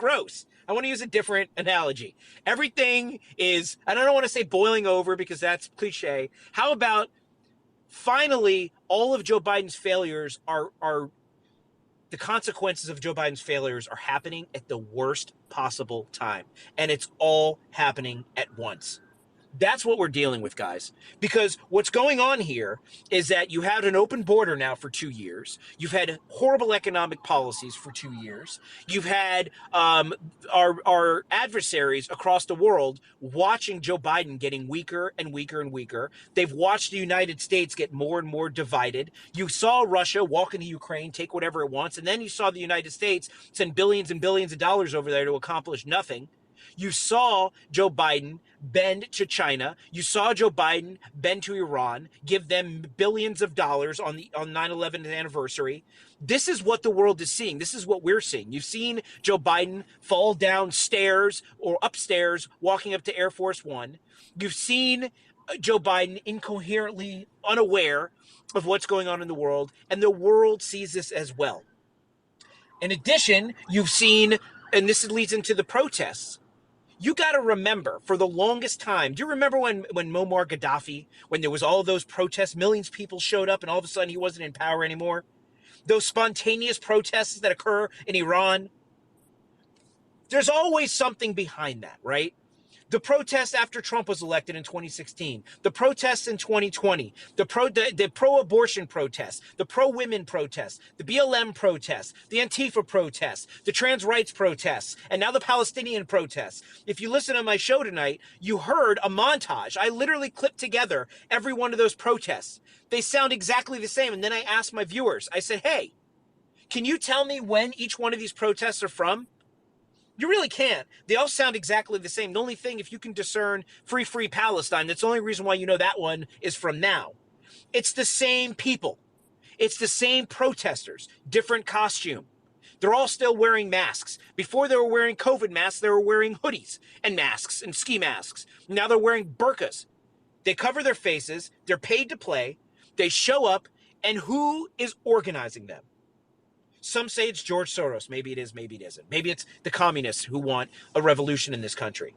gross. I want to use a different analogy. Everything is, and I don't want to say boiling over because that's cliche. How about finally all of Joe Biden's failures are the consequences of Joe Biden's failures are happening at the worst possible time. And it's all happening at once. That's what we're dealing with, guys. Because what's going on here is that you had an open border now for 2 years. You've had horrible economic policies for 2 years. You've had our adversaries across the world watching Joe Biden getting weaker and weaker and weaker. They've watched the United States get more and more divided. You saw Russia walk into Ukraine, take whatever it wants, and then you saw the United States send billions and billions of dollars over there to accomplish nothing. You saw Joe Biden bend to China. You saw Joe Biden bend to Iran, give them billions of dollars on 9/11 anniversary. This is what the world is seeing. This is what we're seeing. You've seen Joe Biden fall down stairs or upstairs walking up to Air Force One. You've seen Joe Biden incoherently unaware of what's going on in the world, and the world sees this as well. In addition, you've seen, and this leads into the protests, you got to remember, for the longest time, do you remember when Muammar Gaddafi, when there was all those protests, millions of people showed up and all of a sudden he wasn't in power anymore? Those spontaneous protests that occur in Iran, there's always something behind that, right? The protests after Trump was elected in 2016, the protests in 2020, the pro-abortion protests, the pro-women protests, the BLM protests, the Antifa protests, the trans rights protests, and now the Palestinian protests. If you listen to my show tonight, you heard a montage. I literally clipped together every one of those protests. They sound exactly the same. And then I asked my viewers, I said, hey, can you tell me when each one of these protests are from? You really can't. They all sound exactly the same. The only thing, if you can discern Free Palestine, that's the only reason why you know that one is from now. It's the same people. It's the same protesters, different costume. They're all still wearing masks. Before they were wearing COVID masks, they were wearing hoodies and masks and ski masks. Now they're wearing burqas. They cover their faces. They're paid to play. They show up. And who is organizing them? Some say it's George Soros. Maybe it is, maybe it isn't. Maybe it's the communists who want a revolution in this country.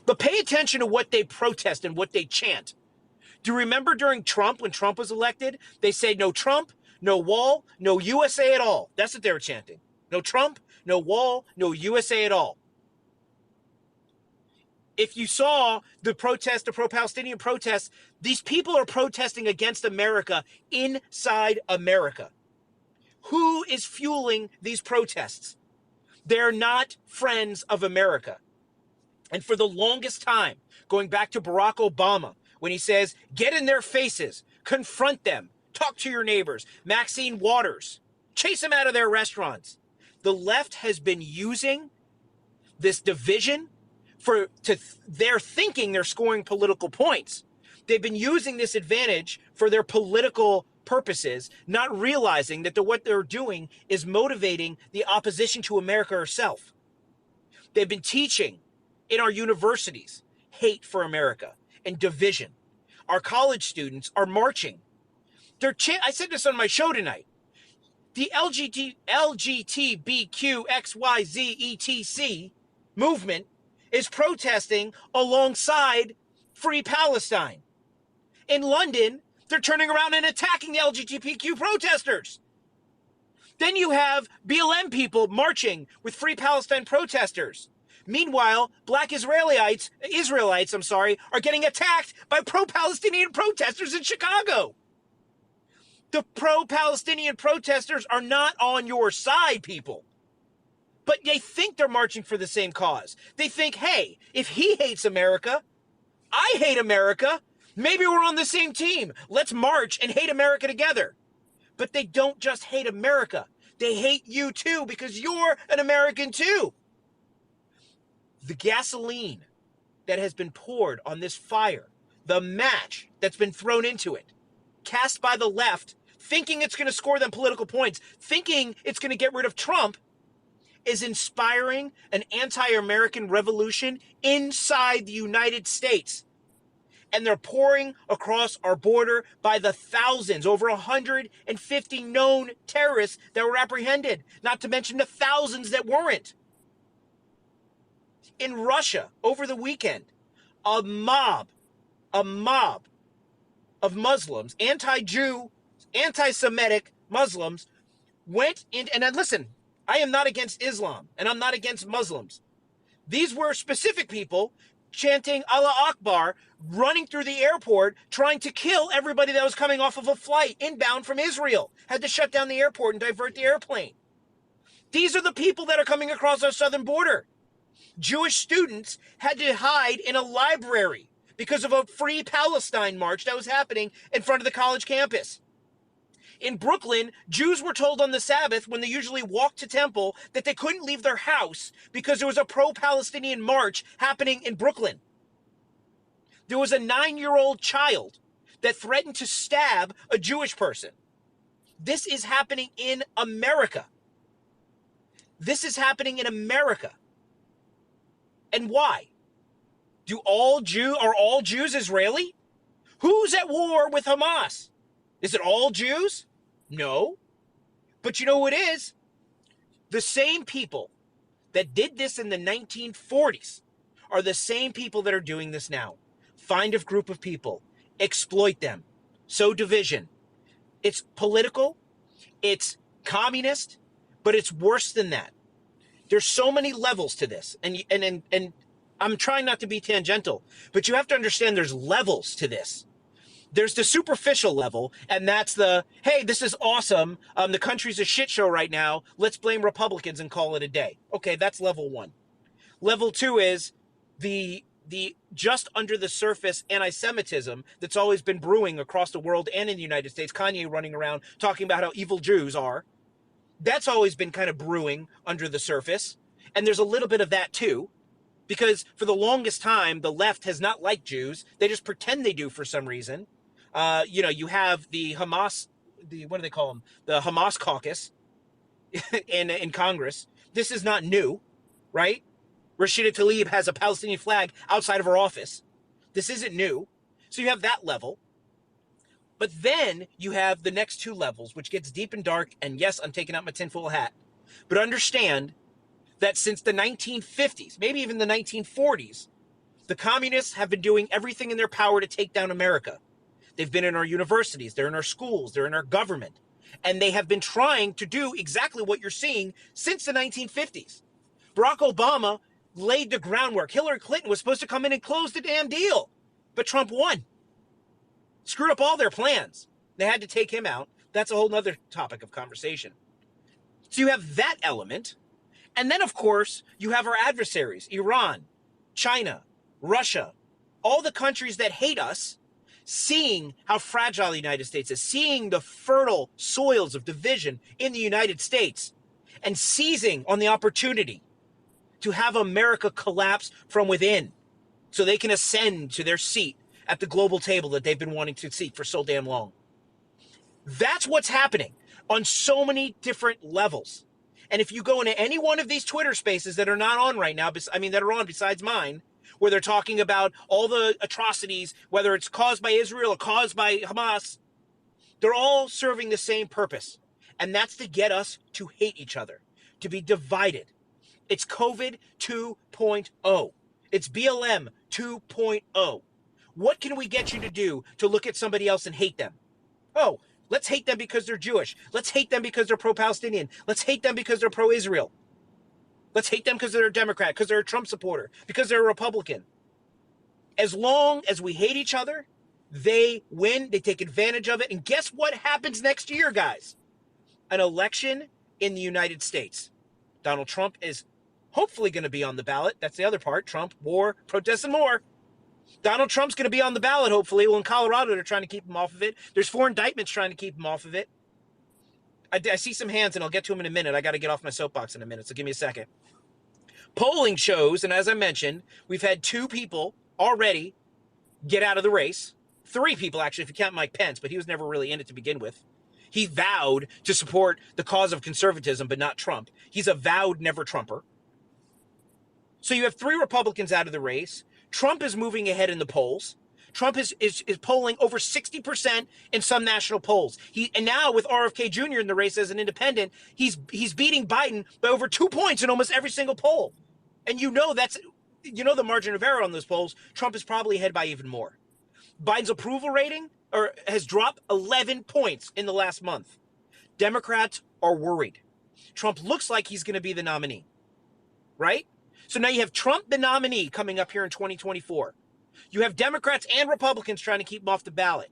But pay attention to what they protest and what they chant. Do you remember during Trump, when Trump was elected, they said no Trump, no wall, no USA at all. That's what they were chanting. No Trump, no wall, no USA at all. If you saw the protest, the pro-Palestinian protests, these people are protesting against America inside America. Who is fueling these protests? They're not friends of America. And for the longest time, going back to Barack Obama, when he says, get in their faces, confront them, talk to your neighbors, Maxine Waters, chase them out of their restaurants. The left has been using this division they're thinking they're scoring political points. They've been using this advantage for their political purposes, not realizing that what they're doing is motivating the opposition to America herself. They've been teaching in our universities hate for America and division. Our college students are marching. I said this on my show tonight. The LGBTQXYZ movement is protesting alongside Free Palestine. In London, they're turning around and attacking the LGBTQ protesters. Then you have BLM people marching with Free Palestine protesters. Meanwhile, black Israelites, are getting attacked by pro-Palestinian protesters in Chicago. The pro-Palestinian protesters are not on your side, people. But they think they're marching for the same cause. They think, hey, if he hates America, I hate America. Maybe we're on the same team. Let's march and hate America together. But they don't just hate America. They hate you too because you're an American too. The gasoline that has been poured on this fire, the match that's been thrown into it, cast by the left, thinking it's going to score them political points, thinking it's going to get rid of Trump, is inspiring an anti-American revolution inside the United States. And they're pouring across our border by the thousands, over 150 known terrorists that were apprehended, not to mention the thousands that weren't. In Russia, over the weekend, a mob of Muslims, anti-Jew, anti-Semitic Muslims went in, and listen, I am not against Islam, and I'm not against Muslims. These were specific people chanting Allah Akbar, running through the airport, trying to kill everybody that was coming off of a flight inbound from Israel. Had to shut down the airport and divert the airplane. These are the people that are coming across our southern border. Jewish students had to hide in a library because of a Free Palestine march that was happening in front of the college campus. In Brooklyn, Jews were told on the Sabbath, when they usually walked to temple, that they couldn't leave their house because there was a pro-Palestinian march happening in Brooklyn. There was a 9-year-old child that threatened to stab a Jewish person. This is happening in America. This is happening in America. And why? Are all Jews Israeli? Who's at war with Hamas? Is it all Jews? No. But you know who it is? The same people that did this in the 1940s are the same people that are doing this now. Find a group of people, exploit them, sow division. It's political, it's communist, but it's worse than that. There's so many levels to this, and I'm trying not to be tangential, but you have to understand there's levels to this. There's the superficial level, and that's the, hey, this is awesome. The country's a shit show right now. Let's blame Republicans and call it a day. Okay, that's level one. Level two is the just under the surface anti-Semitism that's always been brewing across the world and in the United States. Kanye running around talking about how evil Jews are. That's always been kind of brewing under the surface. And there's a little bit of that too, because for the longest time, the left has not liked Jews. They just pretend they do for some reason. You have the Hamas, what do they call them? The Hamas caucus in Congress. This is not new, right? Rashida Tlaib has a Palestinian flag outside of her office. This isn't new. So you have that level. But then you have the next two levels, which gets deep and dark. And yes, I'm taking out my tinfoil hat. But understand that since the 1950s, maybe even the 1940s, the communists have been doing everything in their power to take down America. They've been in our universities, they're in our schools, they're in our government. And they have been trying to do exactly what you're seeing since the 1950s. Barack Obama laid the groundwork. Hillary Clinton was supposed to come in and close the damn deal. But Trump won. Screwed up all their plans. They had to take him out. That's a whole nother topic of conversation. So you have that element. And then, of course, you have our adversaries, Iran, China, Russia, all the countries that hate us, seeing how fragile the United States is, seeing the fertile soils of division in the United States, and seizing on the opportunity to have America collapse from within so they can ascend to their seat at the global table that they've been wanting to seek for so damn long. That's what's happening on so many different levels. And if you go into any one of these Twitter spaces that are not on right now, that are on besides mine, where they're talking about all the atrocities, whether it's caused by Israel or caused by Hamas, they're all serving the same purpose. And that's to get us to hate each other, to be divided. It's COVID 2.0. It's BLM 2.0. What can we get you to do to look at somebody else and hate them? Oh, let's hate them because they're Jewish. Let's hate them because they're pro-Palestinian. Let's hate them because they're pro-Israel. Let's hate them because they're a Democrat, because they're a Trump supporter, because they're a Republican. As long as we hate each other, they win, they take advantage of it. And guess what happens next year, guys? An election in the United States. Donald Trump is hopefully going to be on the ballot. That's the other part. Trump, war, protests, and more. Donald Trump's going to be on the ballot, hopefully. Well, in Colorado, they're trying to keep him off of it. There's 4 indictments trying to keep him off of it. I see some hands, and I'll get to them in a minute. I got to get off my soapbox in a minute, so give me a second. Polling shows, and as I mentioned, we've had 2 people already get out of the race. 3 people, actually, if you count Mike Pence, but he was never really in it to begin with. He vowed to support the cause of conservatism, but not Trump. He's a vowed never-Trumper. So you have 3 Republicans out of the race. Trump is moving ahead in the polls. Trump is polling over 60% in some national polls. And now with RFK Jr. in the race as an independent, he's beating Biden by over 2 points in almost every single poll. And you know that's the margin of error on those polls, Trump is probably ahead by even more. Biden's approval rating has dropped 11 points in the last month. Democrats are worried. Trump looks like he's going to be the nominee, right? So now you have Trump, the nominee, coming up here in 2024. You have Democrats and Republicans trying to keep him off the ballot.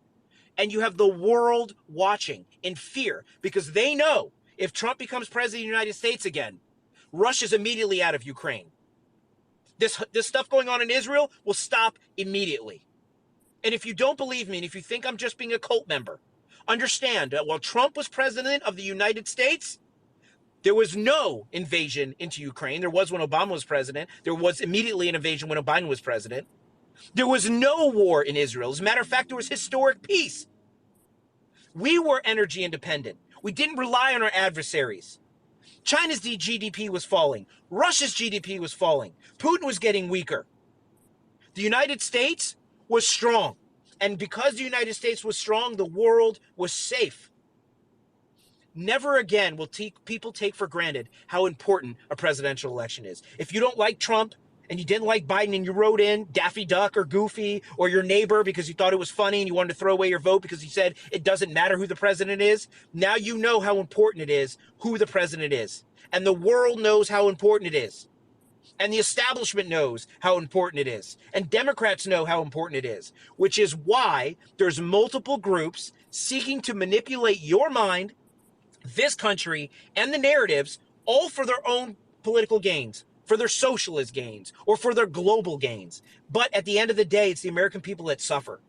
And you have the world watching in fear because they know if Trump becomes president of the United States again, Russia's immediately out of Ukraine. This stuff going on in Israel will stop immediately. And if you don't believe me, and if you think I'm just being a cult member, understand that while Trump was president of the United States, there was no invasion into Ukraine. There was when Obama was president. There was immediately an invasion when Biden was president. There was no war in Israel. As a matter of fact, there was historic peace. We were energy independent. We didn't rely on our adversaries. China's GDP was falling. Russia's GDP was falling. Putin was getting weaker. The United States was strong. And because the United States was strong, the world was safe. Never again will people take for granted how important a presidential election is. If you don't like Trump and you didn't like Biden and you wrote in Daffy Duck or Goofy or your neighbor because you thought it was funny and you wanted to throw away your vote because you said it doesn't matter who the president is, now you know how important it is who the president is. And the world knows how important it is. And the establishment knows how important it is. And Democrats know how important it is, which is why there's multiple groups seeking to manipulate your mind, this country, and the narratives, all for their own political gains, for their socialist gains, or for their global gains. But at the end of the day, it's the American people that suffer.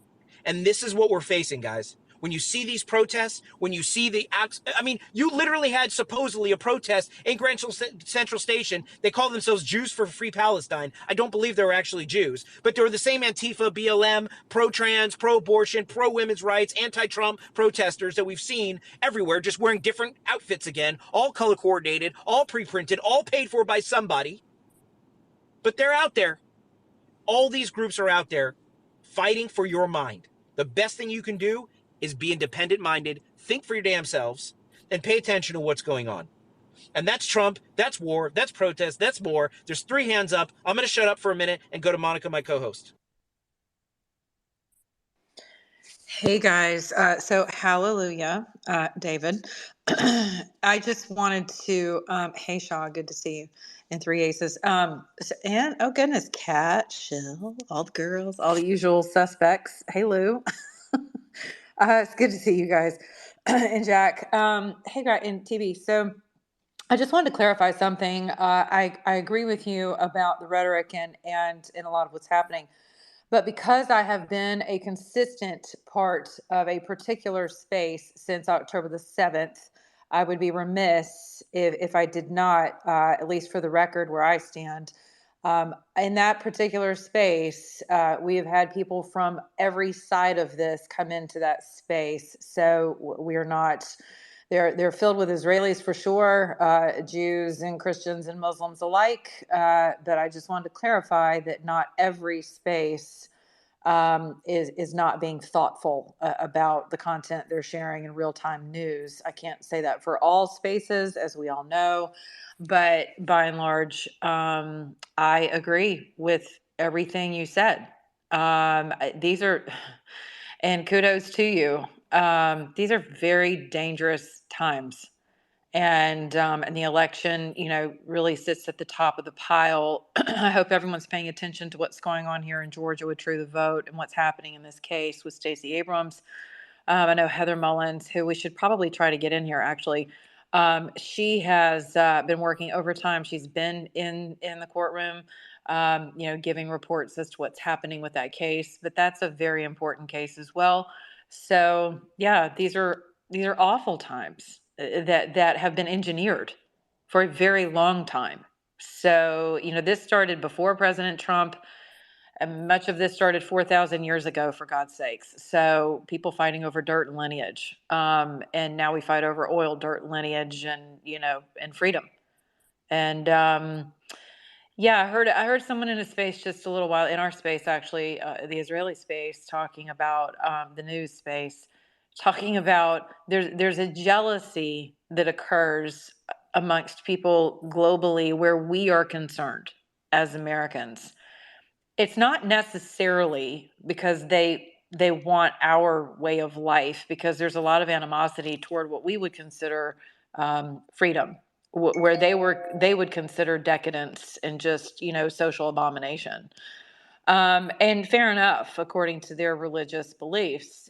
And this is what we're facing, guys. When you see these protests, when you see the acts, I mean, you literally had supposedly a protest in Grand Central Station. They call themselves Jews for Free Palestine. I don't believe they were actually Jews, but they were the same Antifa, BLM, pro-trans, pro-abortion, pro-women's rights, anti-Trump protesters that we've seen everywhere, just wearing different outfits again, all color coordinated, all pre-printed, all paid for by somebody. But they're out there. All these groups are out there fighting for your mind. The best thing you can do is be independent-minded, think for your damn selves, and pay attention to what's going on. And that's Trump, that's war, that's protest, that's more. There's 3 hands up. I'm going to shut up for a minute and go to Monica, my co-host. Hey guys, so hallelujah, David. I just wanted to, hey Shaw, good to see you, and 3 aces. And oh goodness, Kat, Shill, all the girls, all the usual suspects. Hey Lou, it's good to see you guys, and Jack. Hey guys, and TV. So I just wanted to clarify something. I agree with you about the rhetoric and a lot of what's happening. But because I have been a consistent part of a particular space since October the 7th, I would be remiss if I did not, at least for the record where I stand. In that particular space, we have had people from every side of this come into that space. So we are not, they're filled with Israelis for sure, Jews and Christians and Muslims alike. But I just wanted to clarify that not every space is not being thoughtful about the content they're sharing in real-time news. I can't say that for all spaces, as we all know, but by and large, I agree with everything you said. These are, and kudos to you. These are very dangerous times. And the election, really sits at the top of the pile. I hope everyone's paying attention to what's going on here in Georgia with True the Vote and what's happening in this case with Stacey Abrams. I know Heather Mullins, who we should probably try to get in here, actually. She has been working overtime. She's been in the courtroom, giving reports as to what's happening with that case. But that's a very important case as well. So, yeah, these are awful times that have been engineered for a very long time. So, this started before President Trump, and much of this started 4,000 years ago, for God's sakes. So people fighting over dirt and lineage. And now we fight over oil, dirt, lineage, and, and freedom. And, yeah, I heard someone in a space just a little while, in our space, actually, the Israeli space, talking about the news space, talking about there's a jealousy that occurs amongst people globally where we are concerned. as Americans. It's not necessarily because they want our way of life, because there's a lot of animosity toward what we would consider freedom, where they would consider decadence and just social abomination. And fair enough, according to their religious beliefs.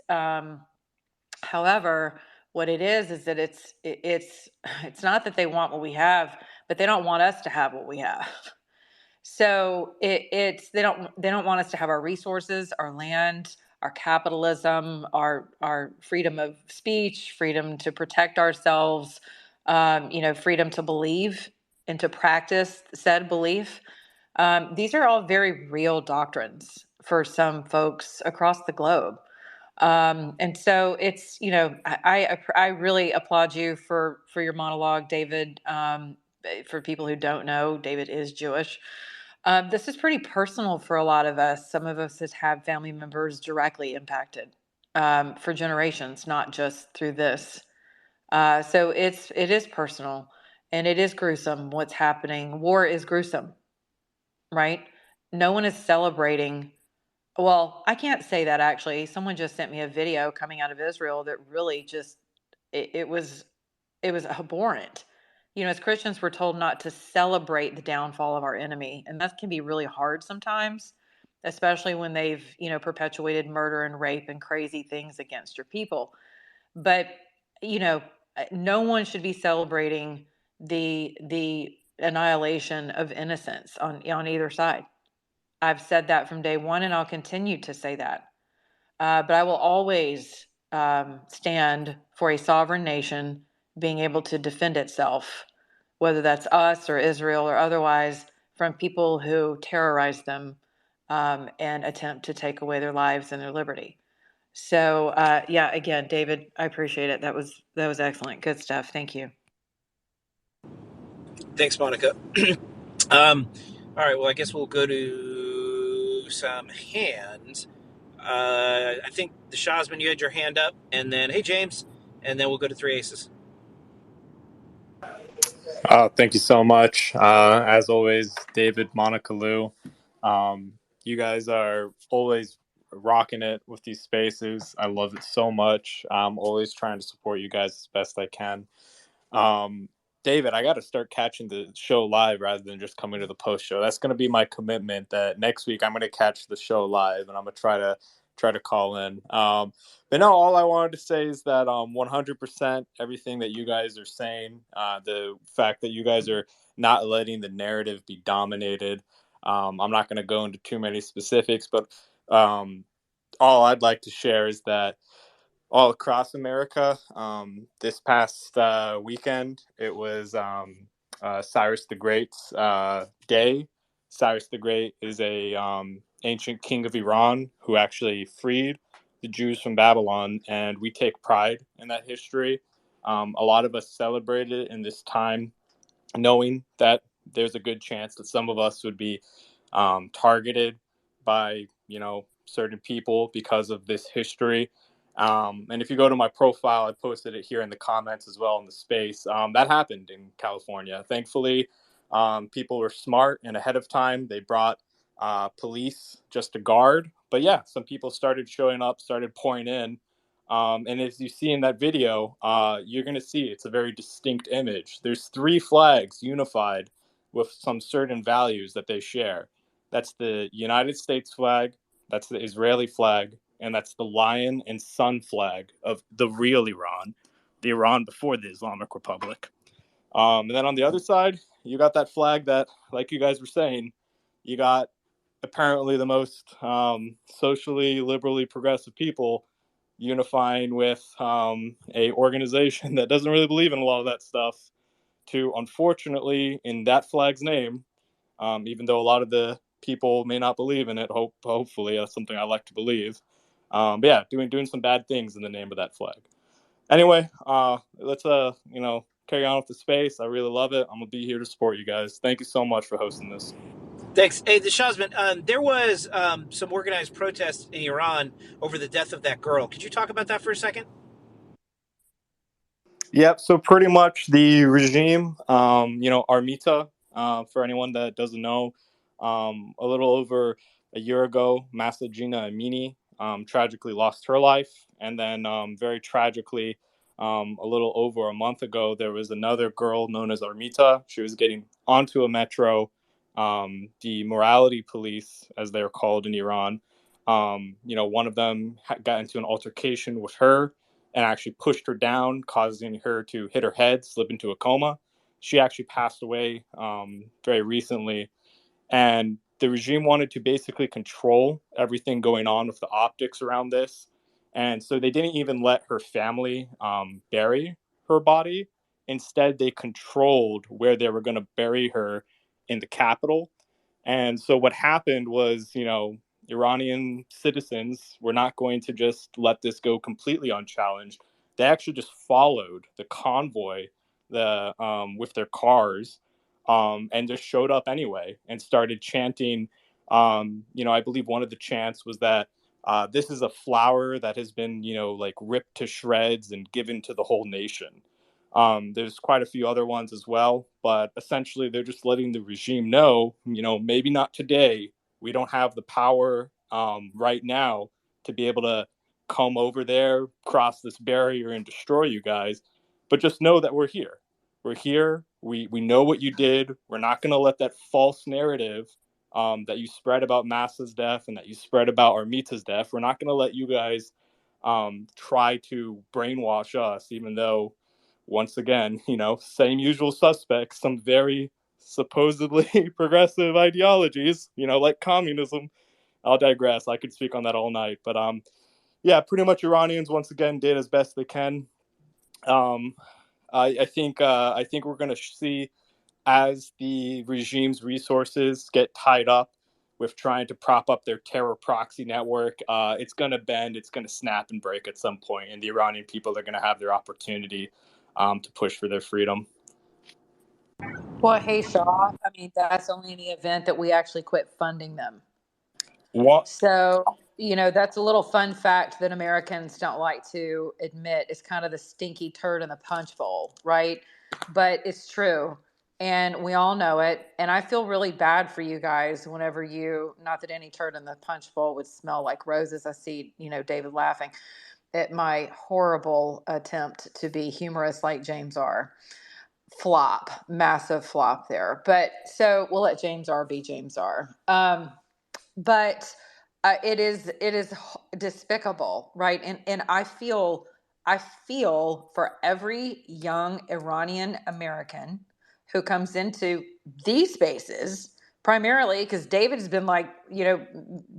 However, what it is that it's not that they want what we have, but they don't want us to have what we have. So it's they don't want us to have our resources, our land, our capitalism, our freedom of speech, freedom to protect ourselves, freedom to believe and to practice said belief. These are all very real doctrines for some folks across the globe. And so it's, I really applaud you for your monologue, David. For people who don't know, David is Jewish. This is pretty personal for a lot of us. Some of us has had family members directly impacted for generations, not just through this. So it is personal, and it is gruesome what's happening. War is gruesome, right? No one is celebrating. Well, I can't say that actually. Someone just sent me a video coming out of Israel that really just it was abhorrent. As Christians, we're told not to celebrate the downfall of our enemy, and that can be really hard sometimes, especially when they've perpetuated murder and rape and crazy things against your people. But you know, no one should be celebrating the annihilation of innocence on either side. I've said that from day one, and I'll continue to say that. But I will always stand for a sovereign nation being able to defend itself, whether that's us or Israel or otherwise, from people who terrorize them and attempt to take away their lives and their liberty. So, yeah, again, David, I appreciate it. That was excellent. Good stuff. Thank you. Thanks, Monica. Um, all right. Well, I guess we'll go to some hands. I think the Shazman, you had your hand up, and then hey James, and then we'll go to three aces. Thank you so much. As always, David, Monica Lou. You guys are always rocking it with these spaces. I love it so much. I'm always trying to support you guys as best I can. Um, David, I got to start catching the show live rather than just coming to the post show. That's going to be my commitment. That next week I'm going to catch the show live, and I'm going to try to call in. But no, all I wanted to say is that 100% everything that you guys are saying, the fact that you guys are not letting the narrative be dominated. I'm not going to go into too many specifics, but all I'd like to share is that all across America. This past weekend, it was Cyrus the Great's day. Cyrus the Great is a ancient king of Iran who actually freed the Jews from Babylon, and we take pride in that history. A lot of us celebrate it in this time, knowing that there's a good chance that some of us would be targeted by certain people because of this history. And if you go to my profile, I posted it here in the comments as well in the space. That happened in California. Thankfully, people were smart and ahead of time. They brought police just to guard. But yeah, some people started showing up, started pouring in. And as you see in that video, you're going to see it's a very distinct image. There's three flags unified with some certain values that they share. That's the United States flag, that's the Israeli flag, and that's the lion and sun flag of the real Iran, the Iran before the Islamic Republic. And then on the other side, you got that flag that, like you guys were saying, you got apparently the most socially, liberally progressive people unifying with a organization that doesn't really believe in a lot of that stuff to, unfortunately, in that flag's name, even though a lot of the people may not believe in it, hopefully that's something I like to believe. But yeah, doing some bad things in the name of that flag. Anyway, let's carry on with the space. I really love it. I'm gonna be here to support you guys. Thank you so much for hosting this. Thanks. Hey, the Shazman, there was some organized protests in Iran over the death of that girl. Could you talk about that for a second? Yep. So pretty much the regime, Armita, for anyone that doesn't know, A little over a year ago, Masajina Amini tragically lost her life. And then very tragically, a little over a month ago, there was another girl known as Armita. She was getting onto a metro. The morality police, as they're called in Iran, one of them got into an altercation with her and actually pushed her down, causing her to hit her head, slip into a coma. She actually passed away very recently. And the regime wanted to basically control everything going on with the optics around this. And so they didn't even let her family bury her body. Instead, they controlled where they were going to bury her in the capital. And so what happened was, Iranian citizens were not going to just let this go completely unchallenged. They actually just followed the convoy with their cars and just showed up anyway and started chanting. I believe one of the chants was that this is a flower that has been, like ripped to shreds and given to the whole nation. There's quite a few other ones as well, but essentially they're just letting the regime know, maybe not today. We don't have the power right now to be able to come over there, cross this barrier and destroy you guys. But just know that we're here. We're here. We know what you did. We're not going to let that false narrative that you spread about Massa's death and that you spread about Armita's death. We're not going to let you guys try to brainwash us, even though, once again, same usual suspects, some very supposedly progressive ideologies, like communism. I'll digress. I could speak on that all night. But yeah, pretty much Iranians, once again, did as best they can. I think we're going to see, as the regime's resources get tied up with trying to prop up their terror proxy network, it's going to bend, it's going to snap and break at some point, and the Iranian people are going to have their opportunity to push for their freedom. Well, hey, Shaw, I mean, that's only in the event that we actually quit funding them. What? So, that's a little fun fact that Americans don't like to admit. It's kind of the stinky turd in the punch bowl, right? But it's true. And we all know it. And I feel really bad for you guys whenever not that any turd in the punch bowl would smell like roses. I see, David laughing at my horrible attempt to be humorous like James R. Flop, massive flop there. But so we'll let James R. be James R. But it is despicable, right? And I feel for every young Iranian American who comes into these spaces, primarily because David has been like,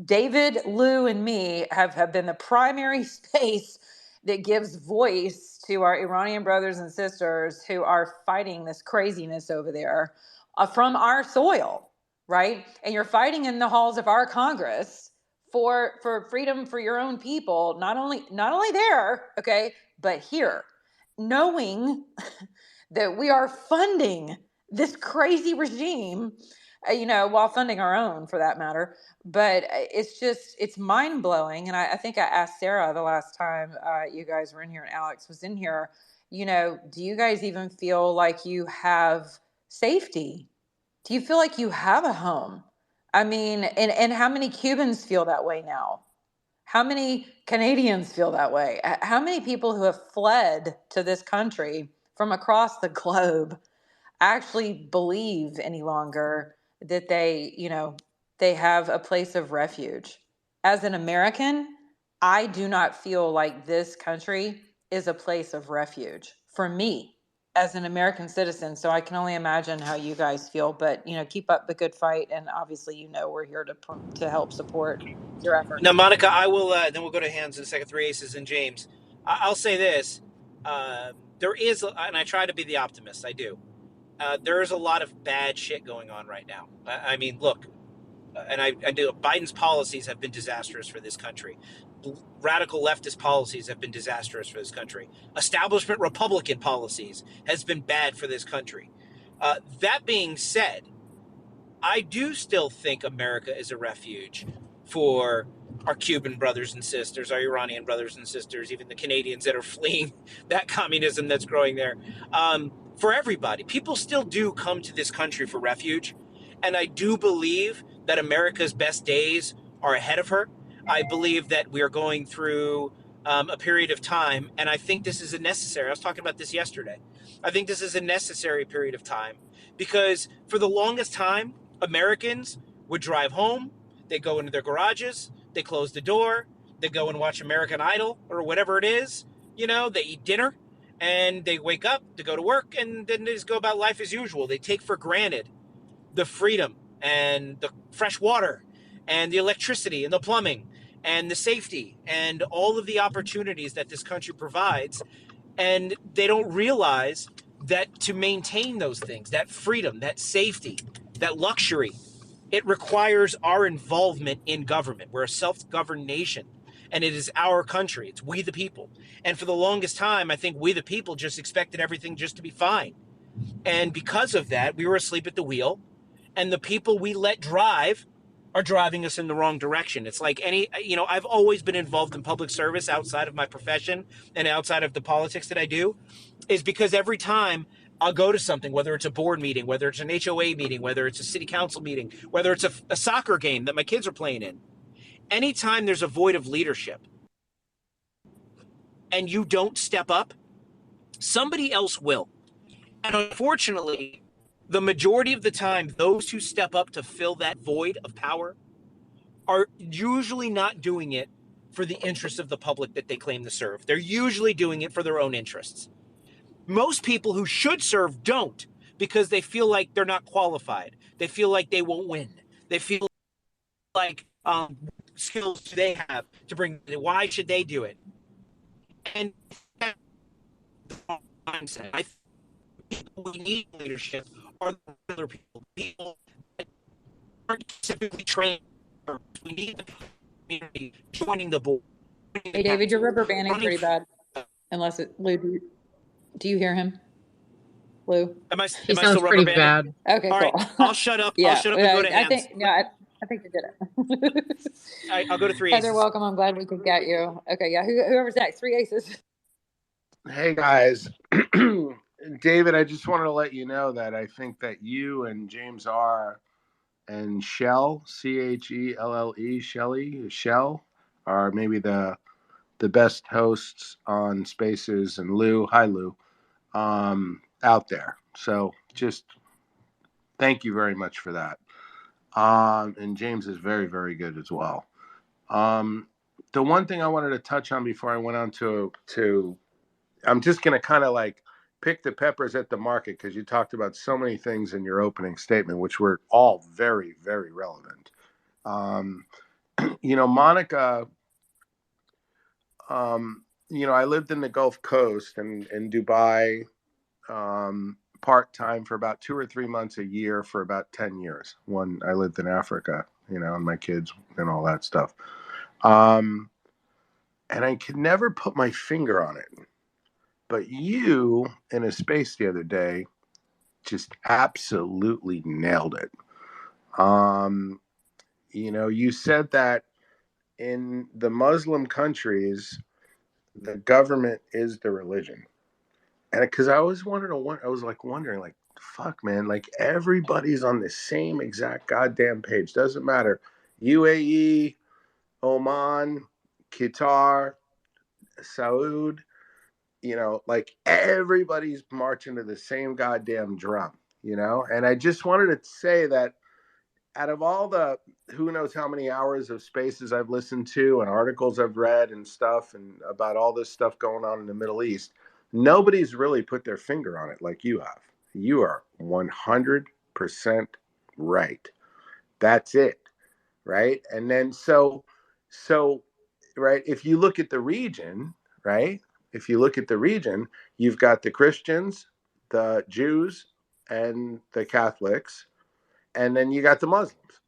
David, Lou, and me have been the primary space that gives voice to our Iranian brothers and sisters who are fighting this craziness over there from our soil. Right? And you're fighting in the halls of our Congress for freedom for your own people, not only there, okay, but here, knowing that we are funding this crazy regime, while funding our own for that matter. But it's mind blowing. And I think I asked Sarah the last time you guys were in here and Alex was in here, do you guys even feel like you have safety? Do you feel like you have a home? I mean, and how many Cubans feel that way now? How many Canadians feel that way? How many people who have fled to this country from across the globe actually believe any longer that they have a place of refuge? As an American, I do not feel like this country is a place of refuge for me as an American citizen. So I can only imagine how you guys feel, but keep up the good fight. And obviously, we're here to help support your efforts. Now, Monica, I will. Then we'll go to hands in a second. Three aces and James. I'll say this: there is, and I try to be the optimist. I do. There is a lot of bad shit going on right now. I mean, look, and I do. Biden's policies have been disastrous for this country. Radical leftist policies have been disastrous for this country. Establishment Republican policies has been bad for this country. That being said, I do still think America is a refuge for our Cuban brothers and sisters, our Iranian brothers and sisters, even the Canadians that are fleeing that communism that's growing there. For everybody, people still do come to this country for refuge. And I do believe that America's best days are ahead of her. I believe that we are going through a period of time, and I think this is a necessary. I was talking about this yesterday. I think this is a necessary period of time because for the longest time, Americans would drive home, they go into their garages, they close the door, they go and watch American Idol or whatever it is. They eat dinner and they wake up to go to work and then they just go about life as usual. They take for granted the freedom and the fresh water and the electricity and the plumbing and the safety and all of the opportunities that this country provides. And they don't realize that to maintain those things, that freedom, that safety, that luxury, it requires our involvement in government. We're a self-governed nation, and it is our country. It's we the people. And for the longest time, I think we the people just expected everything just to be fine. And because of that, we were asleep at the wheel, and the people we let drive are driving us in the wrong direction. It's like I've always been involved in public service outside of my profession and outside of the politics that I do, is because every time I'll go to something, whether it's a board meeting, whether it's an HOA meeting, whether it's a city council meeting, whether it's a soccer game that my kids are playing in, anytime there's a void of leadership and you don't step up, somebody else will. And unfortunately, the majority of the time, those who step up to fill that void of power are usually not doing it for the interests of the public that they claim to serve. They're usually doing it for their own interests. Most people who should serve don't because they feel like they're not qualified. They feel like they won't win. They feel like skills do they have to bring. Why should they do it? And that's the wrong mindset. I think people we need leadership are the other people that aren't typically trained. We need the community joining the board. Hey, David, you're rubber banding pretty bad. Unless Lou, do you hear him? Lou? Am I He still sounds rubber pretty banding? bad. Okay, All cool. right, I'll shut up. Yeah, I'll shut up and go to I hands. I think you did it. I'll go to three Heather, aces. welcome. I'm glad we could get you. Okay, yeah. Whoever's next, three aces. Hey guys, David, I just wanted to let you know that I think that you and James R. and Shell, Chelle, Shell, are maybe the best hosts on Spaces, and Lou, hi Lou, out there. So just thank you very much for that. And James is very, very good as well. The one thing I wanted to touch on before I went on to I'm just going to kind of like pick the peppers at the market because you talked about so many things in your opening statement, which were all very, very relevant. Monica, I lived in the Gulf Coast and in Dubai part-time for about 2 or 3 months a year for about 10 years when I lived in Africa, and my kids and all that stuff. And I could never put my finger on it. But you, in a space the other day, just absolutely nailed it. You said that in the Muslim countries, the government is the religion. And because I always wondering, like, fuck, man, like everybody's on the same exact goddamn page. Doesn't matter. UAE, Oman, Qatar, Saud, like everybody's marching to the same goddamn drum, And I just wanted to say that out of all the who knows how many hours of Spaces I've listened to and articles I've read and stuff and about all this stuff going on in the Middle East, nobody's really put their finger on it like you have. You are 100% right. That's it, right? And then so right, if you look at the region, right? If you look at the region, you've got the Christians, the Jews, and the Catholics, and then you got the Muslims,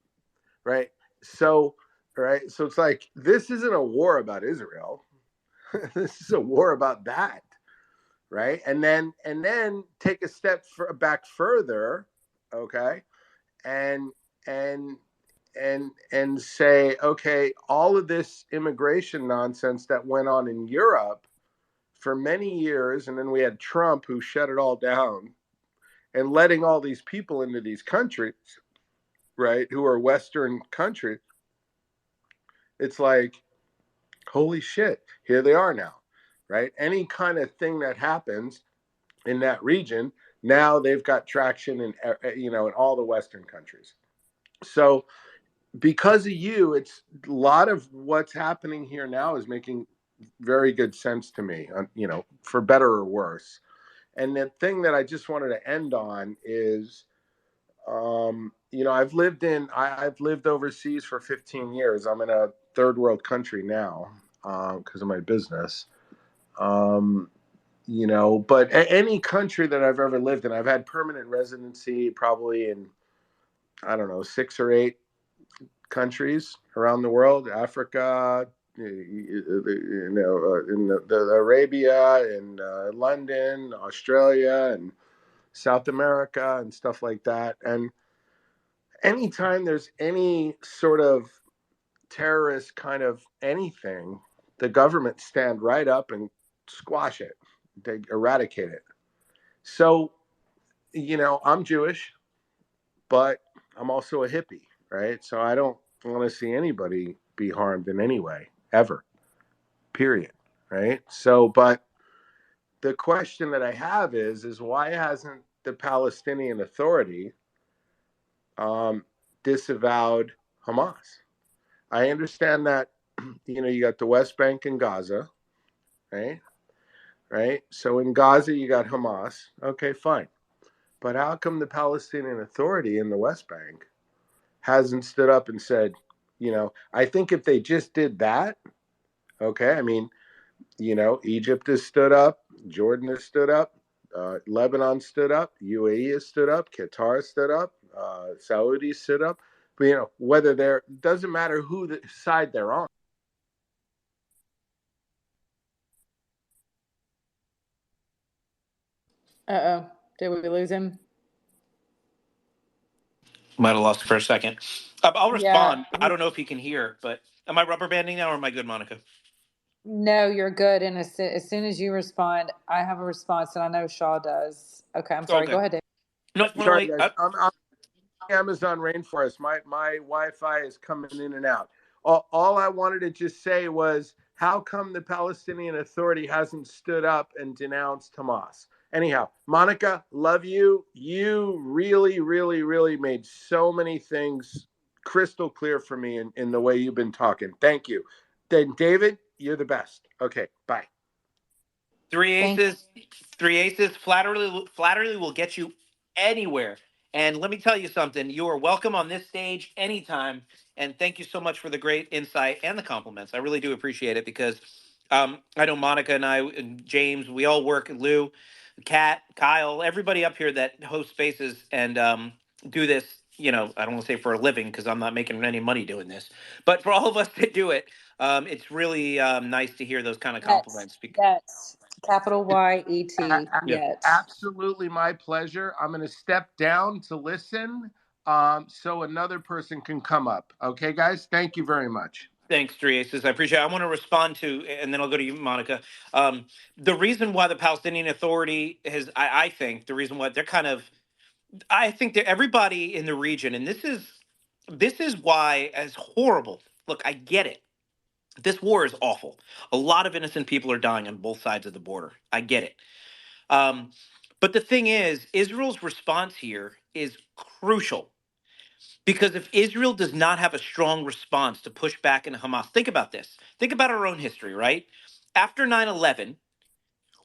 right? So it's like, this isn't a war about Israel. This is a war about that, right? And then take a step back further, okay, and say, okay, all of this immigration nonsense that went on in Europe for many years, and then we had Trump who shut it all down and letting all these people into these countries, right, who are Western country, it's like, holy shit, here they are now, right? Any kind of thing that happens in that region, now they've got traction in, in all the Western countries. So because of you, it's a lot of what's happening here now is making very good sense to me, for better or worse. And the thing that I just wanted to end on is, I've lived overseas for 15 years. I'm in a third world country now because of my business. Um, but any country that I've ever lived in, I've had permanent residency probably in, I don't know, 6 or 8 countries around the world, Africa, in the Arabia, in London, Australia, and South America, and stuff like that. And anytime there's any sort of terrorist kind of anything, the government stand right up and squash it. They eradicate it. So, I'm Jewish, but I'm also a hippie, right? So I don't want to see anybody be harmed in any way, ever, period, right? So, but the question that I have is why hasn't the Palestinian Authority disavowed Hamas? I understand that, you got the West Bank and Gaza, right? Right. So in Gaza, you got Hamas. Okay, fine. But how come the Palestinian Authority in the West Bank hasn't stood up and said, I think if they just did that, okay, I mean, Egypt has stood up, Jordan has stood up, Lebanon stood up, UAE has stood up, Qatar stood up, Saudi stood up. But, whether they're, doesn't matter who the side they're on. Uh-oh. Did we lose him? Might have lost it for a second. I'll Yeah. respond. I don't know if you can hear, but am I rubber banding now or am I good, Monica? No, you're good. And as soon as you respond, I have a response, and I know Shaw does. Okay, I'm sorry. Okay. Go ahead, Dave. No, I just want to Sorry, wait. guys. I'm Amazon rainforest. My Wi-Fi is coming in and out. All I wanted to just say was, how come the Palestinian Authority hasn't stood up and denounced Hamas? Anyhow, Monica, love you. You really, really, really made so many things crystal clear for me in the way you've been talking. Thank you. Then David, you're the best. Okay, bye. Three Thank aces, three aces. Flattery will get you anywhere. And let me tell you something. You are welcome on this stage anytime. And thank you so much for the great insight and the compliments. I really do appreciate it because I know Monica and I and James, we all work. Lou, Kat, Kyle, everybody up here that host spaces and do this. I don't want to say for a living because I'm not making any money doing this, but for all of us that do it, it's really nice to hear those kind of Yet. compliments. Yet. Capital Y-E-T. Yet. Absolutely my pleasure. I'm going to step down to listen so another person can come up. Okay, guys? Thank you very much. Thanks, Three Aces. I appreciate it. I want to respond to, and then I'll go to you, Monica. The reason why the Palestinian Authority I think, the reason why they're kind of, I think that everybody in the region, and this is why, as horrible. Look, I get it. This war is awful. A lot of innocent people are dying on both sides of the border. I get it. Um, but the thing is, Israel's response here is crucial. Because if Israel does not have a strong response to push back into Hamas, think about this. Think about our own history, right? After 9/11,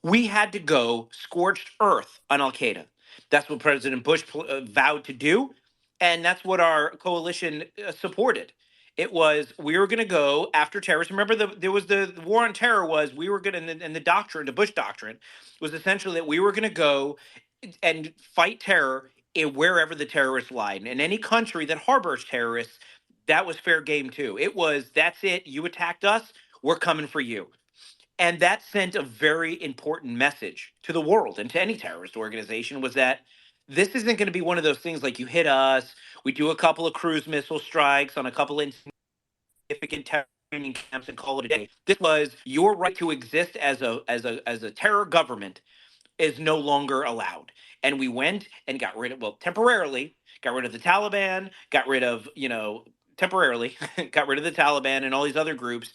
we had to go scorched earth on Al Qaeda. That's what President Bush vowed to do. And that's what our coalition supported. It was we were going to go after terrorists. Remember, there was the war on terror was we were going to, and the doctrine, the Bush doctrine, was essentially that we were going to go and fight terror wherever the terrorists lied. And any country that harbors terrorists, that was fair game too. It was that's it. You attacked us, we're coming for you. And that sent a very important message to the world and to any terrorist organization was that this isn't going to be one of those things like you hit us, we do a couple of cruise missile strikes on a couple of insignificant terror training camps and call it a day. This was your right to exist as a terror government is no longer allowed. And we went and got rid of, well, temporarily got rid of the Taliban, got rid of, temporarily, got rid of the Taliban and all these other groups.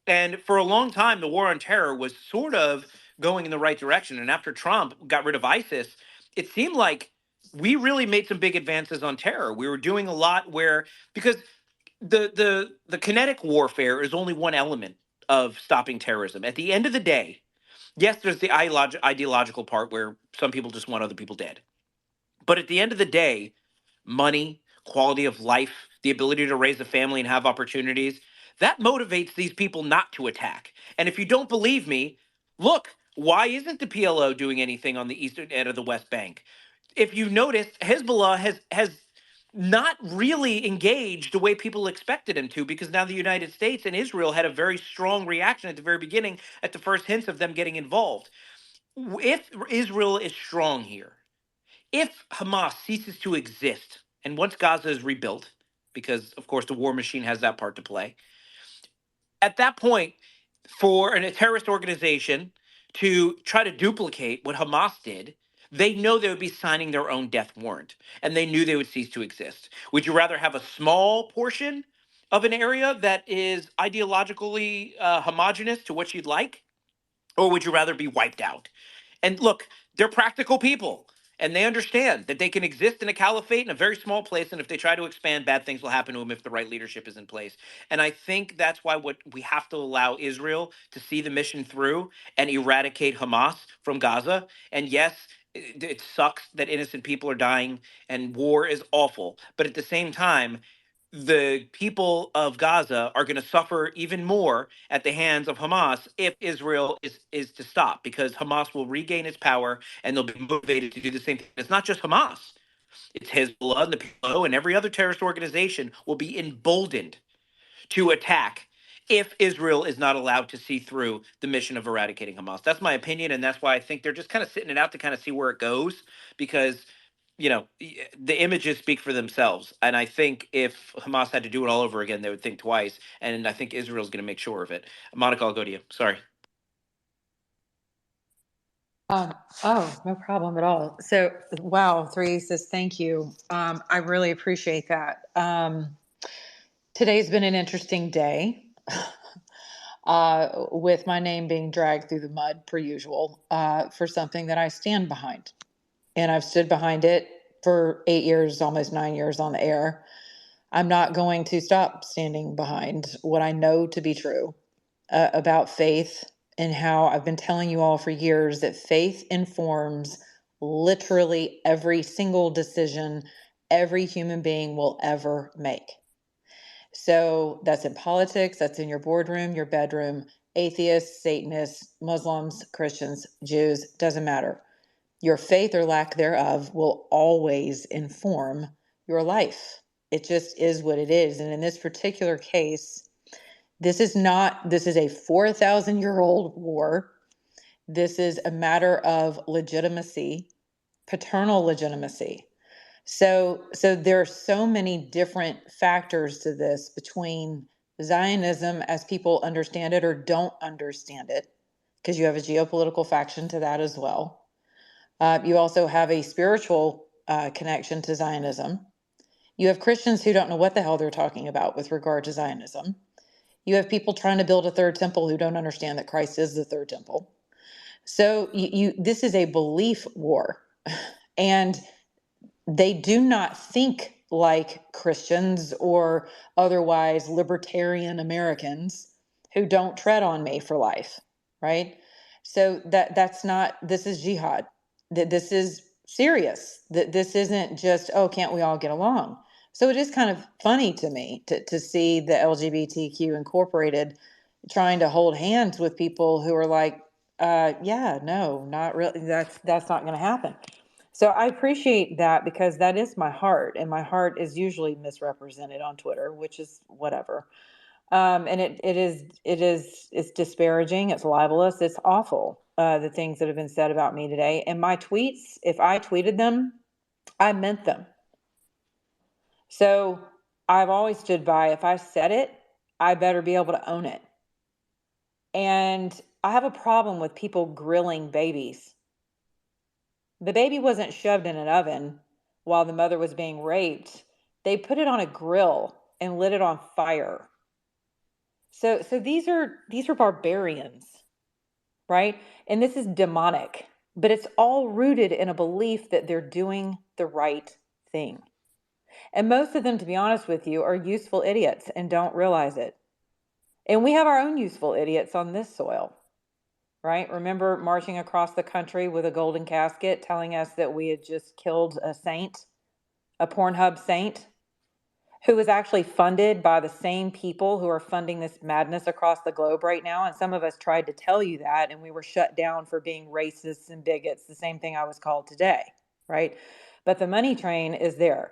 And for a long time, the war on terror was sort of going in the right direction. And after Trump got rid of ISIS, it seemed like we really made some big advances on terror. We were doing a lot where, because the kinetic warfare is only one element of stopping terrorism. At the end of the day, yes, there's the ideological part where some people just want other people dead. But at the end of the day, money, quality of life, the ability to raise a family and have opportunities, that motivates these people not to attack. And if you don't believe me, look, why isn't the PLO doing anything on the eastern end of the West Bank? If you notice, Hezbollah has not really engaged the way people expected him to, because now the United States and Israel had a very strong reaction at the very beginning at the first hints of them getting involved. If Israel is strong here, if Hamas ceases to exist, and once Gaza is rebuilt, because of course the war machine has that part to play, at that point, for a terrorist organization to try to duplicate what Hamas did, they know they would be signing their own death warrant, and they knew they would cease to exist. Would you rather have a small portion of an area that is ideologically homogenous to what you'd like, or would you rather be wiped out? And look, they're practical people, and they understand that they can exist in a caliphate in a very small place, and if they try to expand, bad things will happen to them if the right leadership is in place. And I think that's why what we have to allow Israel to see the mission through and eradicate Hamas from Gaza. And yes, it sucks that innocent people are dying, and war is awful. But at the same time, the people of Gaza are going to suffer even more at the hands of Hamas if Israel is to stop, because Hamas will regain its power and they'll be motivated to do the same thing. It's not just Hamas; it's Hezbollah and the PLO and every other terrorist organization will be emboldened to attack if Israel is not allowed to see through the mission of eradicating Hamas. That's my opinion, and that's why I think they're just kind of sitting it out to kind of see where it goes, because the images speak for themselves. And I think if Hamas had to do it all over again, they would think twice. And I think Israel's going to make sure of it. Monica, I'll go to you. Sorry. Oh, no problem at all. So, wow, Three says thank you. I really appreciate that. Today's been an interesting day, with my name being dragged through the mud per usual, for something that I stand behind. And I've stood behind it for 8 years, almost 9 years on the air. I'm not going to stop standing behind what I know to be true, about faith, and how I've been telling you all for years that faith informs literally every single decision every human being will ever make. So that's in politics, that's in your boardroom, your bedroom, atheists, Satanists, Muslims, Christians, Jews, doesn't matter. Your faith or lack thereof will always inform your life. It just is what it is. And in this particular case, this is a 4,000-year-old war. This is a matter of legitimacy, paternal legitimacy. So there are so many different factors to this, between Zionism as people understand it or don't understand it, because you have a geopolitical faction to that as well. You also have a spiritual connection to Zionism. You have Christians who don't know what the hell they're talking about with regard to Zionism. You have people trying to build a third temple who don't understand that Christ is the third temple. So this is a belief war. And they do not think like Christians or otherwise libertarian Americans who don't tread on me for life, right? So that's not, this is jihad. This is serious. This isn't just, oh, can't we all get along? So it is kind of funny to me to see the LGBTQ Incorporated trying to hold hands with people who are like, yeah, no, not really. That's not going to happen. So I appreciate that, because that is my heart, and my heart is usually misrepresented on Twitter, which is whatever. And it's disparaging, it's libelous, it's awful. The things that have been said about me today, and my tweets, if I tweeted them, I meant them. So I've always stood by, if I said it, I better be able to own it. And I have a problem with people grilling babies. The baby wasn't shoved in an oven while the mother was being raped, they put it on a grill and lit it on fire. So these are barbarians, right? And this is demonic, but it's all rooted in a belief that they're doing the right thing. And most of them, to be honest with you, are useful idiots and don't realize it. And we have our own useful idiots on this soil, right? Remember marching across the country with a golden casket telling us that we had just killed a saint, a Pornhub saint, who was actually funded by the same people who are funding this madness across the globe right now. And some of us tried to tell you that, and we were shut down for being racists and bigots, the same thing I was called today, right? But the money train is there,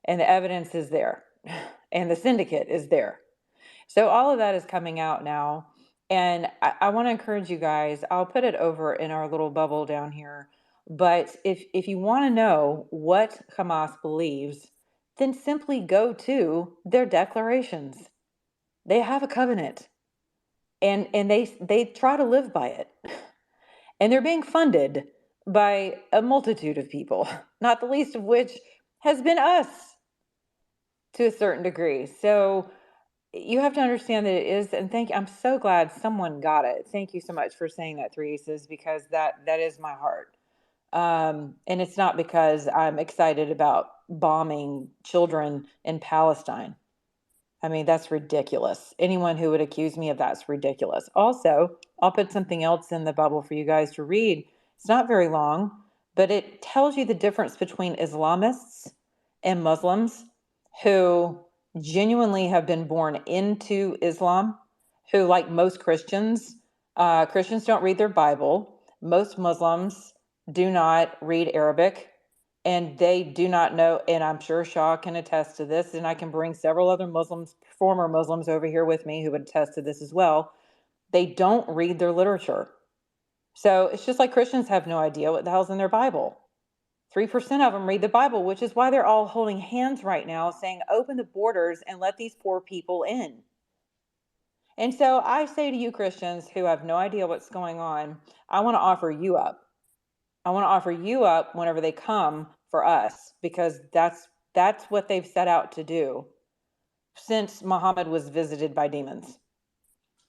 and the evidence is there, and the syndicate is there. So all of that is coming out now. And I want to encourage you guys, I'll put it over in our little bubble down here. But if you want to know what Hamas believes, then simply go to their declarations. They have a covenant, and they try to live by it. And they're being funded by a multitude of people, not the least of which has been us to a certain degree. So you have to understand that it is, and I'm so glad someone got it. Thank you so much for saying that, Three Aces, because that is my heart. And it's not because I'm excited about bombing children in Palestine. I mean, that's ridiculous. Anyone who would accuse me of that's ridiculous. Also, I'll put something else in the bubble for you guys to read. It's not very long, but it tells you the difference between Islamists and Muslims who genuinely have been born into Islam, who, like most Christians, Christians don't read their Bible. Most Muslims do not read Arabic, and they do not know, and I'm sure Shah can attest to this, and I can bring several other Muslims, former Muslims over here with me who would attest to this as well. They don't read their literature. So it's just like Christians have no idea what the hell's in their Bible. 3% of them read the Bible, which is why they're all holding hands right now saying, open the borders and let these poor people in. And so I say to you Christians who have no idea what's going on, I want to offer you up. I want to offer you up whenever they come for us, because that's what they've set out to do since Muhammad was visited by demons.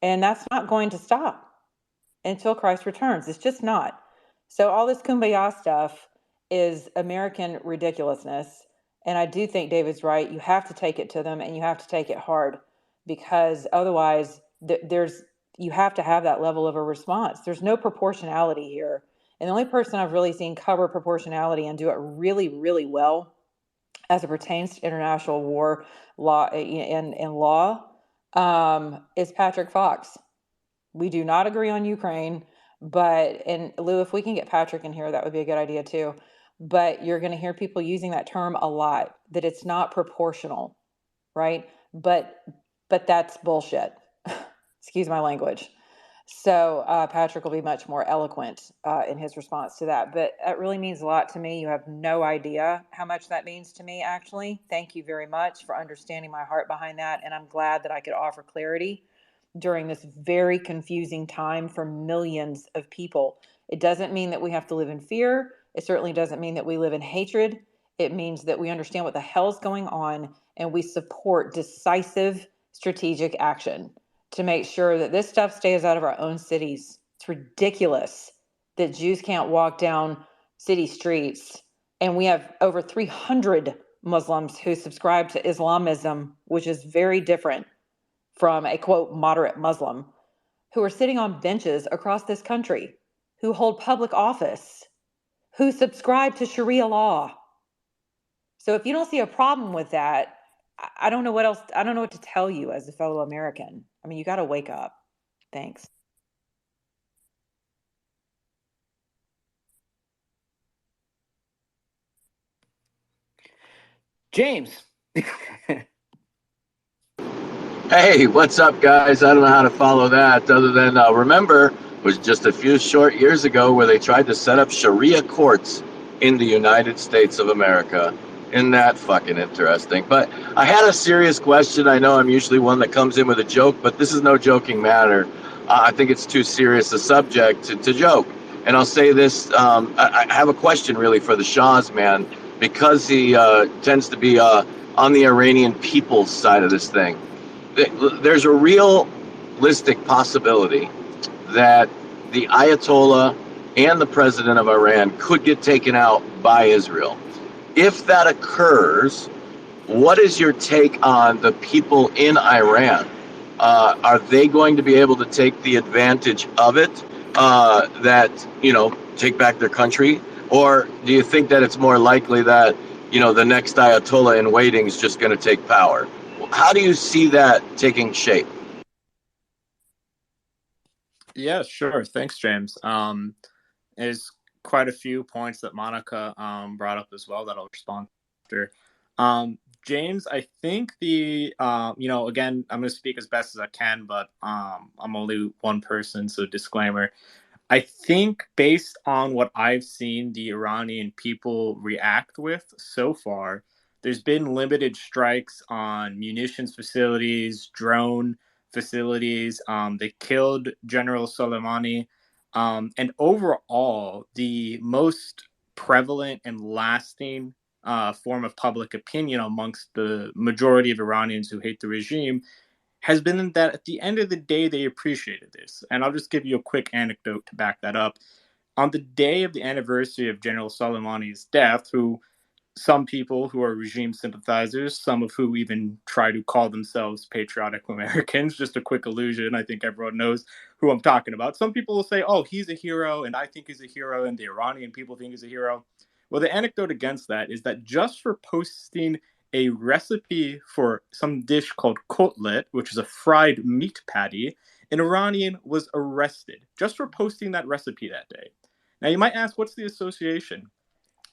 And that's not going to stop until Christ returns. It's just not. So all this kumbaya stuff is American ridiculousness. And I do think David's right. You have to take it to them, and you have to take it hard, because otherwise you have to have that level of a response. There's no proportionality here. And the only person I've really seen cover proportionality and do it really, really well as it pertains to international war law and law is Patrick Fox. We do not agree on Ukraine, and Lou, if we can get Patrick in here, that would be a good idea too. But you're going to hear people using that term a lot, that it's not proportional, right? But that's bullshit. Excuse my language. So Patrick will be much more eloquent in his response to that. But that really means a lot to me. You have no idea how much that means to me, actually. Thank you very much for understanding my heart behind that. And I'm glad that I could offer clarity during this very confusing time for millions of people. It doesn't mean that we have to live in fear. It certainly doesn't mean that we live in hatred. It means that we understand what the hell's going on, and we support decisive strategic action to make sure that this stuff stays out of our own cities. It's ridiculous that Jews can't walk down city streets. And we have over 300 Muslims who subscribe to Islamism, which is very different from a, quote, moderate Muslim, who are sitting on benches across this country, who hold public office, who subscribe to Sharia law. So if you don't see a problem with that, I don't know what else. I don't know what to tell you as a fellow American. I mean, you got to wake up. Thanks. James. Hey, what's up, guys? I don't know how to follow that other than remember it was just a few short years ago where they tried to set up Sharia courts in the United States of America. Isn't that fucking interesting? But I had a serious question. I know I'm usually one that comes in with a joke, but this is no joking matter. I think it's too serious a subject to joke. And I'll say this, I have a question really for the Shahs, man. because he tends to be on the Iranian people's side of this thing. There's a realistic possibility that the Ayatollah and the president of Iran could get taken out by Israel. If that occurs, what is your take on the people in Iran? Are they going to be able to take the advantage of it, take back their country? Or do you think that it's more likely that, the next Ayatollah in waiting is just going to take power? How do you see that taking shape? Yeah, sure. Thanks, James. There's quite a few points that Monica brought up as well that I'll respond to. James, I think again, I'm going to speak as best as I can, but I'm only one person, so disclaimer. I think based on what I've seen the Iranian people react with so far, there's been limited strikes on munitions facilities, drone facilities. They killed General Soleimani. And overall, the most prevalent and lasting form of public opinion amongst the majority of Iranians who hate the regime has been that at the end of the day, they appreciated this. And I'll just give you a quick anecdote to back that up. On the day of the anniversary of General Soleimani's death, who some people who are regime sympathizers, some of who even try to call themselves patriotic Americans, just a quick illusion. I think everyone knows who I'm talking about. Some people will say, oh, he's a hero, and I think he's a hero, and the Iranian people think he's a hero. Well, the anecdote against that is that just for posting a recipe for some dish called kotlet, which is a fried meat patty, an Iranian was arrested just for posting that recipe that day. Now, you might ask, what's the association?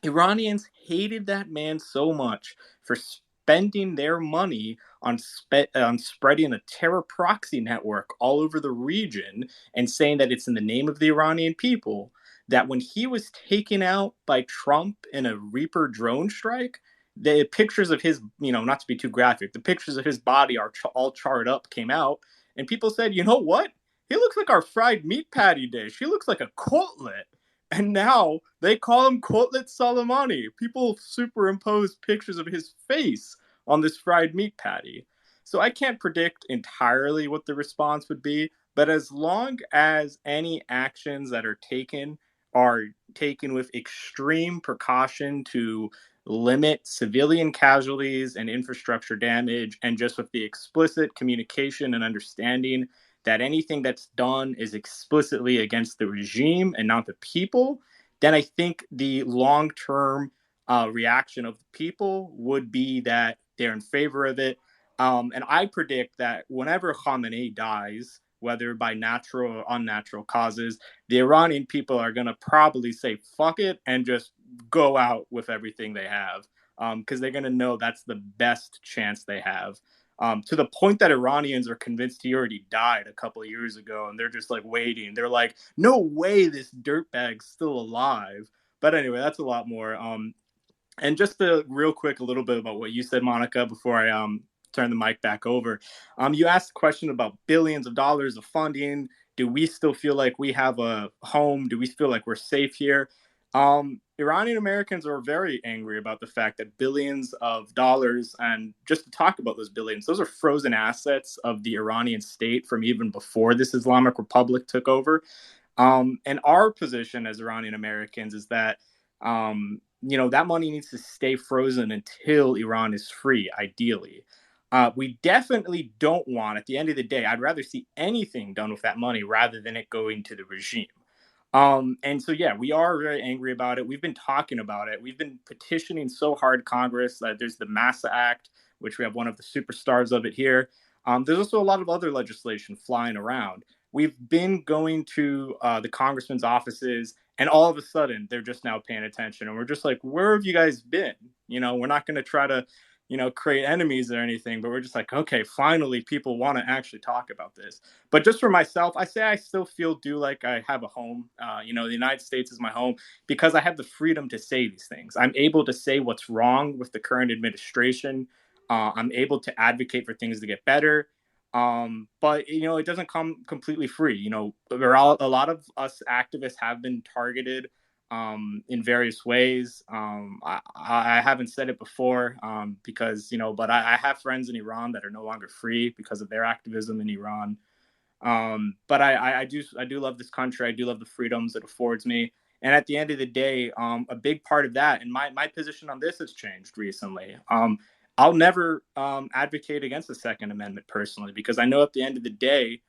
Iranians hated that man so much for spending their money on spreading a terror proxy network all over the region and saying that it's in the name of the Iranian people, that when he was taken out by Trump in a Reaper drone strike, the pictures of his, not to be too graphic, the pictures of his body are all charred up, came out, and people said, you know what? He looks like our fried meat patty dish. He looks like a cutlet. And now they call him Kotlet Soleimani. People superimpose pictures of his face on this fried meat patty. So I can't predict entirely what the response would be, but as long as any actions that are taken with extreme precaution to limit civilian casualties and infrastructure damage, and just with the explicit communication and understanding that anything that's done is explicitly against the regime and not the people, then I think the long-term reaction of the people would be that they're in favor of it. And I predict that whenever Khamenei dies, whether by natural or unnatural causes, the Iranian people are going to probably say, fuck it, and just go out with everything they have, because they're going to know that's the best chance they have. To the point that Iranians are convinced he already died a couple of years ago, and they're just like waiting. They're like, no way this dirtbag's still alive. But anyway, that's a lot more. And just real quick, a little bit about what you said, Monica, before I turn the mic back over. You asked a question about billions of dollars of funding. Do we still feel like we have a home? Do we feel like we're safe here? Iranian Americans are very angry about the fact that billions of dollars, and just to talk about those billions, those are frozen assets of the Iranian state from even before this Islamic Republic took over. And our position as Iranian Americans is that, that money needs to stay frozen until Iran is free, ideally. We definitely don't want, at the end of the day, I'd rather see anything done with that money rather than it going to the regime. And so, yeah, we are very angry about it. We've been talking about it. We've been petitioning so hard Congress. There's the Massa Act, which we have one of the superstars of it here. There's also a lot of other legislation flying around. We've been going to the congressman's offices, and all of a sudden, they're just now paying attention. And we're just like, where have you guys been? We're not going to try to create enemies or anything, but we're just like, okay, finally people want to actually talk about this. But just for myself, I say I still do like I have a home. The United States is my home because I have the freedom to say these things. I'm able to say what's wrong with the current administration. I'm able to advocate for things to get better. But it doesn't come completely free. A lot of us activists have been targeted in various ways. I haven't said it before because, but I have friends in Iran that are no longer free because of their activism in Iran. But I do love this country. I do love the freedoms it affords me. And at the end of the day, a big part of that, and my position on this has changed recently. I'll never advocate against the Second Amendment personally, because I know at the end of the day,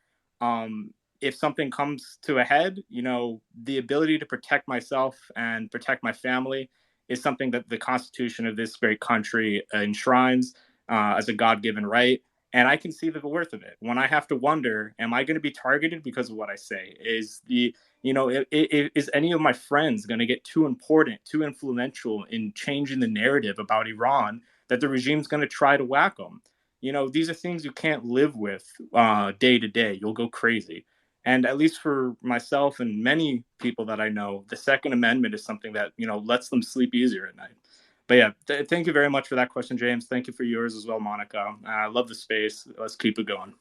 if something comes to a head, the ability to protect myself and protect my family is something that the Constitution of this great country enshrines as a God-given right. And I can see the worth of it. When I have to wonder, am I going to be targeted because of what I say? Is is any of my friends going to get too important, too influential in changing the narrative about Iran that the regime's going to try to whack them? These are things you can't live with day to day. You'll go crazy. And at least for myself and many people that I know, the Second Amendment is something that, lets them sleep easier at night. But yeah, thank you very much for that question, James. Thank you for yours as well, Monica. I love the space. Let's keep it going.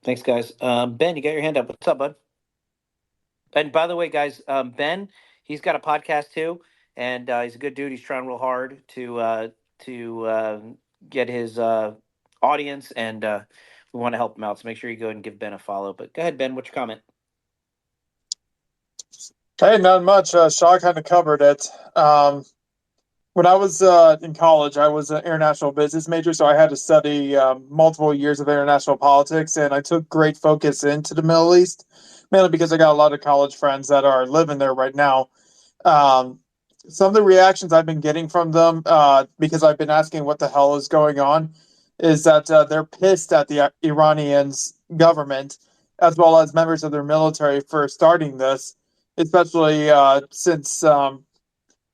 Thanks, guys. Ben, you got your hand up. What's up, bud? And by the way, guys, Ben, he's got a podcast too, and he's a good dude. He's trying real hard to get his audience, and we want to help him out. So make sure you go and give Ben a follow. But go ahead, Ben. What's your comment? Hey, not much. Shaw kind of covered it. When I was in college, I was an international business major, so I had to study multiple years of international politics, and I took great focus into the Middle East, mainly because I got a lot of college friends that are living there right now. Some of the reactions I've been getting from them, because I've been asking what the hell is going on, is that they're pissed at the Iranians government, as well as members of their military for starting this, especially since some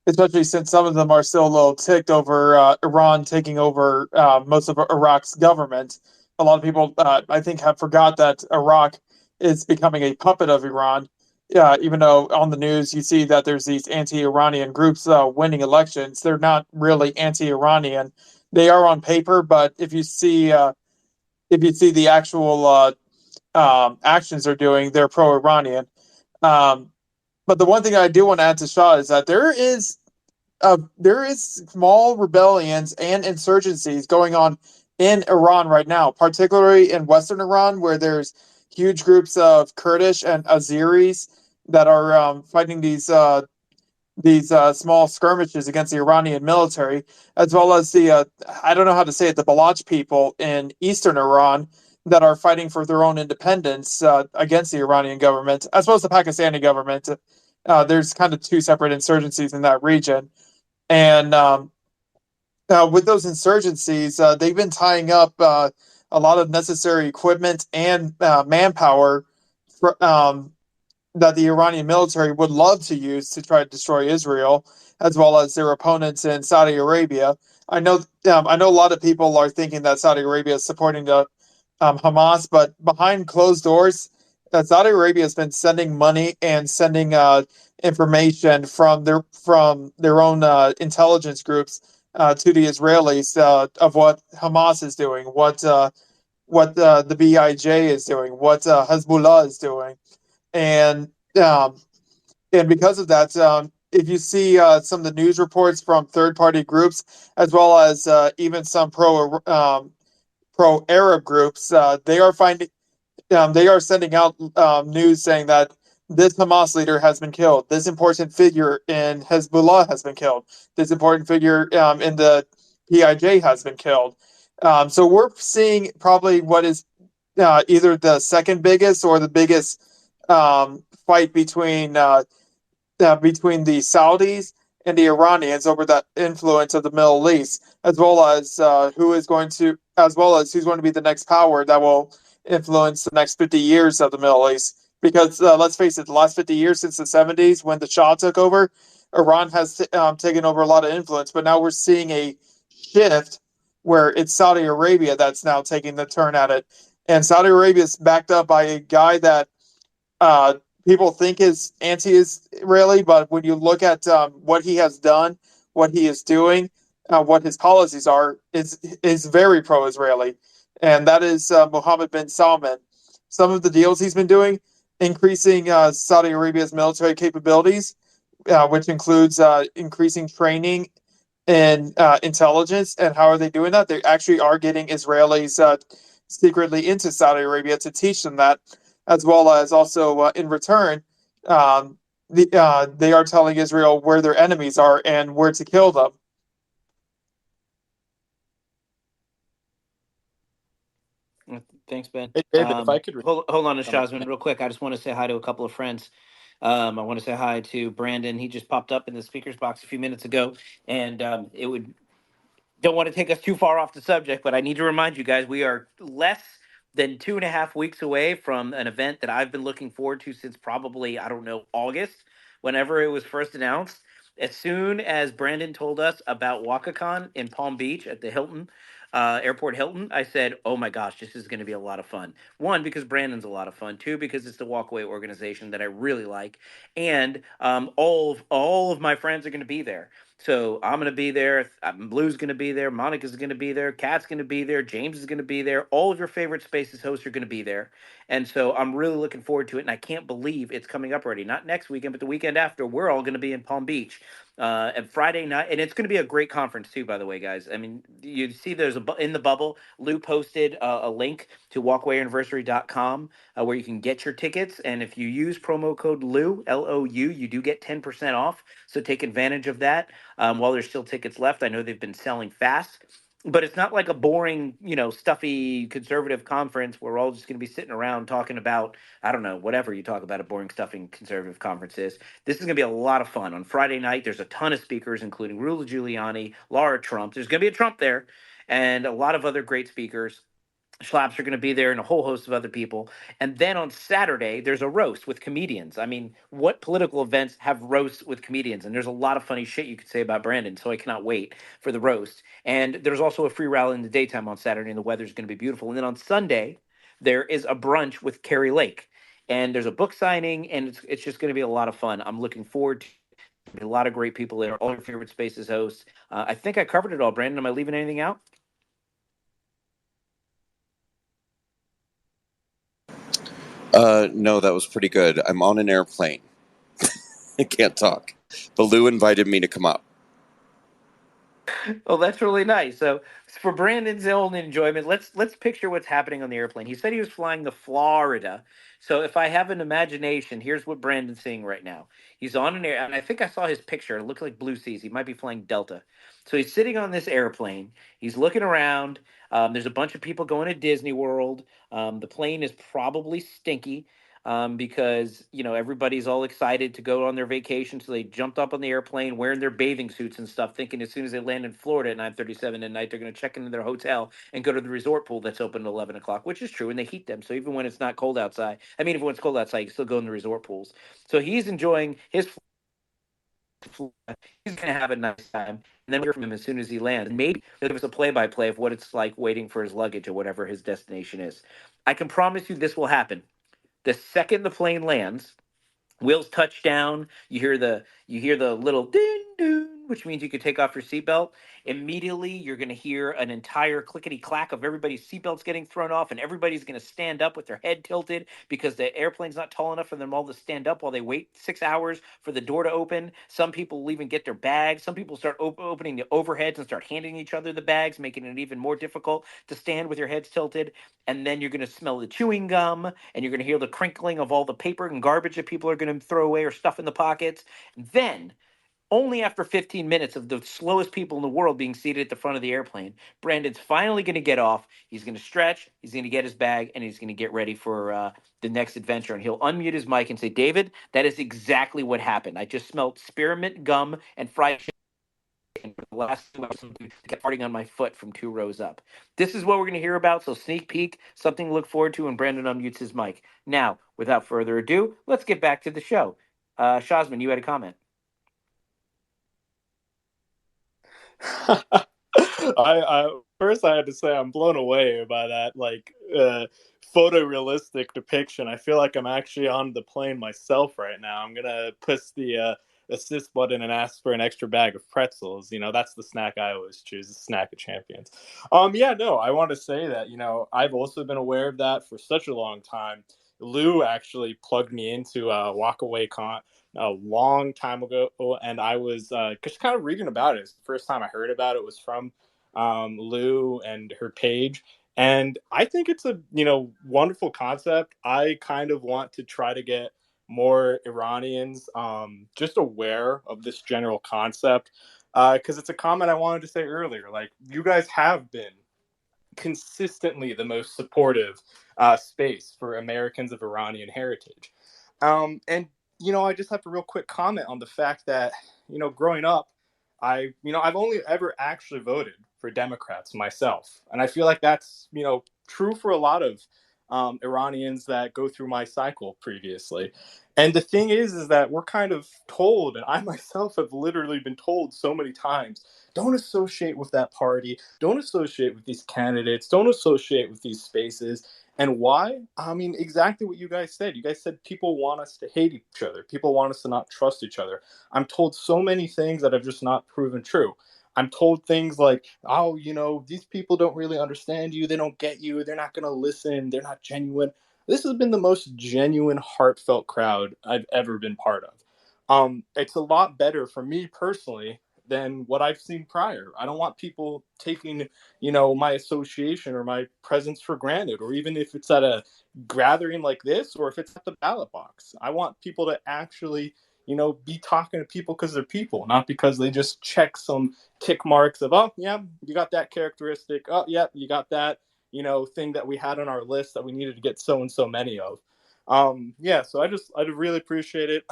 of them are still a little ticked over Iran taking over most of Iraq's government. A lot of people, I think, have forgot that Iraq is becoming a puppet of Iran. Even though on the news you see that there's these anti-Iranian groups winning elections, they're not really anti-Iranian. They are on paper, but if you see the actual actions they're doing, they're pro-Iranian. But the one thing I do want to add to Shaw is that there is small rebellions and insurgencies going on in Iran right now, particularly in Western Iran, where there's huge groups of Kurdish and Azeris that are fighting these small skirmishes against the Iranian military, as well as the I don't know how to say it, the Baloch people in Eastern Iran that are fighting for their own independence against the Iranian government, as well as the Pakistani government. There's kind of two separate insurgencies in that region. And with those insurgencies, they've been tying up a lot of necessary equipment and manpower that the Iranian military would love to use to try to destroy Israel, as well as their opponents in Saudi Arabia. I know a lot of people are thinking that Saudi Arabia is supporting the Hamas, but behind closed doors, Saudi Arabia has been sending money and sending information from their own intelligence groups to the Israelis of what Hamas is doing, what the BIJ is doing, what Hezbollah is doing, and because of that, if you see some of the news reports from third-party groups, as well as even some pro-Arab groups, they are sending out news saying that this Hamas leader has been killed. This important figure in Hezbollah has been killed. This important figure in the PIJ has been killed. So we're seeing probably what is either the second biggest or the biggest fight between the Saudis and the Iranians over the influence of the Middle East, as well as who's going to be the next power that will influence the next 50 years of the Middle East. Because let's face it, the last 50 years since the 70s, when the Shah took over, Iran has taken over a lot of influence. But now we're seeing a shift where it's Saudi Arabia that's now taking the turn at it. And Saudi Arabia is backed up by a guy that people think is anti-Israeli, but when you look at what he has done, what he is doing, what his policies are, is very pro-Israeli, and that is Mohammed bin Salman. some of the deals he's been doing, increasing Saudi Arabia's military capabilities, which includes increasing training and intelligence. And how are they doing that? They actually are getting Israelis secretly into Saudi Arabia to teach them that, as well as also in return, they are telling Israel where their enemies are and where to kill them. Thanks, Ben. Hey, David, if I could Hold on to comment. Shazman real quick. I just want to say hi to a couple of friends. I want to say hi to Brandon. He just popped up in the speaker's box a few minutes ago, and it would don't want to take us too far off the subject, but I need to remind you guys we are less than 2.5 weeks away from an event that I've been looking forward to since probably, I don't know, August, whenever it was first announced. As soon as Brandon told us about WakaCon in Palm Beach at the Hilton, Airport Hilton, I said, oh my gosh, this is going to be a lot of fun. One, because Brandon's a lot of fun. Two, because it's the walkaway organization that I really like. And all of my friends are going to be there. So I'm going to be there. Blue's going to be there. Monica's going to be there. Kat's going to be there. James is going to be there. All of your favorite Spaces hosts are going to be there. And so I'm really looking forward to it. And I can't believe it's coming up already. Not next weekend, but the weekend after. We're all going to be in Palm Beach and Friday night. And it's going to be a great conference, too, by the way, guys. I mean, you see there's in the bubble, Lou posted a link to walkawayanniversary.com where you can get your tickets. And if you use promo code Lou, LOU, you do get 10% off. So take advantage of that while there's still tickets left. I know they've been selling fast, but it's not like a boring, stuffy conservative conference where we're all just going to be sitting around talking about, I don't know, whatever you talk about a boring, stuffing conservative conference is. This is going to be a lot of fun. On Friday night, there's a ton of speakers, including Rudy Giuliani, Laura Trump. There's going to be a Trump there and a lot of other great speakers. Schlaps are going to be there and a whole host of other people. And then on Saturday, there's a roast with comedians. I mean, what political events have roasts with comedians? And there's a lot of funny shit you could say about Brandon, so I cannot wait for the roast. And there's also a free rally in the daytime on Saturday, and the weather's going to be beautiful. And then on Sunday, there is a brunch with Carrie Lake. And there's a book signing, and it's just going to be a lot of fun. I'm looking forward to a lot of great people there, all your favorite Spaces hosts. I think I covered it all, Brandon. Am I leaving anything out? No, that was pretty good. I'm on an airplane. I can't talk. But Lou invited me to come up. Oh, that's really nice. So for Brandon's own enjoyment, let's picture what's happening on the airplane. He said he was flying to Florida. So if I have an imagination, here's what Brandon's seeing right now. He's on an air, and I think I saw his picture. It looked like Blue Seas. He might be flying Delta. So he's sitting on this airplane. He's looking around. There's a bunch of people going to Disney World. The plane is probably stinky because everybody's all excited to go on their vacation, so they jumped up on the airplane wearing their bathing suits and stuff, thinking as soon as they land in Florida at 9:37 at night, they're going to check into their hotel and go to the resort pool that's open at 11 o'clock, which is true, and they heat them. So even when it's not cold outside, I mean, if it's cold outside, you can still go in the resort pools. So he's enjoying his flight. He's going to have a nice time, and then we'll hear from him as soon as he lands. And maybe he'll give us a play-by-play of what it's like waiting for his luggage or whatever his destination is. I can promise you this will happen. The second the plane lands, wheels touch down, you hear the little ding ding, which means you could take off your seatbelt. Immediately, you're going to hear an entire clickety clack of everybody's seatbelts getting thrown off, and everybody's going to stand up with their head tilted because the airplane's not tall enough for them all to stand up while they wait 6 hours for the door to open. Some people will even get their bags. Some people start opening the overheads and start handing each other the bags, making it even more difficult to stand with your heads tilted. And then you're going to smell the chewing gum, and you're going to hear the crinkling of all the paper and garbage that people are going to throw away or stuff in the pockets. Then, only after 15 minutes of the slowest people in the world being seated at the front of the airplane, Brandon's finally going to get off. He's going to stretch, he's going to get his bag, and he's going to get ready for the next adventure. And he'll unmute his mic and say, David, that is exactly what happened. I just smelled spearmint gum and fried chicken. For the last 2 hours, something kept farting on my foot from 2 rows up. This is what we're going to hear about. So sneak peek, something to look forward to when Brandon unmutes his mic. Now, without further ado, let's get back to the show. Shazman, you had a comment. First I had to say I'm blown away by that photorealistic depiction. I feel like I'm actually on the plane myself right now. I'm gonna post the assist button and ask for an extra bag of pretzels. That's the snack I always choose, the snack of champions. Yeah, no, I want to say that, I've also been aware of that for such a long time. Lou actually plugged me into Walkaway Con a long time ago, and I was just kind of reading about it. It's the first time I heard about it was from Lou and her page. And I think it's a wonderful concept. I kind of want to try to get more Iranians just aware of this general concept, because it's a comment I wanted to say earlier. Like, you guys have been consistently the most supportive space for Americans of Iranian heritage. And I just have a real quick comment on the fact that, growing up, I've only ever actually voted for Democrats myself. And I feel like that's, true for a lot of Iranians that go through my cycle previously. And the thing is that we're kind of told, and I myself have literally been told so many times, don't associate with that party, don't associate with these candidates, don't associate with these spaces. And why? I mean, exactly what you guys said. You guys said people want us to hate each other. People want us to not trust each other. I'm told so many things that have just not proven true. I'm told things like, oh, these people don't really understand you. They don't get you. They're not going to listen. They're not genuine. This has been the most genuine, heartfelt crowd I've ever been part of. It's a lot better for me personally than what I've seen prior. I don't want people taking, my association or my presence for granted, or even if it's at a gathering like this, or if it's at the ballot box. I want people to actually, be talking to people because they're people, not because they just check some tick marks of, oh, yeah, you got that characteristic. Oh, yeah, you got that, thing that we had on our list that we needed to get so and so many of. Yeah, so I really appreciate it.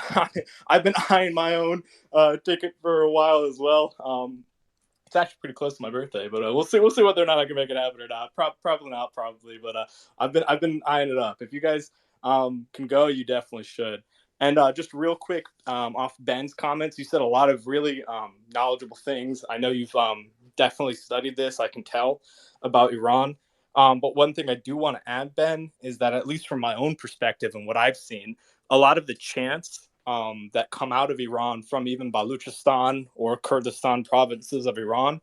I've been eyeing my own ticket for a while as well. It's actually pretty close to my birthday, but we'll see. We'll see whether or not I can make it happen or not. Probably not, probably. But I've been eyeing it up. If you guys can go, you definitely should. And just real quick, off Ben's comments, you said a lot of really knowledgeable things. I know you've definitely studied this. I can tell about Iran. But one thing I do want to add, Ben, is that at least from my own perspective and what I've seen, a lot of the chants that come out of Iran from even Baluchistan or Kurdistan provinces of Iran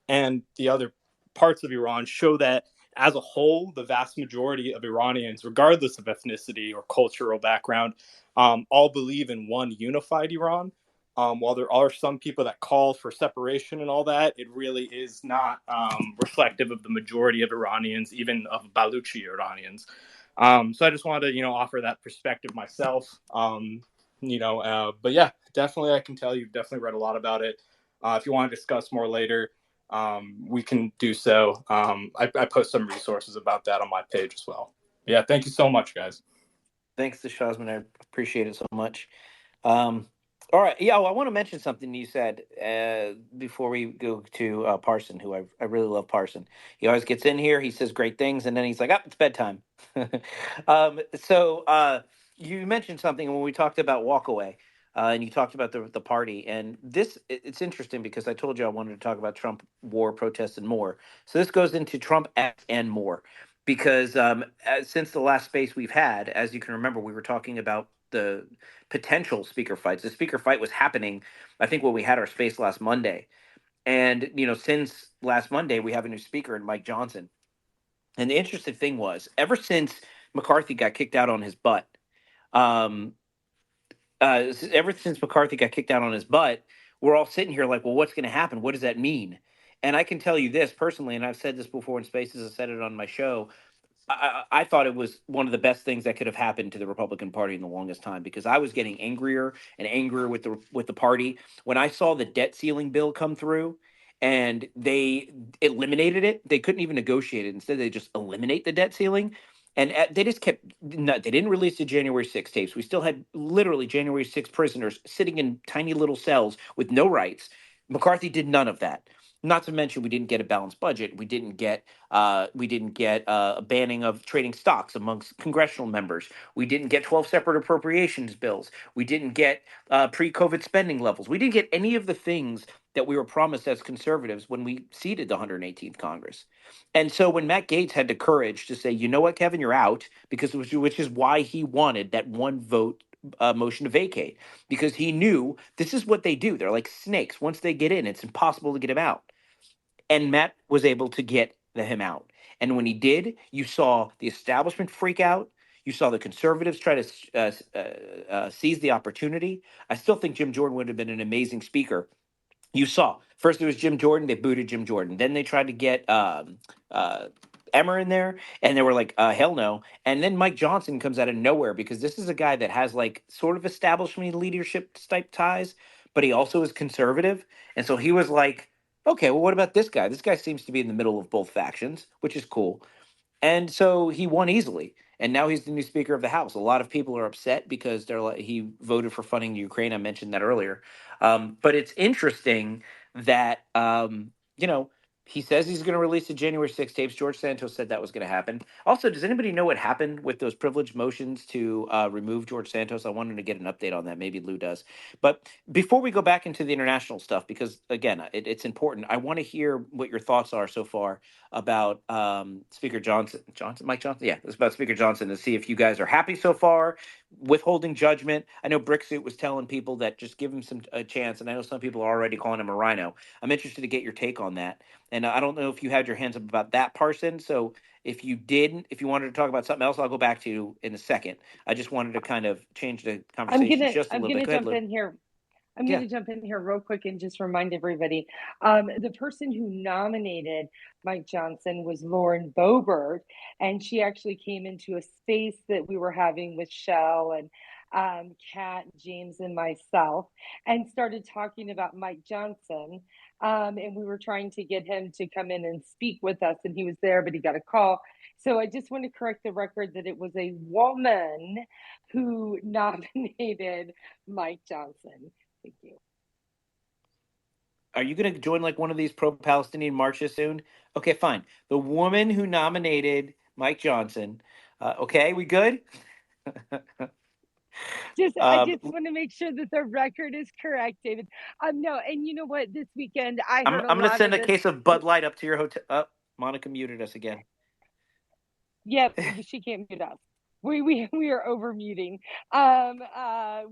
and the other parts of Iran show that as a whole, the vast majority of Iranians, regardless of ethnicity or cultural background, all believe in one unified Iran. While there are some people that call for separation and all that, it really is not reflective of the majority of Iranians, even of Baluchi Iranians. So I just wanted to, offer that perspective myself. But yeah, definitely, I can tell you've definitely read a lot about it. If you want to discuss more later, we can do so. I post some resources about that on my page as well. Yeah, thank you so much, guys. Thanks to Shazman. I appreciate it so much. Um, all right. Yeah, well, I want to mention something you said before we go to Parson, who I really love Parson. He always gets in here, he says great things, and then he's like, oh, it's bedtime. So you mentioned something when we talked about Walkaway, and you talked about the party. And it's interesting because I told you I wanted to talk about Trump, war, protests, and more. So this goes into Trump and more. Because since the last space we've had, as you can remember, we were talking about the potential speaker fights. The speaker fight was happening, I think, when we had our space last Monday. And, since last Monday, we have a new speaker in Mike Johnson. And the interesting thing was, ever since McCarthy got kicked out on his butt, um, ever since McCarthy got kicked out on his butt, we're all sitting here like, well, what's going to happen? What does that mean? And I can tell you this personally, and I've said this before in spaces, I said it on my show. I thought it was one of the best things that could have happened to the Republican Party in the longest time, because I was getting angrier and angrier with the party when I saw the debt ceiling bill come through and they eliminated it. They couldn't even negotiate it. Instead, they just eliminate the debt ceiling. And they just kept, no, they didn't release the January 6 tapes. We still had literally January 6 prisoners sitting in tiny little cells with no rights. McCarthy did none of that. Not to mention, we didn't get a balanced budget. We didn't get a banning of trading stocks amongst congressional members. We didn't get 12 separate appropriations bills. We didn't get pre-COVID spending levels. We didn't get any of the things that we were promised as conservatives when we seated the 118th Congress. And so when Matt Gaetz had the courage to say, you know what, Kevin, you're out, because which is why he wanted that one vote motion to vacate, because he knew this is what they do. They're like snakes. Once they get in, it's impossible to get them out. And Matt was able to get him out. And when he did, you saw the establishment freak out. You saw the conservatives try to seize the opportunity. I still think Jim Jordan would have been an amazing speaker. You saw first it was Jim Jordan. They booted Jim Jordan. Then they tried to get uh, Emmer in there, and they were like, "Hell no!" And then Mike Johnson comes out of nowhere, because this is a guy that has like sort of establishment leadership type ties, but he also is conservative, and so he was like, "Okay, well, what about this guy? This guy seems to be in the middle of both factions, which is cool." And so he won easily. And now he's the new Speaker of the House. A lot of people are upset because they're like, he voted for funding Ukraine. I mentioned that earlier. But it's interesting that, he says he's going to release the January 6th tapes. George Santos said that was going to happen. Also, does anybody know what happened with those privileged motions to remove George Santos? I wanted to get an update on that. Maybe Lou does. But before we go back into the international stuff, because again, it's important, I want to hear what your thoughts are so far about Speaker Mike Johnson. Yeah, it's about Speaker Johnson, to see if you guys are happy so far, withholding judgment. I know Bricksuit was telling people that just give him a chance, and I know some people are already calling him a rhino. I'm interested to get your take on that, and I don't know if you had your hands up about that, Parson. So if you didn't, if you wanted to talk about something else, I'll go back to you in a second. I just wanted to kind of change the conversation just a I'm little bit. gonna Go ahead, jump Lou. in here. I'm Yeah. going to jump in here real quick and just remind everybody. The person who nominated Mike Johnson was Lauren Boebert, and she actually came into a space that we were having with Shell and Kat, James, and myself, and started talking about Mike Johnson. And we were trying to get him to come in and speak with us, and he was there, but he got a call. So I just want to correct the record that it was a woman who nominated Mike Johnson. Thank you. Are you going to join like one of these pro-Palestinian marches soon? Okay, fine. The woman who nominated Mike Johnson. Okay, we good? I just want to make sure that the record is correct, David. No, and you know what? This weekend I I'm heard a going to lot send of a this. case of Bud Light up to your hotel. Oh, Monica muted us again. Yep, she can't mute us. We are over muting. We are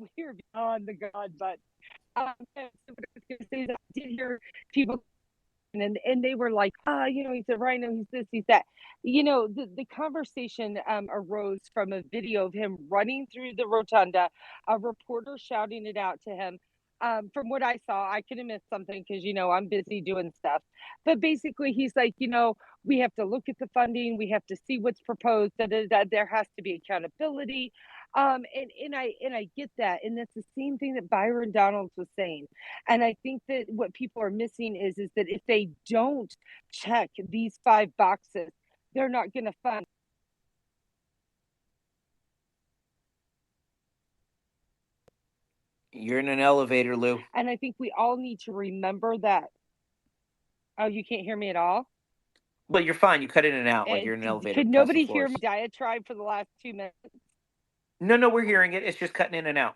beyond the God button. So what I was going to say is I did hear people and they were like, he's a rhino, he's this, he's that. The conversation arose from a video of him running through the rotunda, a reporter shouting it out to him. From what I saw, I could have missed something because, I'm busy doing stuff. But basically, he's like, we have to look at the funding, we have to see what's proposed, that there has to be accountability. And I get that. And that's the same thing that Byron Donalds was saying. And I think that what people are missing is that if they don't check these 5 boxes, they're not going to fund. You're in an elevator, Lou. And I think we all need to remember that. Oh, you can't hear me at all? Well, you're fine. You cut in and out like you're in an elevator. Could nobody hear my diatribe for the last 2 minutes? No, we're hearing it. It's just cutting in and out.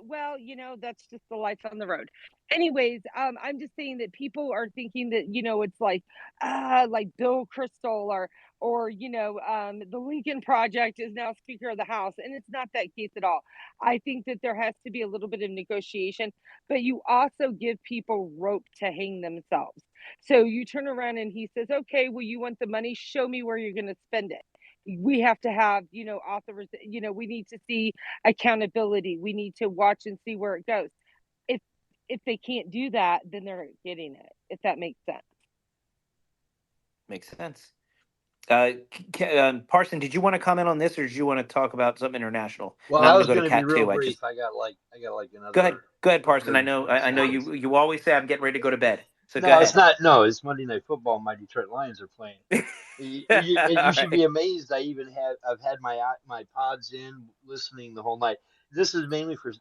Well, that's just the life on the road. Anyways, I'm just saying that people are thinking that, it's like Bill Kristol or the Lincoln Project is now Speaker of the House, and it's not that case at all. I think that there has to be a little bit of negotiation, but you also give people rope to hang themselves. So you turn around and he says, okay, well, you want the money? Show me where you're going to spend it. We have to have, we need to see accountability. We need to watch and see where it goes. If they can't do that, then they're not getting it, if that makes sense. Makes sense. Parson, did you want to comment on this, or did you want to talk about something international? Well, I was going to be real brief. I got like another. Go ahead, Parson. I know you always say I'm getting ready to go to bed. So no, go ahead. It's not. No, it's Monday Night Football. My Detroit Lions are playing. You should be amazed. I've had my pods in listening the whole night. This is mainly for.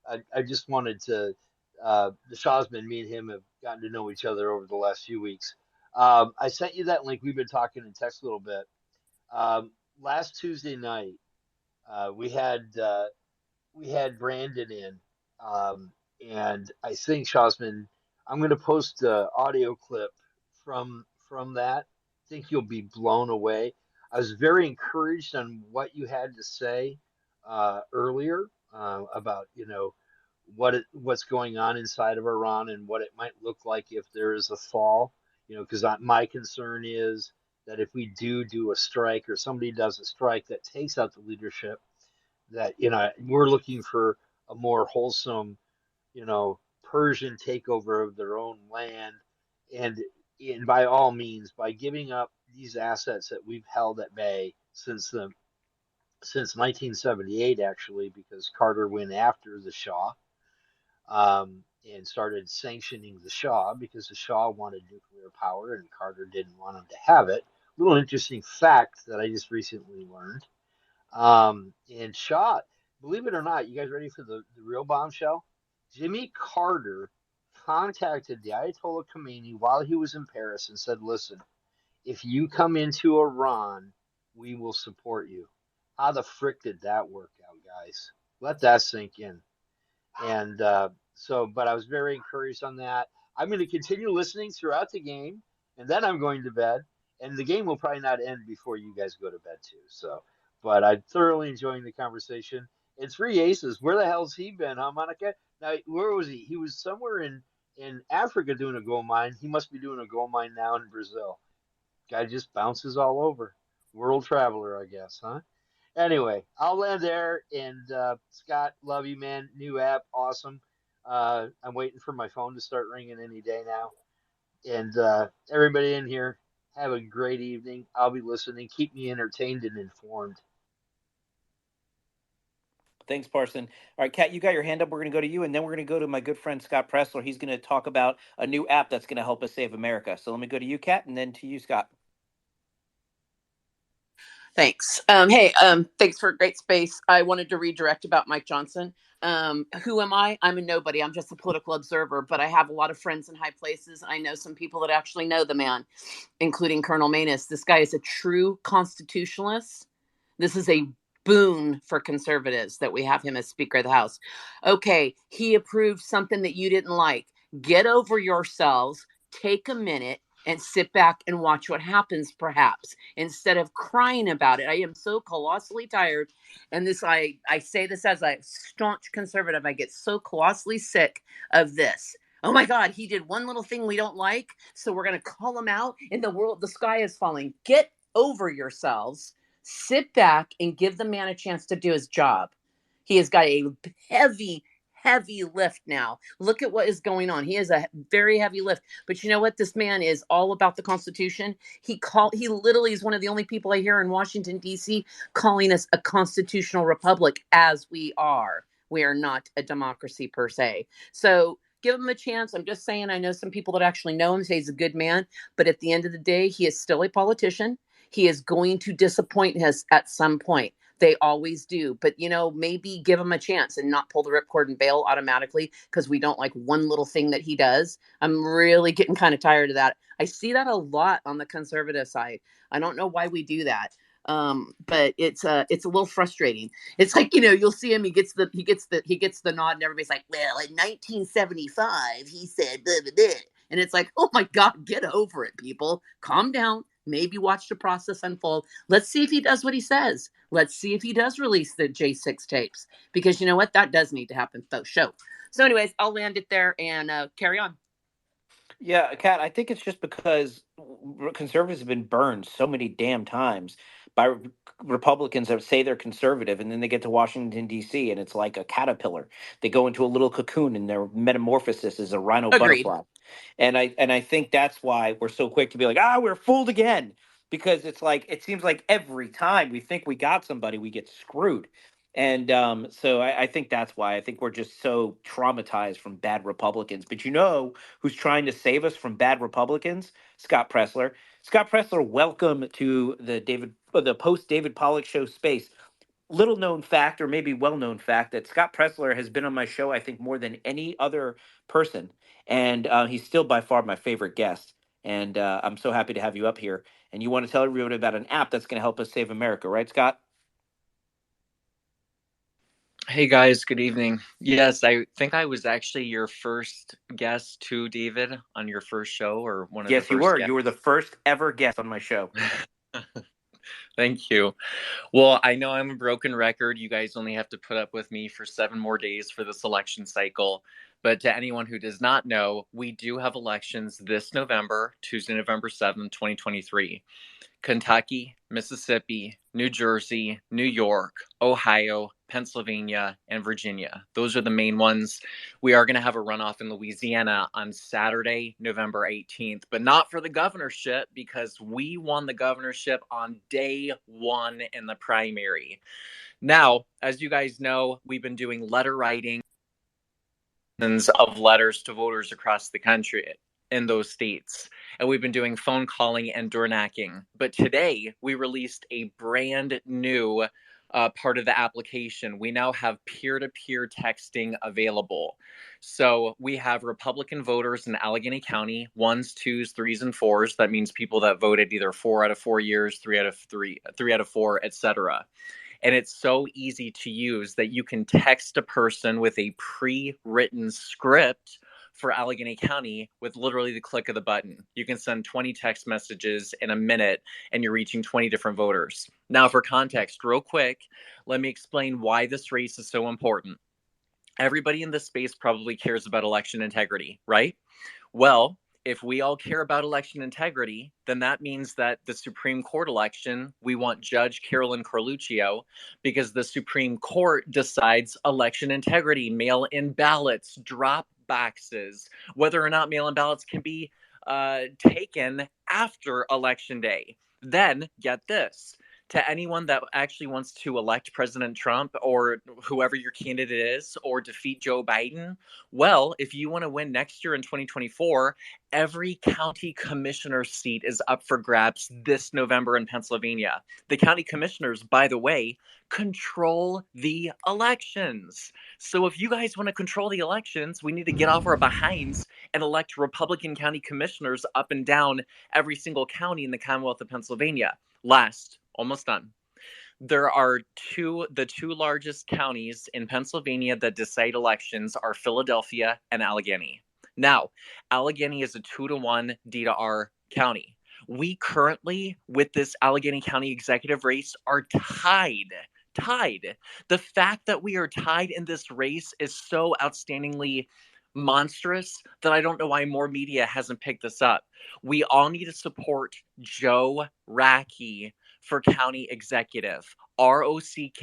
I just wanted to. The Shawsman, me and him have gotten to know each other over the last few weeks. I sent you that link. We've been talking in text a little bit. Last Tuesday night, we had Brandon in, and I think Shawsman, I'm going to post an audio clip from that. I think you'll be blown away. I was very encouraged on what you had to say earlier. about what's going on inside of Iran and what it might look like if there is a fall. Because my concern is that if we do a strike, or somebody does a strike that takes out the leadership, that we're looking for a more wholesome, Persian takeover of their own land, and by all means, by giving up these assets that we've held at bay since 1978, actually, because Carter went after the Shah, and started sanctioning the Shah because the Shah wanted nuclear power and Carter didn't want him to have it. Little interesting fact that I just recently learned. And Shah, believe it or not, you guys ready for the real bombshell? Jimmy Carter contacted the Ayatollah Khomeini while he was in Paris and said, listen, if you come into Iran, we will support you. How the frick did that work out, guys? Let that sink in. And but I was very encouraged on that. I'm going to continue listening throughout the game, and then I'm going to bed. And the game will probably not end before you guys go to bed too. But I'm thoroughly enjoying the conversation. And three aces. Where the hell's he been, huh, Monica? Now, where was he? He was somewhere in Africa doing a gold mine. He must be doing a gold mine now in Brazil. Guy just bounces all over. World traveler, I guess, huh? Anyway, I'll land there. And Scott, love you, man. New app, awesome. I'm waiting for my phone to start ringing any day now. And everybody in here, have a great evening. I'll be listening. Keep me entertained and informed. Thanks, Parson. All right, Kat, you got your hand up. We're going to go to you, and then we're going to go to my good friend Scott Presler. He's going to talk about a new app that's going to help us save America. So let me go to you, Kat, and then to you, Scott. Thanks. Hey, thanks for a great space. I wanted to redirect about Mike Johnson. Who am I? I'm a nobody. I'm just a political observer, but I have a lot of friends in high places. I know some people that actually know the man, including Colonel Manus. This guy is a true constitutionalist. This is a boon for conservatives that we have him as Speaker of the House. Okay, he approved something that you didn't like. Get over yourselves. Take a minute and sit back and watch what happens, perhaps, instead of crying about it. I am so colossally tired. And I say this as a staunch conservative. I get so colossally sick of this. Oh my God, he did one little thing we don't like, so we're going to call him out. In the world, the sky is falling. Get over yourselves. Sit back and give the man a chance to do his job. He has got a heavy lift now. Look at what is going on. He has a very heavy lift. But you know what? This man is all about the Constitution. He literally is one of the only people I hear in Washington, D.C. calling us a constitutional republic, as we are. We are not a democracy per se. So give him a chance. I'm just saying, I know some people that actually know him say he's a good man. But at the end of the day, he is still a politician. He is going to disappoint us at some point. They always do. But, maybe give him a chance and not pull the ripcord and bail automatically because we don't like one little thing that he does. I'm really getting kind of tired of that. I see that a lot on the conservative side. I don't know why we do that. But it's a little frustrating. It's like, you'll see him, he gets the nod and everybody's like, well, in 1975, he said, blah, blah, blah. And it's like, oh my God, get over it, people. Calm down. Maybe watch the process unfold. Let's see if he does what he says. Let's see if he does release the J6 tapes. Because you know what? That does need to happen. So anyways, I'll land it there and carry on. Yeah, Kat, I think it's just because conservatives have been burned so many damn times by Republicans that say they're conservative, and then they get to Washington, D.C., and it's like a caterpillar. They go into a little cocoon, and their metamorphosis is a rhino Agreed. butterfly. And I think that's why we're so quick to be like, we're fooled again. Because it's like, it seems like every time we think we got somebody, we get screwed. And so I think that's why. I think we're just so traumatized from bad Republicans. But who's trying to save us from bad Republicans? Scott Presler. Scott Presler, welcome to the post David Pollock show space. Little known fact, or maybe well known fact, that Scott Presler has been on my show, I think, more than any other person. And he's still by far my favorite guest. And I'm so happy to have you up here. And you want to tell everyone about an app that's going to help us save America, right, Scott? Hey guys, good evening. Yes, I think I was actually your first guest too, David, on your first show, or one of the Yes, first you were. guests. You were the first ever guest on my show. Thank you. Well, I know I'm a broken record. You guys only have to put up with me for 7 more days for this election cycle. But to anyone who does not know, we do have elections this November, Tuesday, November 7th, 2023. Kentucky, Mississippi, New Jersey, New York, Ohio, Pennsylvania, and Virginia. Those are the main ones. We are going to have a runoff in Louisiana on Saturday, November 18th, but not for the governorship because we won the governorship on day one in the primary. Now, as you guys know, we've been doing letter writing of letters to voters across the country in those states. And we've been doing phone calling and door knocking. But today we released a brand new part of the application. We now have peer-to-peer texting available. So we have Republican voters in Allegheny County, 1s, 2s, 3s, and 4s. That means people that voted either 4 out of 4 years, 3 out of 3, 3 out of 4, etc. And it's so easy to use that you can text a person with a pre-written script for Allegheny County with literally the click of the button. You can send 20 text messages in a minute and you're reaching 20 different voters. Now, for context, real quick, let me explain why this race is so important. Everybody in this space probably cares about election integrity, right? Well, if we all care about election integrity, then that means that the Supreme Court election, we want Judge Carolyn Corluccio because the Supreme Court decides election integrity, mail-in ballots, drop boxes, whether or not mail-in ballots can be taken after Election Day. Then, get this, to anyone that actually wants to elect President Trump or whoever your candidate is or defeat Joe Biden, well, if you want to win next year in 2024, every county commissioner seat is up for grabs this November in Pennsylvania. The county commissioners, by the way, control the elections. So if you guys want to control the elections, we need to get off our behinds and elect Republican county commissioners up and down every single county in the Commonwealth of Pennsylvania. Last, almost done. There are the two largest counties in Pennsylvania that decide elections are Philadelphia and Allegheny. Now, Allegheny is a 2-to-1 D to R county. We currently, with this Allegheny County executive race, are tied. The fact that we are tied in this race is so outstandingly monstrous that I don't know why more media hasn't picked this up. We all need to support Joe Rackey for county executive. Rockey,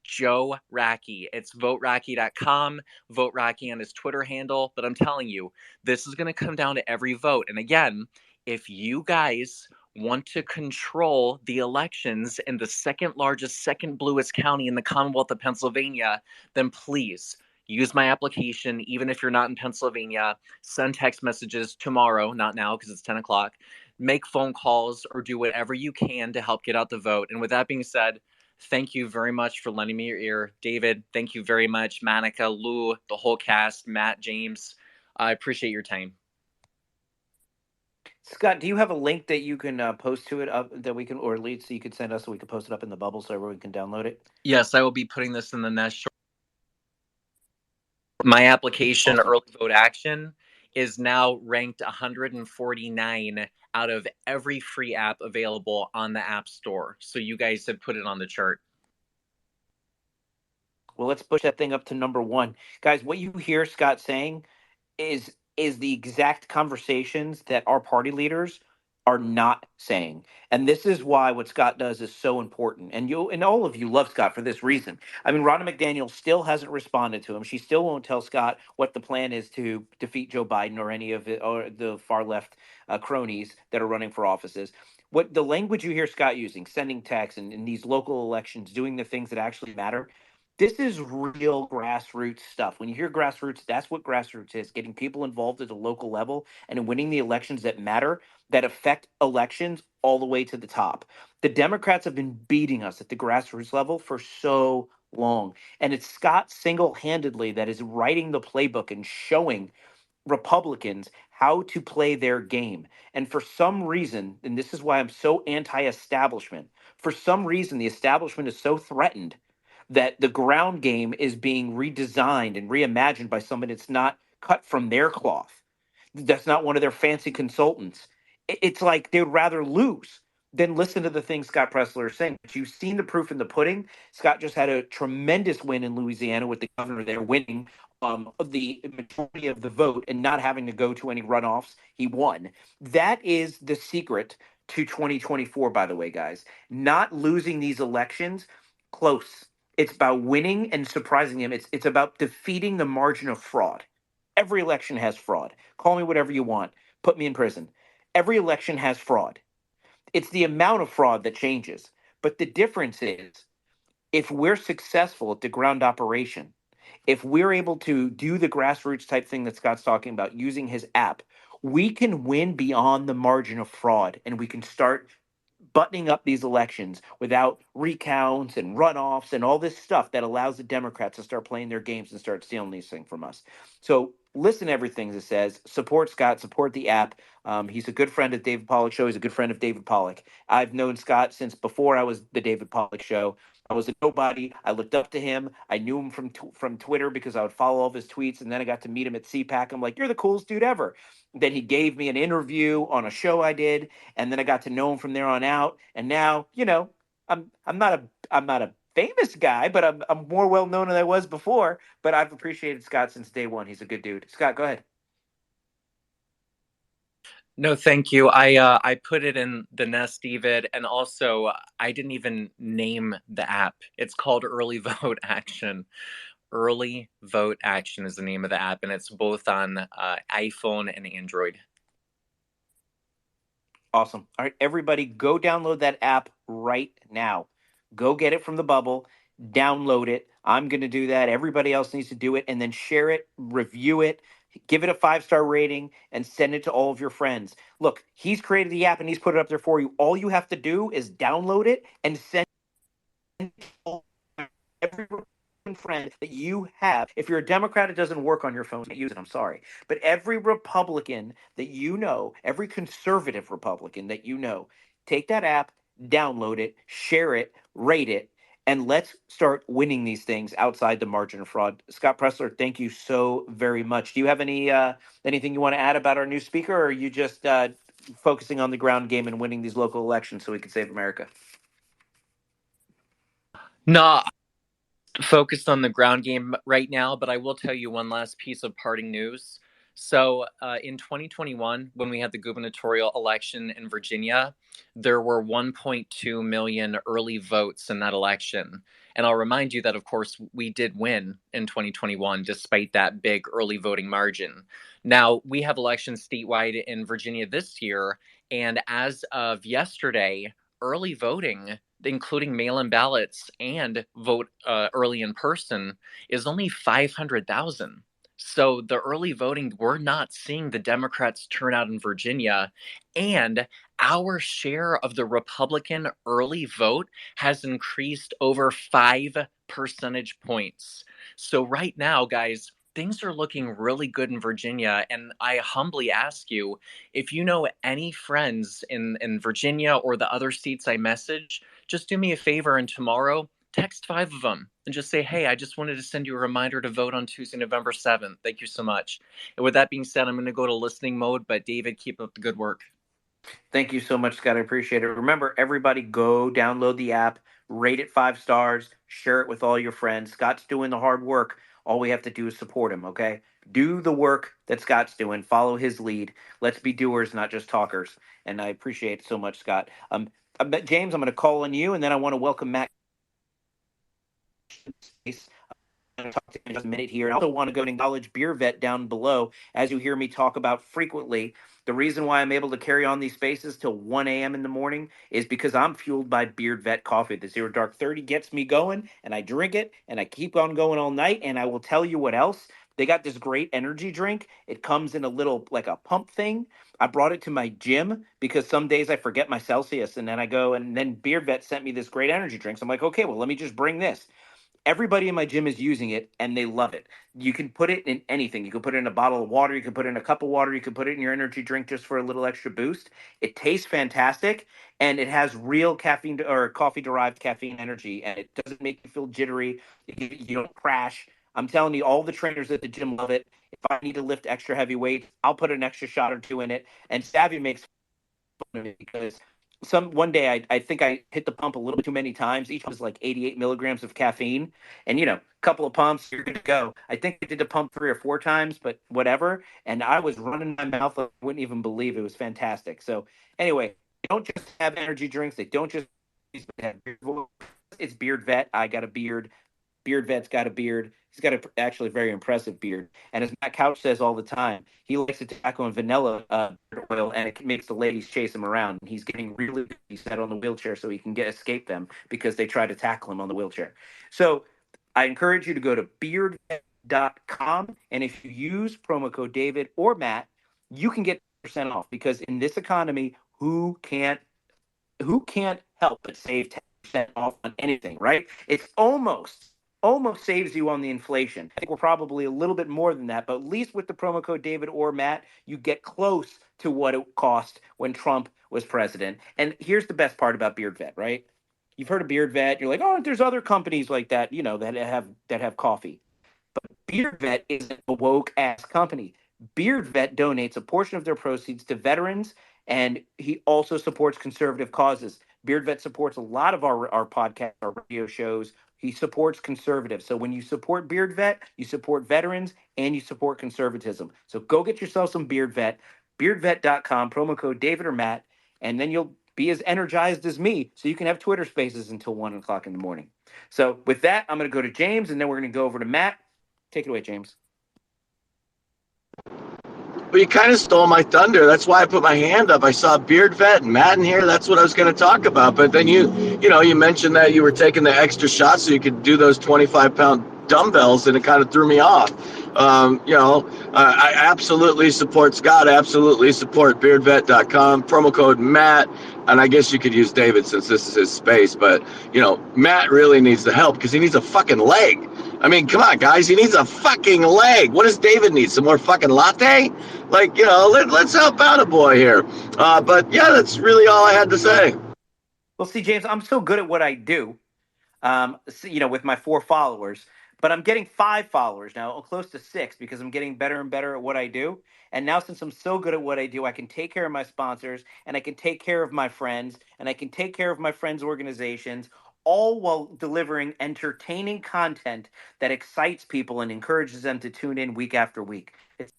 Joe Rackey. It's voteRackey.com, Vote Rackey on his Twitter handle. But I'm telling you, this is going to come down to every vote. And again, if you guys want to control the elections in the second largest, second bluest county in the Commonwealth of Pennsylvania, then please use my application, even if you're not in Pennsylvania. Send text messages tomorrow, not now because it's 10 o'clock. Make phone calls or do whatever you can to help get out the vote. And with that being said, thank you very much for lending me your ear. David, thank you very much. Monica, Lou, the whole cast, Matt, James, I appreciate your time. Scott, do you have a link that you can post to it up that we can, or at least you could send us so we can post it up in the bubble so everyone can download it? Yes, I will be putting this in the next short. My application, Awesome. Early Vote Action, is now ranked 149 out of every free app available on the App Store. So you guys have put it on the chart. Well, let's push that thing up to number 1. Guys, what you hear Scott saying is the exact conversations that our party leaders are not saying. And this is why what Scott does is so important. And all of you love Scott for this reason. I mean, Ronna McDaniel still hasn't responded to him. She still won't tell Scott what the plan is to defeat Joe Biden or any of it, or the far left cronies that are running for offices. What the language you hear Scott using, sending texts and in these local elections, doing the things that actually matter, this is real grassroots stuff. When you hear grassroots, that's what grassroots is, getting people involved at the local level and winning the elections that matter, that affect elections all the way to the top. The Democrats have been beating us at the grassroots level for so long. And it's Scott single-handedly that is writing the playbook and showing Republicans how to play their game. And for some reason, and this is why I'm so anti-establishment, for some reason the establishment is so threatened that the ground game is being redesigned and reimagined by somebody that's not cut from their cloth. That's not one of their fancy consultants. It's like they'd rather lose. then listen to the things Scott Presler is saying. But you've seen the proof in the pudding. Scott just had a tremendous win in Louisiana with the governor there winning the majority of the vote and not having to go to any runoffs. He won. That is the secret to 2024, by the way, guys. Not losing these elections close. It's about winning and surprising him. It's about defeating the margin of fraud. Every election has fraud. Call me whatever you want. Put me in prison. Every election has fraud. It's the amount of fraud that changes. But the difference is if we're successful at the ground operation, if we're able to do the grassroots type thing that Scott's talking about using his app, we can win beyond the margin of fraud and we can start buttoning up these elections without recounts and runoffs and all this stuff that allows the Democrats to start playing their games and start stealing these things from us. So listen to everything it says. Support Scott. Support the app. He's a good friend of David Pollock Show. He's a good friend of David Pollock. I've known Scott since before I was the David Pollock Show. I was a nobody. I looked up to him. I knew him from Twitter because I would follow all of his tweets, and then I got to meet him at CPAC. I'm like, you're the coolest dude ever. Then he gave me an interview on a show I did, and then I got to know him from there on out. And now, I'm not a famous guy, but I'm more well known than I was before. But I've appreciated Scott since day one. He's a good dude. Scott, go ahead. No, thank you. I put it in the nest, David, and also I didn't even name the app. It's called Early Vote Action. Early Vote Action is the name of the app, and it's both on iPhone and Android. Awesome. All right, everybody, go download that app right now. Go get it from the bubble, download it. I'm going to do that. Everybody else needs to do it, and then share it, review it, give it a 5-star rating, and send it to all of your friends. Look, he's created the app and he's put it up there for you. All you have to do is download it and send it to every friend that you have. If you're a Democrat, it doesn't work on your phone. Use it. I'm sorry. But every Republican that you know, every conservative Republican that you know, take that app, download it, share it, rate it, and let's start winning these things outside the margin of fraud. Scott Presler, thank you so very much. Do you have anything you want to add about our new speaker, or are you just focusing on the ground game and winning these local elections so we can save America? No, focused on the ground game right now, but I will tell you one last piece of parting news. So in 2021, when we had the gubernatorial election in Virginia, there were 1.2 million early votes in that election. And I'll remind you that, of course, we did win in 2021, despite that big early voting margin. Now, we have elections statewide in Virginia this year. And as of yesterday, early voting, including mail-in ballots and vote early in person, is only 500,000. So the early voting, we're not seeing the Democrats turn out in Virginia. And our share of the Republican early vote has increased over 5 percentage points. So right now, guys, things are looking really good in Virginia. And I humbly ask you, if you know any friends in Virginia or the other seats I message, just do me a favor and tomorrow text 5 of them and just say, hey, I just wanted to send you a reminder to vote on Tuesday, November 7th. Thank you so much. And with that being said, I'm going to go to listening mode, but David, keep up the good work. Thank you so much, Scott. I appreciate it. Remember, everybody go download the app, rate it 5 stars, share it with all your friends. Scott's doing the hard work. All we have to do is support him, okay? Do the work that Scott's doing. Follow his lead. Let's be doers, not just talkers. And I appreciate it so much, Scott. James, I'm going to call on you, and then I want to welcome Matt. Talk to in just a minute here. And I also want to go and acknowledge Beer Vet down below, as you hear me talk about frequently. The reason why I'm able to carry on these spaces till 1 a.m. in the morning is because I'm fueled by Beard Vet coffee. The Zero Dark 30 gets me going, and I drink it, and I keep on going all night. And I will tell you what else. They got this great energy drink. It comes in a little, like a pump thing. I brought it to my gym because some days I forget my Celsius, and then I go, and then Beard Vet sent me this great energy drink. So I'm like, okay, well, let me just bring this. Everybody in my gym is using it and they love it. You can put it in anything. You can put it in a bottle of water. You can put it in a cup of water. You can put it in your energy drink just for a little extra boost. It tastes fantastic and it has real caffeine or coffee derived caffeine energy and it doesn't make you feel jittery. You don't crash. I'm telling you, all the trainers at the gym love it. If I need to lift extra heavy weight, I'll put an extra shot or two in it. And Savvy makes fun of it because one day I think I hit the pump a little bit too many times. Each pump is like 88 milligrams of caffeine, and a couple of pumps, you're good to go. I think I did the pump 3 or 4 times, but whatever. And I was running my mouth like I wouldn't even believe. It was fantastic. So anyway, they don't just have energy drinks. They don't just have it's Beard Vet. I got a beard. Beard Vet's got a beard. He's got actually a very impressive beard. And as Matt Couch says all the time, he likes to tobacco and vanilla oil, and it makes the ladies chase him around. He's getting really good. He's set on the wheelchair so he can escape them because they try to tackle him on the wheelchair. So I encourage you to go to beardvet.com, and if you use promo code David or Matt, you can get percent off, because in this economy, who can't help but save 10% off on anything, right? It's almost saves you on the inflation. I think we're probably a little bit more than that, but at least with the promo code David or Matt, you get close to what it cost when Trump was president. And here's the best part about Beard Vet, right? You've heard of Beard Vet. You're like, oh, there's other companies like that, that have coffee. Beard Vet isn't a woke ass company. Beard Vet donates a portion of their proceeds to veterans, and he also supports conservative causes. Beard Vet supports a lot of our podcasts, our radio shows. He supports conservatives. So when you support Beard Vet, you support veterans and you support conservatism. So go get yourself some Beard Vet, beardvet.com, promo code David or Matt, and then you'll be as energized as me so you can have Twitter spaces until 1 o'clock in the morning. So with that, I'm going to go to James, and then we're going to go over to Matt. Take it away, James. Well, you kind of stole my thunder. That's why I put my hand up. I saw Beard Vet and Matt in here. That's what I was going to talk about. But then you mentioned that you were taking the extra shot so you could do those 25-pound dumbbells, and it kind of threw me off. I absolutely support Scott. Absolutely support beardvet.com. Promo code Matt. And I guess you could use David since this is his space. But, Matt really needs the help because he needs a fucking leg. I mean, come on, guys. He needs a fucking leg. What does David need? Some more fucking latte? Let's help out a boy here. But, yeah, that's really all I had to say. Well, see, James, I'm so good at what I do, with my 4 followers. But I'm getting 5 followers now, close to 6, because I'm getting better and better at what I do. And now, since I'm so good at what I do, I can take care of my sponsors, and I can take care of my friends, and I can take care of my friends' organizations, all while delivering entertaining content that excites people and encourages them to tune in week after week. It's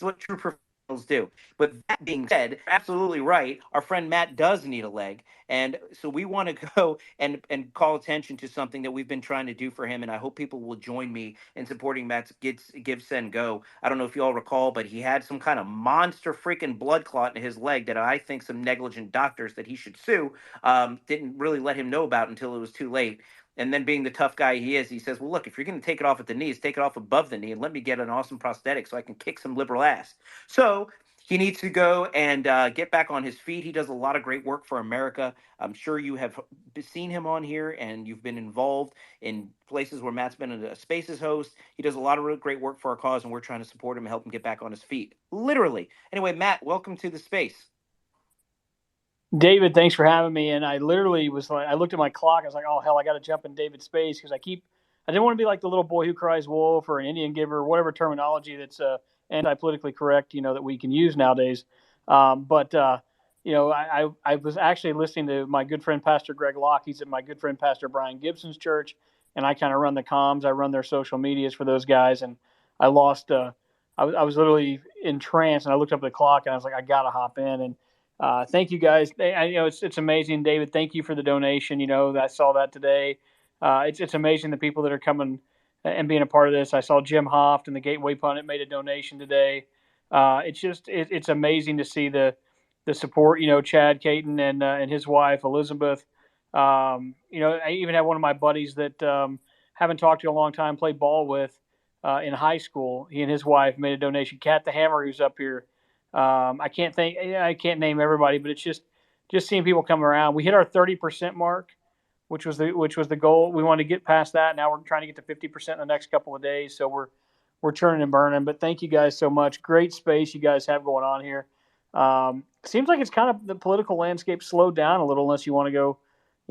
what true professionals do. But that being said, you're absolutely right. Our friend Matt does need a leg. And so we want to go and call attention to something that we've been trying to do for him. And I hope people will join me in supporting Matt's Give, Send, Go. I don't know if you all recall, but he had some kind of monster freaking blood clot in his leg that I think some negligent doctors that he should sue didn't really let him know about until it was too late. And then, being the tough guy he is, he says, well, look, if you're going to take it off at the knees, take it off above the knee and let me get an awesome prosthetic so I can kick some liberal ass. So he needs to go and get back on his feet. He does a lot of great work for America. I'm sure you have seen him on here, and you've been involved in places where Matt's been a Spaces host. He does a lot of really great work for our cause, and we're trying to support him and help him get back on his feet. Literally. Anyway, Matt, welcome to the space. David, thanks for having me. And I literally was like, I looked at my clock. I was like, oh, hell, I got to jump in David's space because I didn't want to be like the little boy who cries wolf or an Indian giver or whatever terminology that's anti-politically correct, that we can use nowadays. I was actually listening to my good friend, Pastor Greg Locke. He's at my good friend, Pastor Brian Gibson's church. And I kind of run the comms. I run their social medias for those guys. And I lost, I was literally entranced, and I looked up at the clock and I was like, I got to hop in. And thank you guys. It's amazing, David. Thank you for the donation. I saw that today. It's amazing the people that are coming and being a part of this. I saw Jim Hoft and the Gateway Pundit made a donation today. It's amazing to see the support. Chad Caton and his wife Elizabeth. I even have one of my buddies that haven't talked to in a long time, played ball with in high school. He and his wife made a donation. Kat the Hammer, who's up here. I can't name everybody, but it's just seeing people come around. We hit our 30% mark, which was the goal. We wanted to get past that. Now we're trying to get to 50% in the next couple of days. So we're churning and burning. But thank you guys so much. Great space you guys have going on here. Seems like it's kind of the political landscape slowed down a little, unless you want to go,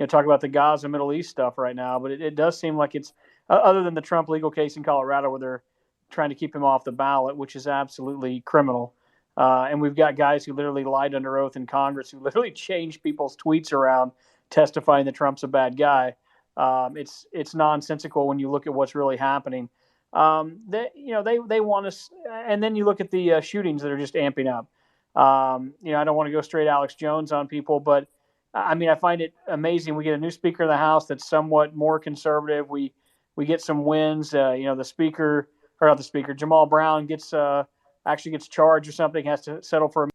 talk about the Gaza, Middle East stuff right now. But it does seem like it's other than the Trump legal case in Colorado where they're trying to keep him off the ballot, which is absolutely criminal. And we've got guys who literally lied under oath in Congress, who literally changed people's tweets around, testifying that Trump's a bad guy. It's nonsensical when you look at what's really happening. They want us, and then you look at the shootings that are just amping up. I don't want to go straight Alex Jones on people, but I mean, I find it amazing. We get a new Speaker of the House that's somewhat more conservative. We get some wins. The Speaker, or not the Speaker, Jamal Brown actually gets charged or something, has to settle for.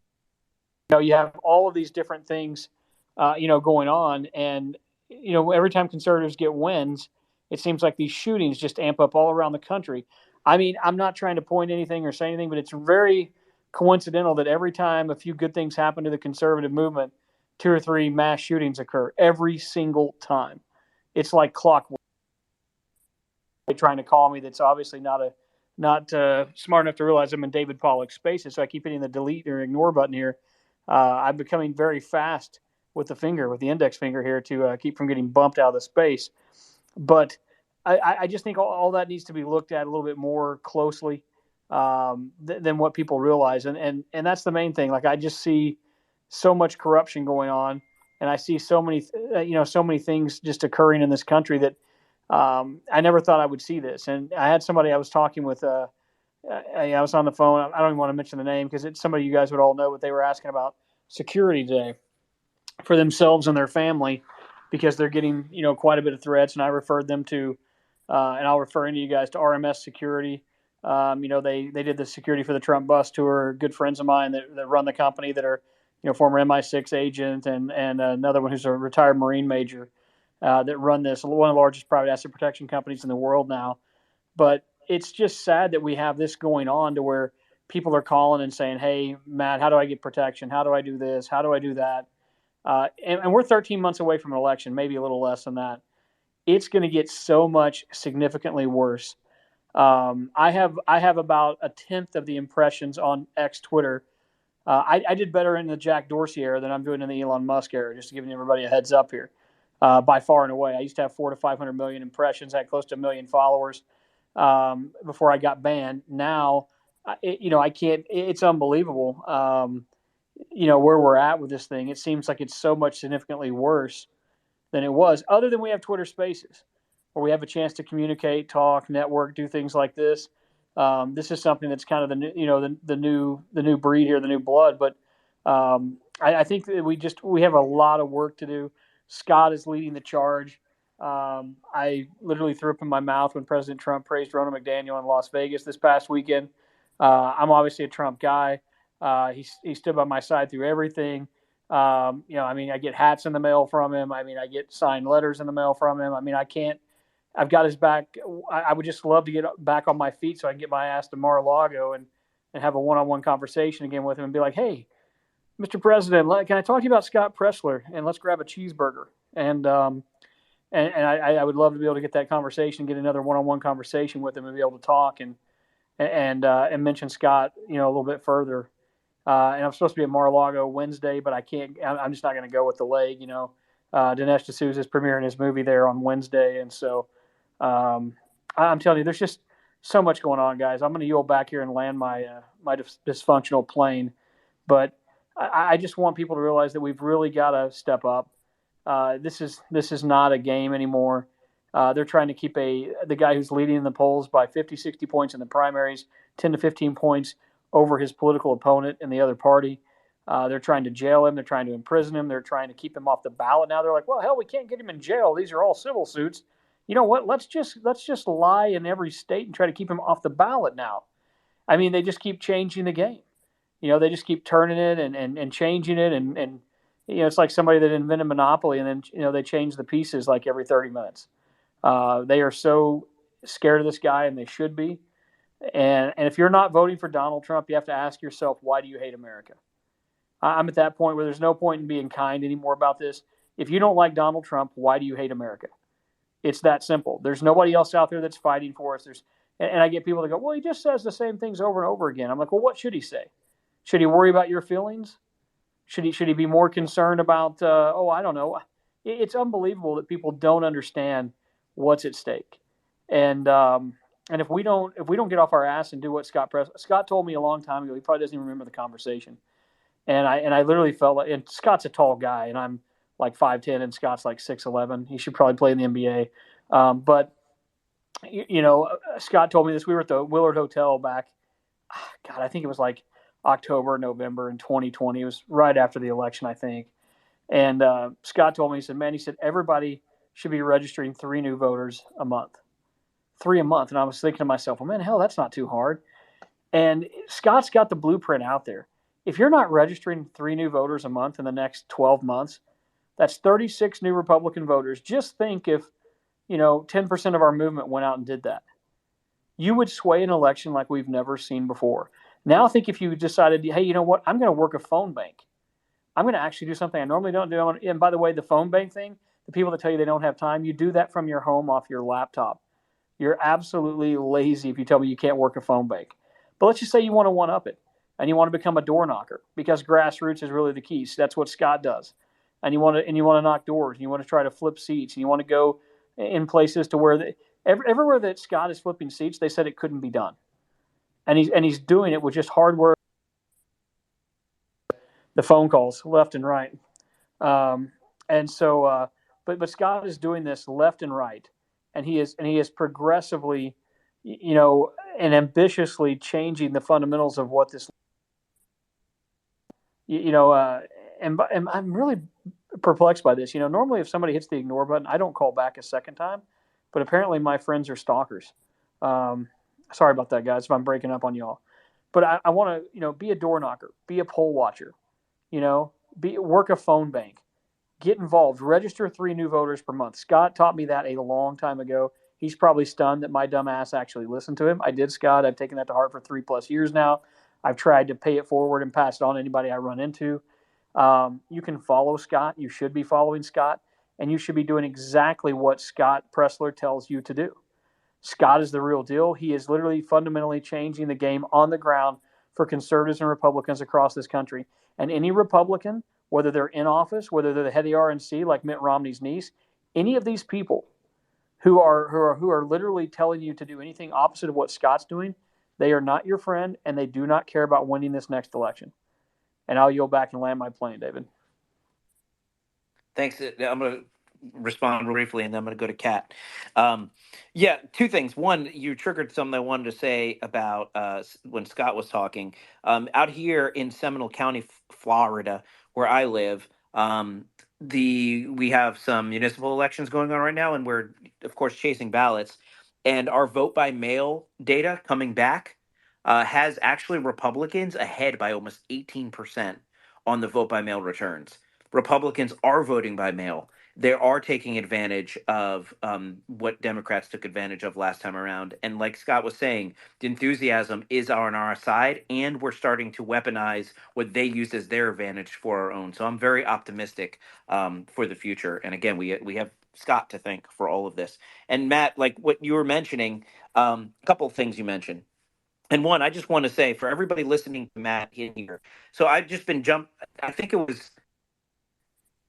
You have all of these different things, going on, and every time conservatives get wins, it seems like these shootings just amp up all around the country. I mean, I'm not trying to point anything or say anything, but it's very coincidental that every time a few good things happen to the conservative movement, 2 or 3 mass shootings occur every single time. It's like clockwork. Trying to call me, that's obviously not smart enough to realize I'm in David Pollock's spaces, so I keep hitting the delete or ignore button here. I'm becoming very fast with the index finger here, to keep from getting bumped out of the space. But I just think all that needs to be looked at a little bit more closely than what people realize, and that's the main thing. Like, I just see so much corruption going on, and I see so many things just occurring in this country that I never thought I would see this. And I had somebody I was talking with. I was on the phone. I don't even want to mention the name because it's somebody you guys would all know, but they were asking about security today for themselves and their family, because they're getting quite a bit of threats. And I referred them to, and I'll refer any of you guys to RMS Security. They did the security for the Trump bus tour. Good friends of mine that run the company, that are former MI6 agent, and another one who's a retired Marine major, that run this, one of the largest private asset protection companies in the world now. But it's just sad that we have this going on, to where people are calling and saying, "Hey, Matt, how do I get protection? How do I do this? How do I do that?" And we're 13 months away from an election, maybe a little less than that. It's going to get so much significantly worse. I have about a tenth of the impressions on X Twitter. I did better in the Jack Dorsey era than I'm doing in the Elon Musk era, just giving everybody a heads up here. By far and away, I used to have 400 to 500 million impressions, had close to 1 million followers before I got banned. Now, I can't. It's unbelievable. Where we're at with this thing. It seems like it's so much significantly worse than it was, other than we have Twitter Spaces, where we have a chance to communicate, talk, network, do things like this. This is something that's kind of the new breed here, the new blood. But I think that we have a lot of work to do. Scott is leading the charge. I literally threw up in my mouth when President Trump praised Ronna McDaniel in Las Vegas this past weekend. I'm obviously a Trump guy. He stood by my side through everything. I get hats in the mail from him. I get signed letters in the mail from him. I've got his back. I would just love to get back on my feet so I can get my ass to Mar-a-Lago and have a one-on-one conversation again with him and be like, "Hey, Mr. President, can I talk to you about Scott Presler? And let's grab a cheeseburger." And I would love to be able to get that conversation, get another one-on-one conversation with him, and be able to talk and mention Scott, a little bit further. And I'm supposed to be at Mar-a-Lago Wednesday, but I can't. I'm just not going to go with the leg. Dinesh D'Souza is premiering his movie there on Wednesday, and so I'm telling you, there's just so much going on, guys. I'm going to yield back here and land my dysfunctional plane, but I just want people to realize that we've really got to step up. This is not a game anymore. They're trying to keep the guy who's leading in the polls by 50, 60 points in the primaries, 10 to 15 points over his political opponent in the other party. They're trying to jail him. They're trying to imprison him. They're trying to keep him off the ballot. Now they're like, well, hell, we can't get him in jail. These are all civil suits. You know what? Let's just lie in every state and try to keep him off the ballot now. They just keep changing the game. They just keep turning it and changing it. And it's like somebody that invented Monopoly and then, they change the pieces like every 30 minutes. They are so scared of this guy, and they should be. And if you're not voting for Donald Trump, you have to ask yourself, why do you hate America? I'm at that point where there's no point in being kind anymore about this. If you don't like Donald Trump, why do you hate America? It's that simple. There's nobody else out there that's fighting for us. And I get people that go, well, he just says the same things over and over again. I'm like, well, what should he say? Should he worry about your feelings? Should he be more concerned about, I don't know. It's unbelievable that people don't understand what's at stake. And And if we don't get off our ass and do what Scott told me a long time ago, he probably doesn't even remember the conversation. And I literally felt like, and Scott's a tall guy, and I'm like 5'10", and Scott's like 6'11". He should probably play in the NBA. But Scott told me this. We were at the Willard Hotel back, God, I think it was like October, November in 2020. It was right after the election, I think. And Scott told me, he said, man, he said, everybody should be registering 3 new voters a month. 3 a month. And I was thinking to myself, well, man, hell, that's not too hard. And Scott's got the blueprint out there. If you're not registering 3 new voters a month in the next 12 months, that's 36 new Republican voters. Just think if, 10% of our movement went out and did that. You would sway an election like we've never seen before. Now think if you decided, hey, you know what? I'm going to work a phone bank. I'm going to actually do something I normally don't do. And by the way, the phone bank thing, the people that tell you they don't have time, you do that from your home off your laptop. You're absolutely lazy if you tell me you can't work a phone bank. But let's just say you want to one-up it and you want to become a door knocker because grassroots is really the key. So that's what Scott does. And you want to knock doors and you want to try to flip seats and you want to go in places to where everywhere that Scott is flipping seats, they said it couldn't be done. And he's doing it with just hard work. The phone calls left and right. And so, but Scott is doing this left and right, and he is progressively, and ambitiously changing the fundamentals of what this, and I'm really perplexed by this. Normally if somebody hits the ignore button, I don't call back a second time, but apparently my friends are stalkers. Sorry about that, guys, if I'm breaking up on y'all. But I want to, be a door knocker, be a poll watcher, work a phone bank, get involved, register 3 new voters per month. Scott taught me that a long time ago. He's probably stunned that my dumb ass actually listened to him. I did, Scott. I've taken that to heart for 3+ years now. I've tried to pay it forward and pass it on to anybody I run into. You can follow Scott. You should be following Scott, and you should be doing exactly what Scott Presler tells you to do. Scott is the real deal. He is literally fundamentally changing the game on the ground for conservatives and Republicans across this country. And any Republican, whether they're in office, whether they're the head of the RNC like Mitt Romney's niece, any of these people who are literally telling you to do anything opposite of what Scott's doing, they are not your friend, and they do not care about winning this next election. And I'll yield back and land my plane, David. Thanks. I'm going to respond briefly, and then I'm going to go to Kat. Yeah, 2 things. One, you triggered something I wanted to say about when Scott was talking. Out here in Seminole County, Florida, where I live, we have some municipal elections going on right now, and we're, of course, chasing ballots. And our vote by mail data coming back has actually Republicans ahead by almost 18% on the vote by mail returns. Republicans are voting by mail. They are taking advantage of what Democrats took advantage of last time around. And like Scott was saying, the enthusiasm is on our side, and we're starting to weaponize what they use as their advantage for our own. So I'm very optimistic for the future. And again, we have Scott to thank for all of this. And Matt, like what you were mentioning, a couple of things you mentioned. And one, I just want to say for everybody listening to Matt in here. So I've just been I think it was,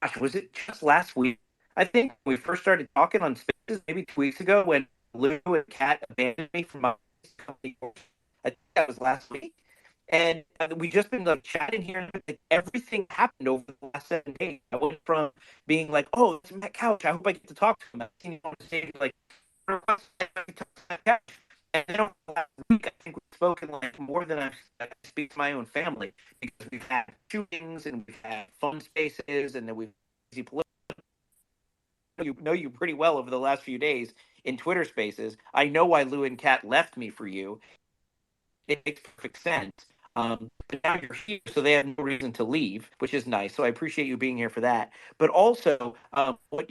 gosh, was it just last week? I think we first started talking on Spaces maybe 2 weeks ago when Lou and Kat abandoned me from my company. I think that was last week. And we just been like chatting here, and like, everything happened over the last 7 days. I went from being like, "Oh, it's Matt Couch. I hope I get to talk to him." I've seen him on stage like, and then over the last week, I think we've spoken like more than I speak to my own family because we've had shootings and we've had fun spaces, and then we've know you pretty well over the last few days in Twitter Spaces. I know why Lou and Kat left me for you. It makes perfect sense. But now you're here, so they have no reason to leave, which is nice. So I appreciate you being here for that. But also, what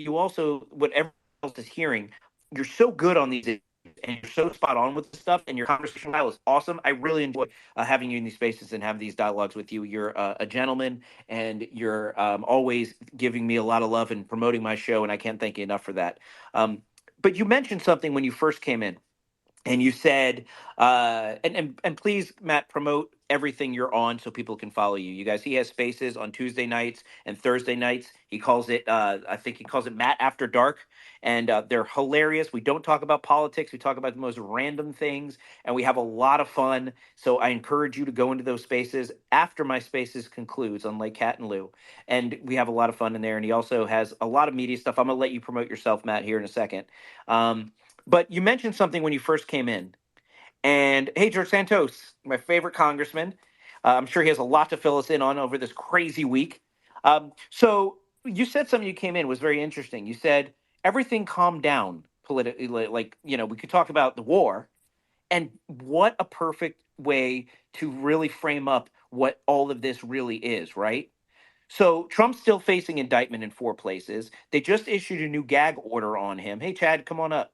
everyone else is hearing, you're so good on these issues, and you're so spot on with this stuff, and your conversation style is awesome. I really enjoy having you in these spaces and having these dialogues with you. You're a gentleman, and you're always giving me a lot of love and promoting my show, and I can't thank you enough for that. But you mentioned something when you first came in, and you said and please, Matt, promote everything you're on so people can follow you. You guys, he has spaces on Tuesday nights and Thursday nights. He calls it I think he calls it Matt After Dark, and they're hilarious. We don't talk about politics, we talk about the most random things, and we have a lot of fun. So I encourage you to go into those spaces after my spaces concludes on Lake Cat and Lou, and we have a lot of fun in there. And he also has a lot of media stuff. I'm gonna let you promote yourself, Matt, here in a second. But you mentioned something when you first came in. And hey, George Santos, my favorite congressman. I'm sure he has a lot to fill us in on over this crazy week. So you said something, you came in was very interesting. You said everything calmed down politically. Like, we could talk about the war. And what a perfect way to really frame up what all of this really is, right? So Trump's still facing indictment in 4 places. They just issued a new gag order on him. Hey, Chad, come on up.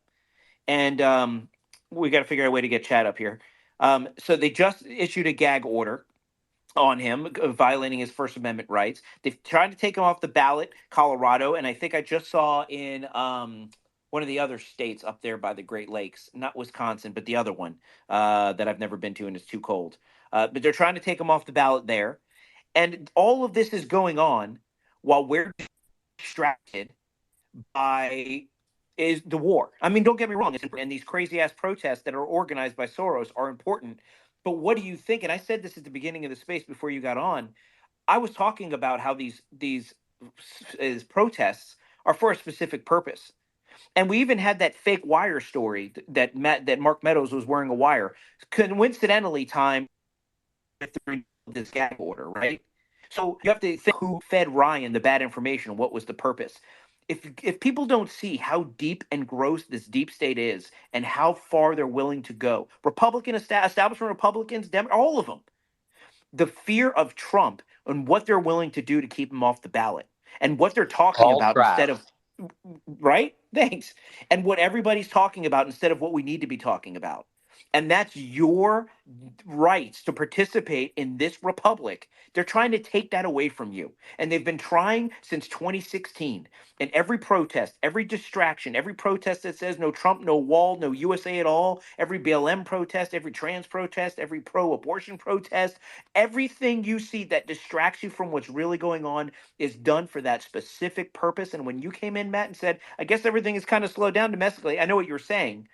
And we got to figure out a way to get Chad up here. So they just issued a gag order on him, violating his First Amendment rights. They've tried to take him off the ballot, Colorado, and I think I just saw in one of the other states up there by the Great Lakes, not Wisconsin, but the other one that I've never been to and it's too cold. But they're trying to take him off the ballot there. And all of this is going on while we're distracted by is the war. I mean, don't get me wrong, and these crazy ass protests that are organized by Soros are important. But what do you think? And I said this at the beginning of the space before you got on. I was talking about how these protests are for a specific purpose. And we even had that fake wire story that Mark Meadows was wearing a wire. Coincidentally, time this gag order, right? So you have to think who fed Ryan the bad information, what was the purpose. If people don't see how deep and gross this deep state is and how far they're willing to go, Republican establishment Republicans, all of them, the fear of Trump and what they're willing to do to keep him off the ballot and what they're talking All about instead trash. of right? Thanks. And what everybody's talking about instead of what we need to be talking about. And that's your rights to participate in this republic. They're trying to take that away from you. And they've been trying since 2016. And every protest, every distraction, every protest that says no Trump, no wall, no USA at all, every BLM protest, every trans protest, every pro abortion protest, everything you see that distracts you from what's really going on is done for that specific purpose. And when you came in, Matt, and said, I guess everything is kind of slowed down domestically, I know what you're saying,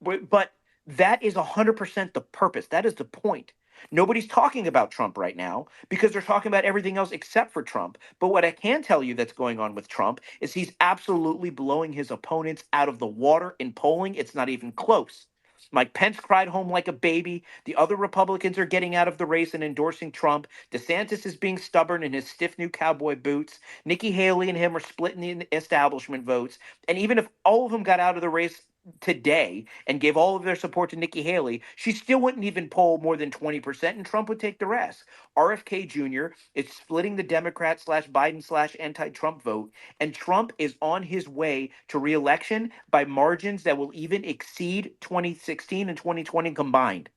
but that is 100% the purpose. That is the point. Nobody's talking about Trump right now because they're talking about everything else except for Trump. But what I can tell you that's going on with Trump is he's absolutely blowing his opponents out of the water in polling. It's not even close. Mike Pence cried home like a baby. The other Republicans are getting out of the race and endorsing Trump. DeSantis is being stubborn in his stiff new cowboy boots. Nikki Haley and him are splitting the establishment votes. And even if all of them got out of the race today and gave all of their support to Nikki Haley, she still wouldn't even poll more than 20%, and Trump would take the rest. RFK Jr. is splitting the Democrat slash Biden slash anti-Trump vote, and Trump is on his way to re-election by margins that will even exceed 2016 and 2020 combined.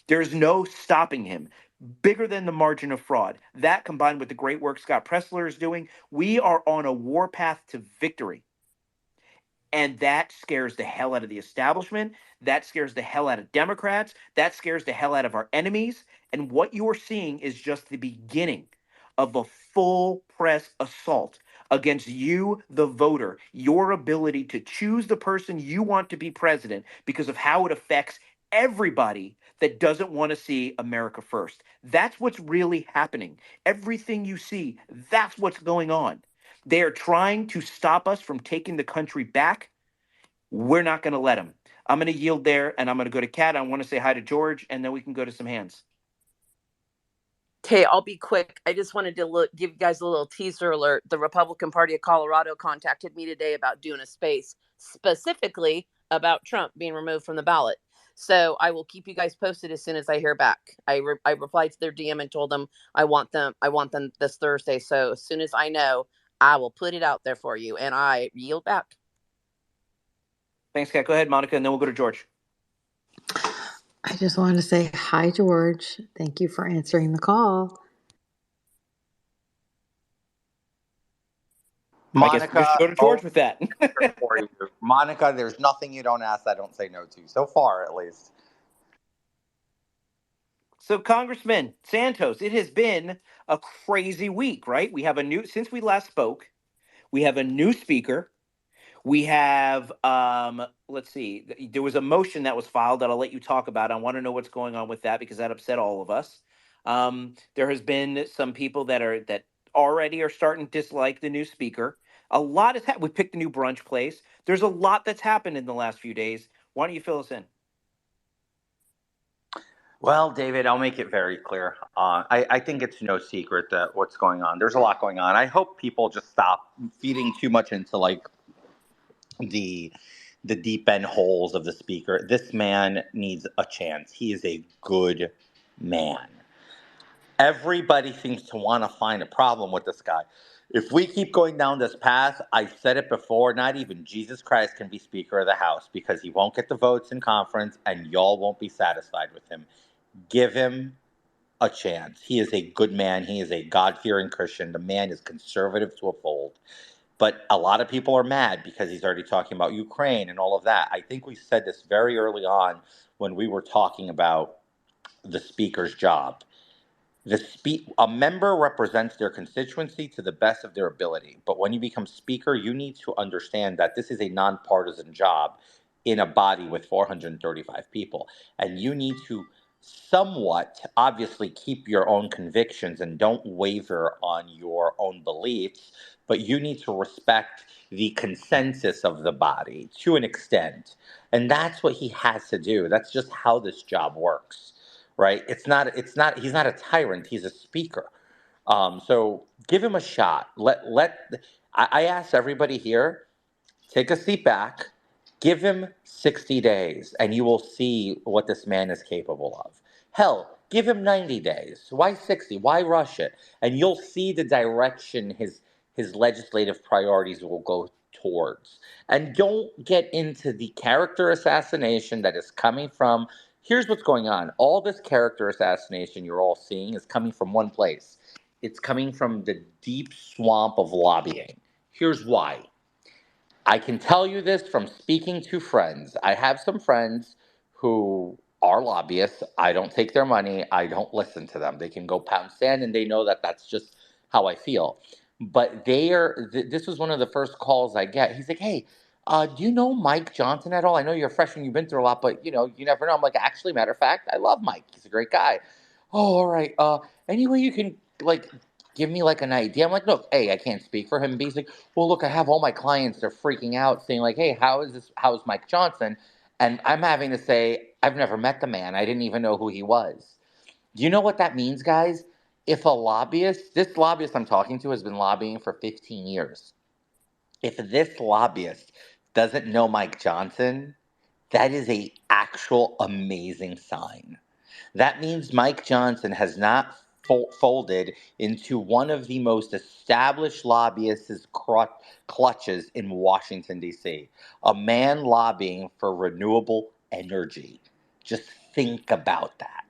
There's no stopping him. Bigger than the margin of fraud. That combined with the great work Scott Presler is doing, we are on a war path to victory. And that scares the hell out of the establishment. That scares the hell out of Democrats. That scares the hell out of our enemies. And what you are seeing is just the beginning of a full press assault against you, the voter, your ability to choose the person you want to be president because of how it affects everybody that doesn't want to see America first. That's what's really happening. Everything you see, that's what's going on. They are trying to stop us from taking the country back. We're not going to let them. I'm going to yield there and I'm going to go to Kat. I want to say hi to George and then we can go to some hands. Okay, I'll be quick. I just wanted to give you guys a little teaser alert. The Republican Party of Colorado contacted me today about doing a space specifically about Trump being removed from the ballot. So I will keep you guys posted as soon as I hear back. I replied to their DM and told them I want them this Thursday. So as soon as I know, I will put it out there for you, and I yield back. Thanks, Kat. Go ahead, Monica, and then we'll go to George. I just wanted to say hi, George. Thank you for answering the call. I guess we just Monica, go to George with that. for you. Monica, there's nothing you don't ask I don't say no to. So far, at least. So, Congressman Santos, it has been a crazy week, right? We have since we last spoke, we have a new speaker. We have, let's see, there was a motion that was filed that I'll let you talk about. I want to know what's going on with that because that upset all of us. There has been some people that already are starting to dislike the new speaker. A lot has happened. We picked a new brunch place. There's a lot that's happened in the last few days. Why don't you fill us in? Well, David, I'll make it very clear. I think it's no secret that what's going on. There's a lot going on. I hope people just stop feeding too much into like the the deep end holes of the speaker. This man needs a chance. He is a good man. Everybody seems to want to find a problem with this guy. If we keep going down this path, I said it before, not even Jesus Christ can be Speaker of the House because he won't get the votes in conference and y'all won't be satisfied with him. Give him a chance. He is a good man. He is a God-fearing Christian. The man is conservative to a fault. But a lot of people are mad because he's already talking about Ukraine and all of that. I think we said this very early on when we were talking about the speaker's job. A member represents their constituency to the best of their ability. But when you become speaker, you need to understand that this is a nonpartisan job in a body with 435 people. And you need to somewhat obviously keep your own convictions and don't waver on your own beliefs, but you need to respect the consensus of the body to an extent. And that's what he has to do. That's just how this job works, right? He's not a tyrant. He's a speaker. So give him a shot. I ask everybody here, take a seat back, give him 60 days, and you will see what this man is capable of. Hell, give him 90 days. Why 60? Why rush it? And you'll see the direction his legislative priorities will go towards. And don't get into the character assassination that is coming from. Here's what's going on. All this character assassination you're all seeing is coming from one place. It's coming from the deep swamp of lobbying. Here's why. I can tell you this from speaking to friends. I have some friends who are lobbyists. I don't take their money. I don't listen to them. They can go pound sand and they know that that's just how I feel. But this was one of the first calls I get. He's like, hey, do you know Mike Johnson at all? I know you're a freshman, you've been through a lot, but you never know. I'm like, actually, matter of fact, I love Mike. He's a great guy. Oh, all right. Any way you can like give me like an idea? I'm like, look, A, I can't speak for him. B, he's like, well, look, I have all my clients, they're freaking out saying like, hey, how's Mike Johnson? And I'm having to say, I've never met the man. I didn't even know who he was. Do you know what that means, guys? If this lobbyist I'm talking to has been lobbying for 15 years. If this lobbyist doesn't know Mike Johnson, that is a actual amazing sign. That means Mike Johnson has not folded into one of the most established lobbyists' clutches in Washington, D.C. A man lobbying for renewable energy. Just think about that.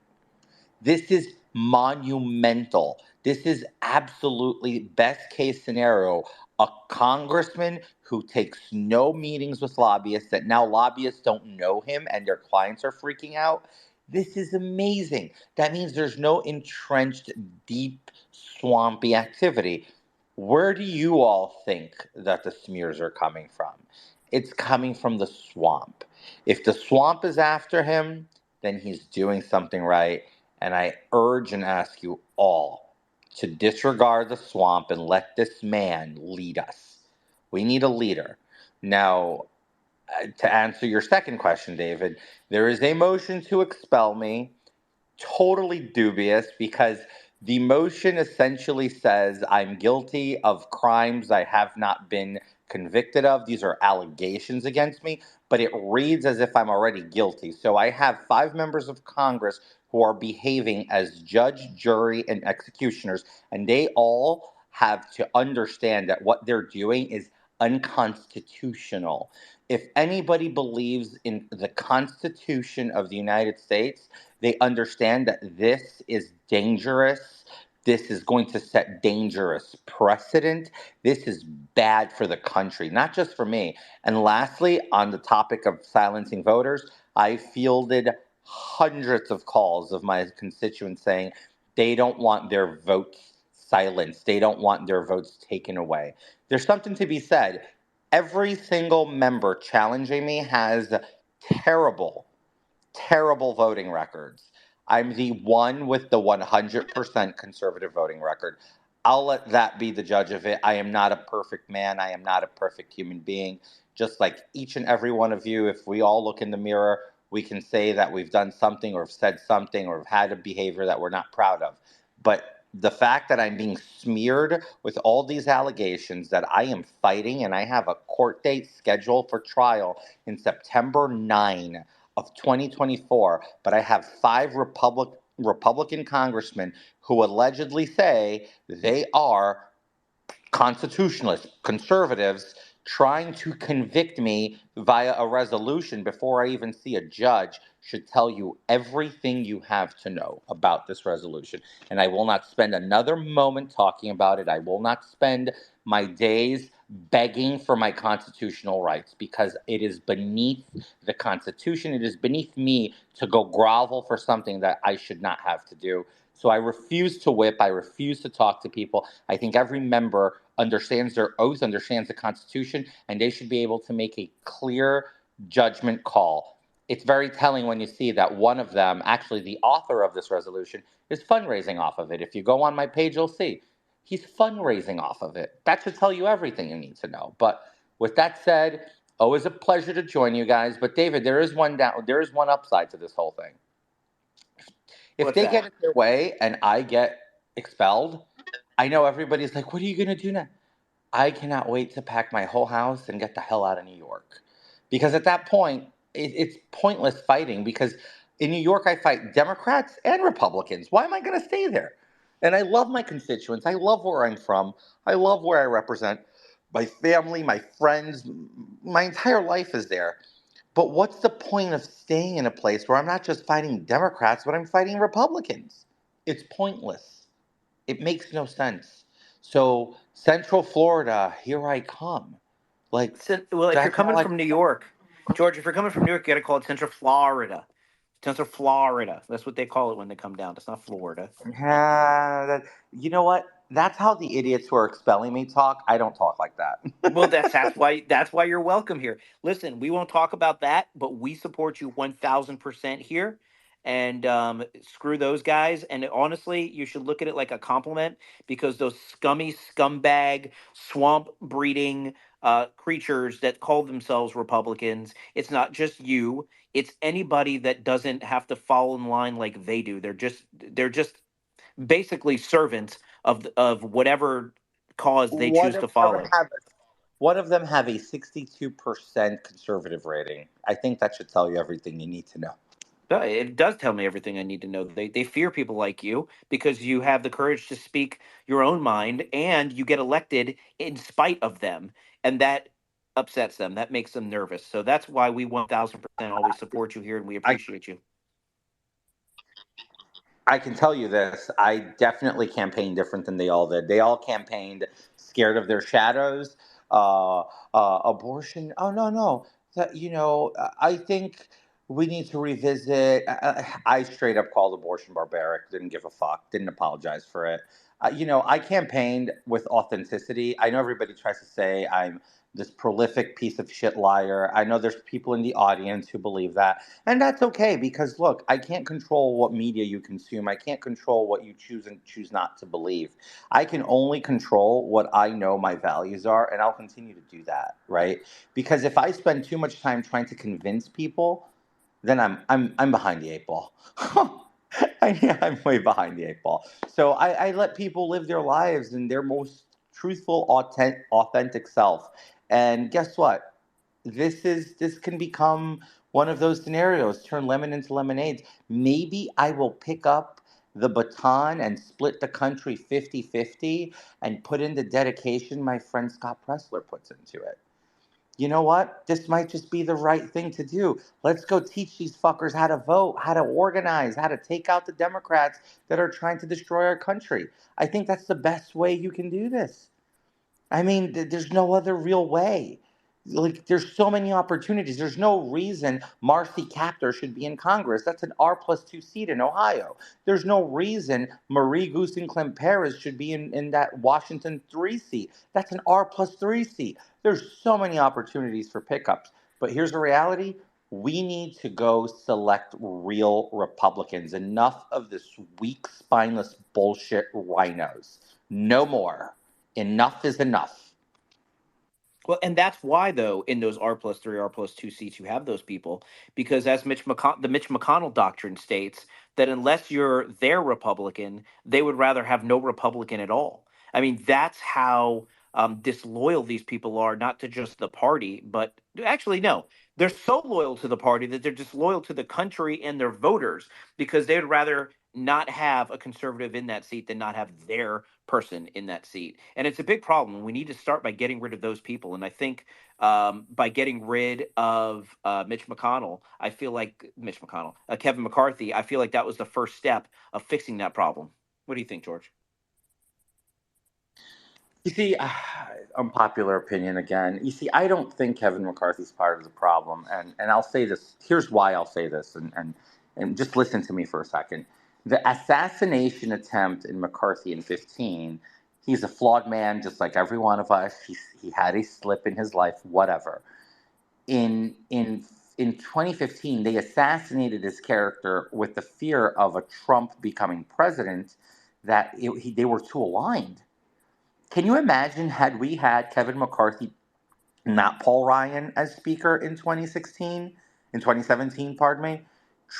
This is monumental. This is absolutely best case scenario. A congressman who takes no meetings with lobbyists, that now lobbyists don't know him and their clients are freaking out. This is amazing. That means there's no entrenched, deep, swampy activity. Where do you all think that the smears are coming from? It's coming from the swamp. If the swamp is after him, then he's doing something right. And I urge and ask you all to disregard the swamp and let this man lead us. We need a leader. Now, to answer your second question, David, there is a motion to expel me. Totally dubious because the motion essentially says I'm guilty of crimes I have not been convicted of. These are allegations against me, but it reads as if I'm already guilty. So I have 5 members of Congress who are behaving as judge, jury, and executioners, and they all have to understand that what they're doing is unconstitutional. If anybody believes in the Constitution of the United States, they understand that this is dangerous This is going to set dangerous precedent. This is bad for the country, not just for me. And lastly, on the topic of silencing voters, I fielded hundreds of calls of my constituents saying they don't want their votes silenced. They don't want their votes taken away. There's something to be said. Every single member challenging me has terrible, terrible voting records. I'm the one with the 100% conservative voting record. I'll let that be the judge of it. I am not a perfect man. I am not a perfect human being. Just like each and every one of you, if we all look in the mirror, we can say that we've done something or have said something or have had a behavior that we're not proud of. But the fact that I'm being smeared with all these allegations that I am fighting, and I have a court date scheduled for trial in September 9 of 2024, but I have 5 Republican congressmen who allegedly say they are constitutionalists, conservatives, trying to convict me via a resolution before I even see a judge should tell you everything you have to know about this resolution. And I will not spend another moment talking about it. I will not spend my days begging for my constitutional rights because it is beneath the Constitution. It is beneath me to go grovel for something that I should not have to do. So I refuse to whip. I refuse to talk to people. I think every member understands their oath, understands the Constitution, and they should be able to make a clear judgment call. It's very telling when you see that one of them, actually the author of this resolution, is fundraising off of it. If you go on my page, you'll see he's fundraising off of it. That should tell you everything you need to know. But with that said, always a pleasure to join you guys. But David, there is one upside to this whole thing. If What's they that? get it their way and I get expelled, I know everybody's like, what are you going to do now? I cannot wait to pack my whole house and get the hell out of New York. Because at that point, it's pointless fighting because in New York, I fight Democrats and Republicans. Why am I going to stay there? And I love my constituents. I love where I'm from. I love where I represent. My family, my friends, my entire life is there. But what's the point of staying in a place where I'm not just fighting Democrats, but I'm fighting Republicans? It's pointless. It makes no sense. So, Central Florida, here I come. Like, Well, if you're that's coming all I. from New York, George, if you're coming from New York, you got to call it Central Florida. Central Florida. That's what they call it when they come down. It's not Florida. You know what? That's how the idiots who are expelling me talk. I don't talk like that. Well, that's why you're welcome here. Listen, we won't talk about that, but we support you 1,000% here. And screw those guys. And honestly, you should look at it like a compliment because those scummy scumbag swamp breeding creatures that call themselves Republicans. It's not just you. It's anybody that doesn't have to fall in line like they do. They're just basically servants of whatever cause they one choose of to them follow. have one of them have a 62% conservative rating. I think that should tell you everything you need to know. It does tell me everything I need to know. They fear people like you because you have the courage to speak your own mind and you get elected in spite of them. And that upsets them. That makes them nervous. So that's why we 1,000% always support you here and we I appreciate you. I can tell you this. I definitely campaigned different than they all did. They all campaigned scared of their shadows. Abortion. Oh, no, no. I think we need to revisit. I straight up called abortion barbaric. Didn't give a fuck. Didn't apologize for it. I campaigned with authenticity. I know everybody tries to say I'm this prolific piece of shit liar. I know there's people in the audience who believe that. And that's okay because look, I can't control what media you consume. I can't control what you choose and choose not to believe. I can only control what I know my values are, and I'll continue to do that, right? Because if I spend too much time trying to convince people, then I'm behind the eight ball. I'm way behind the eight ball. So I let people live their lives in their most truthful, authentic self. And guess what? This can become one of those scenarios, turn lemon into lemonade. Maybe I will pick up the baton and split the country 50-50 and put in the dedication my friend Scott Presler puts into it. you know what? This might just be the right thing to do. Let's go teach these fuckers how to vote, how to organize, how to take out the Democrats that are trying to destroy our country. I think that's the best way you can do this. I mean, there's no other real way. Like, there's so many opportunities. There's no reason Marcy Kaptur should be in Congress. That's an R+2 seat in Ohio. There's no reason Marie Goosen Perez should be in that Washington 3 seat. That's an R+3 seat. There's so many opportunities for pickups. But here's the reality. We need to go select real Republicans. Enough of this weak, spineless bullshit rhinos. No more. Enough is enough. Well, and that's why, though, in those R+3, R+2 seats, you have those people, because as the Mitch McConnell doctrine states, that unless you're their Republican, they would rather have no Republican at all. I mean, that's how disloyal these people are, not to just the party, but actually, no, they're so loyal to the party that they're disloyal to the country and their voters, because they would rather not have a conservative in that seat than not have their person in that seat. And it's a big problem. We need to start by getting rid of those people. And I think by getting rid of Kevin McCarthy, I feel like that was the first step of fixing that problem. What do you think, George? You see, unpopular opinion again. You see, I don't think Kevin McCarthy's part of the problem. And I'll say this. Here's why I'll say this. And just listen to me for a second. The assassination attempt in McCarthy in 15, he's a flawed man just like every one of us. He had a slip in his life, whatever. In 2015, they assassinated his character with the fear of a Trump becoming president, that they were too aligned. Can you imagine had we had Kevin McCarthy, not Paul Ryan, as Speaker in 2017, pardon me,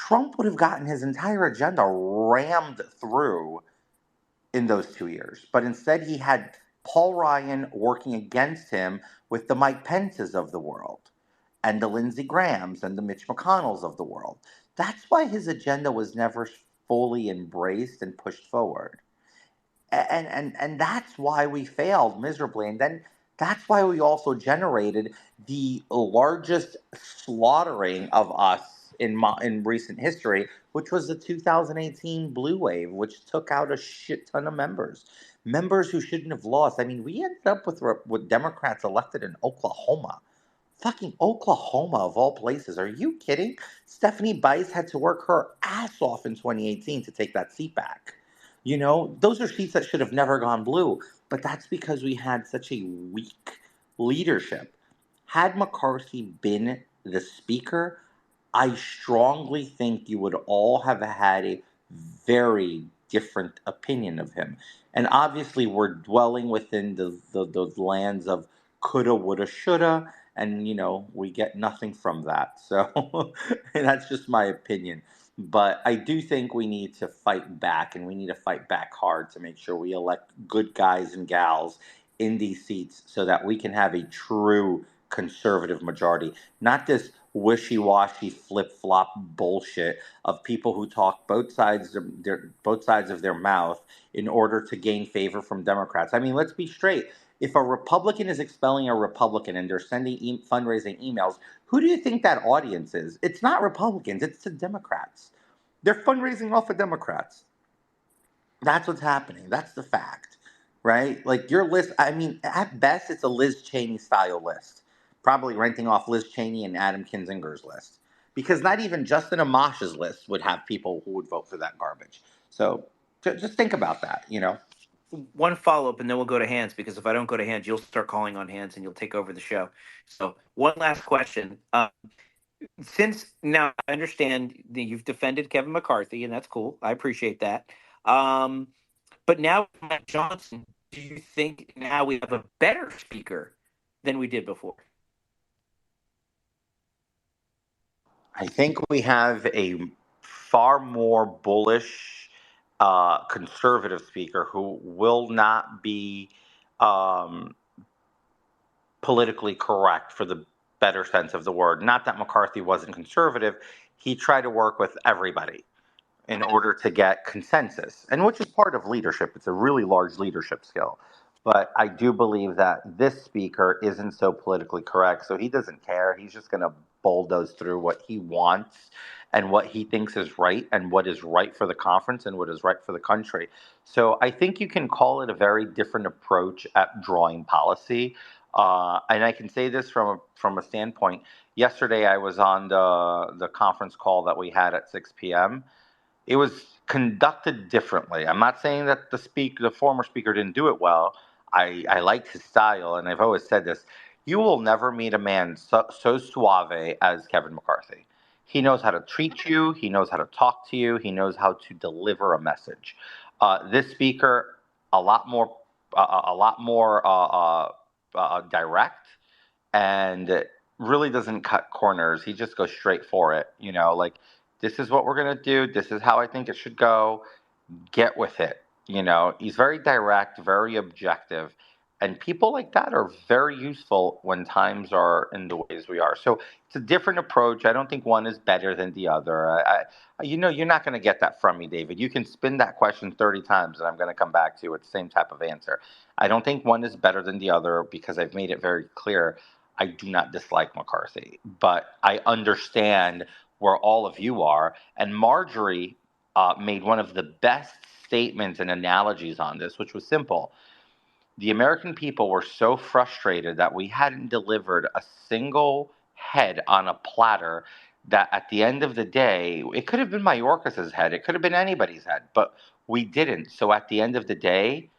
Trump would have gotten his entire agenda rammed through in those 2 years. But instead, he had Paul Ryan working against him with the Mike Pences of the world and the Lindsey Grahams and the Mitch McConnells of the world. That's why his agenda was never fully embraced and pushed forward. And that's why we failed miserably. And then that's why we also generated the largest slaughtering of us in recent history, which was the 2018 blue wave, which took out a shit ton of members who shouldn't have lost. I mean, we ended up with Democrats elected in Oklahoma. Fucking Oklahoma, of all places. Are you kidding? Stephanie Bice had to work her ass off in 2018 to take that seat back. You know, those are seats that should have never gone blue, but that's because we had such a weak leadership. Had McCarthy been the speaker, I strongly think you would all have had a very different opinion of him. And obviously, we're dwelling within those lands of coulda, woulda, shoulda, and we get nothing from that. So that's just my opinion. But I do think we need to fight back, and we need to fight back hard to make sure we elect good guys and gals in these seats so that we can have a true conservative majority, not this wishy-washy flip-flop bullshit of people who talk both sides of their mouth in order to gain favor from Democrats. I mean, let's be straight. If a Republican is expelling a Republican and they're sending fundraising emails, who do you think that audience is? It's not Republicans, it's the Democrats. They're fundraising off of Democrats. That's what's happening. That's the fact, right? Like your list, I mean, at best, it's a Liz Cheney style list, probably renting off Liz Cheney and Adam Kinzinger's list, because not even Justin Amash's list would have people who would vote for that garbage. So just think about that, One follow-up, and then we'll go to Hans, because if I don't go to Hans, you'll start calling on Hans and you'll take over the show. So one last question. Since now I understand that you've defended Kevin McCarthy, and that's cool. I appreciate that. But now with Mike Johnson, do you think now we have a better speaker than we did before? I think we have a far more bullish conservative speaker who will not be politically correct, for the better sense of the word. Not that McCarthy wasn't conservative. He tried to work with everybody in order to get consensus, and which is part of leadership. It's a really large leadership skill. But I do believe that this speaker isn't so politically correct, so he doesn't care. He's just going to bulldoze through what he wants and what he thinks is right and what is right for the conference and what is right for the country. So I think you can call it a very different approach at drawing policy. And I can say this from a standpoint. Yesterday, I was on the conference call that we had at 6 p.m. It was conducted differently. I'm not saying that the former speaker didn't do it well. I liked his style, and I've always said this. You will never meet a man so suave as Kevin McCarthy. He knows how to treat you. He knows how to talk to you. He knows how to deliver a message. This speaker, a lot more direct, and really doesn't cut corners. He just goes straight for it. Like, this is what we're gonna do. This is how I think it should go. Get with it. He's very direct, very objective. And people like that are very useful when times are in the ways we are. So it's a different approach. I don't think one is better than the other. You're not going to get that from me, David. You can spin that question 30 times and I'm going to come back to you with the same type of answer. I don't think one is better than the other because I've made it very clear I do not dislike McCarthy. But I understand where all of you are. And Marjorie made one of the best statements and analogies on this, which was simple. The American people were so frustrated that we hadn't delivered a single head on a platter that at the end of the day, it could have been Mayorkas's head, it could have been anybody's head, but we didn't. So at the end of the day,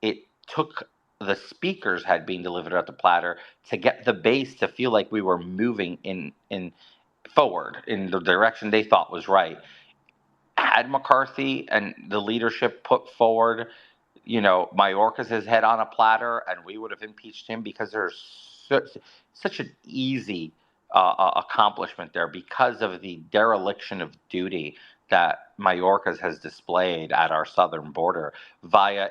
it took the speaker's head being delivered at the platter to get the base to feel like we were moving in forward in the direction they thought was right. Had McCarthy and the leadership put forward, Mayorkas's head on a platter, and we would have impeached him because there's such an easy accomplishment there because of the dereliction of duty that Mayorkas has displayed at our southern border via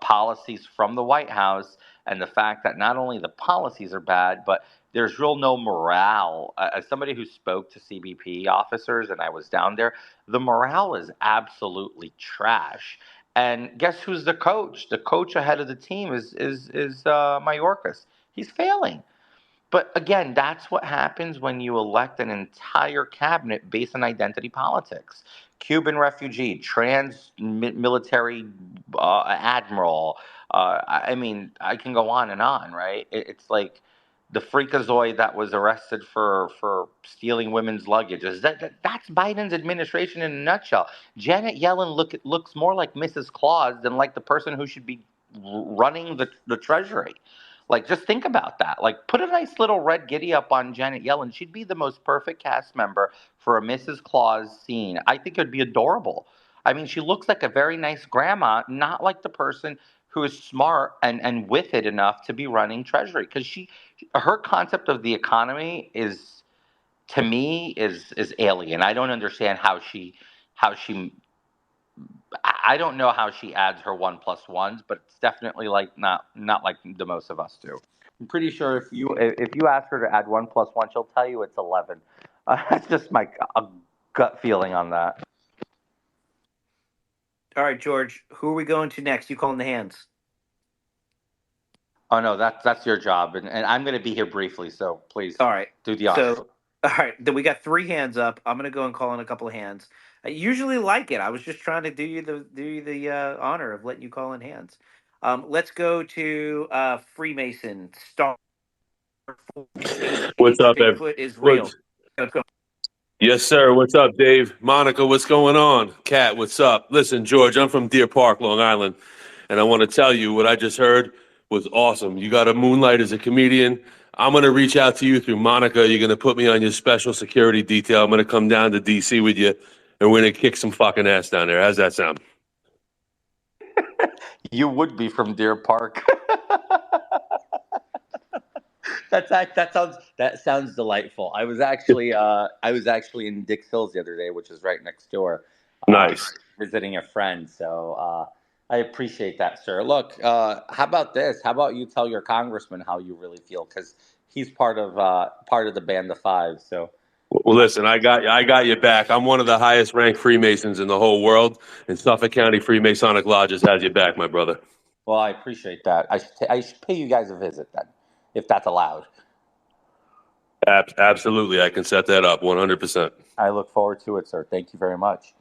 policies from the White House, and the fact that not only the policies are bad, but there's real no morale. As somebody who spoke to CBP officers, and I was down there, the morale is absolutely trash. And guess who's the coach? The coach ahead of the team is Mayorkas. He's failing. But again, that's what happens when you elect an entire cabinet based on identity politics. Cuban refugee, trans military admiral. I mean, I can go on, right? It's like the freakazoid that was arrested for stealing women's luggage. That's Biden's administration in a nutshell. Janet Yellen looks more like Mrs. Claus than like the person who should be running the Treasury. Like, just think about that. Like, put a nice little red giddy up on Janet Yellen. She'd be the most perfect cast member for a Mrs. Claus scene. I think it'd be adorable. I mean, she looks like a very nice grandma, not like the person who is smart and with it enough to be running Treasury. Because her concept of the economy is, to me, is alien. I don't understand how she I don't know how she adds her 1+1s, but it's definitely like not like the most of us do. I'm pretty sure if you ask her to add 1+1, she'll tell you it's 11. That's just my gut feeling on that. All right, George, who are we going to next? You calling the hands? Oh no, that's your job, and I'm going to be here briefly, so please. All right, do the honors. So, all right, then we got 3 hands up. I'm going to go and call in a couple of hands. I usually like it. I was just trying to do you the honor of letting you call in hands. Let's go to Freemason Star. What's up, Bigfoot is real. Let's go. Yes, sir. What's up, Dave? Monica, what's going on? Kat, what's up? Listen, George, I'm from Deer Park, Long Island, and I want to tell you what I just heard was awesome. You got a moonlight as a comedian. I'm going to reach out to you through Monica. You're going to put me on your special security detail. I'm going to come down to D.C. with you, and we're going to kick some fucking ass down there. How's that sound? You would be from Deer Park. That sounds delightful. I was actually in Dix Hills the other day, which is right next door. Nice. Visiting a friend. So I appreciate that, sir. Look, how about this? How about you tell your congressman how you really feel, because he's part of the Band of Five. So. Well, listen, I got you back. I'm one of the highest ranked Freemasons in the whole world, and Suffolk County Freemasonic Lodges has you back, my brother. Well, I appreciate that. I should pay you guys a visit then, if that's allowed. Absolutely, I can set that up 100%. I look forward to it, sir. Thank you very much.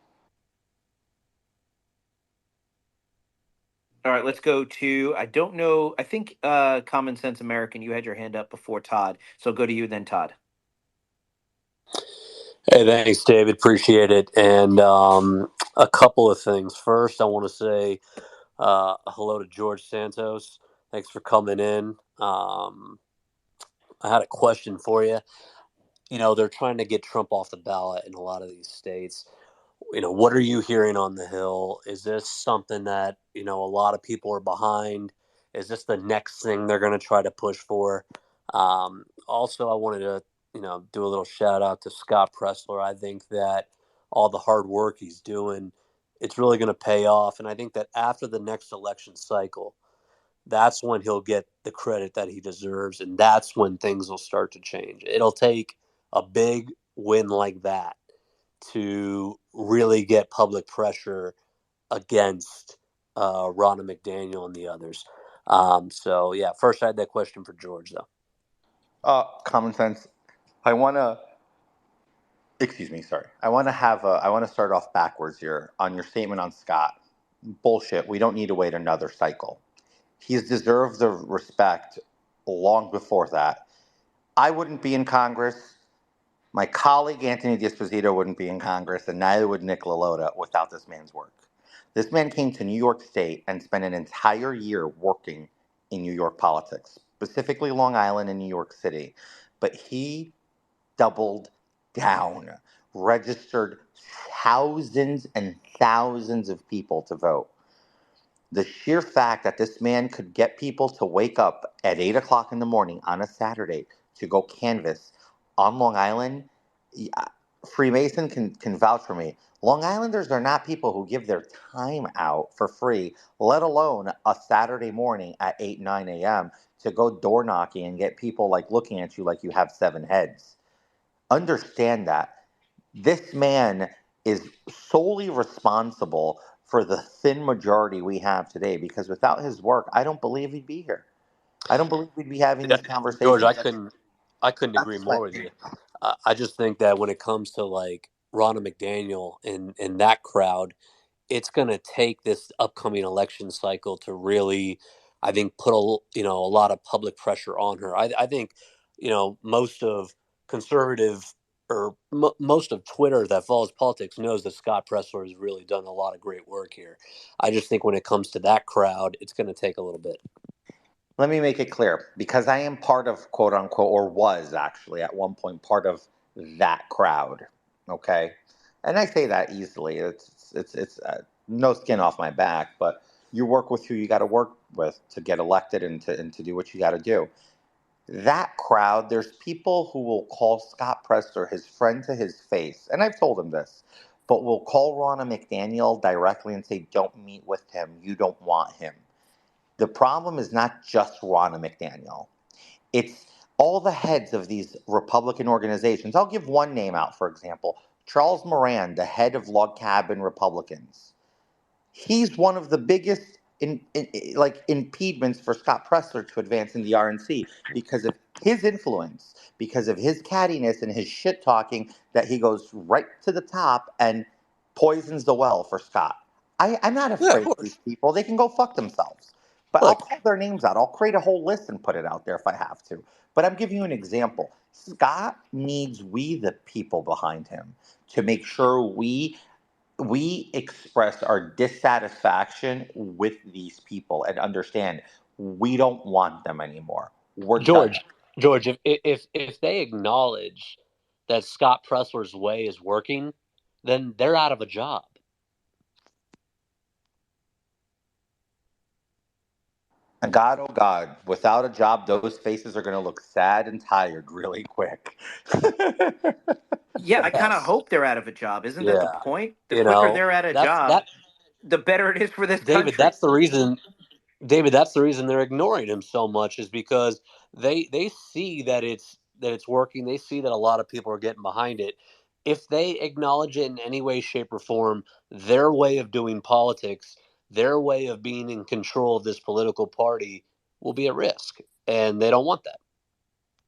All right, let's go to, I don't know, I think Common Sense American, you had your hand up before Todd. So go to you then, Todd. Hey, thanks, David. Appreciate it. And a couple of things. First, I want to say hello to George Santos. Thanks for coming in. I had a question for you. You know, they're trying to get Trump off the ballot in a lot of these states. You know, what are you hearing on the Hill? Is this something that, you know, a lot of people are behind? Is this the next thing they're going to try to push for? Also, I wanted to, you know, do a little shout out to Scott Presler. I think that all the hard work he's doing, it's really going to pay off. And I think that after the next election cycle, that's when he'll get the credit that he deserves. And that's when things will start to change. It'll take a big win like that to really get public pressure against Ronna McDaniel and the others. So, yeah, first I had that question for George, though. Common Sense. I want to, excuse me, sorry. I want to start off backwards here on your statement on Scott. Bullshit. We don't need to wait another cycle. He's deserved the respect long before that. I wouldn't be in Congress. My colleague Anthony D'Esposito wouldn't be in Congress, and neither would Nick LaLota without this man's work. This man came to New York State and spent an entire year working in New York politics, specifically Long Island and New York City. But he doubled down, registered thousands and thousands of people to vote. The sheer fact that this man could get people to wake up at 8 o'clock in the morning on a Saturday to go canvass on Long Island, Freemason can vouch for me. Long Islanders are not people who give their time out for free, let alone a Saturday morning at 8, 9 a.m. to go door knocking and get people like looking at you like you have 7 heads. Understand that. This man is solely responsible for the thin majority we have today because without his work, I don't believe he'd be here. I don't believe we'd be having Yeah, these George, conversations. I couldn't agree That's my more with you. I just think that when it comes to like Ronna McDaniel and that crowd, it's going to take this upcoming election cycle to really, I think, put a lot of public pressure on her. I think, you know, most of conservative or most of Twitter that follows politics knows that Scott Presler has really done a lot of great work here. I just think when it comes to that crowd, it's going to take a little bit. Let me make it clear because I am part of quote unquote, or was actually at one point part of that crowd. Okay. And I say that easily. It's no skin off my back, but you work with who you got to work with to get elected and to do what you got to do. That crowd, there's people who will call Scott Presler his friend to his face. And I've told him this, but will call Ronna McDaniel directly and say, don't meet with him. You don't want him. The problem is not just Ronna McDaniel. It's all the heads of these Republican organizations. I'll give one name out, for example. Charles Moran, the head of Log Cabin Republicans. He's one of the biggest like impediments for Scott Presler to advance in the RNC because of his influence, because of his cattiness and his shit talking that he goes right to the top and poisons the well for Scott. I'm not Yeah, of afraid of these course. people. They can go fuck themselves. But I'll Look, call their names out. I'll create a whole list and put it out there if I have to. But I'm giving you an example. Scott needs we, the people behind him, to make sure we express our dissatisfaction with these people and understand we don't want them anymore. We're done. George, George, if they acknowledge that Scott Presler's way is working, then they're out of a job. And God, oh God, without a job, those faces are going to look sad and tired really quick. Yeah, I kind of Yes. hope they're out of a job. Isn't that the Yeah. point? The You quicker know, they're out of that's job, that the better it is for this David, country. that's the reason David, that's the reason they're ignoring him so much is because they see that it's working. They see that a lot of people are getting behind it. If they acknowledge it in any way, shape, or form, their way of doing politics, their way of being in control of this political party will be at risk, and they don't want that.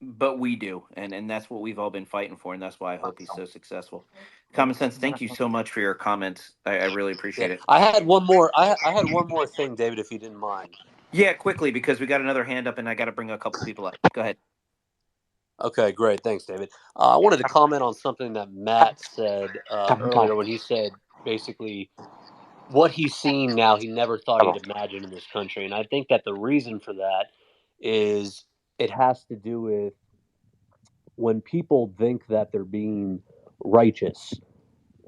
But we do, and that's what we've all been fighting for, and that's why I hope he's so successful. Common Sense, thank you so much for your comments. I really Yeah, appreciate it. I had one more. I had one more thing, David, if you didn't mind. Yeah, quickly, because we got another hand up, and I got to bring a couple people up. Go ahead. Okay, great. Thanks, David. I wanted to comment on something that Matt said earlier when he said basically what he's seeing now, he never thought he'd imagine in this country. And I think that the reason for that is it has to do with when people think that they're being righteous,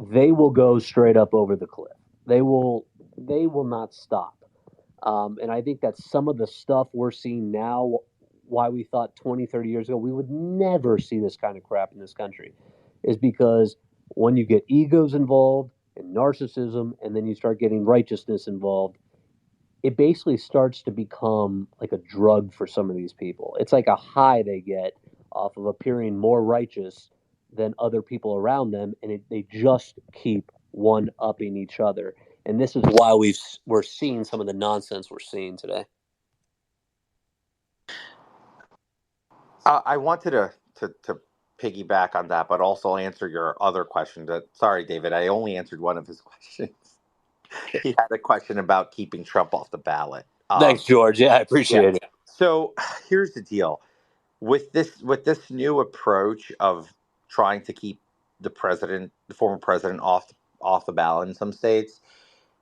they will go straight up over the cliff. They will not stop. And I think that some of the stuff we're seeing now, why we thought 20, 30 years ago we would never see this kind of crap in this country, is because when you get egos involved and narcissism, and then you start getting righteousness involved, it basically starts to become like a drug for some of these people. It's like a high they get off of appearing more righteous than other people around them, and they just keep one upping each other. And this is why we're seeing some of the nonsense we're seeing today. I wanted to piggyback on that, but also answer your other question. Sorry, David, I only answered one of his questions. He had a question about keeping Trump off the ballot. Thanks, George. Yeah, I Yeah. appreciate it. So here's the deal with this new approach of trying to keep the former president, off the ballot in some states.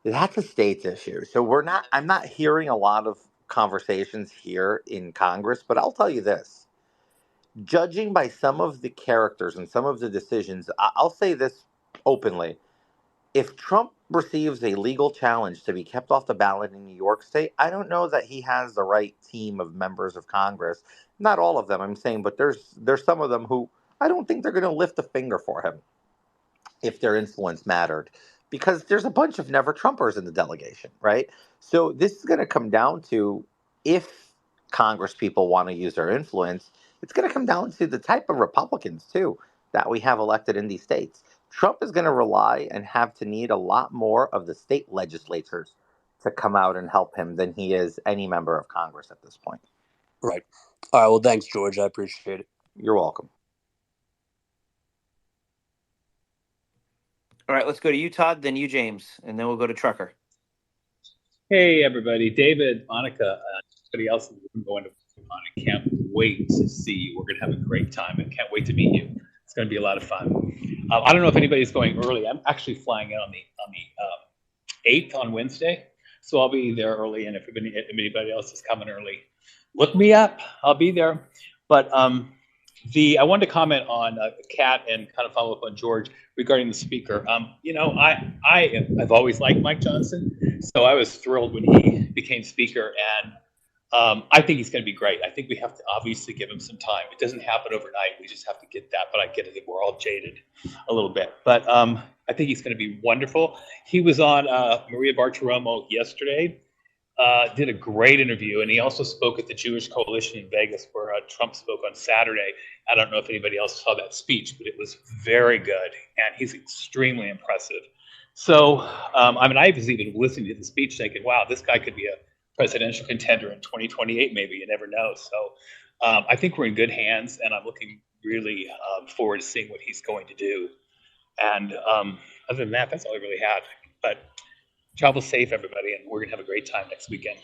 That's a states issue. So I'm not hearing a lot of conversations here in Congress, but I'll tell you this. Judging by some of the characters and some of the decisions, I'll say this openly. If Trump receives a legal challenge to be kept off the ballot in New York State, I don't know that he has the right team of members of Congress. Not all of them, I'm saying, but there's some of them who I don't think they're going to lift a finger for him if their influence mattered, because there's a bunch of never Trumpers in the delegation, right? So this is going to come down to, if Congress people want to use their influence, it's going to come down to the type of Republicans too that we have elected in these states. Trump is going to rely and have to need a lot more of the state legislatures to come out and help him than he is any member of Congress at this point. Right. All right. Well, thanks, George. I appreciate it. You're welcome. All right, let's go to you, Todd, then you, James, and then we'll go to Trucker. Hey, everybody. David, Monica, everybody else in the room going to I can't wait to see you. We're going to have a great time and can't wait to meet you. It's going to be a lot of fun. I don't know if anybody's going early. I'm actually flying in on the 8th on Wednesday, so I'll be there early. And if anybody else is coming early, look me up. I'll be there. But I wanted to comment on Kat and kind of follow up on George regarding the speaker. I've always liked Mike Johnson, so I was thrilled when he became speaker, and I think he's going to be great. I think we have to obviously give him some time. It doesn't happen overnight. We just have to get that. But I get it that we're all jaded a little bit. But I think he's going to be wonderful. He was on Maria Bartiromo yesterday. Did a great interview, and he also spoke at the Jewish Coalition in Vegas, where Trump spoke on Saturday. I don't know if anybody else saw that speech, but it was very good, and he's extremely impressive. So, I was even listening to the speech thinking, wow, this guy could be a presidential contender in 2028, maybe. You never know. So I think we're in good hands, and I'm looking really forward to seeing what he's going to do. And other than that, that's all I really had. But travel safe, everybody, and we're going to have a great time next weekend.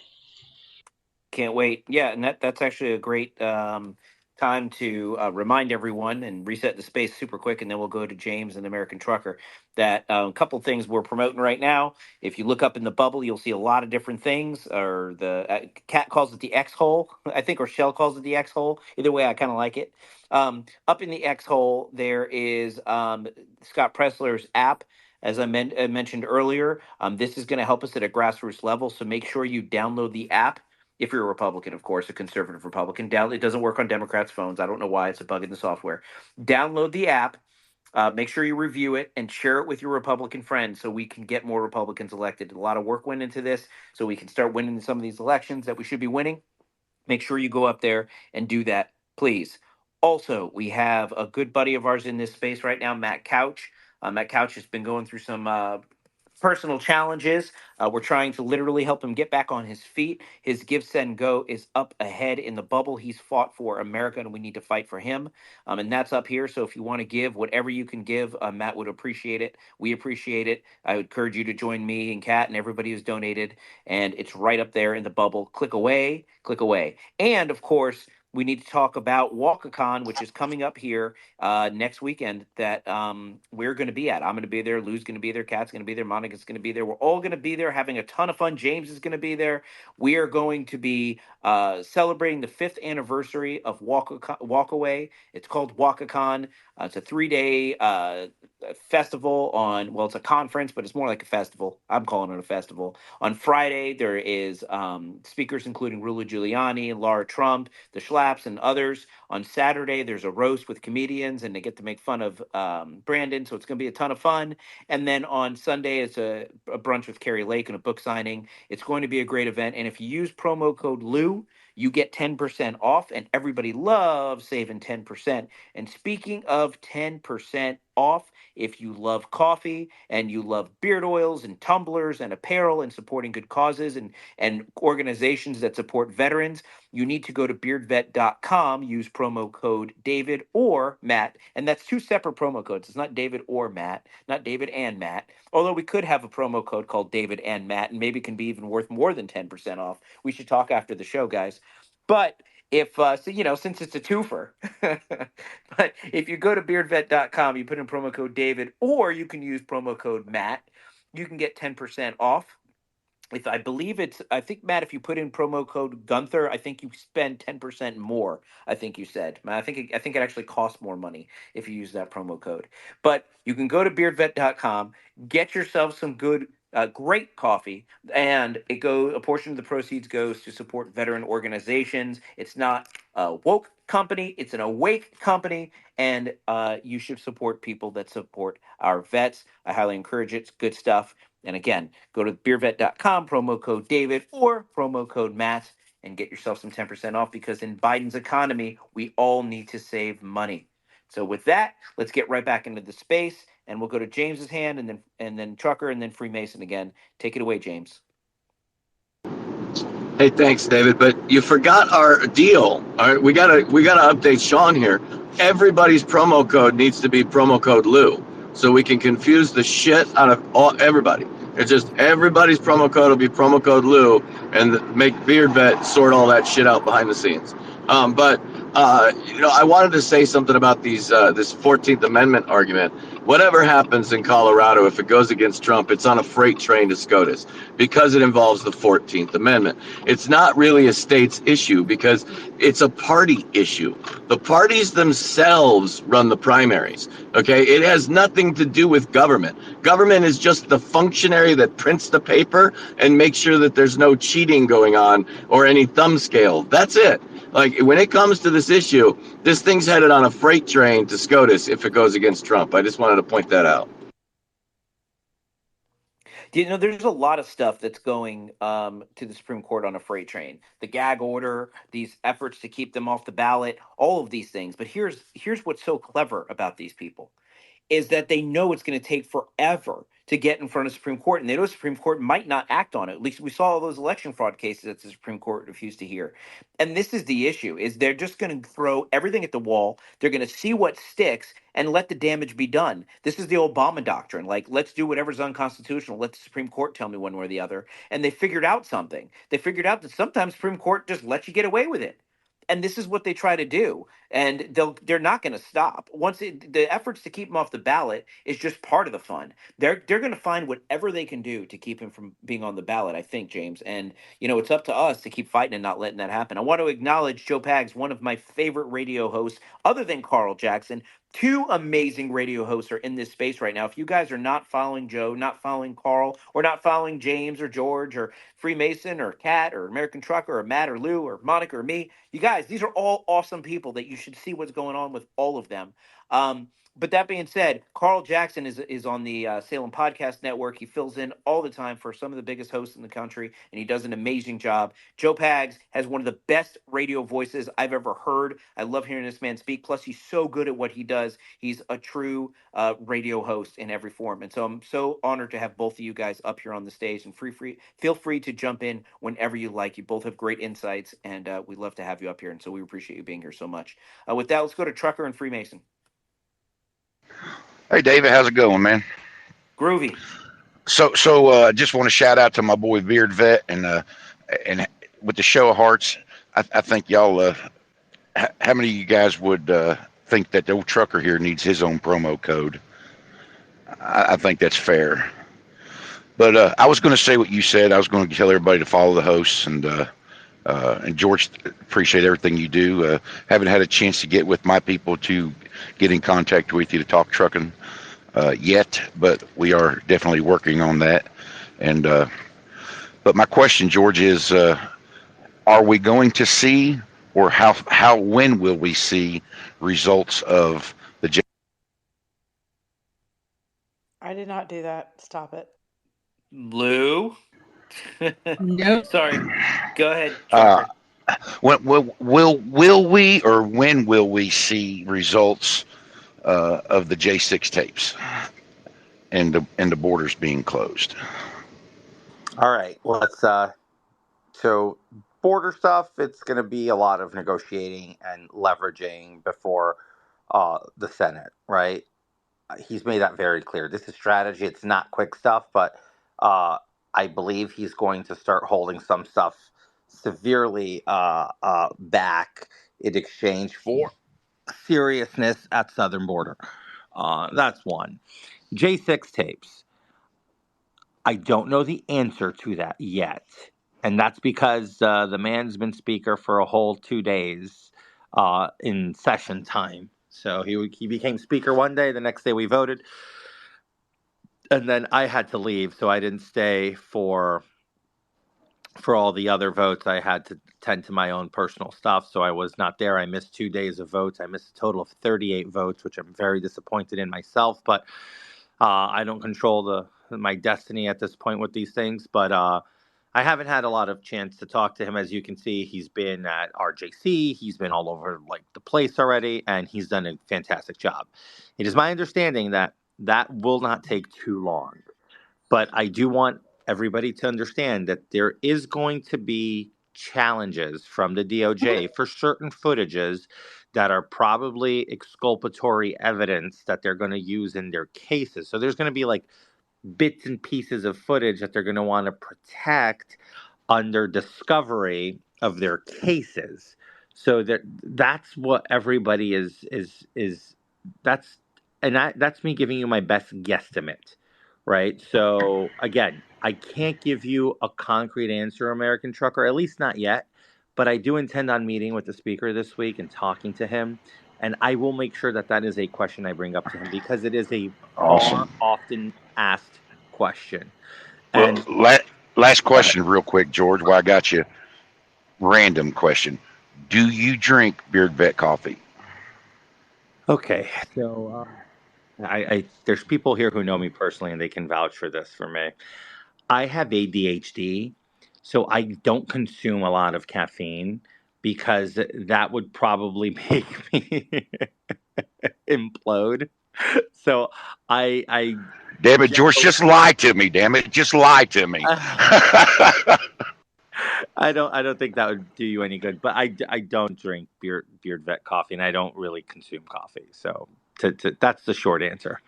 Can't wait. Yeah, and that's actually a great time to remind everyone and reset the space super quick, and then we'll go to James and American Trucker. That a couple things we're promoting right now. If you look up in the bubble, you'll see a lot of different things. Or the Cat calls it the X hole, I think, or Shell calls it the X hole. Either way, I kind of like it. Up in the X hole, there is Scott Presler's app. As I mentioned earlier, this is going to help us at a grassroots level. So make sure you download the app. If you're a Republican, of course, a conservative Republican. It doesn't work on Democrats' phones. I don't know why. It's a bug in the software. Download the app. Make sure you review it and share it with your Republican friends so we can get more Republicans elected. A lot of work went into this so we can start winning some of these elections that we should be winning. Make sure you go up there and do that, please. Also, we have a good buddy of ours in this space right now, Matt Couch. Matt Couch has been going through some personal challenges. We're trying to literally help him get back on his feet. His Give, Send, Go is up ahead in the bubble. He's fought for America, and we need to fight for him. And that's up here. So if you want to give whatever you can give, Matt would appreciate it. We appreciate it. I would encourage you to join me and Kat and everybody who's donated. And it's right up there in the bubble. Click away, click away. And of course, we need to talk about WalkaCon, which is coming up here next weekend that we're going to be at. I'm going to be there. Lou's going to be there. Kat's going to be there. Monica's going to be there. We're all going to be there having a ton of fun. James is going to be there. We are going to be celebrating the 5th anniversary of Walkaway. It's called WalkaCon. It's a 3-day festival well, it's a conference, but it's more like a festival. I'm calling it a festival. On Friday, there is speakers including Rudy Giuliani, Laura Trump, the Schlaps, and others. On Saturday, there's a roast with comedians, and they get to make fun of Brandon, so it's going to be a ton of fun. And then on Sunday, it's a brunch with Carrie Lake and a book signing. It's going to be a great event, and if you use promo code Lou, you get 10% off, and everybody loves saving 10%. And speaking of 10% off, if you love coffee and you love beard oils and tumblers and apparel and supporting good causes and organizations that support veterans, you need to go to beardvet.com, use promo code David or Matt. And that's 2 separate promo codes. It's not David or Matt, not David and Matt. Although we could have a promo code called David and Matt, and maybe it can be even worth more than 10% off. We should talk after the show, guys. But if since it's a twofer, but if you go to beardvet.com, you put in promo code David, or you can use promo code Matt, you can get 10% off. I think, Matt, if you put in promo code Gunther, I think you spend 10% more. I think you said, I think it actually costs more money if you use that promo code. But you can go to beardvet.com, get yourself some good, great coffee, and a portion of the proceeds goes to support veteran organizations. It's not a woke company; it's an awake company, and you should support people that support our vets. I highly encourage it. It's good stuff. And again, go to beervet.com, promo code David or promo code Matt, and get yourself some 10% off, because in Biden's economy, we all need to save money. So with that, let's get right back into the space, and we'll go to James's hand, and then Trucker, and then Freemason again. Take it away, James. Hey, thanks, David. But you forgot our deal. All right, we gotta update Sean here. Everybody's promo code needs to be promo code Lou, so we can confuse the shit out of everybody. It's just everybody's promo code will be promo code Lou, and make BeardVet sort all that shit out behind the scenes. But I wanted to say something about this 14th Amendment argument. Whatever happens in Colorado, if it goes against Trump, it's on a freight train to SCOTUS, because it involves the 14th Amendment. It's not really a state's issue, because it's a party issue. The parties themselves run the primaries. Okay, it has nothing to do with government. Government is just the functionary that prints the paper and makes sure that there's no cheating going on or any thumb scale. That's it. Like, when it comes to this issue, this thing's headed on a freight train to SCOTUS if it goes against Trump. I just wanted to point that out. There's a lot of stuff that's going to the Supreme Court on a freight train. The gag order, these efforts to keep them off the ballot, all of these things. But here's what's so clever about these people is that they know it's going to take forever to get in front of the Supreme Court, and they know the Supreme Court might not act on it. At least we saw all those election fraud cases that the Supreme Court refused to hear. And this is the issue: is they're just going to throw everything at the wall. They're going to see what sticks and let the damage be done. This is the Obama doctrine: like, let's do whatever's unconstitutional. Let the Supreme Court tell me one way or the other. And they figured out something. They figured out that sometimes Supreme Court just lets you get away with it. And this is what they try to do, and they're not going to stop. The efforts to keep him off the ballot is just part of the fun. They're going to find whatever they can do to keep him from being on the ballot, I think, James. And it's up to us to keep fighting and not letting that happen. I want to acknowledge Joe Pags, one of my favorite radio hosts, other than Carl Jackson. 2 amazing radio hosts are in this space right now. If you guys are not following Joe, not following Carl, or not following James or George or Freemason or Kat or American Trucker or Matt or Lou or Monica or me, you guys, these are all awesome people that you should see what's going on with all of them. But that being said, Carl Jackson is on the Salem Podcast Network. He fills in all the time for some of the biggest hosts in the country, and he does an amazing job. Joe Pags has one of the best radio voices I've ever heard. I love hearing this man speak. Plus, he's so good at what he does. because he's a true radio host in every form. And so I'm so honored to have both of you guys up here on the stage, and feel free to jump in whenever you like. You both have great insights, and we'd love to have you up here. And so we appreciate you being here so much. With that, let's go to Trucker and Freemason. Hey, David, how's it going, man? Groovy. So, just want to shout out to my boy Beard Vet and with the show of hearts. I think y'all. How many of you guys would think that the old trucker here needs his own promo code? I think that's fair. But I was going to say what you said. I was going to tell everybody to follow the hosts and George, appreciate everything you do. Haven't had a chance to get with my people to get in contact with you to talk trucking yet, but we are definitely working on that. And but my question, George, is are we going to see, or when will we see results of the? I did not do that. Stop it. Lou. Nope. Sorry. Go ahead, Trucker. Will we, or when will we see results of the J6 tapes and the borders being closed? All right, let's so border stuff, it's going to be a lot of negotiating and leveraging before the Senate, right? He's made that very clear. This is strategy. It's not quick stuff, but I believe he's going to start holding some stuff severely back in exchange for seriousness at southern border. That's one. J6 tapes. I don't know the answer to that yet. And that's because the man's been speaker for a whole 2 days in session time. So he became speaker one day. The next day we voted. And then I had to leave, so I didn't stay for all the other votes. I had to tend to my own personal stuff, so I was not there. I missed 2 days of votes. I missed a total of 38 votes, which I'm very disappointed in myself. But I don't control my destiny at this point with these things. But I haven't had a lot of chance to talk to him. As you can see, he's been at RJC. He's been all over the place already, and he's done a fantastic job. It is my understanding that will not take too long. But I do want everybody to understand that there is going to be challenges from the DOJ for certain footages that are probably exculpatory evidence that they're going to use in their cases. So there's going to be bits and pieces of footage that they're going to want to protect under discovery of their cases. So that's what everybody is that's that's me giving you my best guesstimate, right? So again, I can't give you a concrete answer, American Trucker, at least not yet, but I do intend on meeting with the speaker this week and talking to him, and I will make sure that is a question I bring up to him because it is a Awesome. often asked question. Well, And last question, real quick, George. While I got you, random question: do you drink Beard Vet coffee? okay, so I there's people here who know me personally, and they can vouch for this for me. I have ADHD, so I don't consume a lot of caffeine because that would probably make me implode. So I Damn it, George, just lie to me. Damn it, just lie to me. I don't think that would do you any good. But I don't drink Beard Vet coffee, and I don't really consume coffee. So that's the short answer.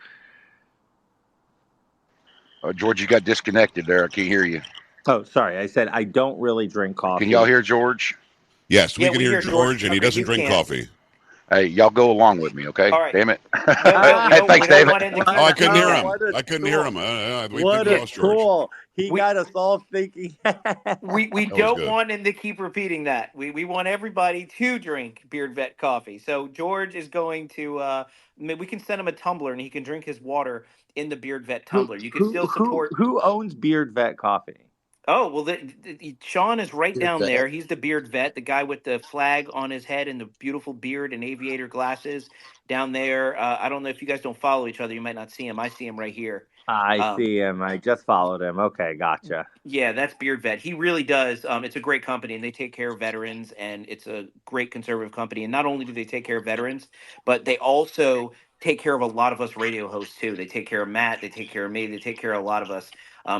George, you got disconnected there. I can't hear you. Oh, sorry. I said I don't really drink coffee. Can y'all hear George? Yes, we can hear George, and he doesn't drink coffee. Hey, y'all go along with me, okay? All right. Damn it. Hey, thanks, David. I couldn't hear him. I couldn't hear him. We lost George. Cool. He got us all thinking. we don't want him to keep repeating that. We want everybody to drink Beard Vet coffee. So George is going to we can send him a tumbler and he can drink his water in the Beard Vet tumbler. You can still support. Who owns Beard Vet coffee? Oh, well, Sean is right down there. He's the Beard Vet, the guy with the flag on his head and the beautiful beard and aviator glasses down there. I don't know if you guys don't follow each other. You might not see him. I see him right here. I see him. I just followed him. Okay, gotcha. Yeah, that's Beard Vet. He really does. It's a great company, and they take care of veterans, and it's a great conservative company. And not only do they take care of veterans, but they also take care of a lot of us radio hosts too. They take care of Matt. They take care of me. They take care of a lot of us.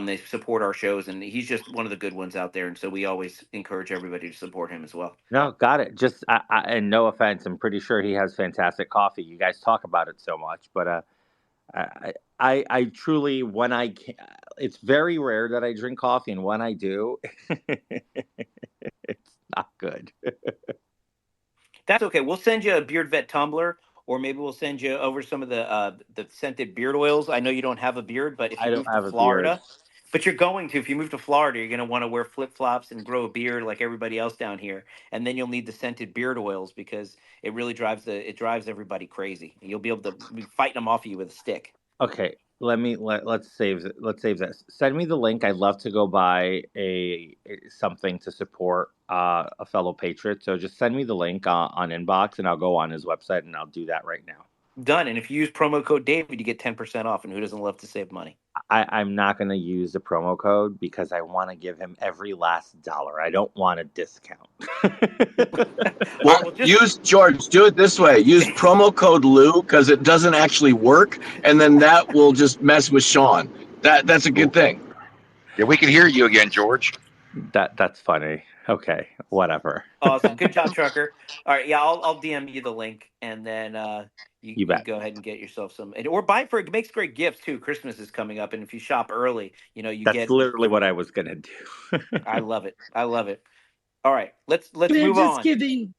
They support our shows, and he's just one of the good ones out there. And so we always encourage everybody to support him as well. No, got it. Just and no offense, I'm pretty sure he has fantastic coffee. You guys talk about it so much, but I truly, when I can, it's very rare that I drink coffee, and when I do, it's not good. That's okay. We'll send you a Beard Vet tumbler, or maybe we'll send you over some of the scented beard oils. I know you don't have a beard, but if I you don't move to have a beard. Florida, but you're going to, if you move to Florida, you're going to want to wear flip flops and grow a beard like everybody else down here, and then you'll need the scented beard oils because it really drives everybody crazy. You'll be able to be fighting them off of you with a stick. Okay, let's save this. Send me the link. I'd love to go buy something to support a fellow patriot. So just send me the link on inbox, and I'll go on his website and I'll do that right now. Done. And if you use promo code David, you get 10% off. And who doesn't love to save money? I'm not going to use the promo code because I want to give him every last dollar. I don't want a discount. Well, use George. Do it this way. Use promo code Lou because it doesn't actually work, and then that will just mess with Sean. That's a good thing. Yeah, we can hear you again, George. That's funny. Okay, whatever. Awesome. Good job, Trucker. All right, yeah, I'll DM you the link, and then you bet. go ahead and get yourself some, or buy it it makes great gifts too. Christmas is coming up, and if you shop early, That's literally what I was gonna do. I love it. I love it. All right, let's They're move just on. giving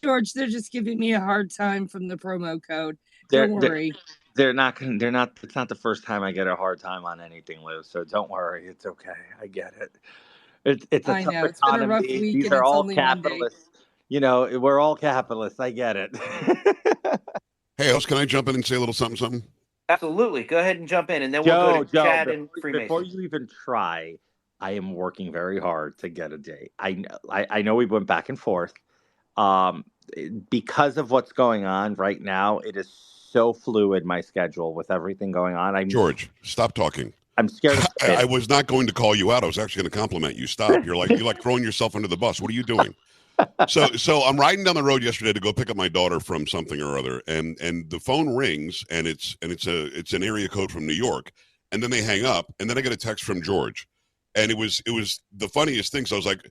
George. They're just giving me a hard time from the promo code. Don't worry. They're not. It's not the first time I get a hard time on anything, Liz. So don't worry. It's okay. I get it. It's a I tough know. It's been a rough economy. week, These and are it's all only Monday. capitalists. We're all capitalists. I get it. Hey, else, can I jump in and say a little something? Absolutely. Go ahead and jump in, and then we'll go to Chad and Freemason. Before you even try, I am working very hard to get a date. I know we went back and forth. Because of what's going on right now, it is so fluid, my schedule, with everything going on. George, stop talking. I'm scared of I was not going to call you out. I was actually going to compliment you. Stop. You're like throwing yourself under the bus. What are you doing? So I'm riding down the road yesterday to go pick up my daughter from something or other, and the phone rings, and it's an area code from New York, and then they hang up, and then I get a text from George, and it was the funniest thing. So I was like,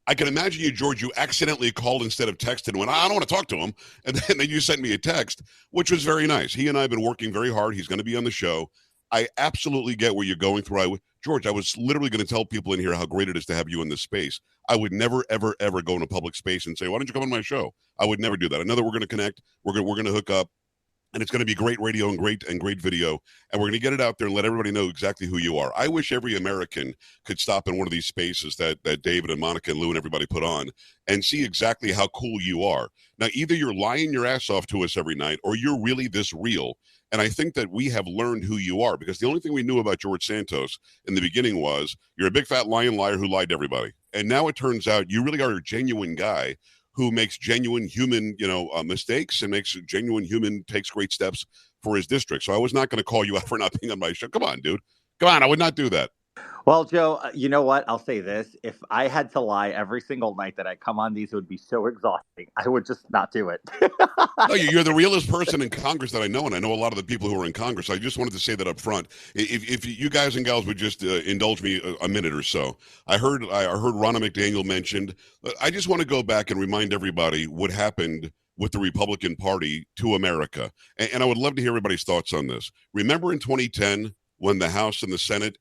I can imagine you, George, you accidentally called instead of texted and went, I don't want to talk to him, and then you sent me a text, which was very nice. He and I have been working very hard. He's going to be on the show. I absolutely get what you're going through. George, I was literally going to tell people in here how great it is to have you in this space. I would never, ever, ever go in a public space and say, why don't you come on my show? I would never do that. I know that we're going to connect. We're going to hook up. And it's going to be great radio and great video. And we're going to get it out there and let everybody know exactly who you are. I wish every American could stop in one of these spaces that David and Monica and Lou and everybody put on and see exactly how cool you are. Now, either you're lying your ass off to us every night or you're really this real. And I think that we have learned who you are, because the only thing we knew about George Santos in the beginning was you're a big fat lying liar who lied to everybody. And now it turns out you really are a genuine guy who makes genuine human, mistakes and takes great steps for his district. So I was not going to call you out for not being on my show. Come on, dude. Come on. I would not do that. Well, Joe, you know what? I'll say this. If I had to lie every single night that I come on these, it would be so exhausting. I would just not do it. No, you're the realest person in Congress that I know, and I know a lot of the people who are in Congress. I just wanted to say that up front. If you guys and gals would just indulge me a minute or so. I heard Ronna McDaniel mentioned. I just want to go back and remind everybody what happened with the Republican Party to America. And I would love to hear everybody's thoughts on this. Remember in 2010 when the House and the Senate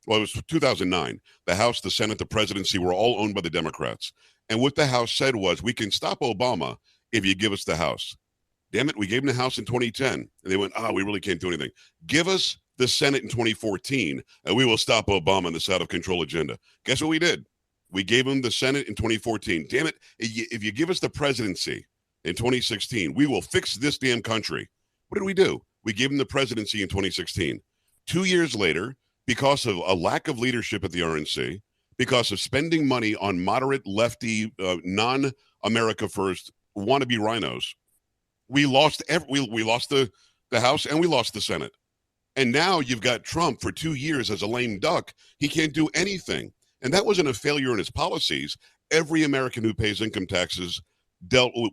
it was 2009. The House, the Senate, the presidency were all owned by the Democrats. And what the House said was, we can stop Obama if you give us the House. Damn it, we gave them the House in 2010. And they went, we really can't do anything. Give us the Senate in 2014, and we will stop Obama and this out-of-control agenda. Guess what we did? We gave them the Senate in 2014. Damn it, if you give us the presidency in 2016, we will fix this damn country. What did we do? We gave them the presidency in 2016. 2 years later, because of a lack of leadership at the RNC, because of spending money on moderate, lefty, non-America first, wannabe rhinos, we lost we lost the House and we lost the Senate. And now you've got Trump for 2 years as a lame duck. He can't do anything. And that wasn't a failure in his policies. Every American who pays income taxes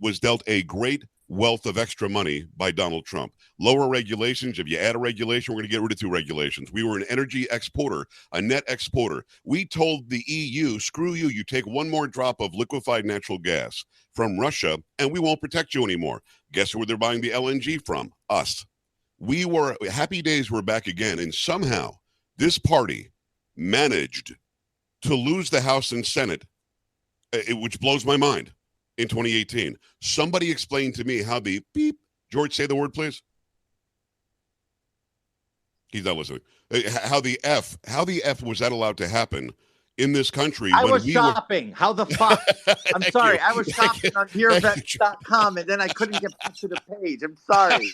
was dealt a great wealth of extra money by Donald Trump. Lower regulations. If you add a regulation, we're going to get rid of 2 regulations. We were an energy exporter, a net exporter. We told the EU, screw you, you take one more drop of liquefied natural gas from Russia, and we won't protect you anymore. Guess where they're buying the LNG from? Us. Happy days were back again, and somehow this party managed to lose the House and Senate, which blows my mind, in 2018. Somebody explain to me how the beep, George, say the word, please. He's not listening. How the F was that allowed to happen in this country? I when was we shopping. How the fuck? I'm sorry. you. I was shopping on DearVet.com and then I couldn't get back to the page. I'm sorry.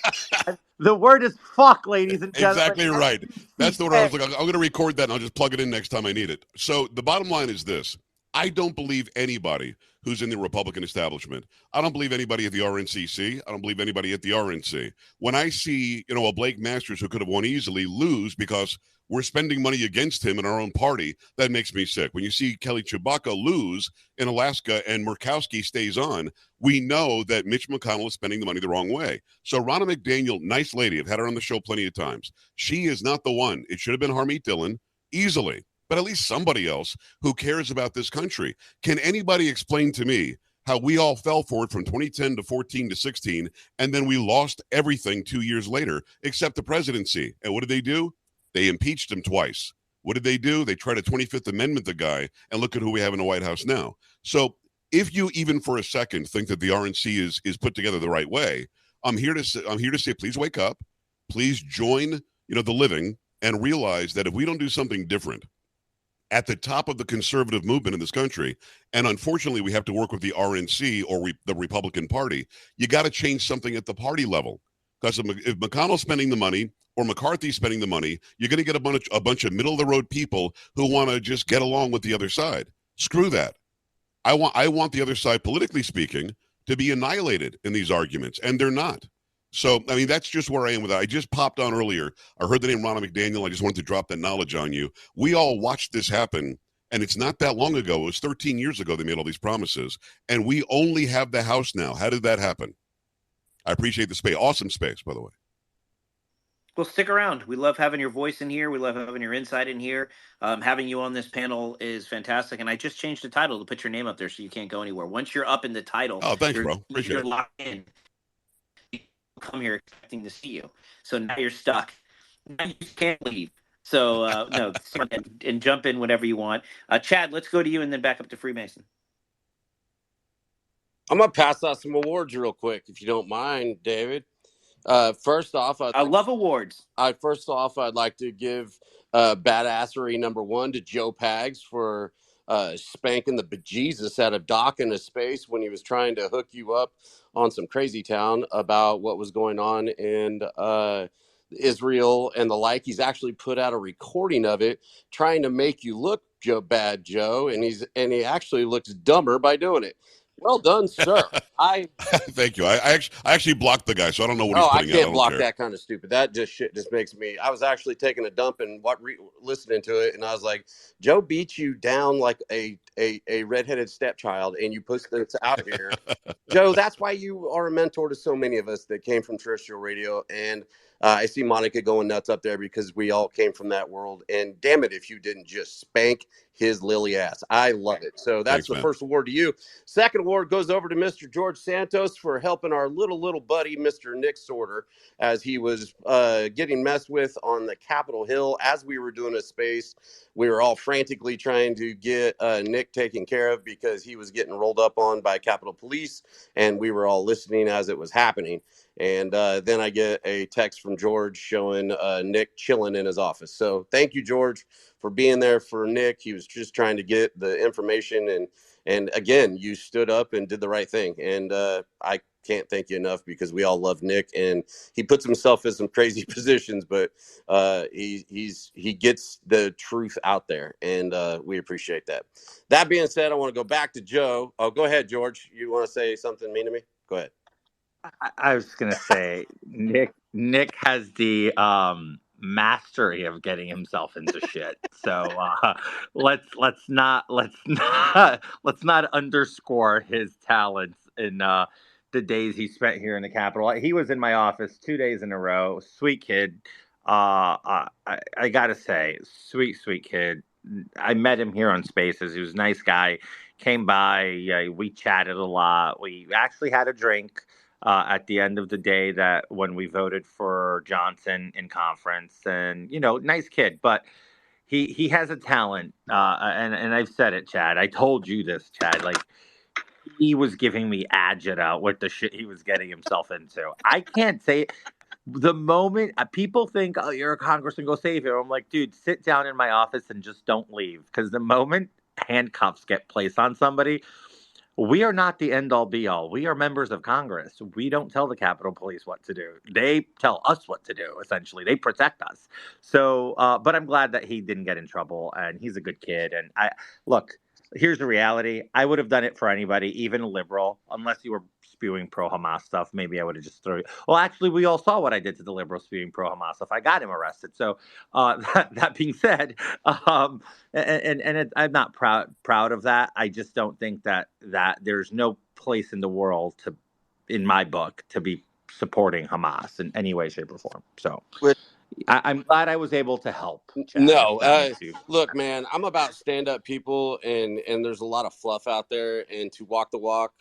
The word is fuck, ladies and gentlemen. Exactly right. That's the word I was looking. I'm going to record that and I'll just plug it in next time I need it. So the bottom line is this. I don't believe anybody who's in the Republican establishment. I don't believe anybody at the RNCC. I don't believe anybody at the RNC. When I see, a Blake Masters who could have won easily lose because we're spending money against him in our own party, that makes me sick. When you see Kelly Chewbacca lose in Alaska and Murkowski stays on, we know that Mitch McConnell is spending the money the wrong way. So Ronna McDaniel, nice lady. I've had her on the show plenty of times. She is not the one. It should have been Harmeet Dillon easily. But at least somebody else who cares about this country. Can anybody explain to me how we all fell for it from 2010 to 14 to 16, and then we lost everything 2 years later, except the presidency? And what did they do? They impeached him twice. What did they do? They tried to 25th Amendment the guy, and look at who we have in the White House now. So if you even for a second think that the RNC is put together the right way, I'm here to say, please wake up, please join, the living, and realize that if we don't do something different at the top of the conservative movement in this country, and unfortunately we have to work with the RNC or the Republican Party, you got to change something at the party level. Because if McConnell's spending the money or McCarthy's spending the money, you're going to get a bunch of middle-of-the-road people who want to just get along with the other side. Screw that. I want the other side, politically speaking, to be annihilated in these arguments, and they're not. So, that's just where I am with that. I just popped on earlier. I heard the name Ronna McDaniel. I just wanted to drop that knowledge on you. We all watched this happen, and it's not that long ago. It was 13 years ago they made all these promises, and we only have the House now. How did that happen? I appreciate the space. Awesome space, by the way. Well, stick around. We love having your voice in here. We love having your insight in here. Having you on this panel is fantastic. And I just changed the title to put your name up there so you can't go anywhere. Once you're up in the title, thanks, bro. Appreciate you're it. locked in. Come here expecting to see you. So now you're stuck. Now you can't leave. So no, and jump in whenever you want. Chad, let's go to you and then back up to Freemason. I'm gonna pass out some awards real quick, if you don't mind, David. First off, I love awards. First off, I'd like to give badassery #1 to Joe Pags for spanking the bejesus out of Doc in his space when he was trying to hook you up on some crazy town about what was going on in Israel and the like. He's actually put out a recording of it, trying to make you look bad, Joe, and he actually looks dumber by doing it. Well done, sir. Thank you. I actually blocked the guy, so I don't know what he's putting out. I can't block that kind of stupid. That just makes me. I was actually taking a dump and listening to it, and I was like, Joe beat you down like a redheaded stepchild, and you pushed this out of here. Joe, that's why you are a mentor to so many of us that came from terrestrial radio. And I see Monica going nuts up there because we all came from that world. And damn it, if you didn't just spank his lily ass. I love it. So that's the first award to you. Second award goes over to Mr. George Santos for helping our little buddy, Mr. Nick Sorter, as he was getting messed with on the Capitol Hill. As we were doing a space, we were all frantically trying to get Nick taken care of because he was getting rolled up on by Capitol Police, and we were all listening as it was happening. And then I get a text from George showing Nick chilling in his office. So thank you, George, for being there for Nick. He was just trying to get the information. And again, you stood up and did the right thing. And I can't thank you enough because we all love Nick. And he puts himself in some crazy positions, but he gets the truth out there. And we appreciate that. That being said, I want to go back to Joe. Oh, go ahead, George. You want to say something mean to me? Go ahead. I was gonna say Nick has the mastery of getting himself into shit. So let's not let's not underscore his talents in the days he spent here in the Capitol. He was in my office 2 days in a row. Sweet kid. I gotta say, sweet kid. I met him here on Spaces. He was a nice guy. Came by. We chatted a lot. We actually had a drink at the end of the day that when we voted for Johnson in conference, and nice kid, but he has a talent, and I've said it, Chad. I told you this, Chad. Like, he was giving me agita with the shit he was getting himself into. I can't say the moment people think, oh, you're a congressman, go save him. I'm like, dude, sit down in my office and just don't leave, because the moment handcuffs get placed on somebody, we are not the end all be all. We are members of Congress. We don't tell the Capitol Police what to do. They tell us what to do, essentially. They protect us. So, but I'm glad that he didn't get in trouble, and he's a good kid. And look, here's the reality. I would have done it for anybody, even a liberal, unless you were spewing pro-Hamas stuff. Maybe I would have just thrown it. Well, actually, we all saw what I did to the liberal spewing pro-Hamas stuff. I got him arrested. So that being said, I'm not proud of that. I just don't think that there's no place in the world in my book, to be supporting Hamas in any way, shape, or form. So I'm glad I was able to help. Chad, No, look, man, I'm about stand-up people, and there's a lot of fluff out there, and to walk the walk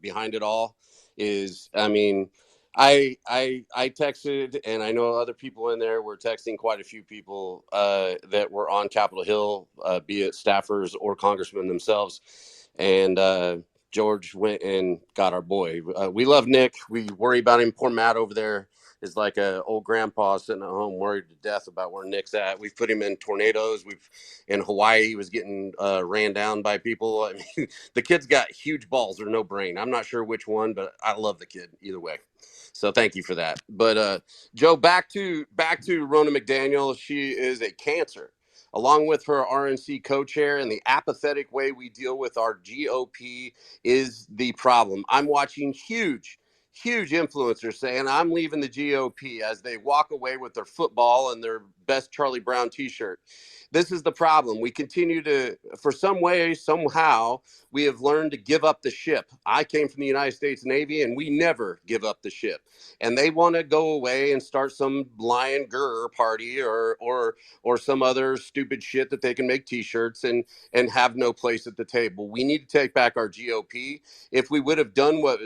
behind it all is, I mean, I texted, and I know other people in there were texting, quite a few people that were on Capitol Hill, be it staffers or congressmen themselves, and George went and got our boy. We love Nick. We worry about him. Poor Matt over there is like a old grandpa sitting at home worried to death about where Nick's at. We've put him in tornadoes. In Hawaii, he was getting ran down by people. I mean, the kid's got huge balls or no brain. I'm not sure which one, but I love the kid either way. So thank you for that. But Joe, back to Ronna McDaniel. She is a cancer, along with her RNC co-chair, and the apathetic way we deal with our GOP is the problem. I'm watching huge influencers saying I'm leaving the GOP as they walk away with their football and their best Charlie Brown t-shirt. This is the problem. We continue to, for some way, somehow, we have learned to give up the ship. I came from the United States Navy, and we never give up the ship. And they want to go away and start some lion grr party or some other stupid shit that they can make t-shirts and have no place at the table. We need to take back our GOP. If we would have done what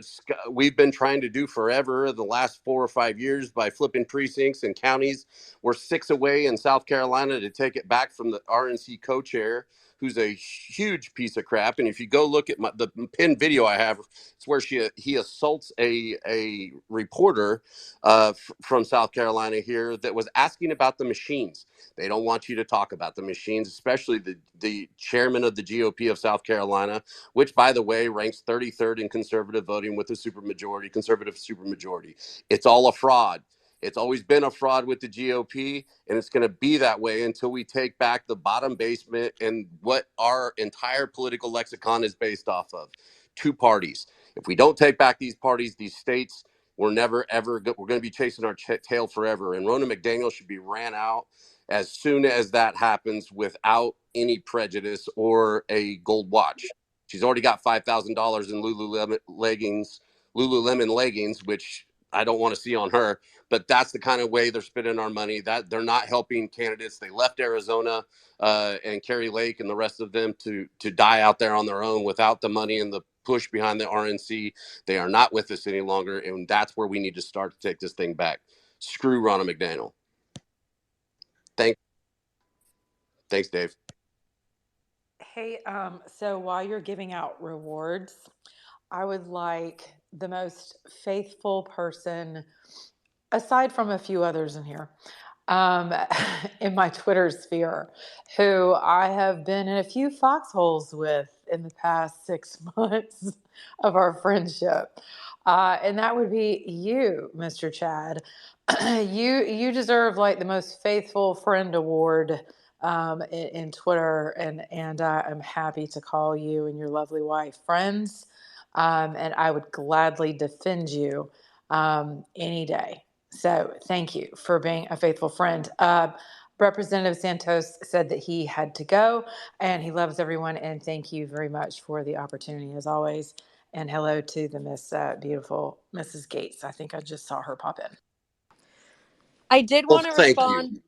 we've been trying to do forever, the last 4 or 5 years, by flipping precincts and counties, we're 6 away in South Carolina to take it back from the RNC co-chair, who's a huge piece of crap. And if you go look at the pinned video I have, it's where he assaults a reporter from South Carolina here that was asking about the machines. They don't want you to talk about the machines, especially the chairman of the GOP of South Carolina, which, by the way, ranks 33rd in conservative voting with a conservative supermajority. It's all a fraud. It's always been a fraud with the GOP, and it's going to be that way until we take back the bottom basement and what our entire political lexicon is based off of: 2 parties. If we don't take back these parties, these states, we're never, ever, we're going to be chasing our tail forever. And Ronna McDaniel should be ran out as soon as that happens, without any prejudice or a gold watch. She's already got $5,000 in Lululemon leggings, which I don't want to see on her. But that's the kind of way they're spending our money. That they're not helping candidates. They left Arizona and Kerry Lake and the rest of them to die out there on their own without the money and the push behind the RNC. They are not with us any longer, and that's where we need to start to take this thing back. Screw Ronna McDaniel. Thanks, Dave. Hey, so while you're giving out rewards, I would like the most faithful person, aside from a few others in here, in my Twitter sphere, who I have been in a few foxholes with in the past 6 months of our friendship. And that would be you, Mr. Chad. You deserve like the most faithful friend award in Twitter, and I'm happy to call you and your lovely wife friends, and I would gladly defend you any day. So thank you for being a faithful friend. Representative Santos said that he had to go and he loves everyone. And thank you very much for the opportunity as always. And hello to the beautiful Mrs. Gates. I think I just saw her pop in. I did Well, want to thank you. respond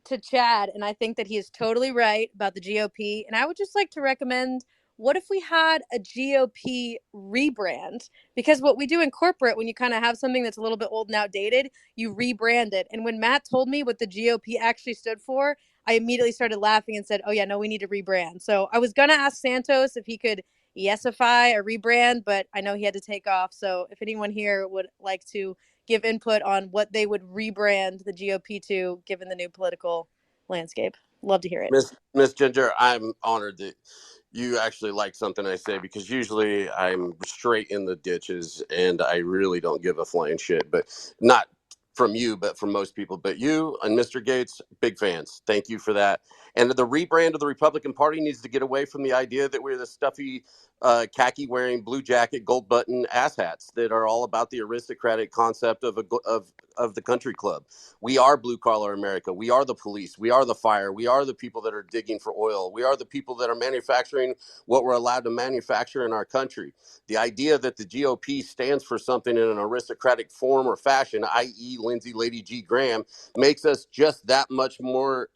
to Chad, and I think that he is totally right about the GOP. And I would just like to recommend, what if we had a GOP rebrand? Because what we do in corporate, when you kind of have something that's a little bit old and outdated, you rebrand it. And when Matt told me what the GOP actually stood for, I immediately started laughing and said, oh, yeah, no, we need to rebrand. So I was going to ask Santos if he could yesify a rebrand, but I know he had to take off. So if anyone here would like to give input on what they would rebrand the GOP to, given the new political landscape, love to hear it. Miss Ginger, I'm honored that you actually like something I say, because usually I'm straight in the ditches and I really don't give a flying shit. But not from you, but from most people. But you and Mr. Gates, big fans. Thank you for that. And the rebrand of the Republican Party needs to get away from the idea that we're the stuffy, khaki wearing, blue jacket, gold button asshats that are all about the aristocratic concept of the country club. We are blue collar America. We are the police. We are the fire. We are the people that are digging for oil. We are the people that are manufacturing what we're allowed to manufacture in our country. The idea that the GOP stands for something in an aristocratic form or fashion, i.e. Lindsey Lady G. Graham, makes us just that much more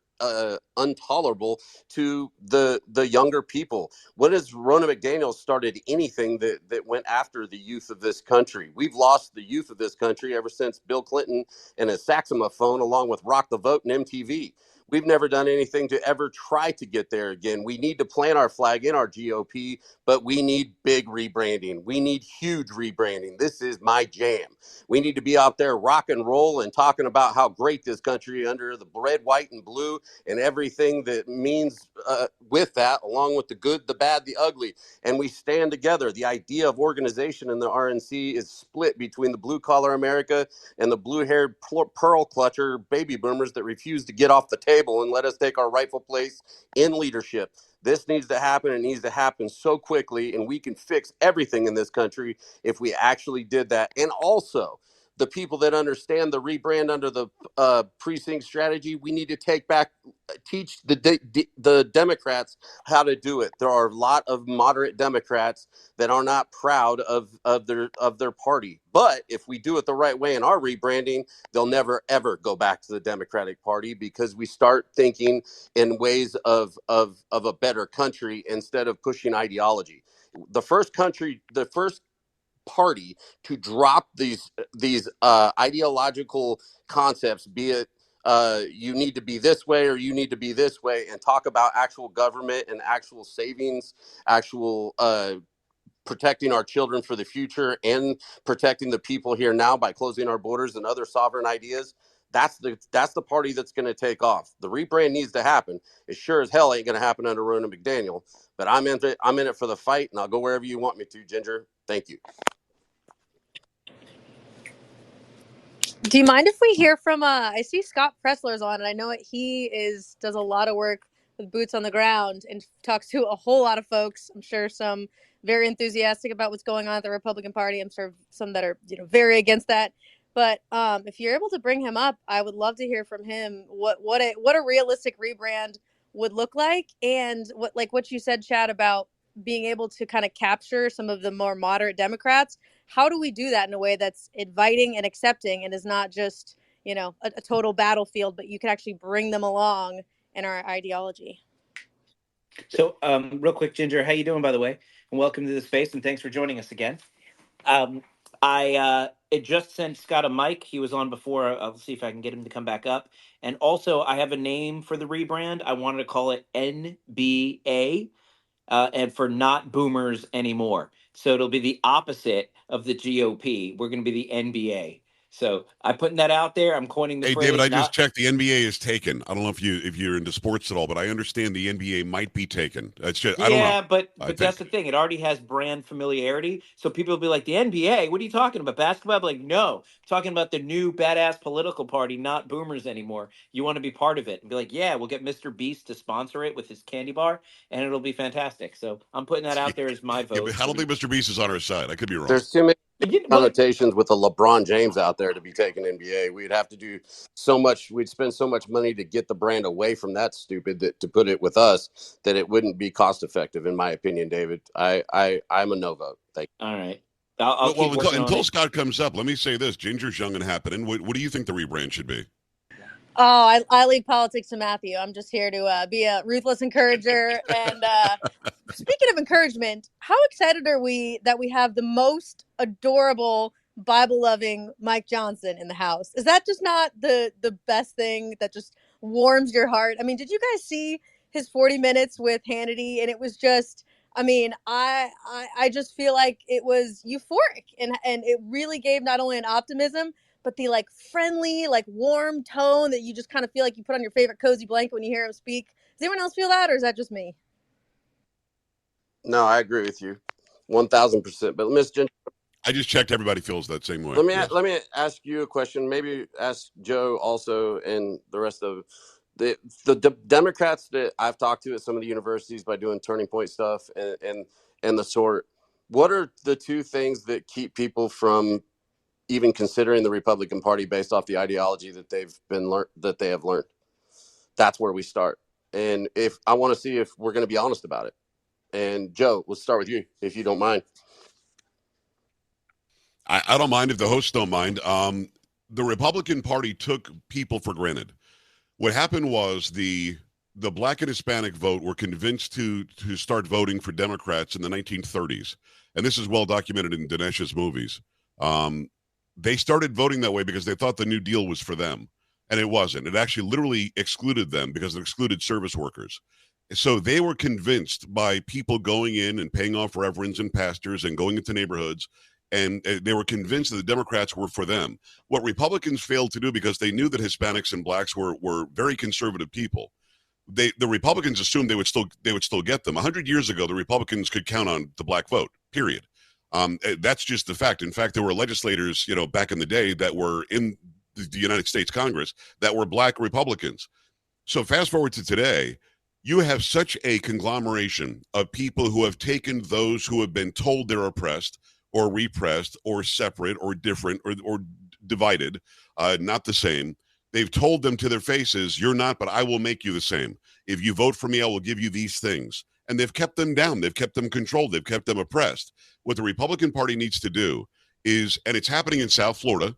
intolerable to the younger people. When has Ronna McDaniel started anything that went after the youth of this country? We've lost the youth of this country ever since Bill Clinton and his saxophone, along with Rock the Vote and MTV. We've never done anything to ever try to get there again. We need to plant our flag in our GOP, but we need big rebranding. We need huge rebranding. This is my jam. We need to be out there rock and roll and talking about how great this country under the red, white, and blue, and everything that means with that, along with the good, the bad, the ugly. And we stand together. The idea of organization in the RNC is split between the blue collar America and the blue-haired pearl clutcher baby boomers that refuse to get off the table and let us take our rightful place in leadership. This needs to happen. It needs to happen so quickly, and we can fix everything in this country if we actually did that. And also, the people that understand the rebrand under the precinct strategy, we need to teach the Democrats how to do it. There are a lot of moderate Democrats that are not proud of their party. But if we do it the right way in our rebranding, they'll never ever go back to the Democratic Party, because we start thinking in ways of a better country instead of pushing ideology. The first party to drop these ideological concepts, be it you need to be this way or you need to be this way, and talk about actual government and actual savings, actual protecting our children for the future, and protecting the people here now by closing our borders and other sovereign ideas. That's the party that's going to take off. The rebrand needs to happen. It sure as hell ain't going to happen under Ronna McDaniel. But I'm in it for the fight, and I'll go wherever you want me to, Ginger. Thank you. Do you mind if we hear from I see Scott Presler's on, and I know that does a lot of work with boots on the ground and talks to a whole lot of folks. I'm sure some very enthusiastic about what's going on at the Republican Party. I'm sure some that are very against that. But if you're able to bring him up, I would love to hear from him what a realistic rebrand would look like, and what you said, Chad, about being able to kind of capture some of the more moderate Democrats. How do we do that in a way that's inviting and accepting, and is not just a total battlefield, but you can actually bring them along in our ideology? So, real quick, Ginger, how you doing, by the way? And welcome to the space, and thanks for joining us again. I it just sent Scott a mic. He was on before. I'll see if I can get him to come back up. And also, I have a name for the rebrand. I wanted to call it NBA, and for not boomers anymore. So it'll be the opposite of the GOP. We're going to be the NBA. So I'm putting that out there. I'm coining the Hey, phrase. David, I just checked. The NBA is taken. I don't know if you're into sports at all, but I understand the NBA might be taken. It's just I don't know. Yeah, but that's the thing. It already has brand familiarity. So people will be like, the NBA, what are you talking about? Basketball? I'm like, no, I'm talking about the new badass political party, not boomers anymore. You want to be part of it. And be like, yeah, we'll get Mr. Beast to sponsor it with his candy bar, and it'll be fantastic. So I'm putting that out there as my vote. Yeah, but I don't think Mr. Beast is on our side. I could be wrong. There's too many connotations with the LeBron James out there to be taking NBA. We'd have to do so much. We'd spend so much money to get the brand away from that stupid that to put it with us that it wouldn't be cost effective, in my opinion, David. I'm a no vote. Thank you. All right. I'll keep working on until it. Scott comes up, let me say this: Ginger's young and happening. What do you think the rebrand should be? Oh, I leave politics to Matthew. I'm just here to be a ruthless encourager. And speaking of encouragement, how excited are we that we have the most adorable Bible loving Mike Johnson in the house? Is that just not the best thing that just warms your heart? I mean, did you guys see his 40 minutes with Hannity? And it was just, I mean, I just feel like it was euphoric, and it really gave not only an optimism, but the like friendly, like warm tone that you just kind of feel like you put on your favorite cozy blanket when you hear him speak. Does anyone else feel that, or is that just me? No, I agree with you, 1,000%. But Miss Ginger, I just checked. Everybody feels that same way. let me ask you a question. Maybe ask Joe also, and the rest of the Democrats that I've talked to at some of the universities by doing Turning Point stuff and the sort. What are the two things that keep people from even considering the Republican Party based off the ideology that they have learned? That's where we start. And if I want to see if we're going to be honest about it. And Joe, let's start with you, if you don't mind. I don't mind if the hosts don't mind. The Republican Party took people for granted. What happened was the black and Hispanic vote were convinced to start voting for Democrats in the 1930s, and this is well documented in Dinesh's movies. They started voting that way because they thought the New Deal was for them, and it wasn't. It actually literally excluded them because it excluded service workers. So they were convinced by people going in and paying off reverends and pastors and going into neighborhoods, and they were convinced that the Democrats were for them. What Republicans failed to do, because they knew that Hispanics and blacks were very conservative people, the Republicans assumed they would still get them. 100 years ago, the Republicans could count on the black vote, period. That's just the fact. In fact, there were legislators, back in the day that were in the United States Congress that were black Republicans. So fast forward to today, you have such a conglomeration of people who have taken those who have been told they're oppressed or repressed or separate or different or divided, not the same. They've told them to their faces, you're not, but I will make you the same. If you vote for me, I will give you these things. And they've kept them down. They've kept them controlled. They've kept them oppressed. What the Republican Party needs to do is, and it's happening in South Florida,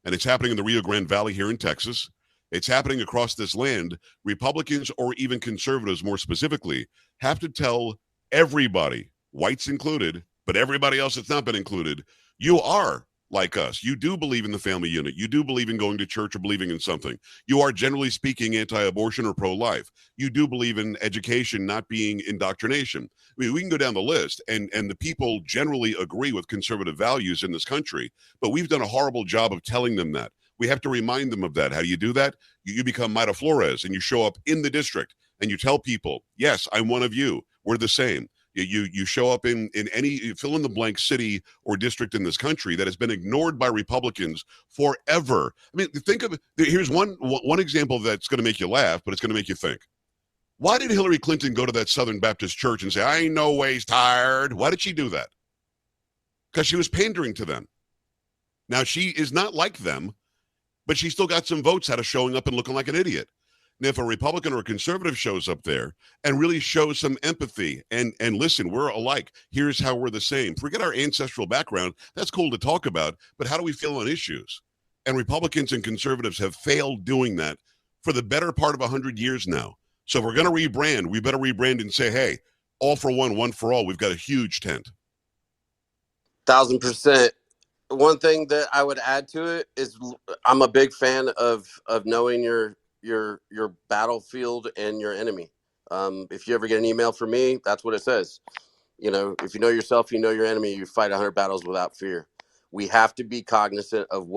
and it's happening in the Rio Grande Valley here in Texas, it's happening across this land. Republicans, or even conservatives more specifically, have to tell everybody, whites included, but everybody else that's not been included, you are like us. You do believe in the family unit. You do believe in going to church or believing in something. You are, generally speaking, anti-abortion or pro-life. You do believe in education not being indoctrination. I mean, we can go down the list, and the people generally agree with conservative values in this country, but we've done a horrible job of telling them that. We have to remind them of that. How do you do that? You become Mayra Flores, and you show up in the district, and you tell people, yes, I'm one of you. We're the same. You show up in any fill in the blank city or district in this country that has been ignored by Republicans forever. I mean, think of it. Here's one example that's going to make you laugh, but it's going to make you think. Why did Hillary Clinton go to that Southern Baptist church and say, I ain't no ways tired? Why did she do that? Because she was pandering to them. Now, she is not like them, but she still got some votes out of showing up and looking like an idiot. And if a Republican or a conservative shows up there and really shows some empathy and listen, we're alike. Here's how we're the same. Forget our ancestral background. That's cool to talk about, but how do we feel on issues? And Republicans and conservatives have failed doing that for the better part of 100 years now. So if we're going to rebrand, we better rebrand and say, hey, all for one, one for all. We've got a huge tent. 1,000%. One thing that I would add to it is I'm a big fan of knowing your battlefield and your enemy. If you ever get an email from me, that's what it says. If you know yourself, you know your enemy, you fight 100 battles without fear. We have to be cognizant of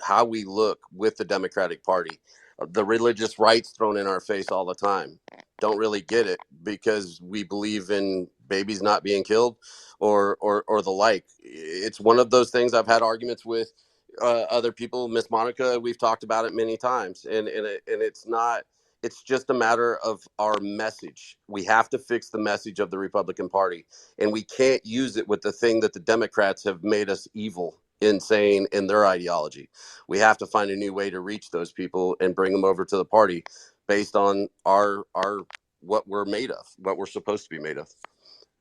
how we look with the Democratic Party. The religious rights thrown in our face all the time. Don't really get it because we believe in babies not being killed or the like. It's one of those things. I've had arguments with other people. Miss Monica, we've talked about it many times, and it's not It's just a matter of our message. We have to fix the message of the Republican Party, and we can't use it with the thing that the Democrats have made us evil in saying in their ideology. We have to find a new way to reach those people and bring them over to the party based on our what we're made of, what we're supposed to be made of.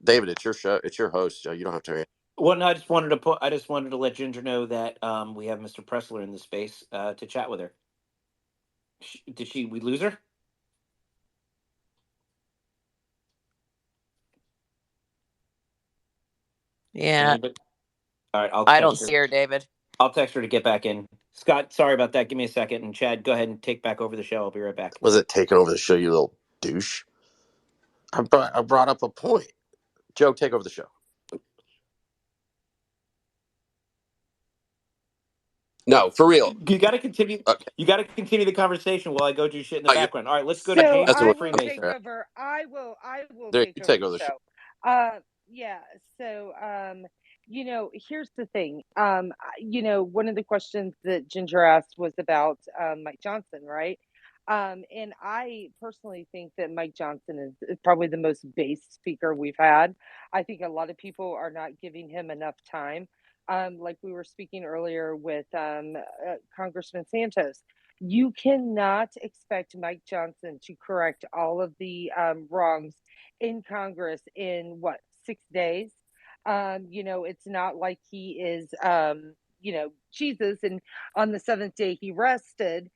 David, it's your show. It's your host. You don't have to. Well, no, I just wanted to let Ginger know that we have Mr. Presler in the space to chat with her. We lose her? Yeah. All right, I don't see her, David. I'll text her to get back in. Scott, sorry about that. Give me a second. And Chad, go ahead and take back over the show. I'll be right back. Was it taking over the show, you little douche? I brought up a point. Joe, take over the show. No, for real. You got to continue. Okay. You got to continue the conversation while I go do shit in the background. All right, let's go So to James I will Freemason. take over. I will There, take you over take the over the show. Yeah. So here's the thing. One of the questions that Ginger asked was about Mike Johnson, right? And I personally think that Mike Johnson is probably the most base speaker we've had. I think a lot of people are not giving him enough time. Like we were speaking earlier with Congressman Santos, you cannot expect Mike Johnson to correct all of the wrongs in Congress in 6 days. It's not like he is, Jesus, and on the seventh day he rested.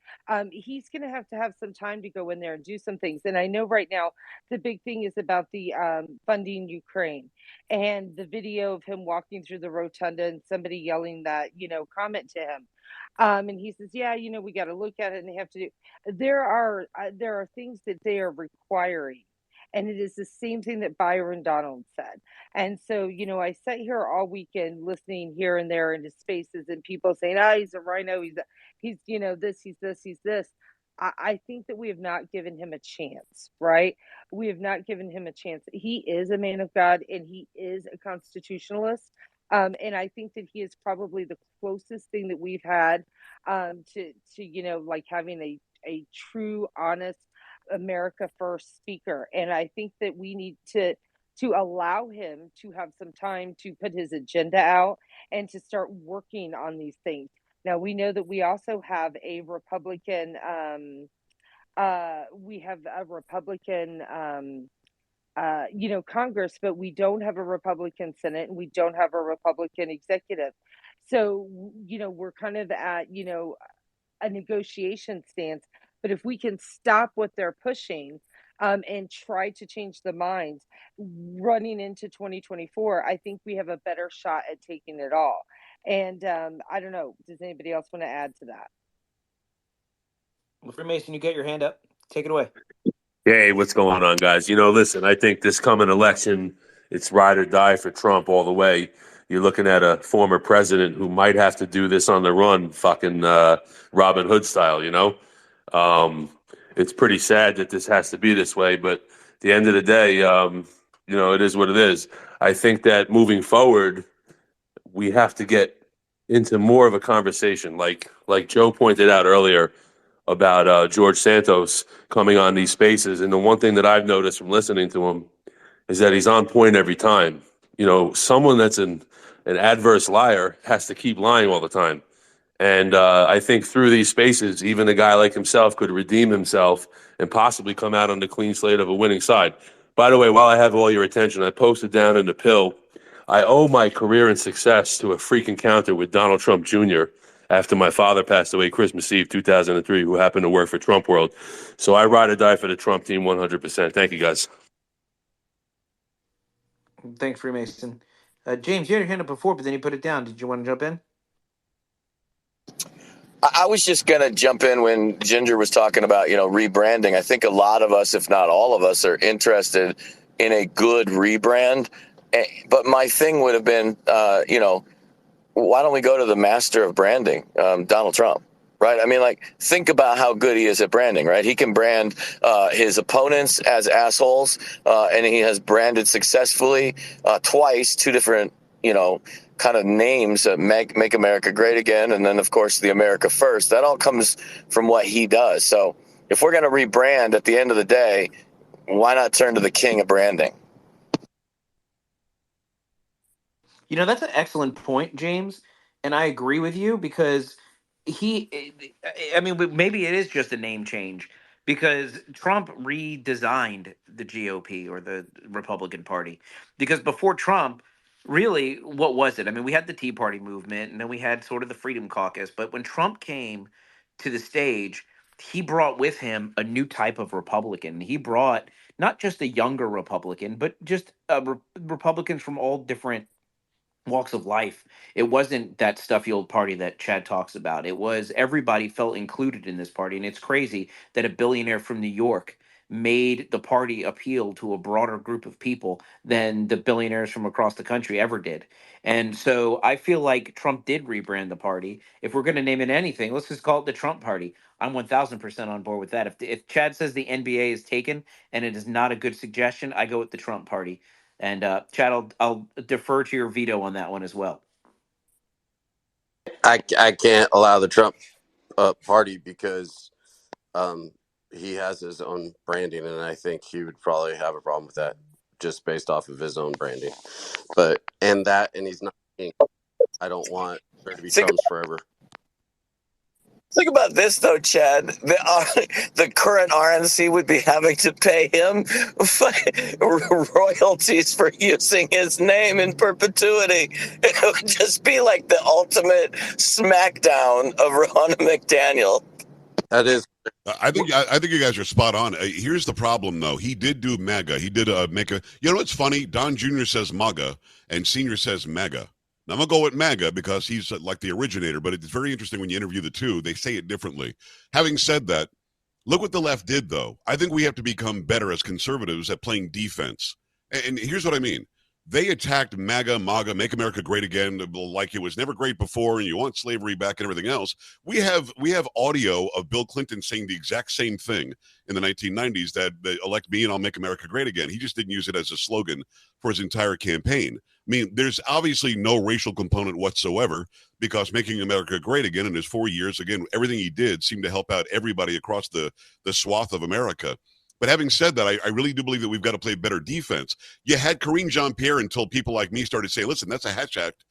He's going to have some time to go in there and do some things. And I know right now the big thing is about the funding Ukraine and the video of him walking through the rotunda and somebody yelling that, comment to him. And he says, yeah, we got to look at it and they have to do, there are things that they are requiring. And it is the same thing that Byron Donald said. And so, I sat here all weekend listening here and there into spaces and people saying, he's a rhino. He's this, he's this, he's this. I think that we have not given him a chance, right? We have not given him a chance. He is a man of God and he is a constitutionalist. And I think that he is probably the closest thing that we've had to like having a true, honest America First speaker. And I think that we need to allow him to have some time to put his agenda out and to start working on these things. Now we know that we also have a Republican Congress, but we don't have a Republican Senate and we don't have a Republican executive. So, we're kind of at, a negotiation stance. But if we can stop what they're pushing and try to change the minds running into 2024, I think we have a better shot at taking it all. And I don't know. Does anybody else want to add to that? Well, Freemason, you get your hand up. Take it away. Hey, what's going on, guys? Listen, I think this coming election, it's ride or die for Trump all the way. You're looking at a former president who might have to do this on the run, fucking Robin Hood style, It's pretty sad that this has to be this way, but at the end of the day, it is what it is. I think that moving forward, we have to get into more of a conversation, like Joe pointed out earlier about George Santos coming on these spaces. And the one thing that I've noticed from listening to him is that he's on point every time. Someone that's an adverse liar has to keep lying all the time. And I think through these spaces, even a guy like himself could redeem himself and possibly come out on the clean slate of a winning side. By the way, while I have all your attention, I posted down in the pill, I owe my career and success to a freak encounter with Donald Trump Jr. after my father passed away Christmas Eve 2003, who happened to work for Trump World. So I ride or die for the Trump team 100%. Thank you, guys. Thanks, Freemason. James, you had your hand up before, but then you put it down. Did you want to jump in? I was just going to jump in when Ginger was talking about, rebranding. I think a lot of us, if not all of us, are interested in a good rebrand. But my thing would have been, why don't we go to the master of branding, Donald Trump, right? I mean, think about how good he is at branding, right? He can brand his opponents as assholes, and he has branded successfully twice, two different, kind of names that make America great again. And then, of course, the America First. That all comes from what he does. So if we're going to rebrand at the end of the day, why not turn to the king of branding? That's an excellent point, James, and I agree with you because I mean, maybe it is just a name change because Trump redesigned the GOP or the Republican Party. Because before Trump, really, what was it? I mean, we had the Tea Party movement and then we had sort of the Freedom Caucus, but when Trump came to the stage, he brought with him a new type of Republican. He brought not just a younger Republican, but just Republicans from all different walks of life. It wasn't that stuffy old party that Chad talks about. It was everybody felt included in this party. And it's crazy that a billionaire from New York made the party appeal to a broader group of people than the billionaires from across the country ever did. And so I feel like Trump did rebrand the party. If we're going to name it anything, let's just call it the Trump Party. I'm 1000% on board with that. If Chad says the NBA is taken and it is not a good suggestion, I go with the Trump Party. And Chad, I'll defer to your veto on that one as well. I can't allow the Trump party because he has his own branding, and I think he would probably have a problem with that just based off of his own branding. And he's not. I don't want there to be Trumps forever. Think about this, though, Chad. The current RNC would be having to pay him royalties for using his name in perpetuity. It would just be like the ultimate smackdown of Ronna McDaniel. That is. I think you guys are spot on. Here's the problem, though. He did do MAGA. He did make a. You know what's funny? Don Jr. says MAGA, and Senior says MAGA. Now, I'm going to go with MAGA because he's like the originator, but it's very interesting when you interview the two. They say it differently. Having said that, look what the left did, though. I think we have to become better as conservatives at playing defense. And here's what I mean. They attacked MAGA, Make America Great Again, like it was never great before, and you want slavery back and everything else. We have audio of Bill Clinton saying the exact same thing in the 1990s, that elect me and I'll make America great again. He just didn't use it as a slogan for his entire campaign. I mean, there's obviously no racial component whatsoever because making America great again in his 4 years, again, everything he did seemed to help out everybody across the swath of America. But having said that, I really do believe that we've got to play better defense. You had Karine Jean-Pierre until people like me started saying, listen, that's a Hatch Act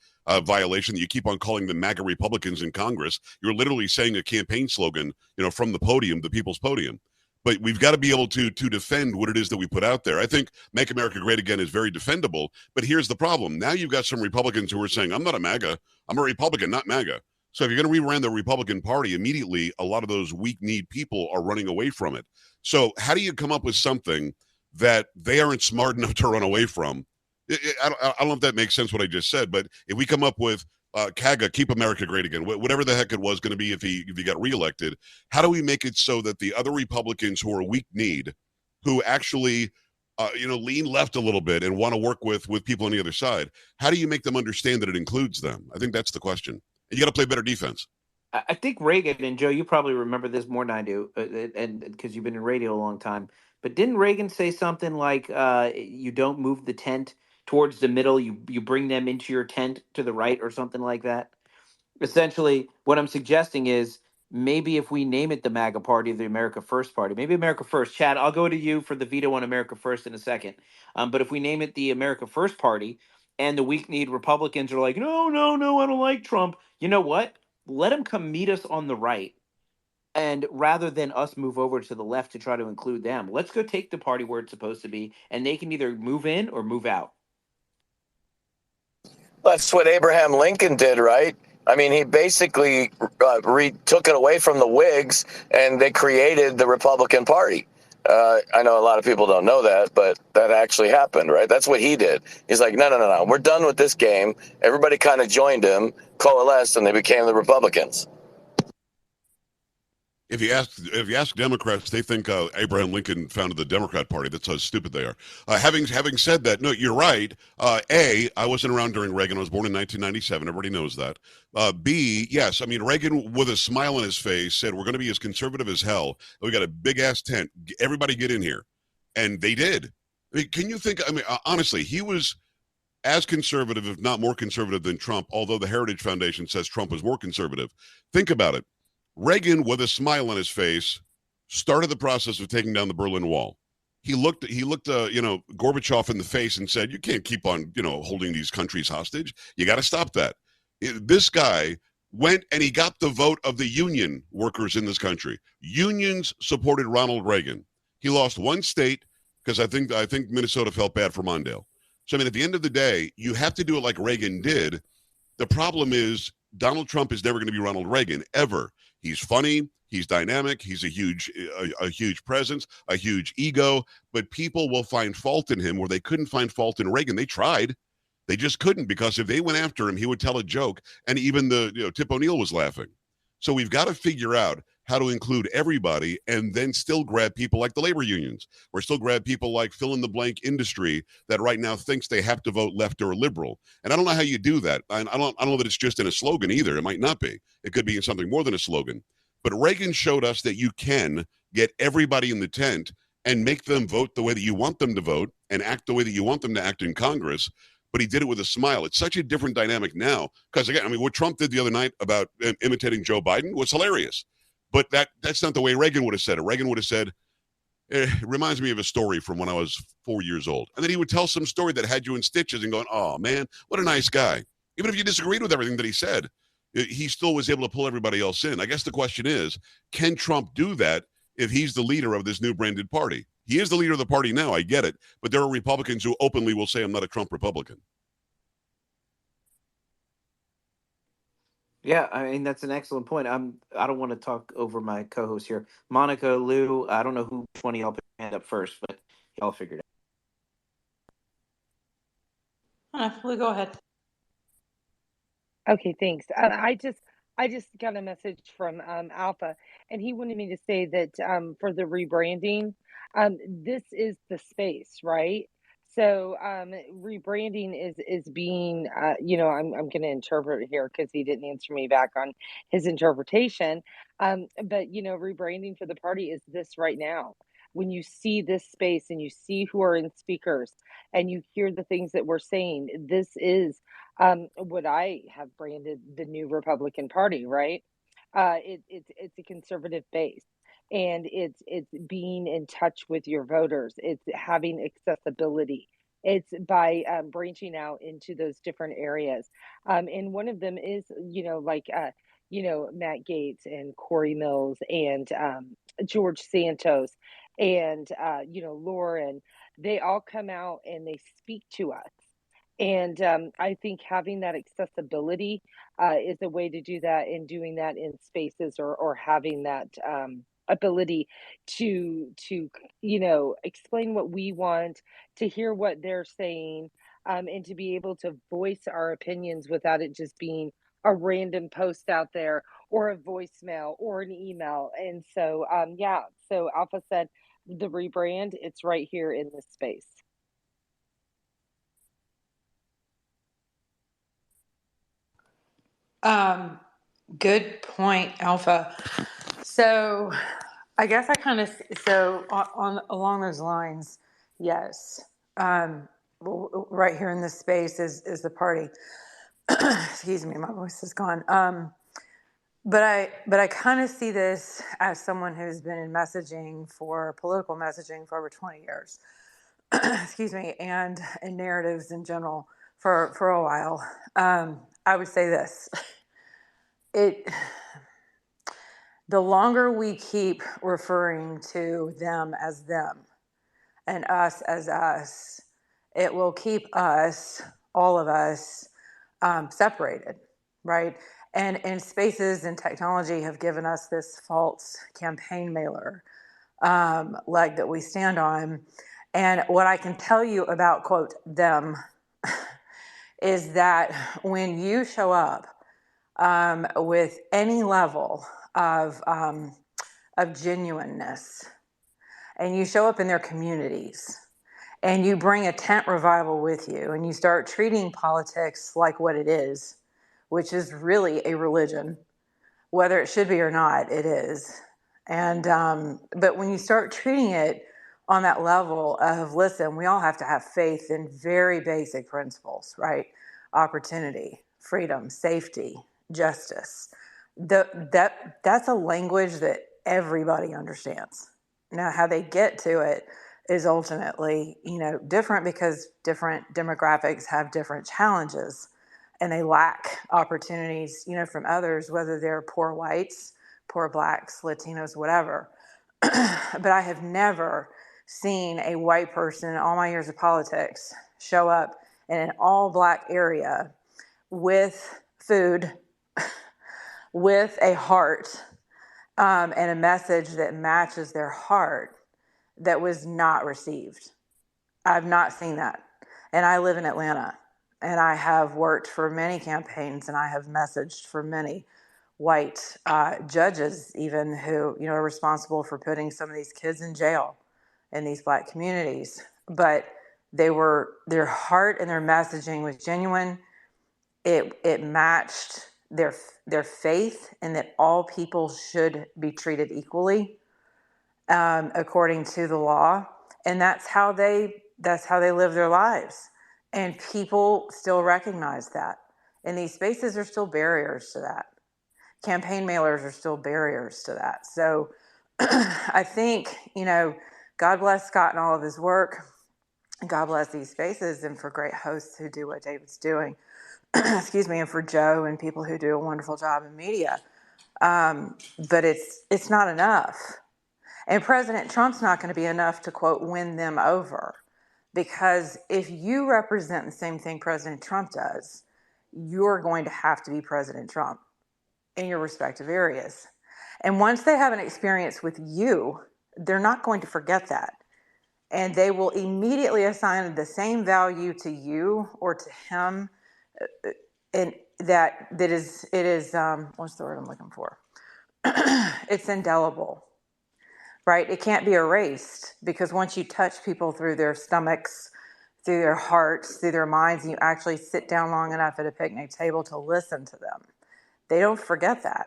violation that you keep on calling the MAGA Republicans in Congress. You're literally saying a campaign slogan, from the podium, the people's podium. But we've got to be able to defend what it is that we put out there. I think Make America Great Again is very defendable. But here's the problem. Now you've got some Republicans who are saying, I'm not a MAGA. I'm a Republican, not MAGA. So if you're going to rebrand the Republican Party, immediately a lot of those weak-kneed people are running away from it. So how do you come up with something that they aren't smart enough to run away from? I don't know if that makes sense what I just said, but if we come up with CAGA, Keep America Great Again, whatever the heck it was going to be if he got reelected, how do we make it so that the other Republicans who are weak-kneed, who actually lean left a little bit and want to work with people on the other side, how do you make them understand that it includes them? I think that's the question. And you got to play better defense. I think Reagan, and Joe, you probably remember this more than I do, and because you've been in radio a long time. But didn't Reagan say something like, "You don't move the tent towards the middle; you bring them into your tent to the right," or something like that? Essentially, what I'm suggesting is maybe if we name it the MAGA Party, the America First Party, maybe America First. Chad, I'll go to you for the veto on America First in a second. But if we name it the America First Party, and the weak-kneed Republicans are like, no, no, no, I don't like Trump. You know what? Let them come meet us on the right. And rather than us move over to the left to try to include them, let's go take the party where it's supposed to be, and they can either move in or move out. That's what Abraham Lincoln did, right? I mean, he basically took it away from the Whigs, and they created the Republican Party. I know a lot of people don't know that, but that actually happened, right? That's what he did. He's like, no. We're done with this game. Everybody kind of joined him, coalesced, and they became the Republicans. If you ask Democrats, they think Abraham Lincoln founded the Democrat Party. That's how stupid they are. Having said that, no, you're right. I wasn't around during Reagan. I was born in 1997. Everybody knows that. B, yes, I mean, Reagan, with a smile on his face, said, we're going to be as conservative as hell. We got a big-ass tent. Everybody get in here. And they did. I mean, can you think, honestly, he was as conservative, if not more conservative than Trump, although the Heritage Foundation says Trump was more conservative. Think about it. Reagan, with a smile on his face, started the process of taking down the Berlin Wall. He looked, Gorbachev in the face and said, "You can't keep on, holding these countries hostage. You got to stop that." This guy went and he got the vote of the union workers in this country. Unions supported Ronald Reagan. He lost one state because I think Minnesota felt bad for Mondale. So I mean, at the end of the day, you have to do it like Reagan did. The problem is Donald Trump is never going to be Ronald Reagan ever. He's funny. He's dynamic. He's a huge presence, a huge ego. But people will find fault in him where they couldn't find fault in Reagan. They tried. They just couldn't, because if they went after him, he would tell a joke. And even Tip O'Neill was laughing. So we've got to figure out how to include everybody and then still grab people like the labor unions, or still grab people like fill in the blank industry that right now thinks they have to vote left or liberal. And I don't know how you do that. I don't know that it's just in a slogan either. It might not be. It could be in something more than a slogan. But Reagan showed us that you can get everybody in the tent and make them vote the way that you want them to vote and act the way that you want them to act in Congress. But he did it with a smile. It's such a different dynamic now. Because, again, I mean, what Trump did the other night about imitating Joe Biden was hilarious. But that's not the way Reagan would have said it. Reagan would have said, it reminds me of a story from when I was 4 years old. And then he would tell some story that had you in stitches and going, oh, man, what a nice guy. Even if you disagreed with everything that he said, he still was able to pull everybody else in. I guess the question is, can Trump do that if he's the leader of this new branded party? He is the leader of the party now, I get it. But there are Republicans who openly will say, I'm not a Trump Republican. Yeah, I mean, that's an excellent point. I don't want to talk over my co-host here. Monica, Lou, I don't know which one of y'all put your hand up first, but y'all figured it out. Lou, go ahead. Okay, thanks. I just got a message from Alpha, and he wanted me to say that for the rebranding, this is the space, right? So rebranding is being, I'm going to interpret here because he didn't answer me back on his interpretation. But rebranding for the party is this right now. When you see this space and you see who are in speakers and you hear the things that we're saying, this is what I have branded the new Republican Party, right? It's a conservative base, and it's being in touch with your voters. It's having accessibility. It's by branching out into those different areas, and one of them is Matt Gaetz and Corey Mills and George Santos and Lauren. They all come out and they speak to us. And I think having that accessibility is a way to do that, and doing that in spaces or having that ability to explain what we want, to hear what they're saying, and to be able to voice our opinions without it just being a random post out there or a voicemail or an email. And so, so Alpha said the rebrand, it's right here in this space. Good point, Alpha. So I guess I kind of, along those lines, yes. Right here in this space is the party. Excuse me, my voice is gone. But I kind of see this as someone who's been in political messaging for over 20 years. Excuse me, and in narratives in general for a while. I would say this. The longer we keep referring to them as them and us as us, it will keep us, all of us, separated, right? And spaces and technology have given us this false campaign mailer leg that we stand on. And what I can tell you about, quote, them, is that when you show up with any level of genuineness, and you show up in their communities, and you bring a tent revival with you, and you start treating politics like what it is, which is really a religion, whether it should be or not, it is. And but when you start treating it on that level of, listen, we all have to have faith in very basic principles, right? Opportunity, freedom, safety, justice. That's a language that everybody understands. Now, how they get to it is ultimately, different because different demographics have different challenges and they lack opportunities, from others, whether they're poor whites, poor blacks, Latinos, whatever. But I have never seen a white person in all my years of politics show up in an all black area with food, with a heart, and a message that matches their heart that was not received. I've not seen that. And I live in Atlanta, and I have worked for many campaigns, and I have messaged for many white judges, even who, are responsible for putting some of these kids in jail in these black communities. But their heart and their messaging was genuine. It matched their faith in that all people should be treated equally, according to the law, and that's how they live their lives. And people still recognize that. And these spaces are still barriers to that. Campaign mailers are still barriers to that. So I think, God bless Scott and all of his work. God bless these spaces, and for great hosts who do what David's doing. Excuse me, and for Joe and people who do a wonderful job in media. But it's not enough. And President Trump's not going to be enough to, quote, win them over. Because if you represent the same thing President Trump does, you're going to have to be President Trump in your respective areas. And once they have an experience with you, they're not going to forget that. And they will immediately assign the same value to you or to him. And it is what's the word I'm looking for? It's indelible. Right? It can't be erased, because once you touch people through their stomachs, through their hearts, through their minds, and you actually sit down long enough at a picnic table to listen to them, they don't forget that.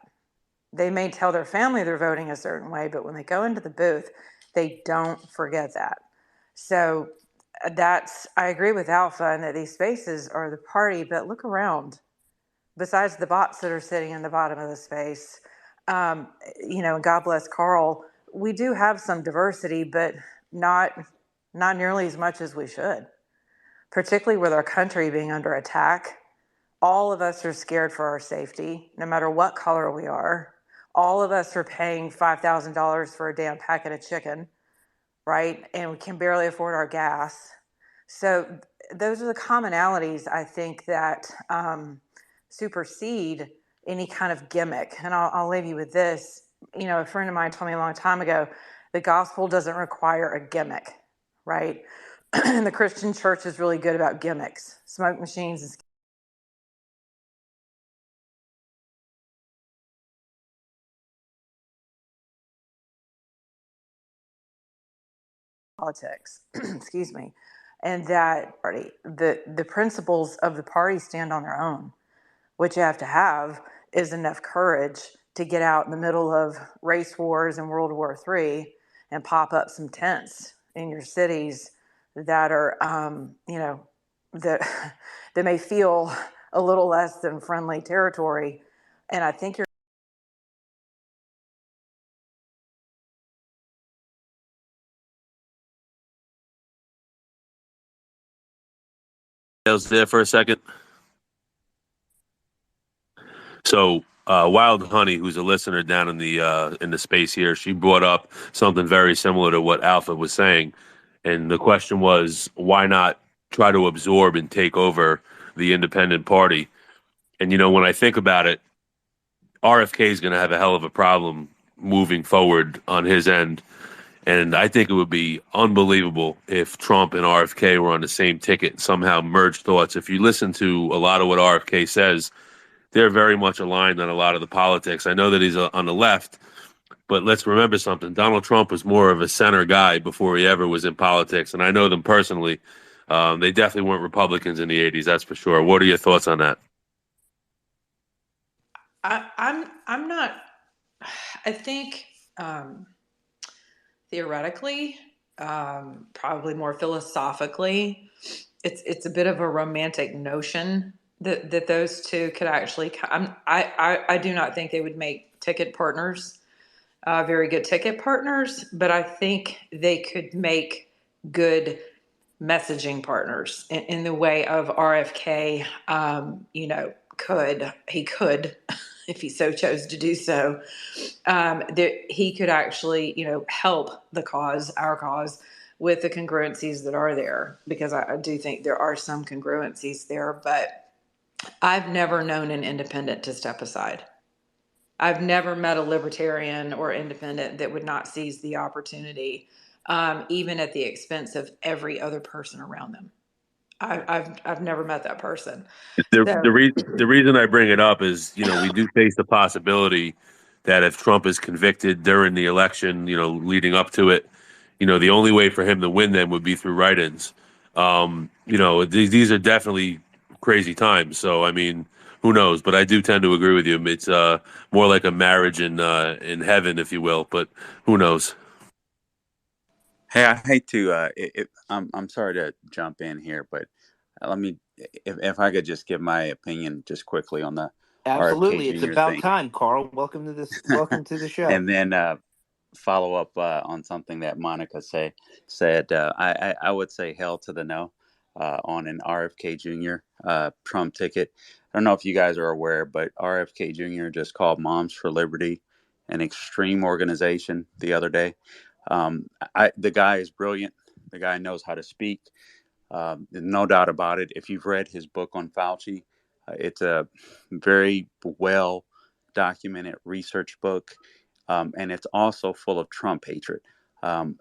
They may tell their family they're voting a certain way, but when they go into the booth, they don't forget that. So I agree with Alpha in that these spaces are the party, but look around. Besides the bots that are sitting in the bottom of the space, God bless Carl, we do have some diversity, but not nearly as much as we should, particularly with our country being under attack. All of us are scared for our safety, no matter what color we are. All of us are paying $5,000 for a damn packet of chicken, right? And we can barely afford our gas. So those are the commonalities, I think, that supersede any kind of gimmick. And I'll leave you with this. A friend of mine told me a long time ago, the gospel doesn't require a gimmick, right? And the Christian church is really good about gimmicks, smoke machines, and politics. Excuse me. And that party, the principles of the party stand on their own. What you have to have is enough courage to get out in the middle of race wars and World War III and pop up some tents in your cities that are, that that may feel a little less than friendly territory. And I think you're I was there for a second. So Wild Honey, who's a listener down in the space here, she brought up something very similar to what Alpha was saying, and the question was, why not try to absorb and take over the independent party? And when I think about it, RFK is going to have a hell of a problem moving forward on his end. And I think it would be unbelievable if Trump and RFK were on the same ticket and somehow merged thoughts. If you listen to a lot of what RFK says, they're very much aligned on a lot of the politics. I know that he's on the left, but let's remember something. Donald Trump was more of a center guy before he ever was in politics. And I know them personally. They definitely weren't Republicans in the 80s, that's for sure. What are your thoughts on that? I'm not. I think theoretically, probably more philosophically, it's a bit of a romantic notion that those two could actually come. I do not think they would make ticket partners. very good ticket partners, but I think they could make good messaging partners in the way of RFK, he could, if he so chose to do so, that he could actually, help our cause, with the congruencies that are there, because I do think there are some congruencies there, but I've never known an independent to step aside. I've never met a libertarian or independent that would not seize the opportunity, even at the expense of every other person around them. I've never met that person. So The reason I bring it up is, we do face the possibility that if Trump is convicted during the election, leading up to it, the only way for him to win them would be through write-ins. These are definitely crazy times. So, I mean, who knows? But I do tend to agree with you. It's more like a marriage in heaven, if you will. But who knows? Hey, I hate to. I'm sorry to jump in here, but let me, if I could just give my opinion just quickly on the RFK Absolutely, it's Jr. about thing, time, Carl. Welcome to this. Welcome to the show. and then follow up on something that Monica said. I would say hell to the no on an RFK Jr. Trump ticket. I don't know if you guys are aware, but RFK Jr. just called Moms for Liberty an extreme organization the other day. The guy is brilliant. The guy knows how to speak. No doubt about it. If you've read his book on Fauci, it's a very well documented research book, and it's also full of Trump hatred. I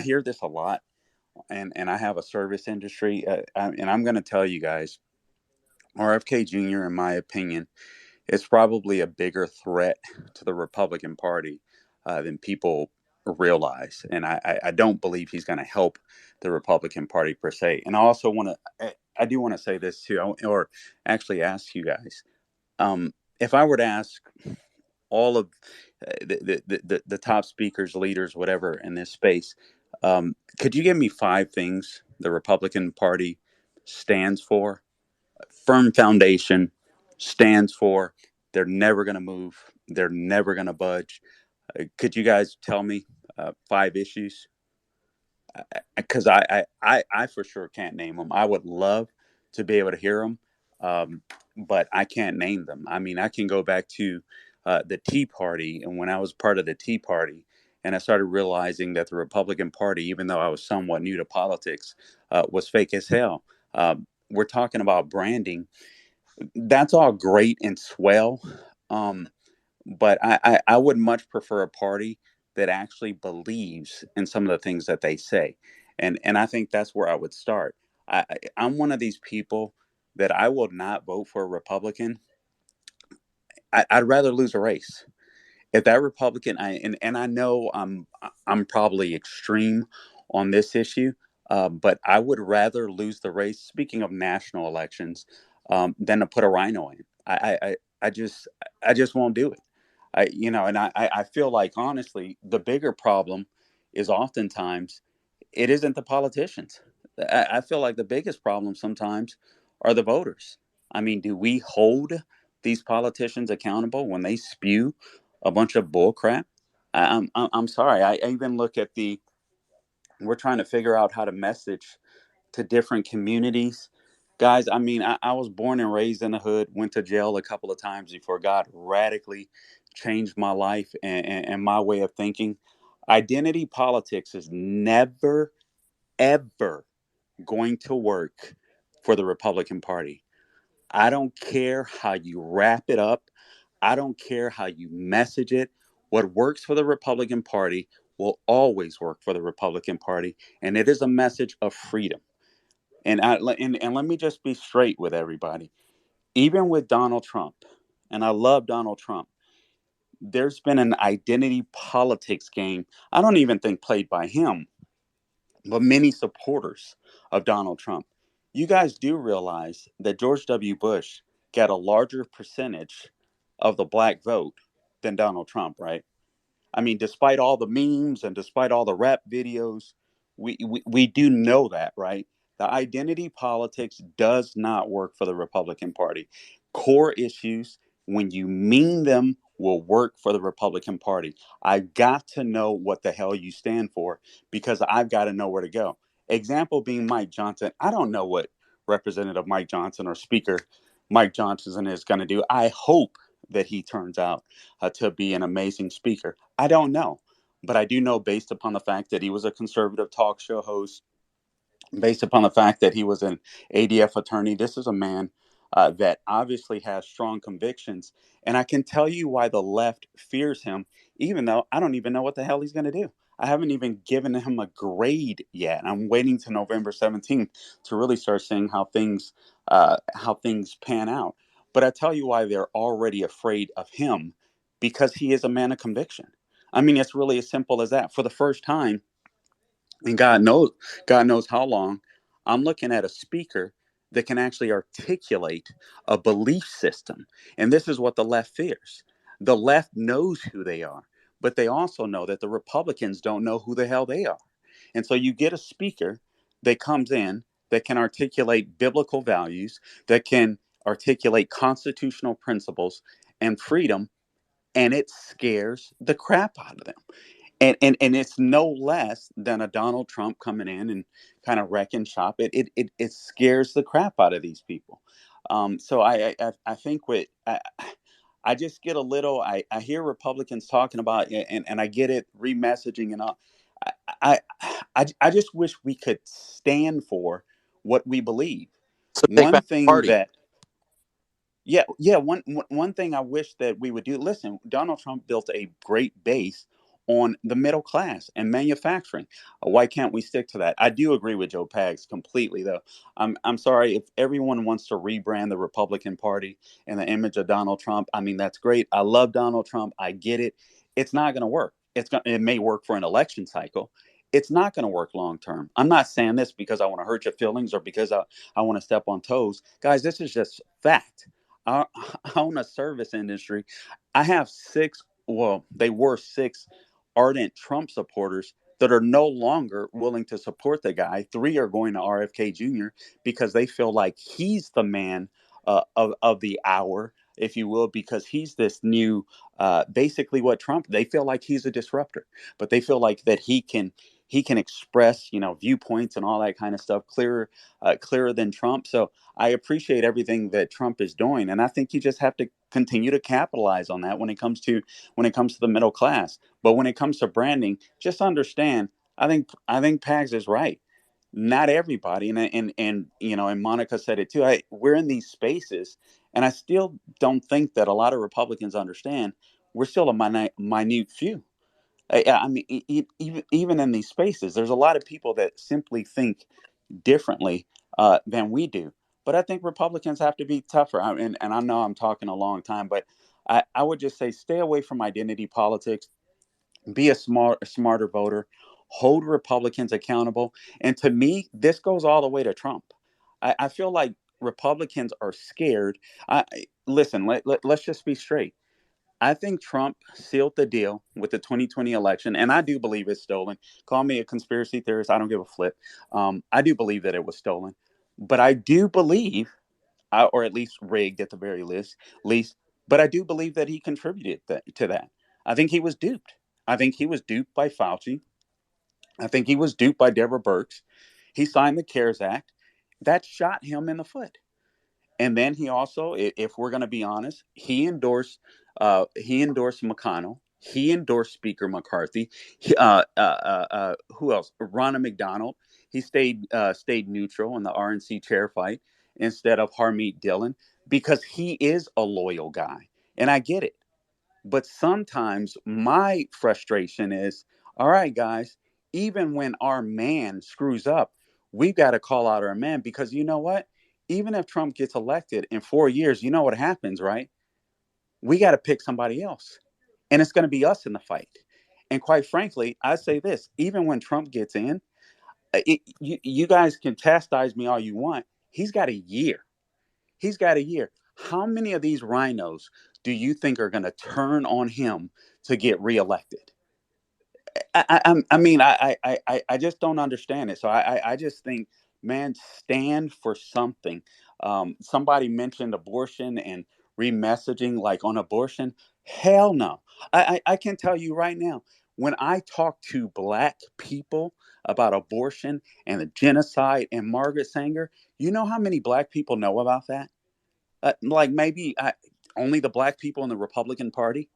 hear this a lot, and I have a service industry, and I'm going to tell you guys, RFK Jr., in my opinion, is probably a bigger threat to the Republican Party than people realize. And I don't believe he's going to help the Republican Party per se. And I also I do want to say this too, or actually ask you guys, if I were to ask all of the top speakers, leaders, whatever in this space, could you give me 5 things the Republican Party stands for? Firm foundation, stands for they're never going to move, they're never going to budge. Could you guys tell me 5 issues? Because I for sure can't name them. I would love to be able to hear them, but I can't name them. I mean, I can go back to the Tea Party, and when I was part of the Tea Party, and I started realizing that the Republican Party, even though I was somewhat new to politics, was fake as hell. We're talking about branding. That's all great and swell. But I would much prefer a party that actually believes in some of the things that they say. And I think that's where I would start. I'm one of these people that I will not vote for a Republican. I'd rather lose a race. If that Republican, and I know I'm probably extreme on this issue, but I would rather lose the race. Speaking of national elections, than to put a rhino in. I just won't do it. And I feel like honestly, the bigger problem is oftentimes it isn't the politicians. I feel like the biggest problem sometimes are the voters. I mean, do we hold these politicians accountable when they spew a bunch of bull crap? I'm sorry. I even look at we're trying to figure out how to message to different communities. Guys, I mean, I was born and raised in the hood, went to jail a couple of times before God radically changed my life and my way of thinking. Identity politics is never, ever going to work for the Republican Party. I don't care how you wrap it up. I don't care how you message it. What works for the Republican Party will always work for the Republican Party, and it is a message of freedom. And let me just be straight with everybody. Even with Donald Trump, and I love Donald Trump, there's been an identity politics game. I don't even think played by him, but many supporters of Donald Trump. You guys do realize that George W. Bush got a larger percentage of the black vote than Donald Trump, right? I mean, despite all the memes and despite all the rap videos, we do know that, right? The identity politics does not work for the Republican Party. Core issues, when you mean them will work for the Republican Party. I've got to know what the hell you stand for because I've got to know where to go. Example being Mike Johnson. I don't know what Representative Mike Johnson or Speaker Mike Johnson is going to do. I hope that he turns out to be an amazing speaker. I don't know. But I do know, based upon the fact that he was a conservative talk show host, based upon the fact that he was an ADF attorney, this is a man that obviously has strong convictions. And I can tell you why the left fears him, even though I don't even know what the hell he's going to do. I haven't even given him a grade yet. I'm waiting to November 17th to really start seeing how things pan out. But I tell you why they're already afraid of him, because he is a man of conviction. I mean, it's really as simple as that. For the first time, and God knows how long, I'm looking at a speaker that can actually articulate a belief system. And this is what the left fears. The left knows who they are, but they also know that the Republicans don't know who the hell they are. And so you get a speaker that comes in that can articulate biblical values, that can articulate constitutional principles and freedom, and it scares the crap out of them. And it's no less than a Donald Trump coming in and kind of wrecking shop. It scares the crap out of these people. So I think I just get a little. I hear Republicans talking about, and I get it, remessaging and all. I, I just wish we could stand for what we believe. So take One back the thing party. that yeah. One thing I wish that we would do. Listen, Donald Trump built a great base on the middle class and manufacturing. Why can't we stick to that? I do agree with Joe Pags completely, though. I'm sorry if everyone wants to rebrand the Republican Party in the image of Donald Trump. I mean, that's great. I love Donald Trump. I get it. It's not going to work. It may work for an election cycle. It's not going to work long term. I'm not saying this because I want to hurt your feelings or because I want to step on toes. Guys, this is just fact. I own a service industry. I have six, well, they were six ardent Trump supporters that are no longer willing to support the guy. Three are going to RFK Jr. because they feel like he's the man of the hour, if you will, because he's this new, basically what Trump, they feel like he's a disruptor, but they feel like that he can express, viewpoints and all that kind of stuff clearer than Trump. So I appreciate everything that Trump is doing, and I think you just have to continue to capitalize on that when it comes to the middle class. But when it comes to branding, just understand. I think Pags is right. Not everybody, and Monica said it too. We're in these spaces, and I still don't think that a lot of Republicans understand. We're still a minute few. I mean, even in these spaces, there's a lot of people that simply think differently than we do. But I think Republicans have to be tougher. And I know I'm talking a long time, but I would just say stay away from identity politics. Be a smarter voter. Hold Republicans accountable. And to me, this goes all the way to Trump. I feel like Republicans are scared. Listen, let's just be straight. I think Trump sealed the deal with the 2020 election, and I do believe it's stolen. Call me a conspiracy theorist. I don't give a flip. I do believe that it was stolen, but I do believe, or at least rigged at the very least. But I do believe that he contributed to that. I think he was duped. I think he was duped by Fauci. I think he was duped by Deborah Birx. He signed the CARES Act. That shot him in the foot. And then he also, if we're going to be honest, he endorsed McConnell. He endorsed Speaker McCarthy. Who else? Ronna McDonald. He stayed neutral in the RNC chair fight instead of Harmeet Dillon because he is a loyal guy, and I get it. But sometimes my frustration is, all right, guys, even when our man screws up, we've got to call out our man because you know what? Even if Trump gets elected in 4 years, you know what happens, right? We got to pick somebody else. And it's going to be us in the fight. And quite frankly, I say this, even when Trump gets in, you guys can chastise me all you want. He's got a year. He's got a year. How many of these rhinos do you think are going to turn on him to get reelected? I just don't understand it. So I just think, man, stand for something. Somebody mentioned abortion and remessaging like on abortion. Hell no. I can tell you right now, when I talk to black people about abortion and the genocide and Margaret Sanger, you know how many black people know about that? Like maybe only the black people in the Republican Party.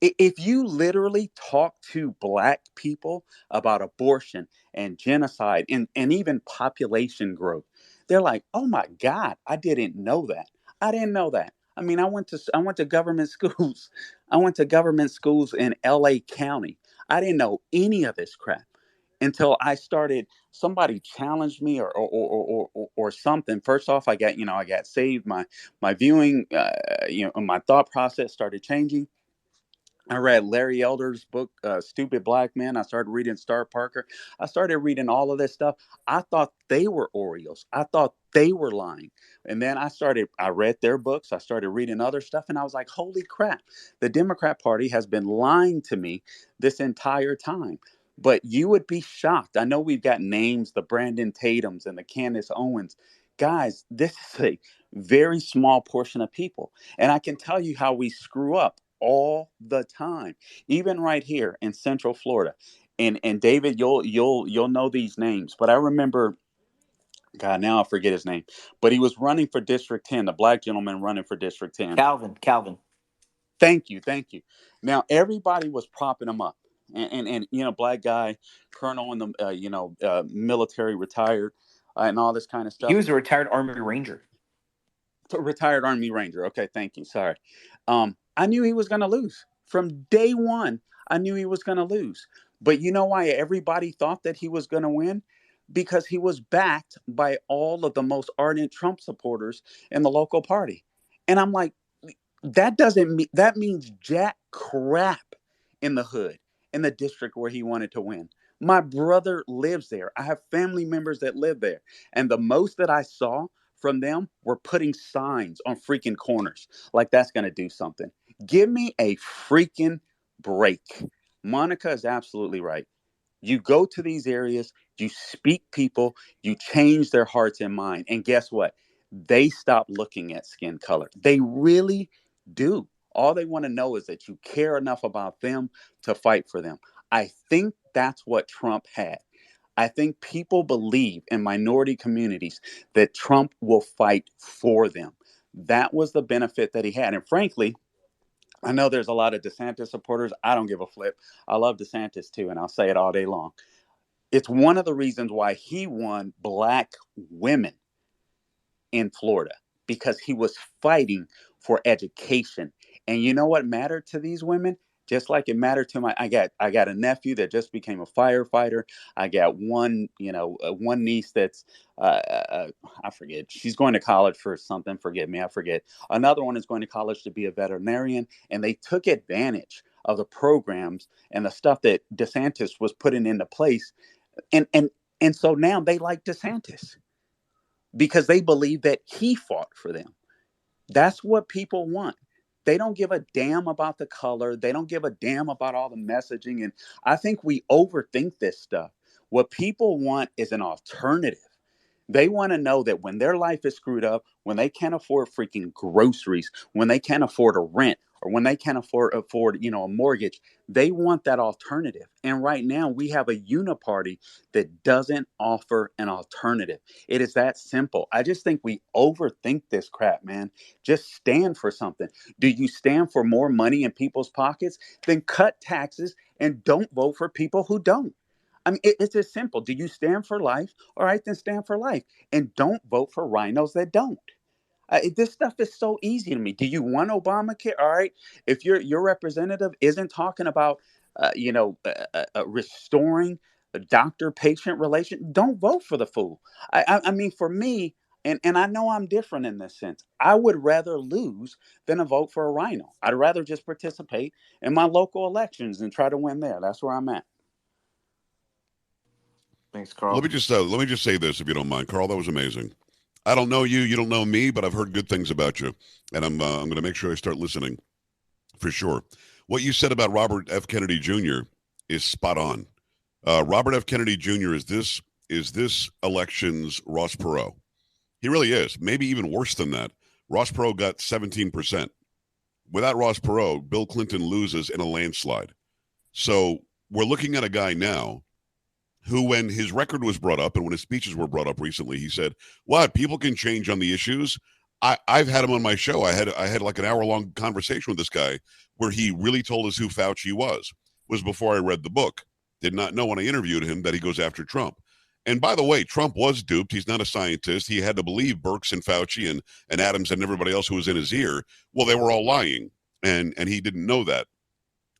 If you literally talk to black people about abortion and genocide and even population growth, they're like, "Oh my God, I didn't know that. I didn't know that." I mean, I went to government schools. I went to government schools in LA County. I didn't know any of this crap until I started. Somebody challenged me or something. First off, I got saved. My viewing, my thought process started changing. I read Larry Elder's book, Stupid Black Men. I started reading Star Parker. I started reading all of this stuff. I thought they were Oreos. I thought they were lying. And then I read their books. I started reading other stuff. And I was like, holy crap, the Democrat Party has been lying to me this entire time. But you would be shocked. I know we've got names, the Brandon Tatums and the Candace Owens. Guys, this is a very small portion of people. And I can tell you how we screw up all the time, even right here in Central Florida. And David, you'll know these names, but I remember, God, now I forget his name, but he was running for District 10, the black gentleman running for District 10. Calvin. Thank you, thank you. Now everybody was propping him up, and black guy, colonel in the military, retired, and all this kind of He stuff. was a retired Army Ranger. Retired Army Ranger. Okay, thank you. Sorry. I knew he was going to lose from day one. I knew he was going to lose. But you know why everybody thought that he was going to win? Because he was backed by all of the most ardent Trump supporters in the local party. And I'm like, that doesn't mean that means jack crap in the hood, in the district where he wanted to win. My brother lives there. I have family members that live there. And the most that I saw from them were putting signs on freaking corners. Like that's going to do something. Give me a freaking break. Monica is absolutely right. You go to these areas, you speak people, you change their hearts and mind. And guess what? They stop looking at skin color. They really do. All they want to know is that you care enough about them to fight for them. I think that's what Trump had. I think people believe in minority communities that Trump will fight for them. That was the benefit that he had. And frankly, I know there's a lot of DeSantis supporters. I don't give a flip. I love DeSantis too, and I'll say it all day long. It's one of the reasons why he won black women in Florida, because he was fighting for education. And you know what mattered to these women? Just like it mattered to I got a nephew that just became a firefighter. I got one niece that's I forget. She's going to college for something. Forgive me, I forget. Another one is going to college to be a veterinarian, and they took advantage of the programs and the stuff that DeSantis was putting into place, and so now they like DeSantis because they believe that he fought for them. That's what people want. They don't give a damn about the color. They don't give a damn about all the messaging. And I think we overthink this stuff. What people want is an alternative. They want to know that when their life is screwed up, when they can't afford freaking groceries, when they can't afford a rent, or when they can't afford a mortgage, they want that alternative. And right now we have a uniparty that doesn't offer an alternative. It is that simple. I just think we overthink this crap, man. Just stand for something. Do you stand for more money in people's pockets? Then cut taxes and don't vote for people who don't. I mean, it's as simple. Do you stand for life? All right, then stand for life. And don't vote for rhinos that don't. This stuff is so easy to me. Do you want Obamacare? All right. If your representative isn't talking about, restoring a doctor-patient relation, don't vote for the fool. I mean, for me, and I know I'm different in this sense. I would rather lose than to vote for a rhino. I'd rather just participate in my local elections and try to win there. That's where I'm at. Thanks, Let Carl. me just say this, if you don't mind, Carl. That was amazing. I don't know you, you don't know me, but I've heard good things about you, and I'm going to make sure I start listening for sure. What you said about Robert F. Kennedy Jr. is spot on. Robert F. Kennedy Jr. is this election's Ross Perot. He really is. Maybe even worse than that. Ross Perot got 17%. without Ross Perot, Bill Clinton loses in a landslide. So we're looking at a guy now who, when his record was brought up and when his speeches were brought up recently, he said, "What? People can change on the issues." I've had him on my show. I had like an hour-long conversation with this guy where he really told us who Fauci was before I read the book. Did not know when I interviewed him that he goes after Trump. And by the way, Trump was duped. He's not a scientist. He had to believe Birx and Fauci and Adams and everybody else who was in his ear. Well, they were all lying, and he didn't know that.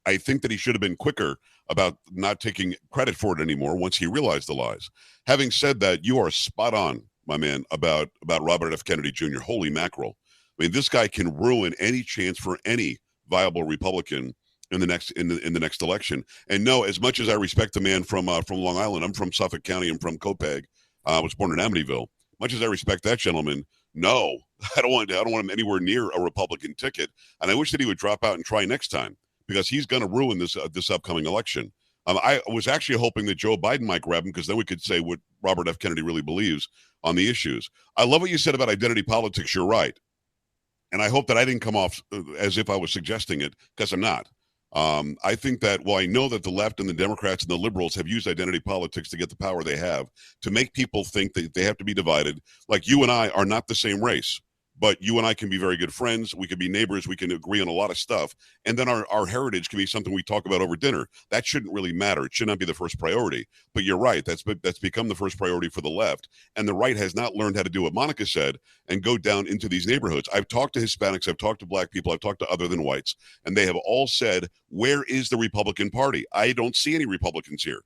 I think that he should have been quicker about not taking credit for it anymore once he realized the lies. Having said that, you are spot on, my man, about Robert F. Kennedy Jr. Holy mackerel. I mean, this guy can ruin any chance for any viable Republican in the next election. And no, as much as I respect the man from Long Island, I'm from Suffolk County, I'm from Copiague. I was born in Amityville. Much as I respect that gentleman, no, I don't want him anywhere near a Republican ticket. And I wish that he would drop out and try next time, because he's going to ruin this upcoming election. I was actually hoping that Joe Biden might grab him, because then we could say what Robert F. Kennedy really believes on the issues. I love what you said about identity politics. You're right. And I hope that I didn't come off as if I was suggesting it, because I'm not. I think that, well, I know that the left and the Democrats and the liberals have used identity politics to get the power they have, to make people think that they have to be divided. Like, you and I are not the same race, but you and I can be very good friends. We can be neighbors. We can agree on a lot of stuff. And then our heritage can be something we talk about over dinner. That shouldn't really matter. It should not be the first priority. But you're right. That's become the first priority for the left. And the right has not learned how to do what Monica said and go down into these neighborhoods. I've talked to Hispanics. I've talked to black people. I've talked to other than whites. And they have all said, where is the Republican Party? I don't see any Republicans here.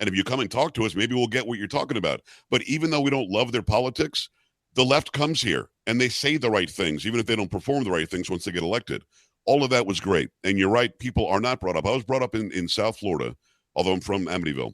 And if you come and talk to us, maybe we'll get what you're talking about. But even though we don't love their politics, the left comes here and they say the right things, even if they don't perform the right things once they get elected. All of that was great. And you're right, people are not brought up. I was brought up in South Florida, although I'm from Amityville.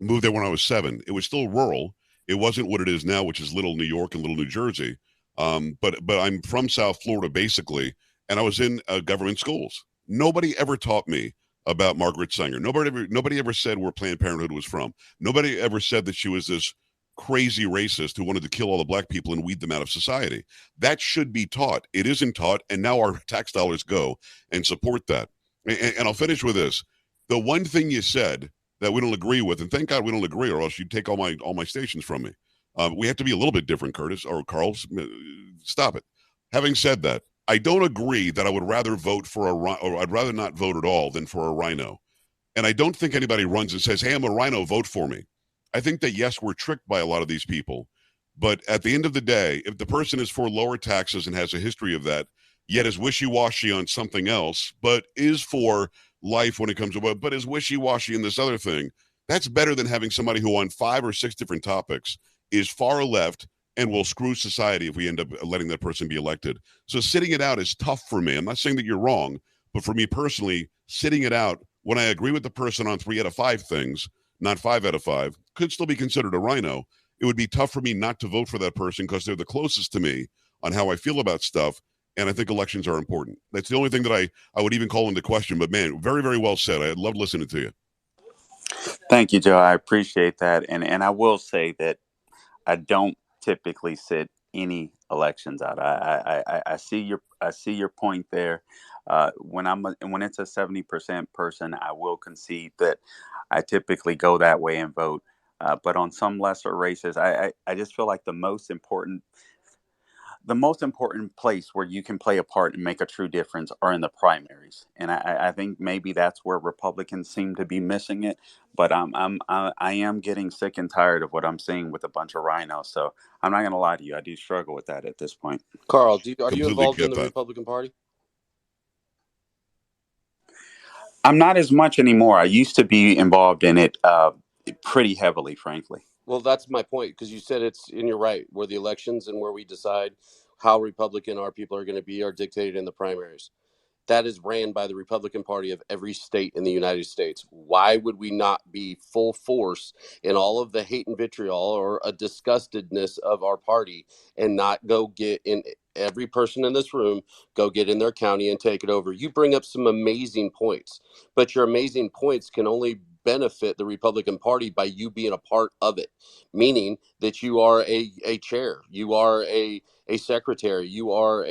Moved there when I was 7. It was still rural. It wasn't what it is now, which is little New York and little New Jersey. But I'm from South Florida, basically, and I was in government schools. Nobody ever taught me about Margaret Sanger. Nobody ever said where Planned Parenthood was from. Nobody ever said that she was this crazy racist who wanted to kill all the black people and weed them out of society. That should be taught. It isn't taught, and now our tax dollars go and support that. And I'll finish with this. The one thing you said that we don't agree with, and thank God we don't agree, or else you'd take all my stations from me. We have to be a little bit different, Curtis, or Carl. Stop it. Having said that, I don't agree that I would rather vote for or I'd rather not vote at all than for a rhino. And I don't think anybody runs and says, hey, I'm a rhino, vote for me. I think that, yes, we're tricked by a lot of these people. But at the end of the day, if the person is for lower taxes and has a history of that, yet is wishy-washy on something else, but is for life when it comes to, but is wishy-washy in this other thing, that's better than having somebody who on 5 or 6 different topics is far left and will screw society if we end up letting that person be elected. So sitting it out is tough for me. I'm not saying that you're wrong, but for me personally, sitting it out when I agree with the person on 3 out of 5 things, not 5 out of 5, could still be considered a rhino. It would be tough for me not to vote for that person because they're the closest to me on how I feel about stuff. And I think elections are important. That's the only thing that I would even call into question. But man, very, very well said. I love listening to you. Thank you, Joe. I appreciate that. And I will say that I don't typically sit any elections out. I see your point there. When it's a 70% person, I will concede that I typically go that way and vote. But on some lesser races, I just feel like the most important place where you can play a part and make a true difference are in the primaries. And I think maybe that's where Republicans seem to be missing it. But I am getting sick and tired of what I'm seeing with a bunch of rhinos. So I'm not going to lie to you. I do struggle with that at this point. Carl, are you Completely involved in get the that. Republican Party? I'm not as much anymore. I used to be involved in it pretty heavily, frankly. Well, that's my point, because you said it's, and you're right, where the elections and where we decide how Republican our people are going to be are dictated in the primaries. That is ran by the Republican Party of every state in the United States. Why would we not be full force in all of the hate and vitriol or a disgustedness of our party and not go get in every person in this room, go get in their county and take it over? You bring up some amazing points, but your amazing points can only benefit the Republican Party by you being a part of it, meaning that you are a chair, you are a secretary, you are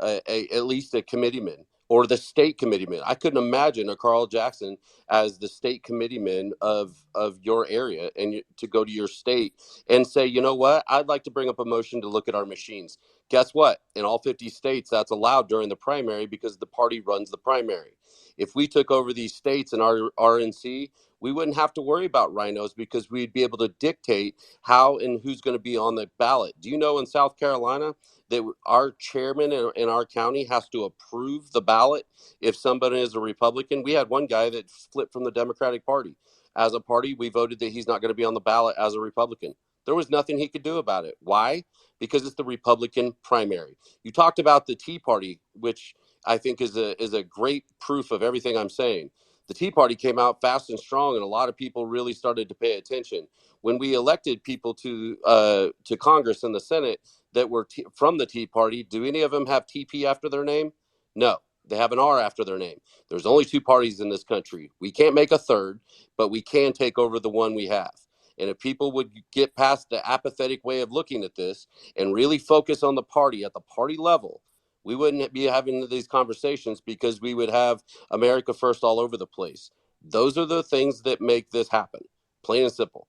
at least a committeeman or the state committeeman. I couldn't imagine a Carl Jackson as the state committeeman of your area and to go to your state and say, you know what, I'd like to bring up a motion to look at our machines. Guess what? In all 50 states, that's allowed during the primary because the party runs the primary. If we took over these states and our RNC, we wouldn't have to worry about rhinos because we'd be able to dictate how and who's going to be on the ballot. Do you know in South Carolina that our chairman in our county has to approve the ballot if somebody is a Republican? We had one guy that flipped from the Democratic Party. As a party, we voted that he's not going to be on the ballot as a Republican. There was nothing he could do about it. Why? Because it's the Republican primary. You talked about the Tea Party, which I think is a great proof of everything I'm saying. The Tea Party came out fast and strong, and a lot of people really started to pay attention. When we elected people to Congress and the Senate that were from the Tea Party, do any of them have TP after their name? No, they have an R after their name. There's only two parties in this country. We can't make a third, but we can take over the one we have. And if people would get past the apathetic way of looking at this and really focus on the party at the party level, we wouldn't be having these conversations because we would have America first all over the place. Those are the things that make this happen, plain and simple.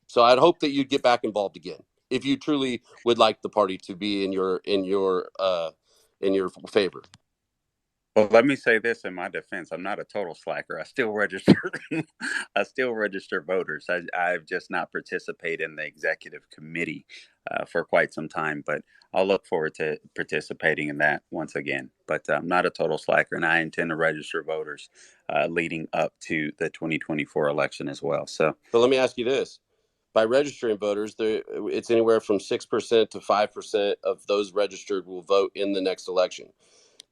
So I'd hope that you'd get back involved again if you truly would like the party to be in your favor. Well, let me say this in my defense: I'm not a total slacker. I still register. I still register voters. I've just not participated in the executive committee for quite some time, but I'll look forward to participating in that once again. But I'm not a total slacker, and I intend to register voters leading up to the 2024 election as well. So, but let me ask you this: by registering voters, it's anywhere from 6% to 5% of those registered will vote in the next election.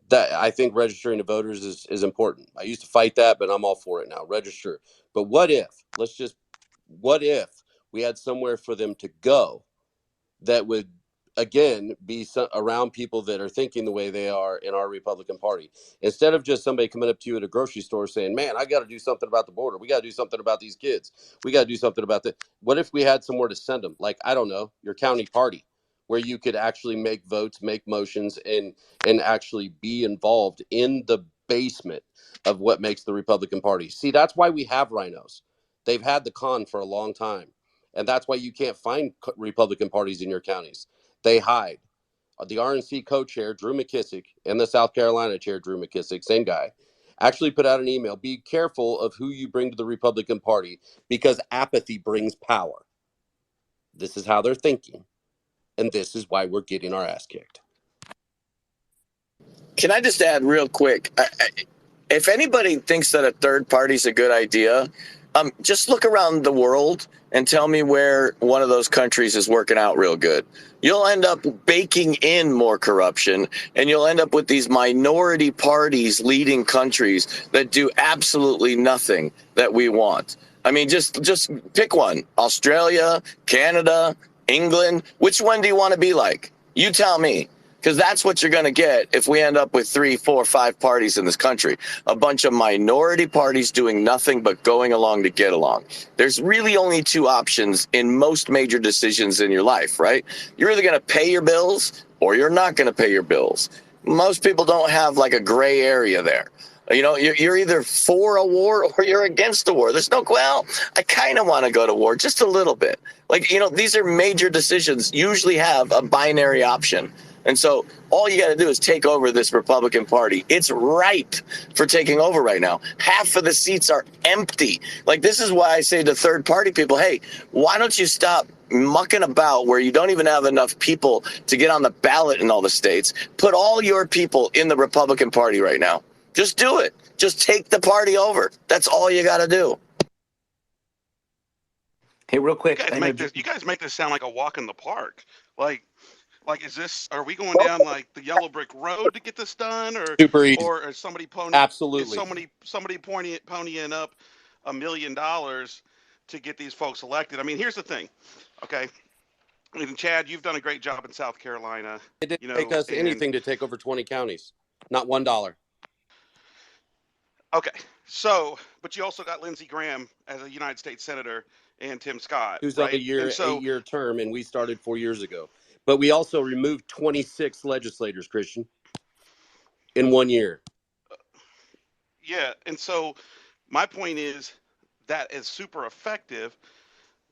That I think registering the voters is important. I used to fight that, but I'm all for it now. Register. But what if we had somewhere for them to go that would again be around people that are thinking the way they are in our Republican Party, instead of just somebody coming up to you at a grocery store saying, man, I got to do something about the border, we got to do something about these kids, we got to do something about that. What if we had somewhere to send them, like, I don't know, your county party, where you could actually make votes, make motions, and actually be involved in the basement of what makes the Republican Party? See, that's why we have rhinos. They've had the con for a long time. And that's why you can't find Republican parties in your counties. They hide. The RNC co-chair, Drew McKissick, and the South Carolina chair, Drew McKissick, same guy, actually put out an email. Be careful of who you bring to the Republican Party because apathy brings power. This is how they're thinking. And this is why we're getting our ass kicked. Can I just add real quick? If anybody thinks that a third party is a good idea, just look around the world and tell me where one of those countries is working out real good. You'll end up baking in more corruption, and you'll end up with these minority parties leading countries that do absolutely nothing that we want. I mean, just pick one. Australia, Canada, England. Which one do you want to be like? You tell me. Because that's what you're going to get if we end up with 3, 4, 5 parties in this country. A bunch of minority parties doing nothing but going along to get along. There's really only two options in most major decisions in your life, right? You're either going to pay your bills or you're not going to pay your bills. Most people don't have like a gray area there. You know, you're either for a war or you're against a war. There's no, well, I kind of want to go to war just a little bit. Like, you know, these are major decisions, usually have a binary option. And so all you got to do is take over this Republican Party. It's ripe for taking over right now. Half of the seats are empty. Like, this is why I say to third party people, hey, why don't you stop mucking about where you don't even have enough people to get on the ballot in all the states? Put all your people in the Republican Party right now. Just do it. Just take the party over. That's all you got to do. Hey, real quick. You guys make this sound like a walk in the park. Like, are we going down like the yellow brick road to get this done, or super easy, or is somebody absolutely somebody ponying up $1 million to get these folks elected? I mean, here's the thing, okay? I mean, Chad, you've done a great job in South Carolina. It didn't take us anything to take over 20 counties, not $1. Okay, so but you also got Lindsey Graham as a United States Senator and Tim Scott, who's right? on a 8-year term, and we started 4 years ago. But we also removed 26 legislators, Christian. in 1 year. Yeah, and so my point is that is super effective,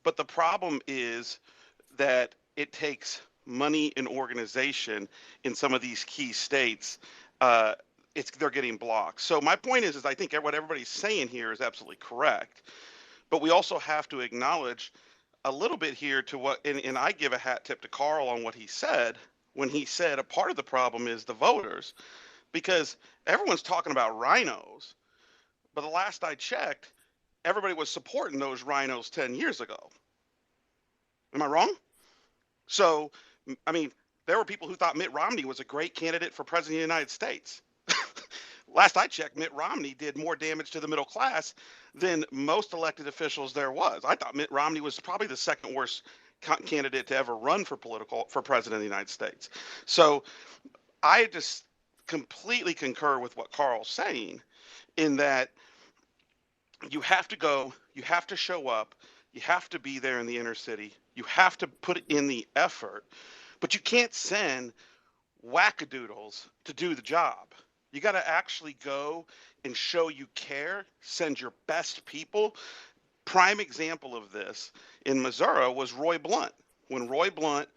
but the problem is that it takes money and organization in some of these key states. Uh, they're getting blocked. So my point is I think what everybody's saying here is absolutely correct, but we also have to acknowledge a little bit here to what, and I give a hat tip to Carl on what he said when he said a part of the problem is the voters, because everyone's talking about rhinos, but the last I checked, everybody was supporting those rhinos 10 years ago. Am I wrong? So, I mean, there were people who thought Mitt Romney was a great candidate for president of the United States. Last I checked, Mitt Romney did more damage to the middle class than most elected officials there was. I thought Mitt Romney was probably the second worst candidate to ever run for president of the United States. So I just completely concur with what Carl's saying in that you have to go, you have to show up, you have to be there in the inner city, you have to put in the effort, but you can't send wackadoodles to do the job. You got to actually go and show you care, send your best people. Prime example of this in Missouri was Roy Blunt. When Roy Blunt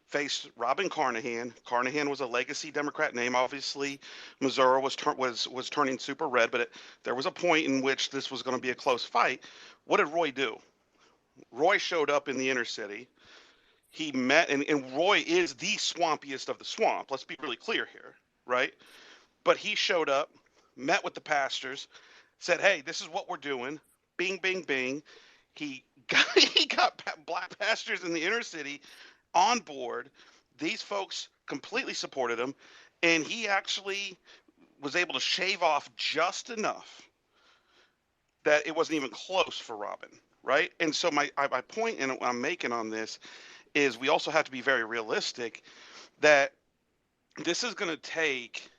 faced Robin Carnahan, Carnahan was a legacy Democrat name. Obviously, Missouri was turning super red, but there was a point in which this was going to be a close fight. What did Roy do? Roy showed up in the inner city. He met, and Roy is the swampiest of the swamp. Let's be really clear here, right? But he showed up, met with the pastors, said, "Hey, this is what we're doing." Bing, bing, bing. He got black pastors in the inner city on board. These folks completely supported him, and he actually was able to shave off just enough that it wasn't even close for Robin, right? And so my point and what I'm making on this is we also have to be very realistic that this is going to take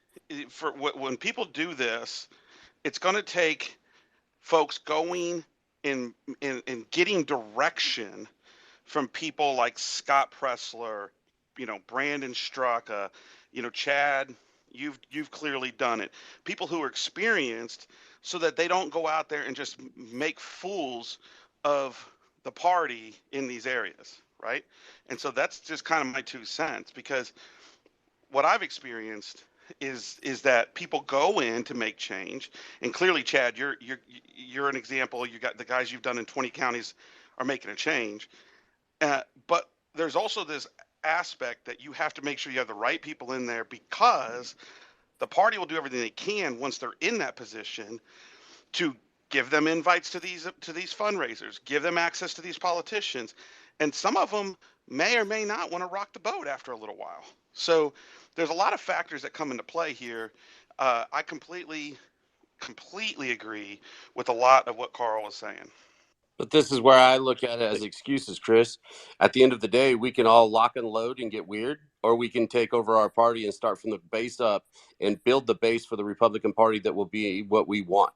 for when people do this, it's going to take folks going and getting direction from people like Scott Presler, Brandon Straka, Chad, you've clearly done it. People who are experienced so that they don't go out there and just make fools of the party in these areas, right? And so that's just kind of my 2 cents, because what I've experienced is that people go in to make change, and clearly, Chad, you're an example. You got the guys you've done in 20 counties are making a change, but there's also this aspect that you have to make sure you have the right people in there, because the party will do everything they can once they're in that position to give them invites to these fundraisers, give them access to these politicians, and some of them may or may not want to rock the boat after a little while. So there's a lot of factors that come into play here. I completely agree with a lot of what Carl was saying. But this is where I look at it as excuses, Chris. At the end of the day, we can all lock and load and get weird, or we can take over our party and start from the base up and build the base for the Republican Party that will be what we want.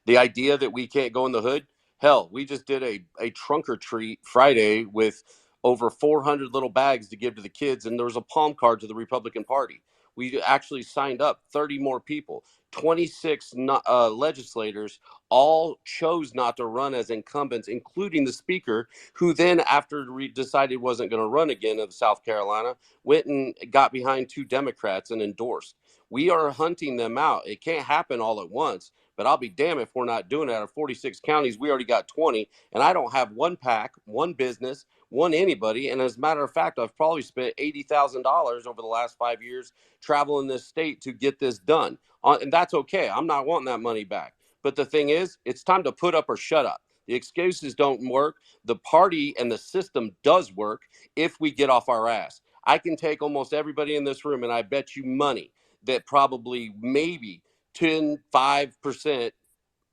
The idea that we can't go in the hood, hell, we just did a trunk or treat Friday with over 400 little bags to give to the kids, and there was a palm card to the Republican Party. We actually signed up 30 more people. 26 legislators all chose not to run as incumbents, including the speaker, who then, after decided wasn't going to run again of South Carolina, went and got behind 2 Democrats and endorsed. We are hunting them out. It can't happen all at once, but I'll be damned if we're not doing it. Out of 46 counties, we already got 20, and I don't have one PAC, one business, one anybody. And as a matter of fact, I've probably spent $80,000 over the last 5 years traveling this state to get this done. And that's okay. I'm not wanting that money back. But the thing is, it's time to put up or shut up. The excuses don't work. The party and the system does work if we get off our ass. I can take almost everybody in this room, and I bet you money that probably maybe 5%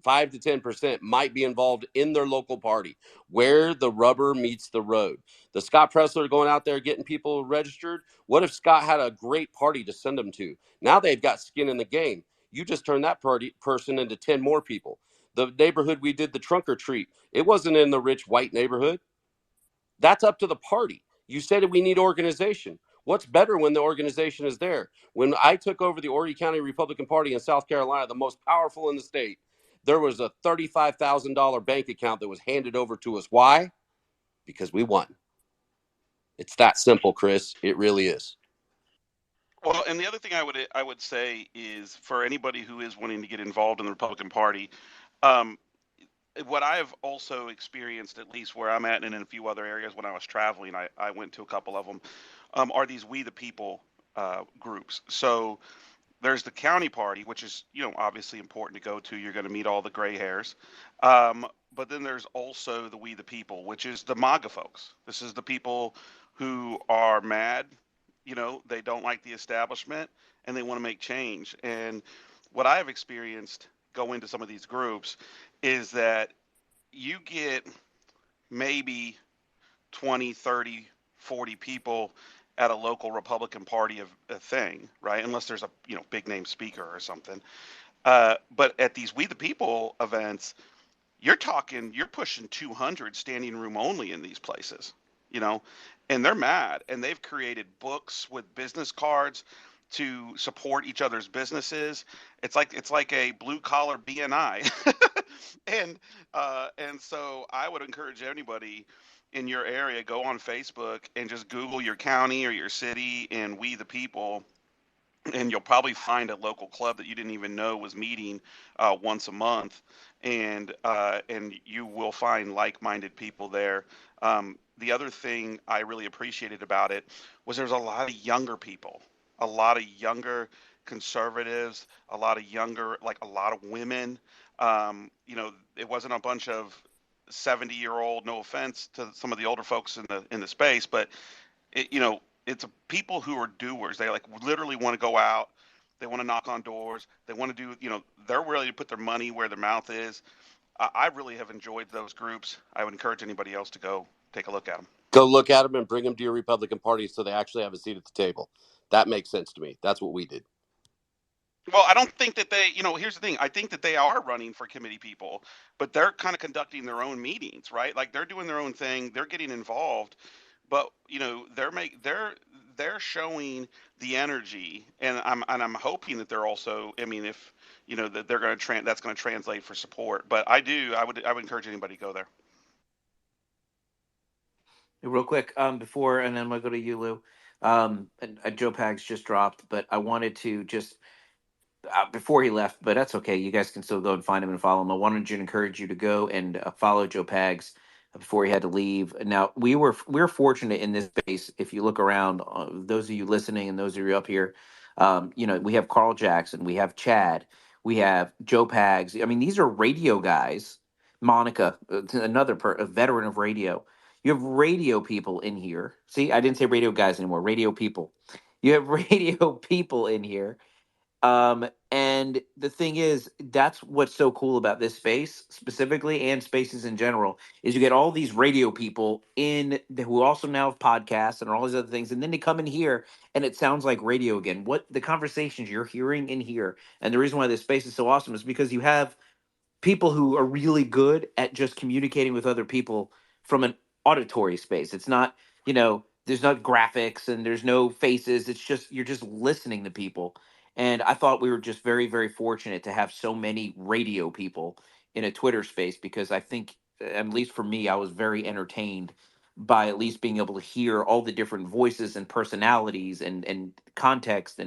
5 to 10% might be involved in their local party where the rubber meets the road. The Scott Presler going out there getting people registered. What if Scott had a great party to send them to? Now they've got skin in the game. You just turned that person into 10 more people. The neighborhood we did the trunk or treat, it wasn't in the rich white neighborhood. That's up to the party. You said we need organization. What's better when the organization is there? When I took over the Horry County Republican Party in South Carolina, the most powerful in the state, there was a $35,000 bank account that was handed over to us. Why? Because we won. It's that simple, Chris. It really is. Well, and the other thing I would say is for anybody who is wanting to get involved in the Republican Party, um, what I've also experienced, at least where I'm at, and in a few other areas when I was traveling, I went to a couple of them, are these We the People groups. So there's the county party, which is, obviously important to go to. You're going to meet all the gray hairs. But then there's also the We the People, which is the MAGA folks. This is the people who are mad. They don't like the establishment and they want to make change. And what I have experienced going to some of these groups is that you get maybe 20, 30, 40 people at a local Republican Party of a thing, right? Unless there's a big name speaker or something. But at these We the People events, you're pushing 200 standing room only in these places, you know, and they're mad and they've created books with business cards to support each other's businesses. It's like a blue collar BNI. And so I would encourage anybody in your area, go on Facebook and just Google your county or your city and We the People, and you'll probably find a local club that you didn't even know was meeting once a month, and you will find like-minded people there. The other thing I really appreciated about it was there's a lot of younger people, a lot of younger conservatives, a lot of younger, like a lot of women. It wasn't a bunch of 70-year-old. No offense to some of the older folks in the space, but it's people who are doers. They like literally want to go out. They want to knock on doors. They want to do, they're ready to put their money where their mouth is. I really have enjoyed those groups. I would encourage anybody else to go take a look at them. Go look at them and bring them to your Republican Party so they actually have a seat at the table. That makes sense to me. That's what we did. Well, I don't think that here's the thing. I think that they are running for committee people, but they're kind of conducting their own meetings, right? Like they're doing their own thing. They're getting involved, but they're showing the energy, and I'm hoping that they're also. I mean, if that they're going to that's going to translate for support. But I would encourage anybody to go there. Real quick, before, and then I'm gonna go to you, Lou. And Joe Pags just dropped, but I wanted to just before he left, but that's okay. You guys can still go and find him and follow him. I wanted to encourage you to go and follow Joe Pags before he had to leave. Now we were fortunate in this space. If you look around, those of you listening and those of you up here, we have Carl Jackson, we have Chad, we have Joe Pags. I mean, these are radio guys. Monica, a veteran of radio. You have radio people in here. See, I didn't say radio guys anymore. Radio people. You have radio people in here, and the thing is, that's what's so cool about this space specifically and spaces in general is you get all these radio people who also now have podcasts and all these other things, and then they come in here and it sounds like radio again. What the conversations you're hearing in here, and the reason why this space is so awesome is because you have people who are really good at just communicating with other people from an auditory space. It's not, there's not graphics and there's no faces. It's just you're just listening to people. And I thought we were just very, very fortunate to have so many radio people in a Twitter space because I think, at least for me, I was very entertained by at least being able to hear all the different voices and personalities and context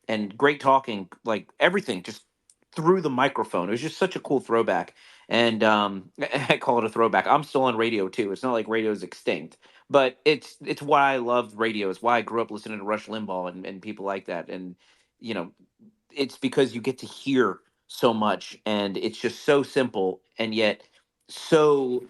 and great talking, like everything, just through the microphone. It was just such a cool throwback. And I call it a throwback. I'm still on radio too. It's not like radio is extinct, but it's why I loved radio. It's why I grew up listening to Rush Limbaugh and people like that. And you know, it's because you get to hear so much, and it's just so simple and yet so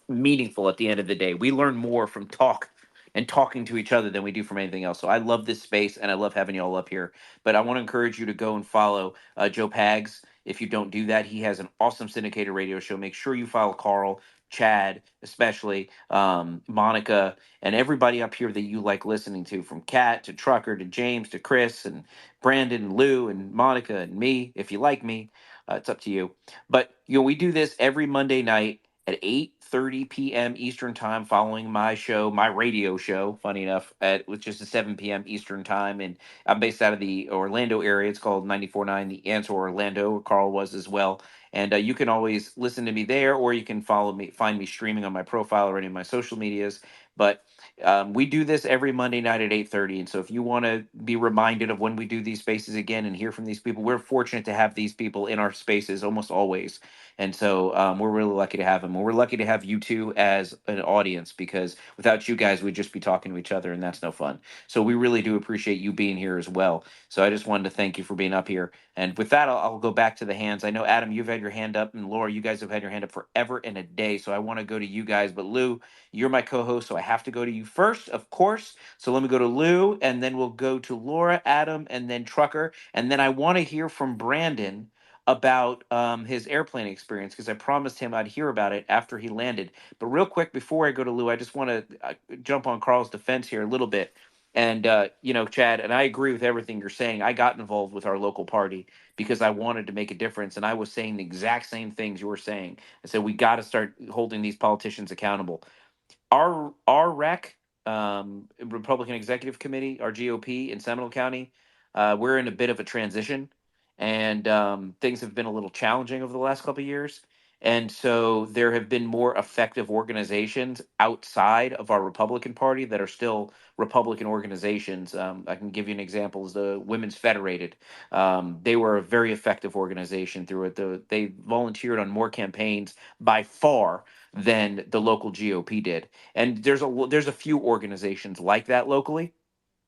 meaningful. At the end of the day, we learn more from talking to each other than we do from anything else. So I love this space and I love having you all up here. But I want to encourage you to go and follow Joe Pags. If you don't do that, he has an awesome syndicated radio show. Make sure you follow Carl, Chad, especially Monica, and everybody up here that you like listening to, from Kat to Trucker to James to Chris and Brandon and Lou and Monica and me. If you like me, it's up to you. But we do this every Monday night at 8:30 p.m. Eastern time, following my show, my radio show. Funny enough, at which is 7 p.m. Eastern time, and I'm based out of the Orlando area. It's called 94.9 The Answer Orlando, where Carl was as well. And you can always listen to me there, or you can find me streaming on my profile or any of my social medias. But we do this every Monday night at 8:30, and so if you want to be reminded of when we do these spaces again and hear from these people, we're fortunate to have these people in our spaces almost always. And so we're really lucky to have them. And we're lucky to have you two as an audience, because without you guys, we'd just be talking to each other, and that's no fun. So we really do appreciate you being here as well. So I just wanted to thank you for being up here. And with that, I'll go back to the hands. I know, Adam, you've had your hand up, and Laura, you guys have had your hand up forever and a day. So I want to go to you guys. But Lou, you're my co host, so I have to go to you first, of course. So let me go to Lou, and then we'll go to Laura, Adam, and then Trucker. And then I want to hear from Brandon about his airplane experience, because I promised him I'd hear about it after he landed. But real quick, before I go to Lou, I just want to jump on Carl's defense here a little bit. And, Chad, and I agree with everything you're saying. I got involved with our local party because I wanted to make a difference. And I was saying the exact same things you were saying. I said, we got to start holding these politicians accountable. Our rec, Republican Executive Committee, our GOP in Seminole County, we're in a bit of a transition, and things have been a little challenging over the last couple of years. And so there have been more effective organizations outside of our Republican Party that are still Republican organizations. I can give you an example: is the Women's Federated. They were a very effective organization through it. They volunteered on more campaigns by far than the local GOP did. And there's a few organizations like that locally.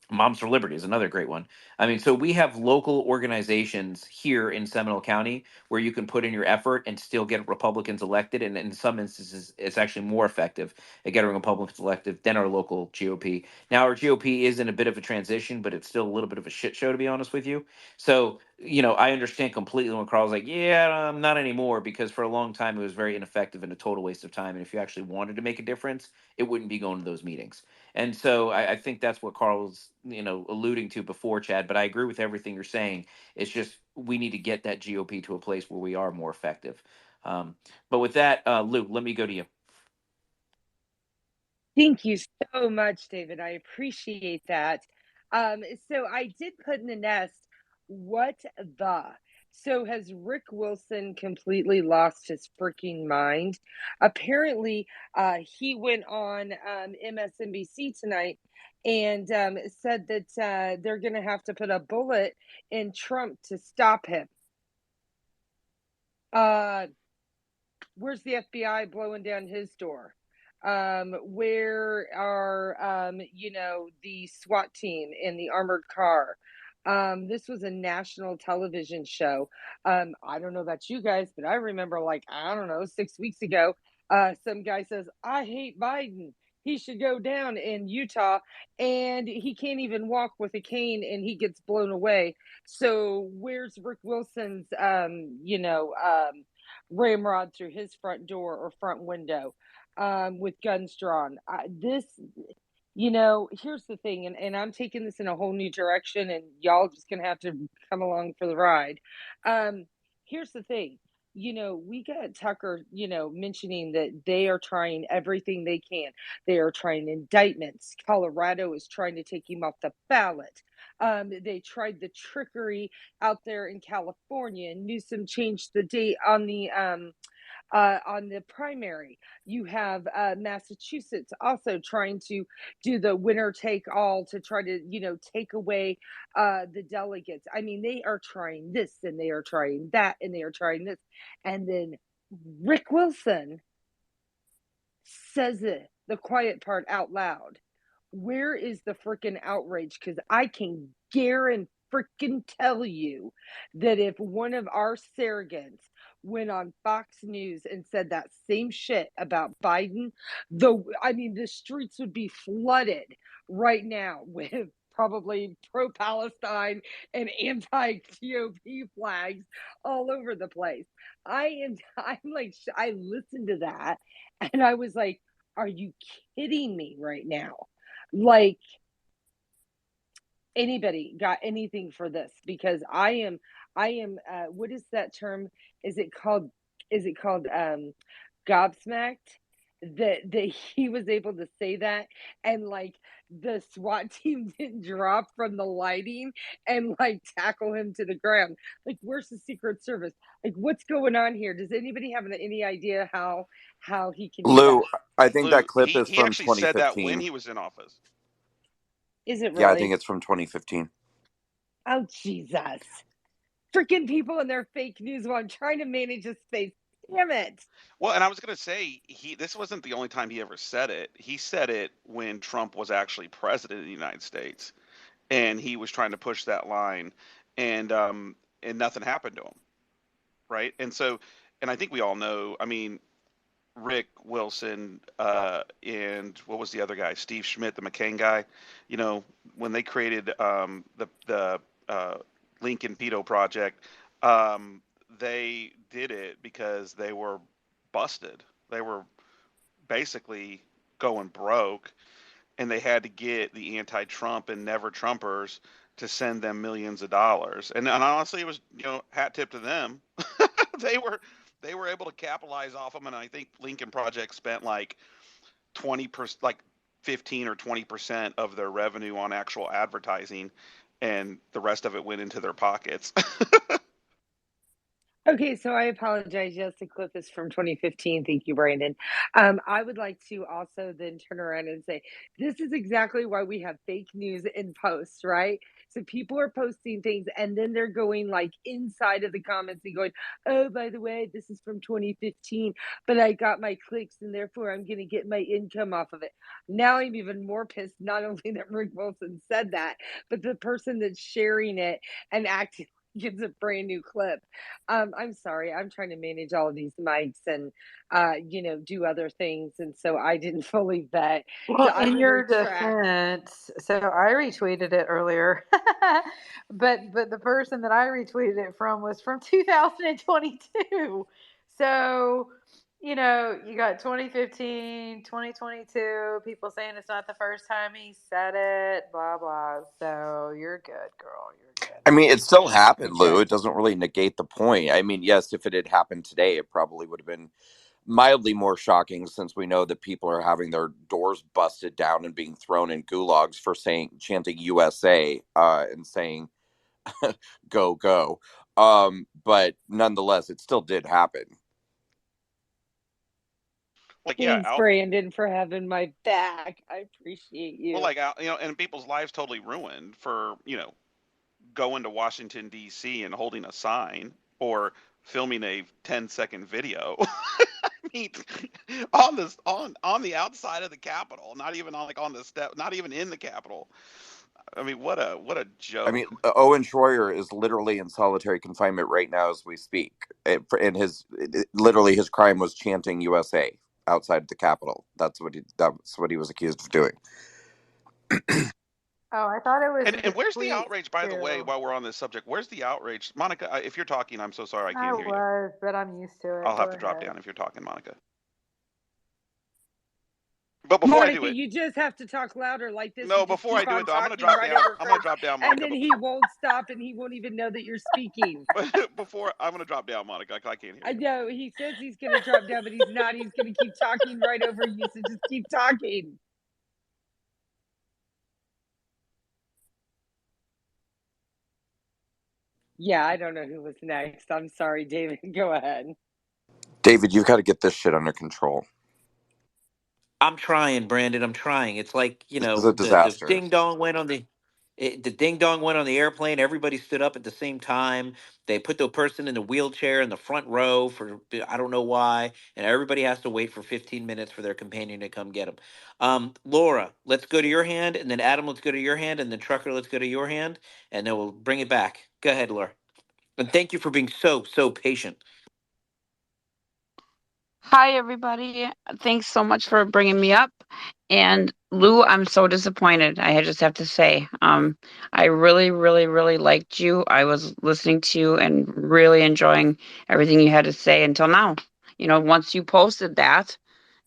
Moms for Liberty is another great one. I mean, so we have local organizations here in Seminole County where you can put in your effort and still get Republicans elected. And in some instances, it's actually more effective at getting Republicans elected than our local GOP. Now, our GOP is in a bit of a transition, but it's still a little bit of a shit show, to be honest with you. So, I understand completely when Carl's like, yeah, not anymore, because for a long time it was very ineffective and a total waste of time. And if you actually wanted to make a difference, it wouldn't be going to those meetings. And so I think that's what Carl was, alluding to before, Chad. But I agree with everything you're saying. It's just we need to get that GOP to a place where we are more effective. But with that, Lou, let me go to you. Thank you so much, David. I appreciate that. So I did put in the nest, what the? So has Rick Wilson completely lost his freaking mind? Apparently, he went on MSNBC tonight and said that they're going to have to put a bullet in Trump to stop him. Where's the FBI blowing down his door? Where are the SWAT team in the armored car? This was a national television show. I don't know about you guys, but I remember, like, I don't know, 6 weeks ago, some guy says, I hate Biden, he should go down in Utah, and he can't even walk with a cane and he gets blown away. So where's Rick Wilson's ramrod through his front door or front window with guns drawn? Here's the thing, and I'm taking this in a whole new direction, and y'all just gonna have to come along for the ride. Here's the thing. We got Tucker, mentioning that they are trying everything they can. They are trying indictments. Colorado is trying to take him off the ballot. They tried the trickery out there in California, and Newsom changed the date on the primary. You have Massachusetts also trying to do the winner take all to try to, take away the delegates. I mean, they are trying this and they are trying that and they are trying this. And then Rick Wilson says the quiet part out loud. Where is the freaking outrage? Because I can guarantee freaking tell you that if one of our surrogates went on Fox News and said that same shit about Biden, the streets would be flooded right now with probably pro-Palestine and anti-GOP flags all over the place. I'm like, I listened to that and I was like, are you kidding me right now? Like, anybody got anything for this? Because I am what is that term? Is it called gobsmacked that he was able to say that, and like the SWAT team didn't drop from the lighting and like tackle him to the ground. Like, where's the Secret Service? Like, what's going on here? Does anybody have any idea how he can do that? Lou, I think Lou, that clip is he from actually said that when 2015. he was in office. Is it Yeah, I think really? it's from 2015. Oh, Jesus. Freaking people and their fake news while I'm trying to manage a space. Damn it. Well, and I was gonna say this wasn't the only time he ever said it. He said it when Trump was actually president of the United States, and he was trying to push that line, and nothing happened to him, right? And so, and I think we all know. I mean, Rick Wilson, and what was the other guy? Steve Schmidt, the McCain guy. You know, when they created the Lincoln Peto Project, they did it because they were busted. They were basically going broke, and they had to get the anti-Trump and never Trumpers to send them millions of dollars. And honestly, it was, hat tip to them. they were they were able to capitalize off them, and I think Lincoln Project spent like 20%, like 15 or 20% of their revenue on actual advertising, and the rest of it went into their pockets. Okay, so I apologize. Yes, the clip is from 2015. Thank you, Brandon. I would like to also then turn around and say this is exactly why we have fake news in posts, right? So people are posting things and then they're going like inside of the comments and going, oh, by the way, this is from 2015, but I got my clicks and therefore I'm going to get my income off of it. Now I'm even more pissed, not only that Rick Wilson said that, but the person that's sharing it and acting gives a brand new clip. I'm sorry. I'm trying to manage all of these mics and, do other things. And so I didn't fully vet. So Well, I in will your retract. defense, so I retweeted it earlier, but the person that I retweeted it from was from 2022. So, you got 2015, 2022, people saying it's not the first time he said it, blah blah. So you're good, girl. You're good. I mean, it still happened, You're Lou. good. It doesn't really negate the point. I mean, yes, if it had happened today, it probably would have been mildly more shocking since we know that people are having their doors busted down and being thrown in gulags for saying chanting USA and saying go go. But nonetheless, it still did happen. Like, yeah, Thanks, Brandon, for having my back. I appreciate well, you. like, and people's lives totally ruined for, going to Washington D.C. and holding a sign or filming a 10-second video. I mean, on the outside of the Capitol, not even on the step, not even in the Capitol. I mean, what a I mean, joke. Owen Schroyer is literally in solitary confinement right now as we speak. And literally his crime was chanting USA outside the Capitol. That's what he was accused of doing. Oh, I thought it was And his where's the tweets outrage, by the way, too. while we're on this subject? Where's the outrage? Monica, if you're talking, I'm so sorry I I can't hear you. was, but I'm used to it. I'll Go have to drop ahead. down if you're talking, Monica. But before I do Monica, it, you just have to talk louder like this no, and just before I keep do on it though, I'm gonna talking drop right down. over I'm gonna Chris. drop down, And Monica. then he won't stop and he won't even know that you're speaking. Before I'm gonna drop down, Monica. I can't hear I you. know he says he's going to drop down, but he's not. He's going to keep talking right over you. So just keep talking. Yeah, I don't know who was next. I'm sorry, David. Go ahead. David, you've got to get this shit under control. I'm trying, Brandon. I'm trying. It's like, This is a the disaster. ding dong went on the ding dong went on the airplane. Everybody stood up at the same time. They put the person in the wheelchair in the front row for I don't know why, and everybody has to wait for 15 minutes for their companion to come get them. Laura, let's go to your hand, and then Adam, let's go to your hand, and then Trucker, let's go to your hand, and then we'll bring it back. Go ahead, Laura. And thank you for being so patient. Hi, everybody. Thanks so much for bringing me up. And Lou, I'm so disappointed. I just have to say, I really, really, really liked you. I was listening to you and really enjoying everything you had to say until now. Once you posted that,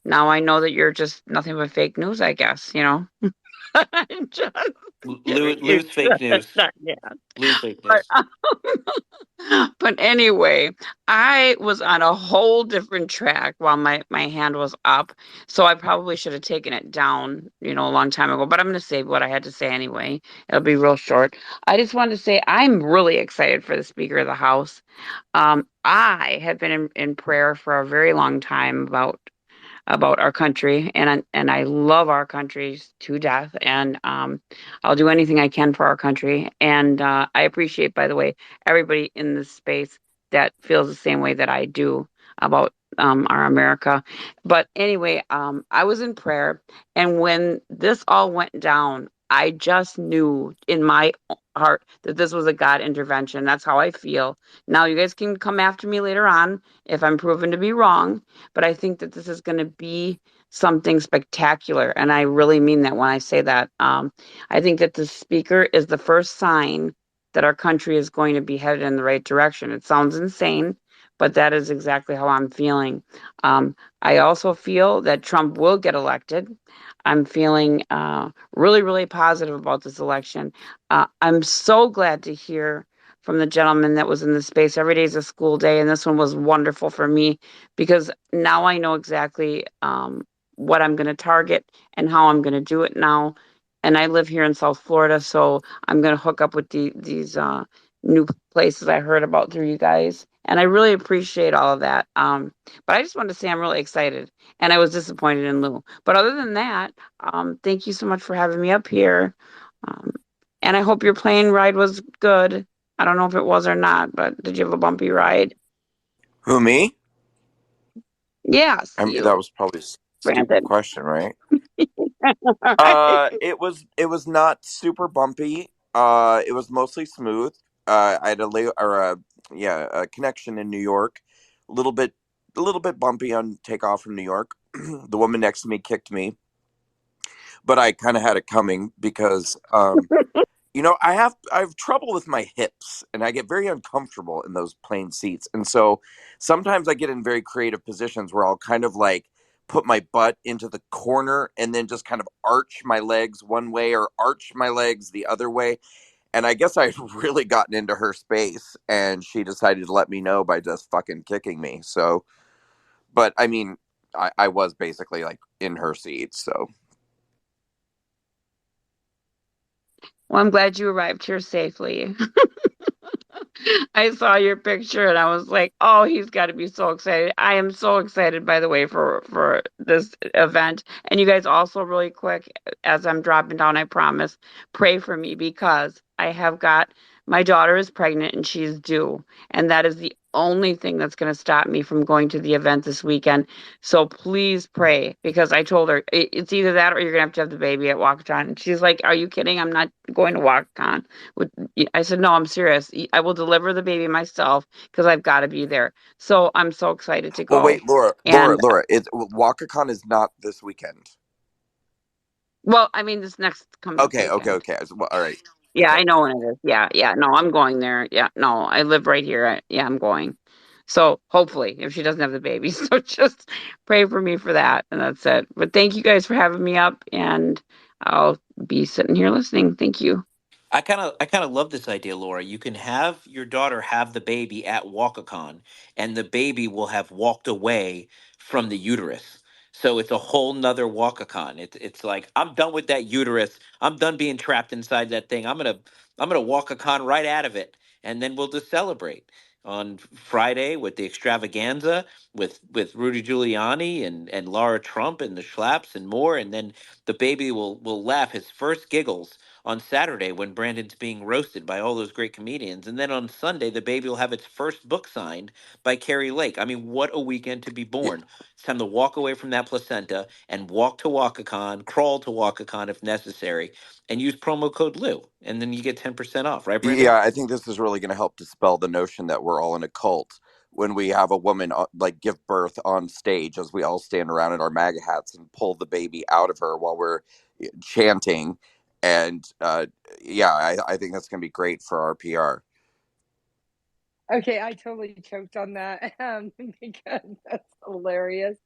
now I know that you're just nothing but fake news, I guess. Just giving you Lose fake news. yeah. Lose fake But news. but anyway, I was on a whole different track while my hand was up, so I probably should have taken it down, a long time ago. But I'm going to say what I had to say anyway. It'll be real short. I just wanted to say I'm really excited for the Speaker of the House. I have been in prayer for a very long time about our country, and I love our country to death, and I'll do anything I can for our country. And I appreciate, by the way, everybody in this space that feels the same way that I do about our America. But anyway, I was in prayer, and when this all went down, I just knew in my heart that this was a God intervention. That's how I feel. Now, you guys can come after me later on if I'm proven to be wrong, but I think that this is going to be something spectacular. And I really mean that when I say that. I think that the speaker is the first sign that our country is going to be headed in the right direction. It sounds insane, but that is exactly how I'm feeling. I also feel that Trump will get elected. I'm feeling really, really positive about this election. I'm so glad to hear from the gentleman that was in the space. Every day is a school day, and this one was wonderful for me because now I know exactly what I'm going to target and how I'm going to do it now. And I live here in South Florida, so I'm going to hook up with these new places I heard about through you guys. And I really appreciate all of that. But I just wanted to say I'm really excited, and I was disappointed in Lou. But other than that, thank you so much for having me up here. Um, and I hope your plane ride was good. I don't know if it was or not, but did you have a bumpy ride? Who, me? Yes, That you, was probably a stupid Brandon. question, right? All right. It was not super bumpy. It was mostly smooth. I had a lay or a yeah a connection in New York, a little bit bumpy on takeoff from New York. The woman next to me kicked me, but I kind of had it coming because I have trouble with my hips, and I get very uncomfortable in those plane seats. And so sometimes I get in very creative positions where I'll kind of like put my butt into the corner and then just kind of arch my legs one way or arch my legs the other way. And I guess I'd really gotten into her space, and she decided to let me know by just fucking kicking me. So, but I mean, I was basically like in her seat. So Well, I'm glad you arrived here safely. I saw your picture and I was like, "Oh, he's got to be so excited." I am so excited, by the way, for this event. And you guys also, really quick, as I'm dropping down, I promise, pray for me because I have got my daughter is pregnant and she's due, and that is the only thing that's going to stop me from going to the event this weekend. So please pray because I told her it's either that or you're going to have the baby at Waukon. And she's like, "Are you kidding? I'm not going to Waukon." I said, "No, I'm serious. I will deliver the baby myself because I've got to be there." So I'm so excited to well, go. wait, Laura, Laura, And Laura. It's WakaCon is not this weekend. well, I mean, this Okay, okay, weekend. okay. Well, all right. Yeah, Okay. I know when it is. Yeah, yeah. No, I'm going there. Yeah, no, I live right here. Yeah, I'm going. So hopefully, if she doesn't have the baby, so just pray for me for that, and that's it. But thank you guys for having me up, and I'll be sitting here listening. Thank you. I kind of love this idea, Laura. You can have your daughter have the baby at WalkaCon, and the baby will have walked away from the uterus. So it's a whole nother WalkaCon. It's like I'm done with that uterus. I'm done being trapped inside that thing. I'm gonna WalkaCon right out of it, and then we'll just celebrate on Friday with the extravaganza with Rudy Giuliani and Laura Trump and the Schlaps and more, and then the baby will laugh his first giggles on Saturday when Brandon's being roasted by all those great comedians. And then on Sunday, the baby will have its first book signed by Carrie Lake. I mean, what a weekend to be Yeah, born. It's time to walk away from that placenta and walk to WakaCon, crawl to WakaCon if necessary, and use promo code Lou. And then you get 10% off, right, Brandon? yeah. I think this is really going to help dispel the notion that we're all in a cult when we have a woman like give birth on stage as we all stand around in our MAGA hats and pull the baby out of her while we're chanting. And yeah, I think that's going to be great for our PR. Okay, I totally choked on that because that's hilarious.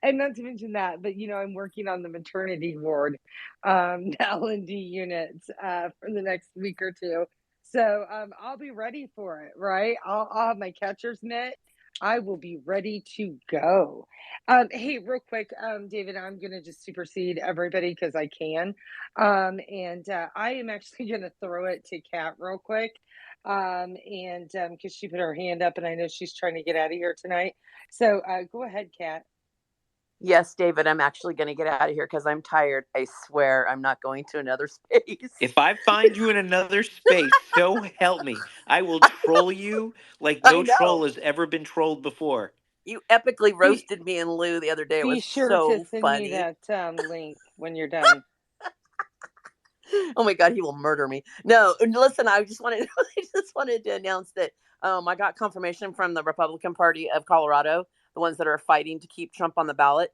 And not to mention that, but I'm working on the maternity ward, the L&D units for the next week or two. So I'll be ready for it, right? I'll have my catcher's mitt. I will be ready to go. Hey, real quick, David, I'm going to just supersede everybody because I can. And I am actually going to throw it to Kat real quick and because she put her hand up and I know she's trying to get out of here tonight. So go ahead, Kat. Yes, David, I'm actually going to get out of here because I'm tired. I swear I'm not going to another space. If I find you in another space, so help me, I will troll you like I no know. troll has ever been trolled before. You epically Be roasted me and Lou the other day. It be was sure to so send me funny. that link when you're done. Oh my god, he will murder me. No, listen, I just wanted I just wanted to announce that I got confirmation from the Republican Party of Colorado, the ones that are fighting to keep Trump on the ballot.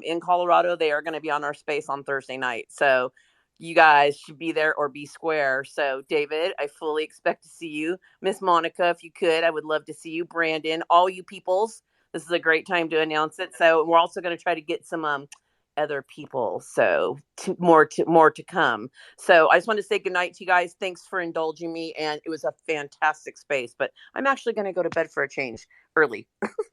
In Colorado, they are going to be on our space on Thursday night. So you guys should be there or be square. So David, I fully expect to see you. Miss Monica, if you could, I would love to see you. Brandon, all you peoples. This is a great time to announce it. So we're also going to try to get some other people. So more to come. So I just want to say goodnight to you guys. Thanks for indulging me. And it was a fantastic space. But I'm actually going to go to bed for a change early.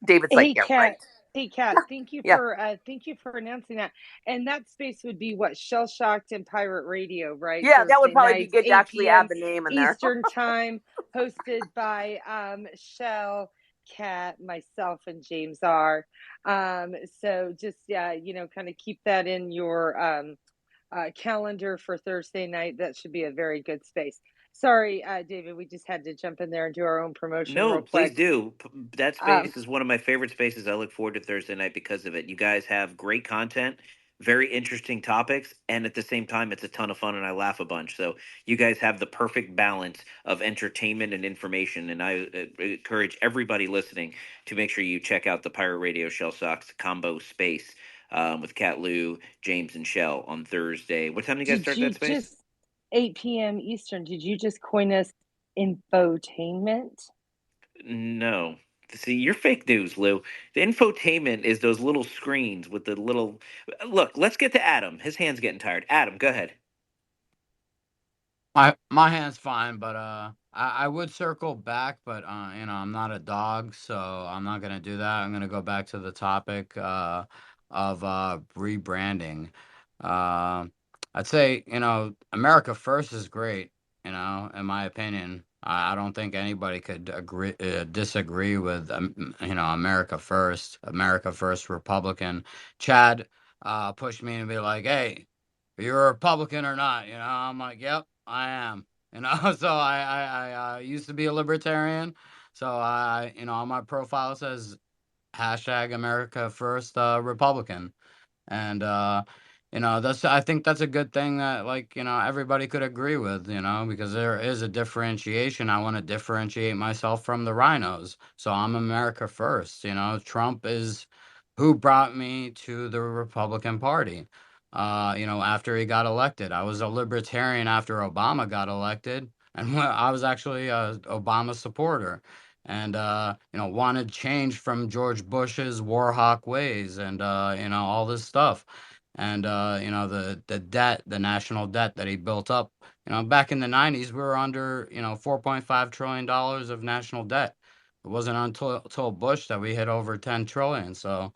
David's like, Hey, yeah, Kat. right. Hey, Kat. Yeah. Thank you for announcing that. And that space would be what, Shell Shocked and Pirate Radio, right? Yeah, that would Thursday probably be nights, good to 8 actually add p.m. the name in there. Eastern Time, hosted by Shell, Kat, myself, and James R. So just kind of keep that in your calendar for Thursday night. That should be a very good space. Sorry, David, we just had to jump in there and do our own promotion No, real please quick. do. That Um, space is one of my favorite spaces. I look forward to Thursday night because of it. You guys have great content, very interesting topics, and at the same time, it's a ton of fun and I laugh a bunch. So you guys have the perfect balance of entertainment and information. And I encourage everybody listening to make sure you check out the Pirate Radio Shell Socks combo space with Cat Lou, James, and Shell on Thursday. What time do you guys did start you that space? just 8 p.m. Eastern? Did you just coin us infotainment? No. See, you're fake news, Lou. The infotainment is those little screens with the little. Look, let's get to Adam. His hand's getting tired. Adam, go ahead. My hand's fine, but I would circle back, but I'm not a dog, so I'm not gonna do that. I'm gonna go back to the topic of rebranding. Uh, I'd say America First is great. In my opinion, I don't think anybody could disagree with America First Republican. Chad pushed me and be like, "Hey, you're a Republican or not?" I'm like, "Yep, I am." So I used to be a libertarian. So on my profile it says hashtag America First Republican. And that's I think that's a good thing that everybody could agree with, because there is a differentiation. I want to differentiate myself from the rhinos. So I'm America First. Trump is who brought me to the Republican Party. After he got elected, I was a libertarian after Obama got elected, and I was actually a Obama supporter, and wanted change from George Bush's war hawk ways, and all this stuff, and the debt, the national debt that he built up. Back in the 90s, we were under $4.5 trillion of national debt. It wasn't until Bush that we hit over 10 trillion. So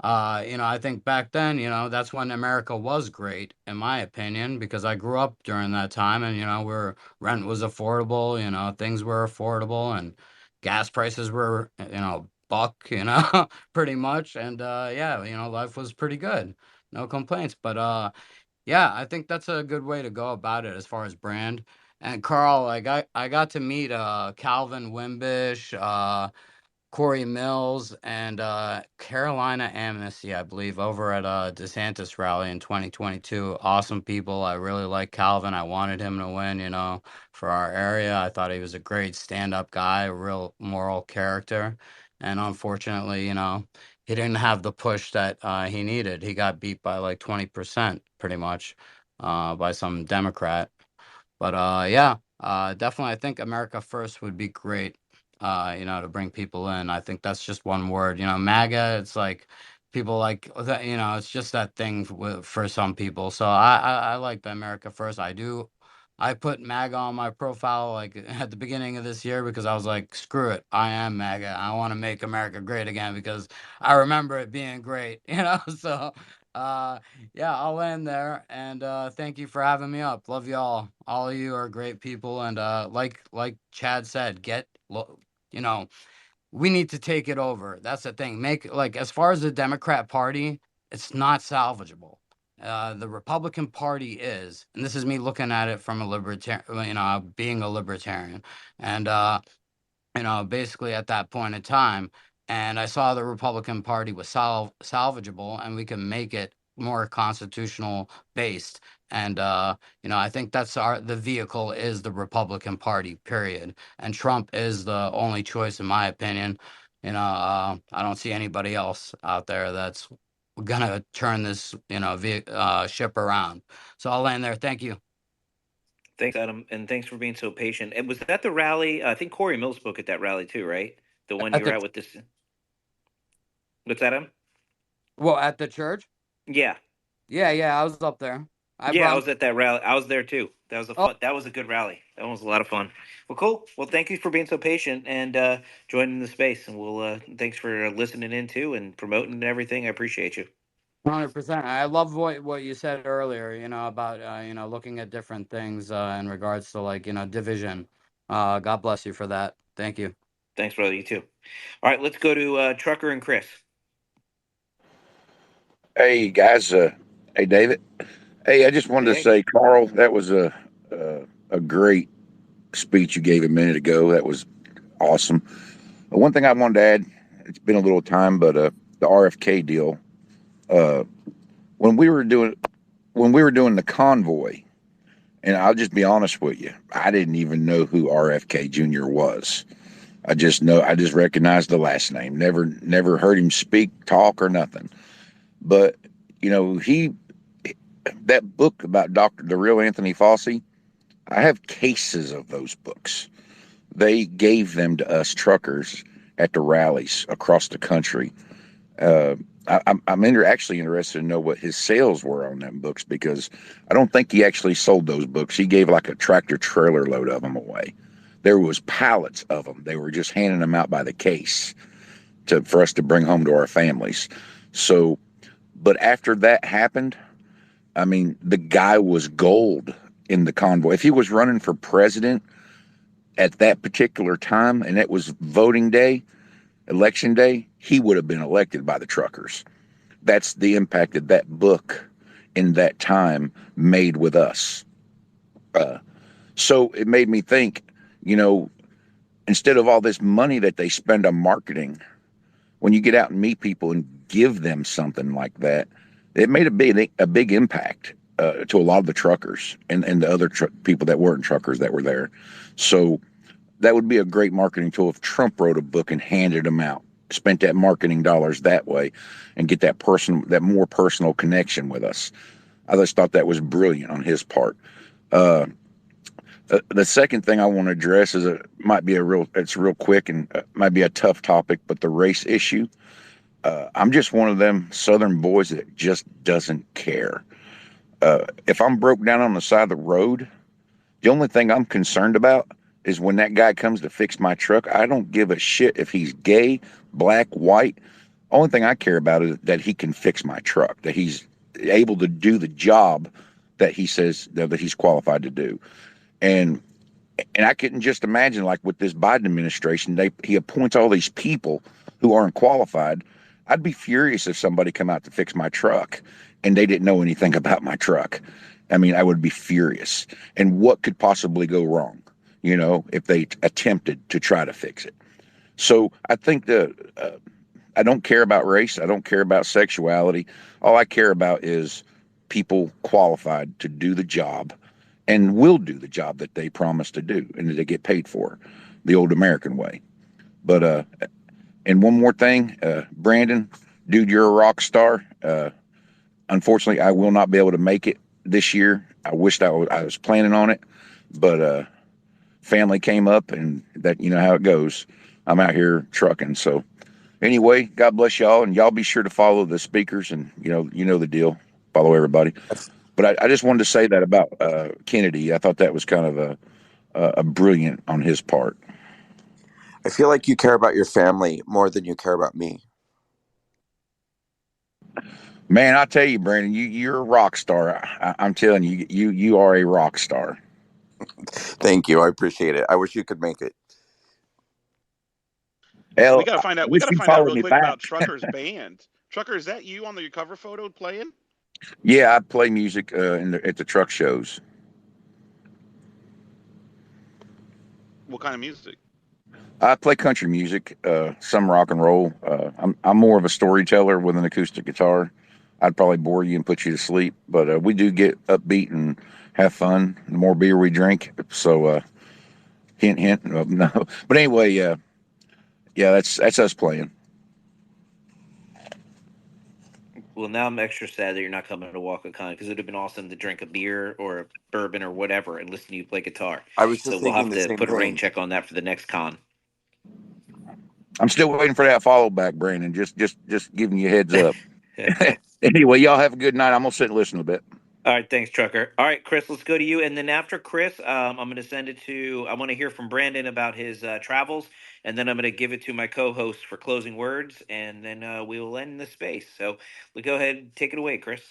I think back then, that's when America was great, in my opinion, because I grew up during that time, and where rent was affordable, things were affordable, and gas prices were, buck, pretty much, and yeah, life was pretty good, no complaints. But yeah, I think that's a good way to go about it as far as brand. And Carl, I got to meet Calvin Wimbish, Corey Mills, and Carolina Amnesty, I believe, over at DeSantis rally in 2022. Awesome people. I really like Calvin. I wanted him to win, for our area. I thought he was a great stand-up guy, a real moral character. And unfortunately, he didn't have the push that he needed. He got beat by like 20%, pretty much, by some Democrat. But yeah, definitely, I think America First would be great. to bring people in. I think that's just one word. MAGA, it's like people like that, it's just that thing for some people. So I like the America First. I do. I put MAGA on my profile like at the beginning of this year because I was like, screw it. I am MAGA. I want to make America great again because I remember it being great, So, uh, yeah, I'll end there. And thank you for having me up. Love y'all. All of you are great people. And like Chad said, you know, we need to take it over. That's the thing. Make like as far as the Democrat Party, it's not salvageable. The Republican Party is, and this is me looking at it from a libertarian, being a libertarian, and basically at that point in time. And I saw the Republican Party was salvageable, and we can make it more constitutional based. And I think that's the vehicle is the Republican Party, period. And Trump is the only choice, in my opinion. I don't see anybody else out there that's gonna turn this, ship around. So I'll land there. Thank you. Thanks, Adam, and thanks for being so patient. And was that the rally? I think Corey Mills spoke at that rally too, right? The one you At were the at with this. What's that, Adam? well, at the church. Yeah, Yeah, I was up there. I yeah, I brought. was at that rally. I was there too. That was a Oh, fun. That was a good rally. That one was a lot of fun. Well, cool. Well, thank you for being so patient and joining the space. And we'll thanks for listening in too and promoting and everything. I appreciate you. 100%. I love what you said earlier, about looking at different things in regards to like, division. God bless you for that. Thank you. Thanks, brother. You too. All right, let's go to Trucker and Chris. Hey guys, hey David. Hey, I just wanted to Hey. say, Carl, that was a great speech you gave a minute ago. That was awesome. One thing I wanted to add, it's been a little time, but the RFK deal. Uh, when we were doing the convoy, and I'll just be honest with you, I didn't even know who RFK Jr. was. I just recognized the last name. Never heard him speak, talk, or nothing. But he that book about the real Anthony Fauci. I have cases of those books. They gave them to us truckers at the rallies across the country. Uh, actually interested to know what his sales were on them books because I don't think he actually sold those books. He gave like a tractor trailer load of them away. There was pallets of them. They were just handing them out by the case for us to bring home to our families. So, but after that happened, I mean, the guy was gold in the convoy. If he was running for president at that particular time and it was voting day, election day, he would have been elected by the truckers. That's the impact that that book in that time made with us. So it made me think, instead of all this money that they spend on marketing, when you get out and meet people and give them something like that, it made a big impact to a lot of the truckers and the other people that weren't truckers that were there. So that would be a great marketing tool if Trump wrote a book and handed them out, spent that marketing dollars that way, and get that more personal connection with us. I just thought that was brilliant on his part. The second thing I want to address is it's real quick and might be a tough topic, but the race issue. I'm just one of them Southern boys that just doesn't care. If I'm broke down on the side of the road, the only thing I'm concerned about is when that guy comes to fix my truck. I don't give a shit if he's gay, black, white. Only thing I care about is that he can fix my truck, that he's able to do the job that he says that he's qualified to do. And I couldn't just imagine, like with this Biden administration, he appoints all these people who aren't qualified. I'd be furious if somebody come out to fix my truck and they didn't know anything about my truck. I mean, I would be furious. And what could possibly go wrong, if they attempted to try to fix it? So I think I don't care about race. I don't care about sexuality. All I care about is people qualified to do the job and will do the job that they promise to do and that they get paid for, the old American way. But and one more thing, Brandon, dude, you're a rock star. Unfortunately, I will not be able to make it this year. I wished I was planning on it, but family came up, and that how it goes. I'm out here trucking. So anyway, God bless y'all, and y'all be sure to follow the speakers, and you know the deal. Follow everybody. But I just wanted to say that about Kennedy. I thought that was kind of a brilliant on his part. I feel like you care about your family more than you care about me. Man, I tell you, Brandon, you're a rock star. I'm telling you, you are a rock star. Thank you. I appreciate it. I wish you could make it. We Hell, gotta I find out. We wish gotta you find out followed real me quick back. about Trucker's band. Trucker, is that you on your cover photo playing? Yeah, I play music at the truck shows. What kind of music? I play country music, some rock and roll. I'm more of a storyteller with an acoustic guitar. I'd probably bore you and put you to sleep, but we do get upbeat and have fun. The more beer we drink, so hint, hint. No, but anyway, yeah, that's us playing. Well, now I'm extra sad that you're not coming to WalkaCon because it would have been awesome to drink a beer or a bourbon or whatever and listen to you play guitar. I was So just we'll thinking have the to same put a rain thing. check on that for the next con. I'm still waiting for that follow back, Brandon. Just giving you a heads up. Anyway, y'all have a good night. I'm gonna sit and listen a bit. All right, thanks, Trucker. All right, Chris, let's go to you. And then after Chris, I'm going to send it to, I want to hear from Brandon about his travels. And then I'm going to give it to my co host for closing words. And then we will end the space. So we go ahead and take it away, Chris.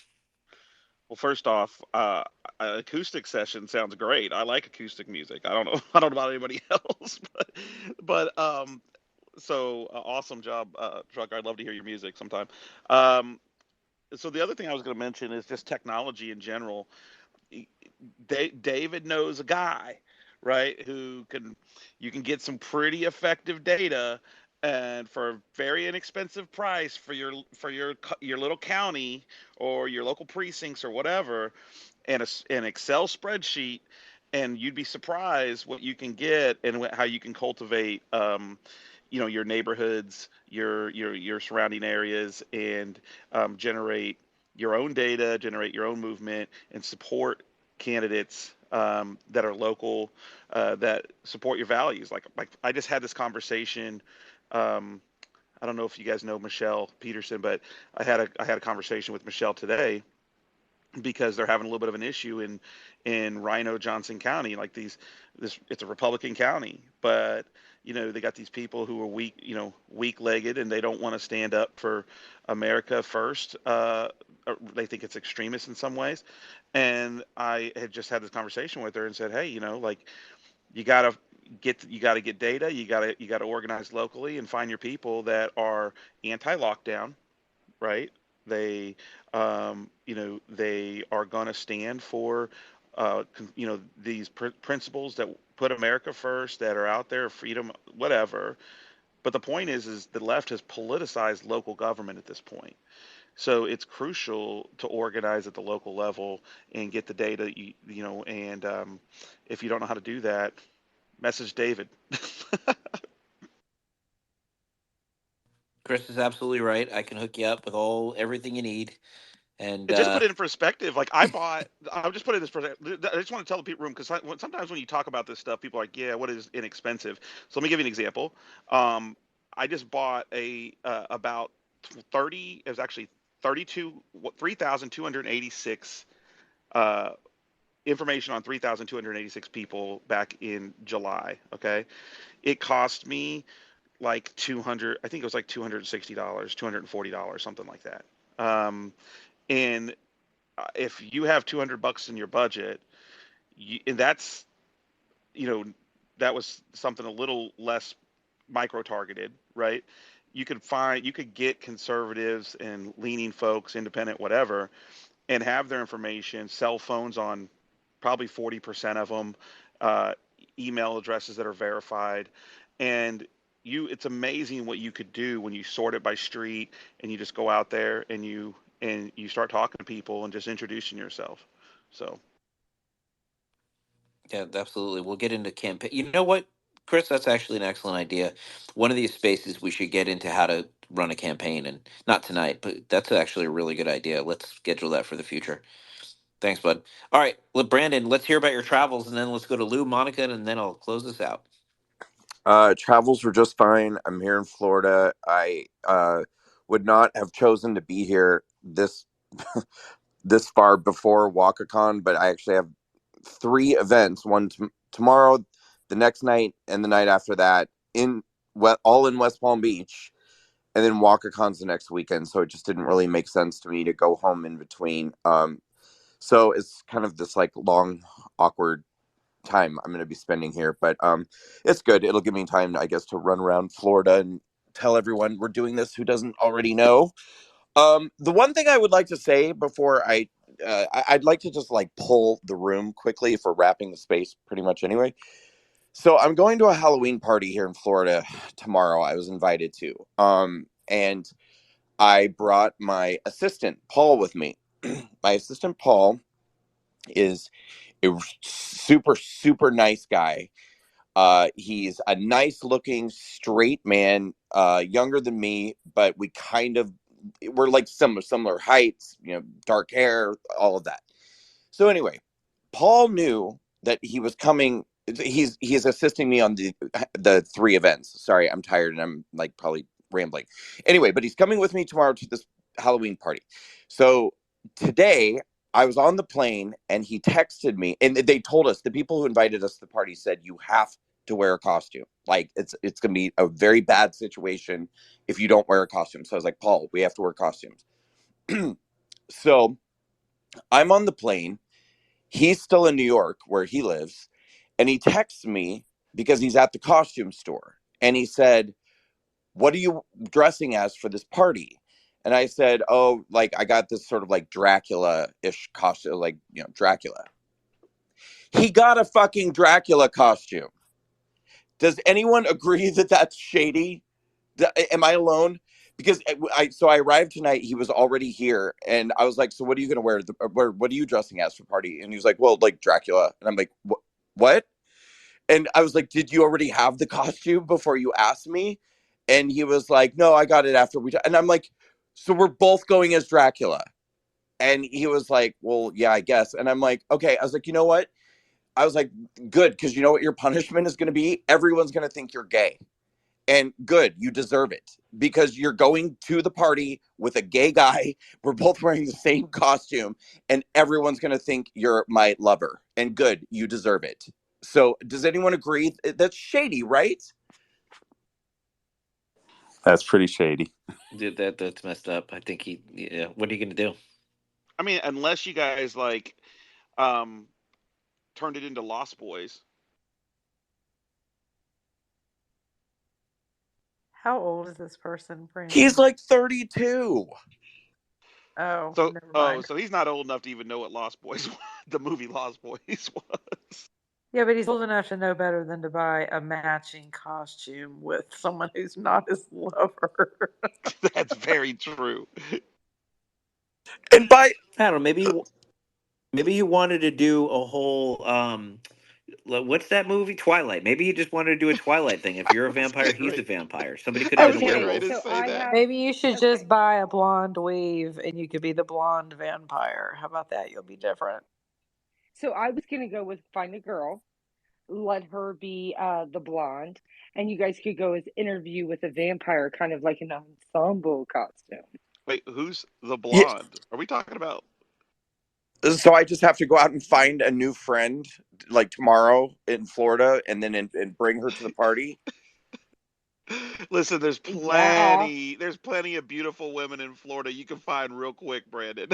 Well, first off, acoustic session sounds great. I like acoustic music. I don't know. I don't know about anybody else, but so awesome job, Trucker. I'd love to hear your music sometime. Um, so the other thing I was going to mention is just technology in general. David knows a guy, right, who can you can get some pretty effective data and for a very inexpensive price for your little county or your local precincts or whatever, and an Excel spreadsheet, and you'd be surprised what you can get and how you can cultivate, your neighborhoods, your surrounding areas, and generate your own data, generate your own movement, and support candidates that are local, that support your values. Like I just had this conversation. Um, I don't know if you guys know Michelle Peterson, but I had a conversation with Michelle today because they're having a little bit of an issue in Rhino Johnson County. Like this it's a Republican county, but they got these people who are weak-legged, and they don't want to stand up for America first. They think it's extremist in some ways, and I had just had this conversation with her and said, hey, like you gotta get data, you gotta organize locally and find your people that are anti-lockdown, right? They, they are going to stand for, these principles that put America first, that are out there, freedom, whatever. But the point is the left has politicized local government at this point. So it's crucial to organize at the local level and get the data, and if you don't know how to do that, message David. Chris is absolutely right. I can hook you up with everything you need. And And just put it in perspective. Like I'll just put it in perspective. I just want to tell the people room because sometimes when you talk about this stuff, people are like, yeah, what is inexpensive? So let me give you an example. Um, I just bought about 30. It was actually 3,286 uh, information on 3,286 people back in July. Okay, it cost me like 200. I think it was like $260, $240, something like that. And if you have 200 bucks in your budget, and you know that was something a little less micro targeted, right? You could get conservatives and leaning folks, independent, whatever, and have their information, cell phones on probably 40% of them, uh, email addresses that are verified, and it's amazing what you could do when you sort it by street and you just go out there and you start talking to people and just introducing yourself. So yeah, absolutely. We'll get into campaign. You know what, Chris? That's actually an excellent idea. One of these spaces we should get into how to run a campaign, and not tonight, but that's actually a really good idea. Let's schedule that for the future. Thanks, bud. All right, Brandon, let's hear about your travels, and then let's go to Lou, Monica, and then I'll close this out. Travels were just fine. I'm here in Florida. I would not have chosen to be here this far before WakaCon, but I actually have three events: one tomorrow, the next night, and the night after that all in West Palm Beach, and then WakaCon's the next weekend. So it just didn't really make sense to me to go home in between. So it's kind of this like long, awkward time I'm going to be spending here, but it's good. It'll give me time, I guess, to run around Florida and tell everyone we're doing this who doesn't already know. The one thing I would like to say before I'd like to just like pull the room quickly if we're wrapping the space pretty much anyway. So I'm going to a Halloween party here in Florida tomorrow. I was invited to, and I brought my assistant Paul with me. My assistant Paul is a super super nice guy. He's a nice looking straight man, younger than me, but we're like similar heights, dark hair, all of that. So anyway, Paul knew that he was coming. He's assisting me on the three events. Sorry, I'm tired and I'm like probably rambling. Anyway, but he's coming with me tomorrow to this Halloween party. So today I was on the plane and he texted me, and they told us, the people who invited us to the party said you have to wear a costume. Like it's gonna be a very bad situation if you don't wear a costume. So I was like, Paul, we have to wear costumes. So I'm on the plane. He's still in New York where he lives, and he texts me because he's at the costume store, and he said, "What are you dressing as for this party?" And I said, "Oh, like I got this sort of like Dracula-ish costume, like Dracula." He got a fucking Dracula costume. Does anyone agree that that's shady? Am I alone? Because I arrived tonight. He was already here, and I was like, "So what are you going to wear? What are you dressing as for party?" And he was like, "Well, like Dracula." And I'm like, "What?" And I was like, "Did you already have the costume before you asked me?" And he was like, "No, I got it after we." And I'm like, "So we're both going as Dracula?" And he was like, "Well, yeah, I guess." And I'm like, "Okay." I was like, "You know what?" I was like, "Good, because you know what your punishment is going to be? Everyone's going to think you're gay." And good, you deserve it because you're going to the party with a gay guy. We're both wearing the same costume, and everyone's going to think you're my lover. And good, you deserve it. So, does anyone agree? That's shady, right? That's pretty shady. Dude, that's messed up. I think what are you gonna do? I mean, unless you guys like um turned it into Lost Boys. How old is this person, He's Brandon? like 32. Oh, So never oh, mind. so he's not old enough to even know what Lost Boys the movie Lost Boys was. Yeah, but he's old enough to know better than to buy a matching costume with someone who's not his lover. That's very true. And by I don't know. Maybe he wanted to do a whole what's that movie? Twilight. Maybe he just wanted to do a Twilight thing. If you're a I was vampire, getting he's a ready. vampire. Somebody could I have been a was getting Okay, ready werewolf. to so say I that. have Maybe you should okay. just buy a blonde weave and you could be the blonde vampire. How about that? You'll be different. So I was gonna go with find a girl, let her be the blonde, and you guys could go as interview with a vampire, kind of like an ensemble costume. Wait, who's the yeah, blonde? Are we talking about? so I just have to go out and find a new friend like tomorrow in Florida, and then and bring her to the party. Listen, Yeah. there's plenty of beautiful women in Florida you can find real quick, Brandon.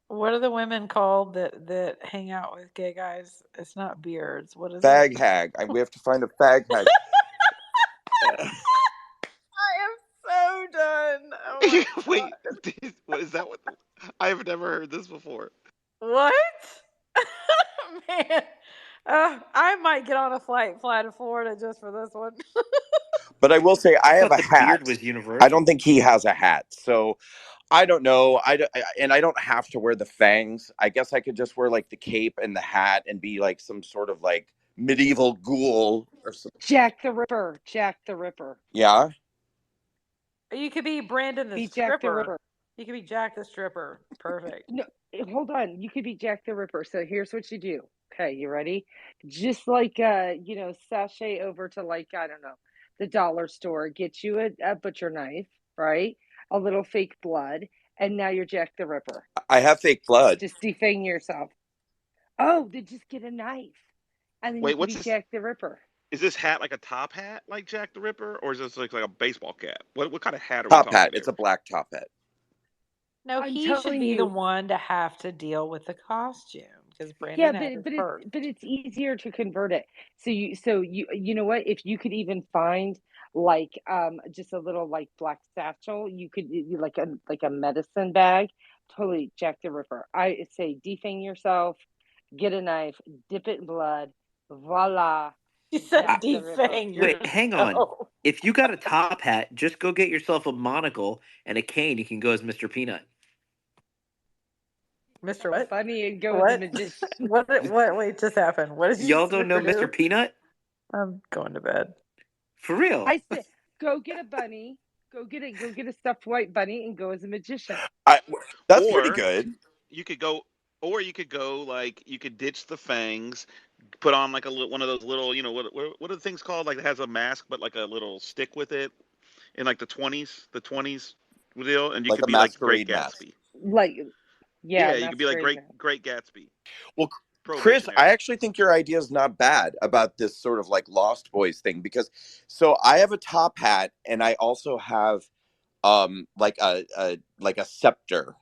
What are the women called that hang out with gay guys? It's not beards. What is it? Fag hag. We have to find a fag hag. I am so done. Oh my Wait, god. what is that? What I have never heard this before. What? Man. I might get on a fly to Florida just for this one. But I will say I I have thought a the beard hat. was I don't universal. think he has a hat. So I don't know. And I don't have to wear the fangs. I guess I could just wear like the cape and the hat and be like some sort of like medieval ghoul or something. Jack the Ripper. Jack the Ripper. Yeah. You could be Brandon the Be Jack the stripper. Ripper. You could be Jack the stripper. Perfect. No, hold on. You could be Jack the Ripper. So here's what you do. Okay, you ready? Just like sashay over to like, I don't know, the dollar store, get you a butcher knife, right? A little fake blood, and now you're Jack the Ripper. I have fake blood. Just defang yourself. Oh, then just get a knife. And then you Wait, can what's be this? Jack the Ripper. Is this hat like a top hat like Jack the Ripper, or is this like a baseball cap? What kind of hat are we Top hat. talking It's here? a black top hat. No, I'm he should telling be the you, one to have to deal with the costume because yeah, Brandon had but his but it's first. but it's easier to convert it. So you know what? If you could even find like just a little like black satchel, you could like a medicine bag. Totally Jack the Ripper. I say defang yourself, get a knife, dip it in blood, voila, He Jack said the Ripper. defang Wait, hang on. yourself. If you got a top hat, just go get yourself a monocle and a cane. You can go as Mr. Peanut. Mr. What? Bunny and go with the What? magician. What? Wait, just happened. What did you Y'all say, don't know Mr. Mr. Who? Peanut? I'm going to bed. For real? I said, go get a bunny, go get a stuffed white bunny, and go as a magician. That's pretty Or good. you could go, like you could ditch the fangs, put on like one of those little, what are the things called? Like it has a mask, but like a little stick with it in like the 20s deal, and you Like could a be like Great masquerade mask. Gatsby. Like, yeah, Yeah, you could be like masquerade. Great Gatsby, Well, Chris, Prohibition I era. actually think your idea is not bad about this sort of like Lost Boys thing because so I have a top hat and I also have like a scepter.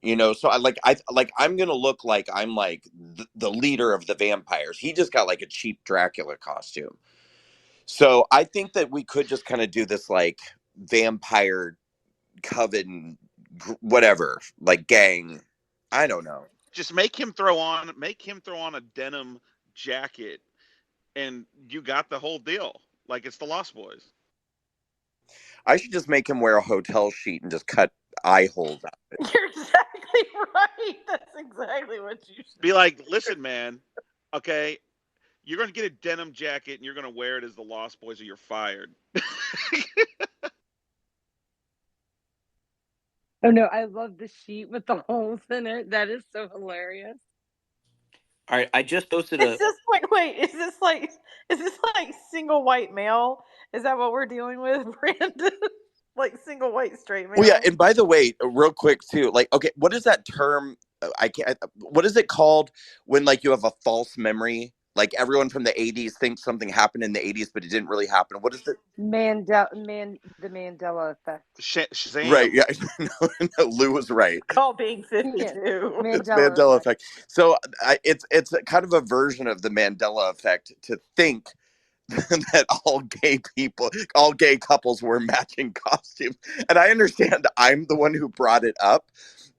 So I'm gonna look like I'm like the leader of the vampires. He just got like a cheap Dracula costume. So I think that we could just kind of do this like vampire coven whatever, like gang. I don't know. Just make him throw on a denim jacket, and you got the whole deal. Like it's the Lost Boys. I should just make him wear a hotel sheet and just cut eye holes out. You're exactly right. That's exactly what you should Be like, listen, man, okay, you're gonna get a denim jacket and you're gonna wear it as the Lost Boys, or you're fired. Oh no, I love the sheet with the holes in it. That is so hilarious. All right, I just posted Is this like wait? Is this like single white male? Is that what we're dealing with, Brandon? Like single white straight male? Well, yeah, and by the way, real quick too, like, okay, what is that term? I can't. What is it called when like you have a false memory? Like everyone from the '80s thinks something happened in the '80s, but it didn't really happen. What is it? The Mandela effect. Shazam. Right? Yeah, no, Lou was right. Call being Yeah, 52. It's Mandela Mandela effect. effect. So it's a kind of a version of the Mandela effect to think that all gay couples wear matching costumes. And I understand I'm the one who brought it up,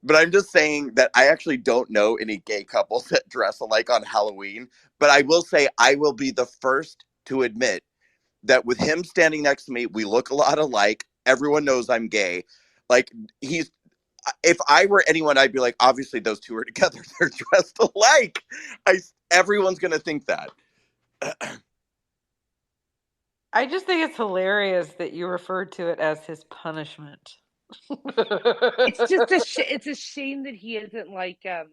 but I'm just saying that I actually don't know any gay couples that dress alike on Halloween. But I will say I will be the first to admit that with him standing next to me, we look a lot alike. Everyone knows I'm gay. Like he's if I were anyone, I'd be like, obviously those two are together. They're dressed alike. Everyone's gonna think that. I just think it's hilarious that you referred to it as his punishment. It's just it's a shame that he isn't like 10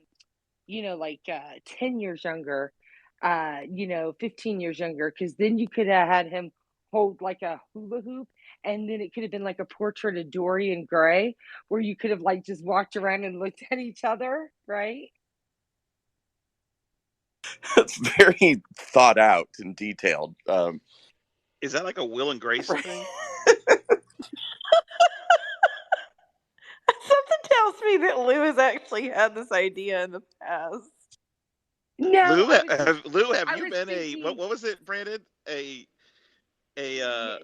years younger, 15 years younger, because then you could have had him hold like a hula hoop, and then it could have been like a portrait of Dorian Gray, where you could have like just walked around and looked at each other, right? It's very thought out and detailed. Is that like a Will and Grace thing? Something tells me that Lou has actually had this idea in the past. No, Lou, I was just, Lou, have I you was been thinking, what was it, Brandon? What was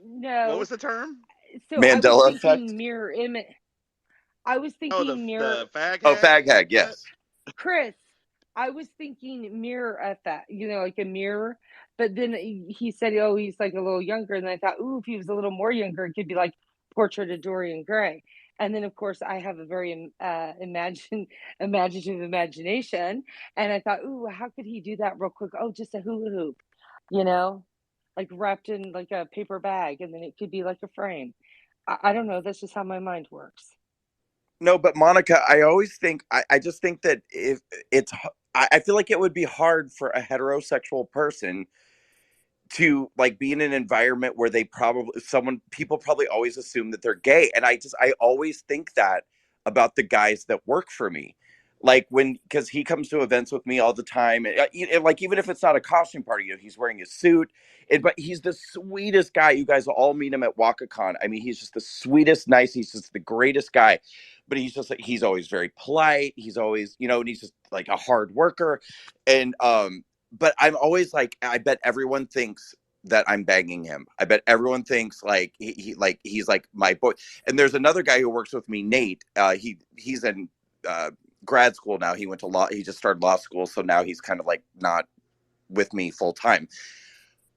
no. the term? So I was Mandela effect. thinking mirror image. I was Oh, thinking the mirror. fag Oh, hag, fag something hag. like that. Yes. Chris, I was thinking mirror effect, like a mirror. But then he said, "Oh, he's like a little younger," and I thought, "Ooh, if he was a little more younger, it could be like Portrait of Dorian Gray." And then, of course, I have a very imaginative imagination, and I thought, "Ooh, how could he do that real quick? Oh, just a hula hoop, you know, like wrapped in like a paper bag, and then it could be like a frame." I don't know. That's just how my mind works. No, but Monica, I always think I just think that if it's I feel like it would be hard for a heterosexual person to like be in an environment where people probably always assume that they're gay, and I always think that about the guys that work for me, like when because he comes to events with me all the time, and like even if it's not a costume party, he's wearing a suit, but he's the sweetest guy. You guys will all meet him at WakaCon. I mean, he's just the sweetest, nice. He's just the greatest guy, but he's just like he's always very polite. He's always and he's just like a hard worker, and but I'm always like, I bet everyone thinks that I'm banging him. I bet everyone thinks like he's like my boy. And there's another guy who works with me, Nate. He's in grad school now. He went to law. He just started law school, so now he's kind of like not with me full time.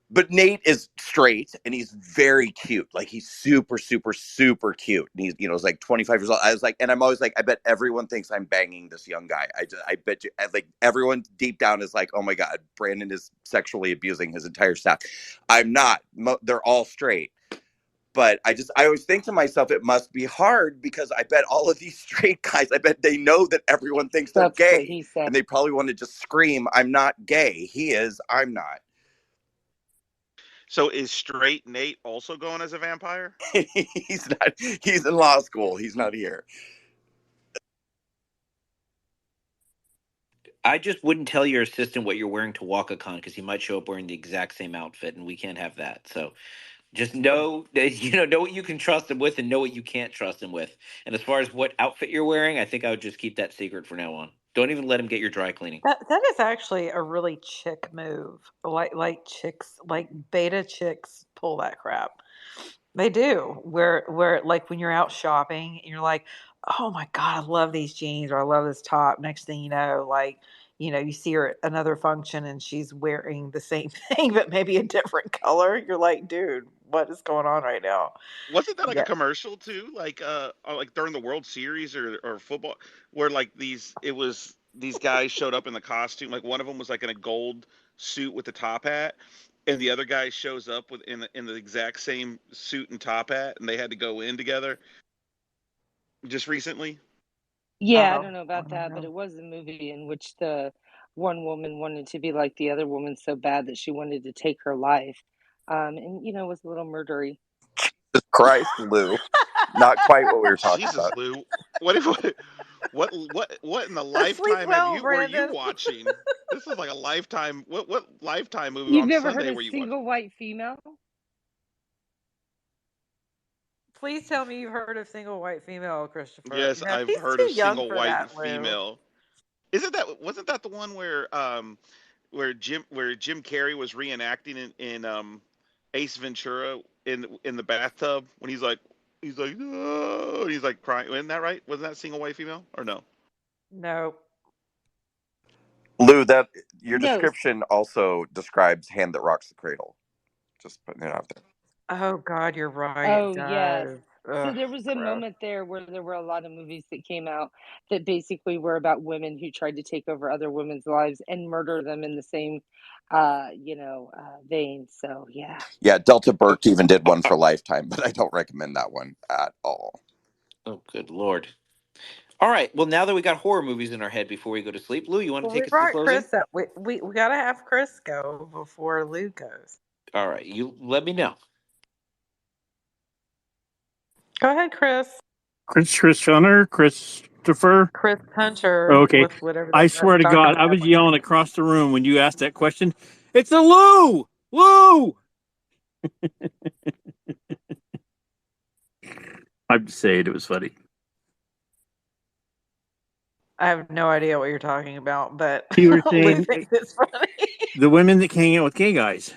But Nate is straight and he's very cute. Like he's super, super, super cute. And he's, he's like 25 years old. I was like, and I'm always like, I bet everyone thinks I'm banging this young guy. I bet you, like everyone deep down is like, oh my God, Brandon is sexually abusing his entire staff. I'm not. They're all straight. But I always think to myself, it must be hard because I bet all of these straight guys, I bet they know that everyone thinks they're That's what gay. he said. And they probably want to just scream, I'm not gay. He is, I'm not. So is straight Nate also going as a vampire? He's not. He's in law school. He's not here. I just wouldn't tell your assistant what you're wearing to WalkaCon because he might show up wearing the exact same outfit, and we can't have that. So just know that know what you can trust him with, and know what you can't trust him with. And as far as what outfit you're wearing, I think I would just keep that secret from now on. Don't even let him get your dry cleaning. That is actually a really chick move. Like chicks, like beta chicks pull that crap. They do. Where like when you're out shopping and you're like, "Oh my God, I love these jeans," or "I love this top." Next thing you know, like, you see her at another function and she's wearing the same thing but maybe a different color. You're like, "Dude, what is going on right now?" Wasn't that like a Yeah. commercial too? Like during the World Series or football, where like these guys showed up in the costume. Like one of them was like in a gold suit with the top hat, and the other guy shows up in the exact same suit and top hat, and they had to go in together just recently. Yeah, I Oh, don't know I about don't that, but know. it was a movie in which the one woman wanted to be like the other woman so bad that she wanted to take her life. And it was a little murdery. Jesus Christ, Lou. Not quite what we were talking Jesus, about. Lou, what if what in the Sleep lifetime well, were you Brandon. watching? This is like a lifetime. What lifetime movie You've on never heard Sunday of were you watching? single white female? Please tell me you've heard of Single White Female, Christopher. Yes, No, I've he's heard too of young single for white that, Lou. female. Wasn't that the one where Jim Carrey was reenacting in Ace Ventura in the bathtub when he's like oh, and he's like crying. Isn't that right? Wasn't that single white female or no? No. Lou, that your No. description also describes Hand That Rocks the Cradle. Just putting it out there. Oh God, you're right. It Oh, yes. does. So Ugh, there was a gross. moment there where there were a lot of movies that came out that basically were about women who tried to take over other women's lives and murder them in the same, vein. So yeah. Yeah, Delta Burke even did one for Lifetime, but I don't recommend that one at all. Oh, good Lord. All right. Well, now that we got horror movies in our head before we go to sleep, Lou, you want to Well, we take us to brought closing? Chris up. We gotta have Chris go before Lou goes. All right. You let me know. Go ahead, Chris. Chris Hunter, Christopher. Chris Hunter Okay. with whatever I that has swear to to talk God, about I that was one. yelling across the room when you asked that question. It's a Lou! Lou! I'm just saying it was funny. I have no idea what you're talking about, but You were Lou saying thinks it's funny. the women that can hang out with gay guys.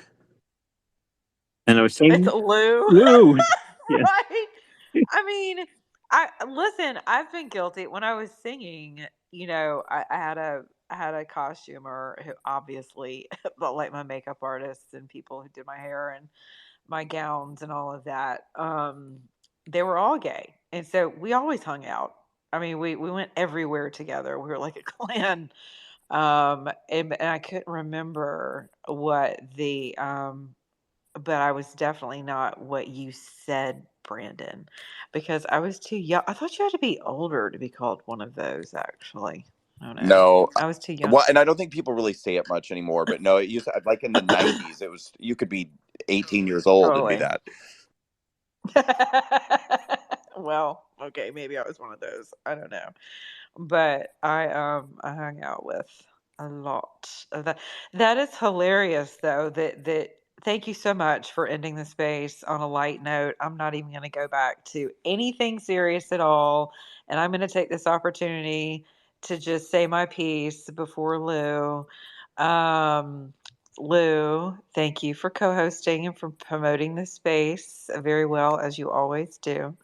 And I was It's saying, Lou. Lou! Yeah. Right? I mean, I've been guilty when I was singing. I had a costumer who obviously, but like my makeup artists and people who did my hair and my gowns and all of that. They were all gay, and so we always hung out. I mean, we went everywhere together. We were like a clan. And I couldn't remember but I was definitely not what you said, Brandon, because I was too young. I thought you had to be older to be called one of those, actually. I don't know. No. I was too young. Well, and I don't think people really say it much anymore, but no, it used to, like in the 90s, it was, you could be 18 years old and do Totally. that. Well, okay, maybe I was one of those. I don't know. But I hung out with a lot of that. That is hilarious though, that thank you so much for ending the space on a light note. I'm not even going to go back to anything serious at all, and I'm going to take this opportunity to just say my piece before Lou. Um, Lou, thank you for co-hosting and for promoting this space very well as you always do.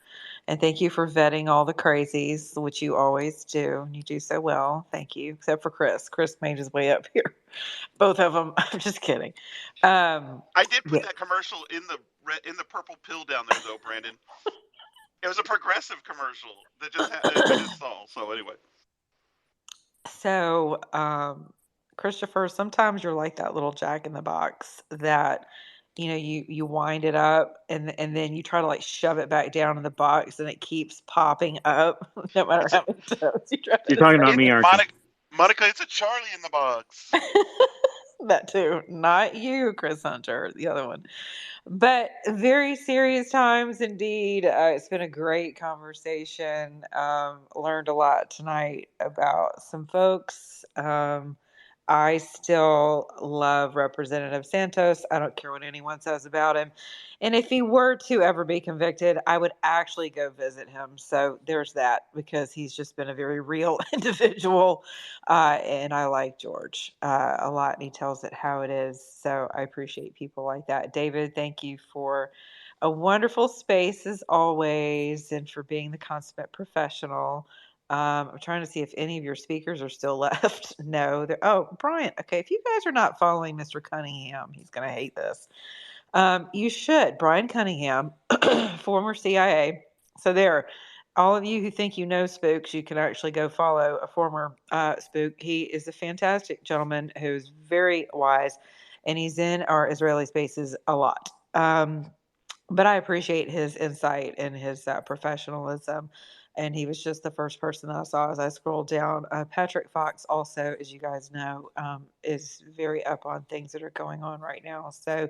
And thank you for vetting all the crazies, which you always do. And you do so well. Thank you. Except for Chris. Chris made his way up here. Both of them. I'm just kidding. I did put Yeah. that commercial in the purple pill down there, though, Brandon. It was a progressive commercial that I just saw. So anyway, So, Christopher, sometimes you're like that little jack in the box that, you wind it up and then you try to like shove it back down in the box and it keeps popping up no matter it's a how many times you try You're to talking say about it, me, aren't you? Monica. It's a Charlie in the box. that too. Not you, Chris Hunter, the other one. But very serious times indeed. It's been a great conversation. Learned a lot tonight about some folks. I still love Representative Santos. I don't care what anyone says about him. And if he were to ever be convicted, I would actually go visit him. So there's that because he's just been a very real individual. And I like George a lot, and he tells it how it is. So I appreciate people like that. David, thank you for a wonderful space as always and for being the consummate professional. I'm trying to see if any of your speakers are still left. No, oh, Brian. Okay, if you guys are not following Mr. Cunningham, he's going to hate this. You should. Brian Cunningham, former CIA. So there, all of you who think you know spooks, you can actually go follow a former spook. He is a fantastic gentleman who's very wise, and he's in our Israeli spaces a lot. But I appreciate his insight and his professionalism. And he was just the first person that I saw as I scrolled down. Patrick Fox, also, as you guys know, is very up on things that are going on right now. So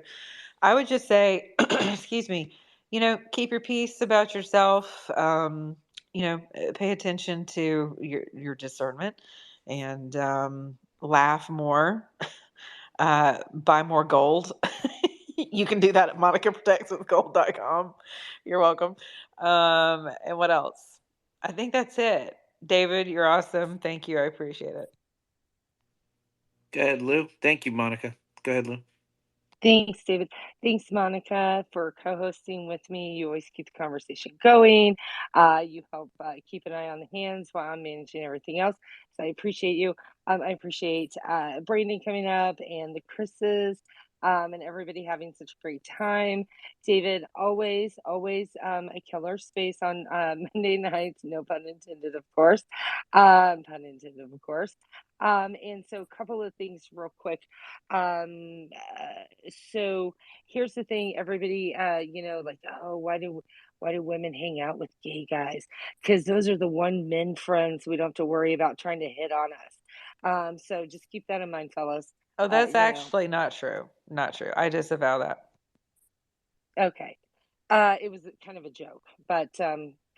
I would just say, excuse me, keep your peace about yourself. Pay attention to your discernment and laugh more, buy more gold. You can do that at monicaprotectswithgold.com. You're welcome. And what else? I think that's it. David, you're awesome. Thank you. I appreciate it. Go ahead, Lou. Thank you, Monica. Go ahead, Lou. Thanks, David. Thanks, Monica, for co-hosting with me. You always keep the conversation going. You help keep an eye on the hands while I'm managing everything else. So I appreciate you. I appreciate Brandon coming up and the Chris's and everybody having such a great time. David, always a killer space on Monday nights. No pun intended, of course. Pun intended, of course. And so a couple of things real quick. Um, so here's the thing, everybody, like, oh, why do women hang out with gay guys? Because those are the one men friends we don't have to worry about trying to hit on us. So just keep that in mind, fellas. Oh, that's You know, actually not true. Not true. I disavow that. okay. It was kind of a joke, but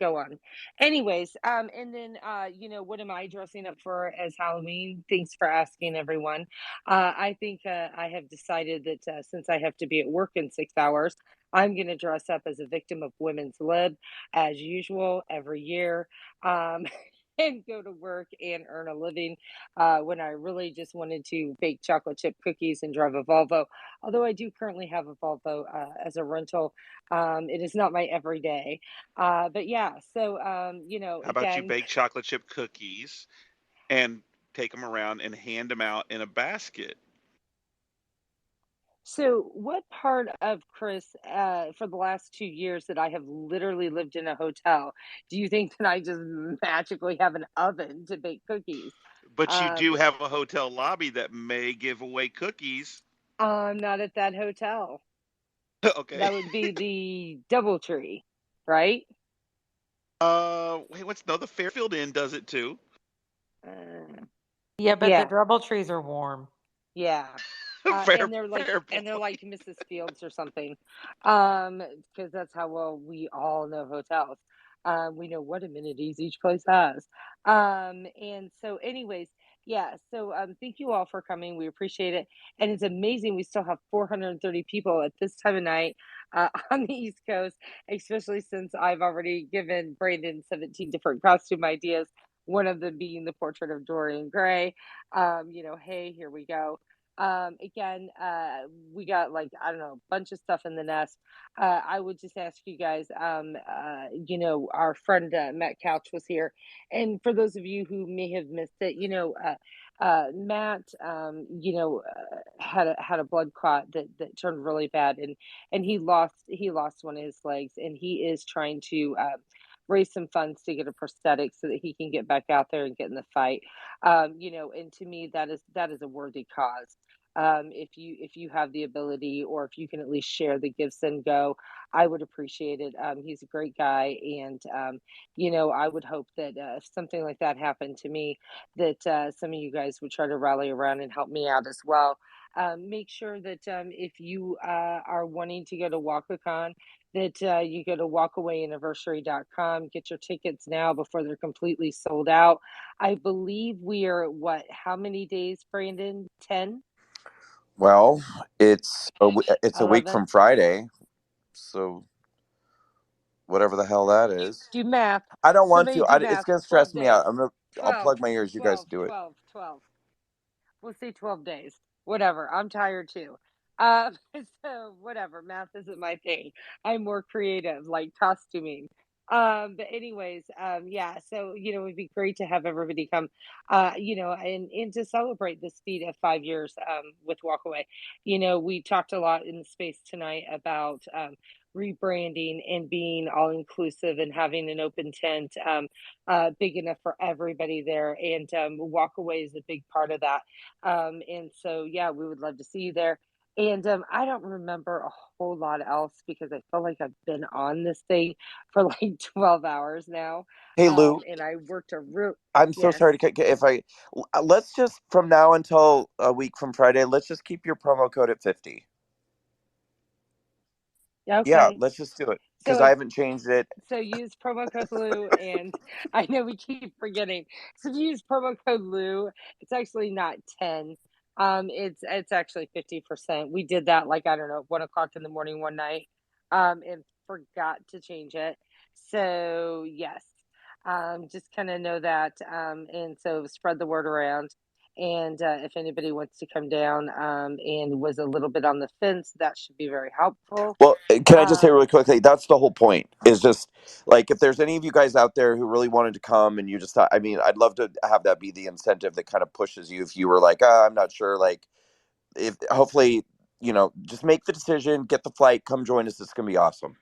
go on. Anyways, and then what am I dressing up for as Halloween? Thanks for asking, everyone. I think I have decided that since I have to be at work in 6 hours, I'm going to dress up as a victim of women's lib as usual every year. Um, and go to work and earn a living when I really just wanted to bake chocolate chip cookies and drive a Volvo. Although I do currently have a Volvo as a rental, it is not my everyday. But yeah, so, How about you again, bake chocolate chip cookies and take them around and hand them out in a basket? so what part of Chris, for the last 2 years that I have literally lived in a hotel, do you think that I just magically have an oven to bake cookies? But you Um, do have a hotel lobby that may give away cookies. I'm not at that hotel. Okay. That would be the DoubleTree, right? Wait, what's no? The Fairfield Inn does it too. Uh, Yeah, but the Yeah, DoubleTrees are warm. yeah. Fair, And they're like, fair and they're point. like Mrs. Fields or something, because that's how well we all know hotels. We know what amenities each place has. And so, anyways, yeah. So, thank you all for coming. We appreciate it, and it's amazing. We still have 430 people at this time of night on the East Coast, especially since I've already given Brandon 17 different costume ideas. One of them being the portrait of Dorian Gray. Hey, here we go. Again, we got like, I don't know, a bunch of stuff in the nest. I would just ask you guys, our friend Matt Couch was here. And for those of you who may have missed it, Matt, had a blood clot that turned really bad, and he lost one of his legs, and he is trying to raise some funds to get a prosthetic so that he can get back out there and get in the fight. And to me, that is a worthy cause. If you have the ability, or if you can at least share the gifts and go, I would appreciate it. He's a great guy, and I would hope that if something like that happened to me, that some of you guys would try to rally around and help me out as well. Make sure that if you are wanting to go to WalkaCon, that you go to walkawayanniversary.com, get your tickets now before they're completely sold out. I believe we are at what, how many days, Brandon? 10? Well, it's a week 11? from Friday, so whatever the hell that is. Do math. I don't want Somebody to. do It's math. gonna 12 stress me days. out. I'll 12, plug my ears. You guys 12, do it. 12, 12. We'll say 12 days. Whatever. I'm tired too. So whatever. Math isn't my thing. I'm more creative, like costuming. But anyways, yeah. So it'd be great to have everybody come. And to celebrate the speed of 5 years with Walkaway. We talked a lot in the space tonight about rebranding and being all inclusive and having an open tent, big enough for everybody there. And Walkaway is a big part of that. And so, yeah, we would love to see you there. And I don't remember a whole lot else because I feel like I've been on this thing for like 12 hours now. Hey Lou, And I worked a real, I'm so yes. sorry to if I let's just from now until a week from Friday, let's just keep your promo code at 50. Yeah, Okay. let's just do it because So I it's, haven't changed it. so use promo code Lou, and I know we keep forgetting. So if you use promo code Lou, it's actually not 10. It's actually 50%. We did that like, I don't know, 1 o'clock in the morning one night, and forgot to change it. So yes, just kind of know that, and so spread the word around. And if anybody wants to come down and was a little bit on the fence, that should be very helpful. Well, can I just say Um, really quickly? That's the whole point. Is just like if there's any of you guys out there who really wanted to come and you just thought, I mean, I'd love to have that be the incentive that kind of pushes you if you were like, I'm not sure. Like, if hopefully, just make the decision, get the flight, come join us. It's gonna be awesome.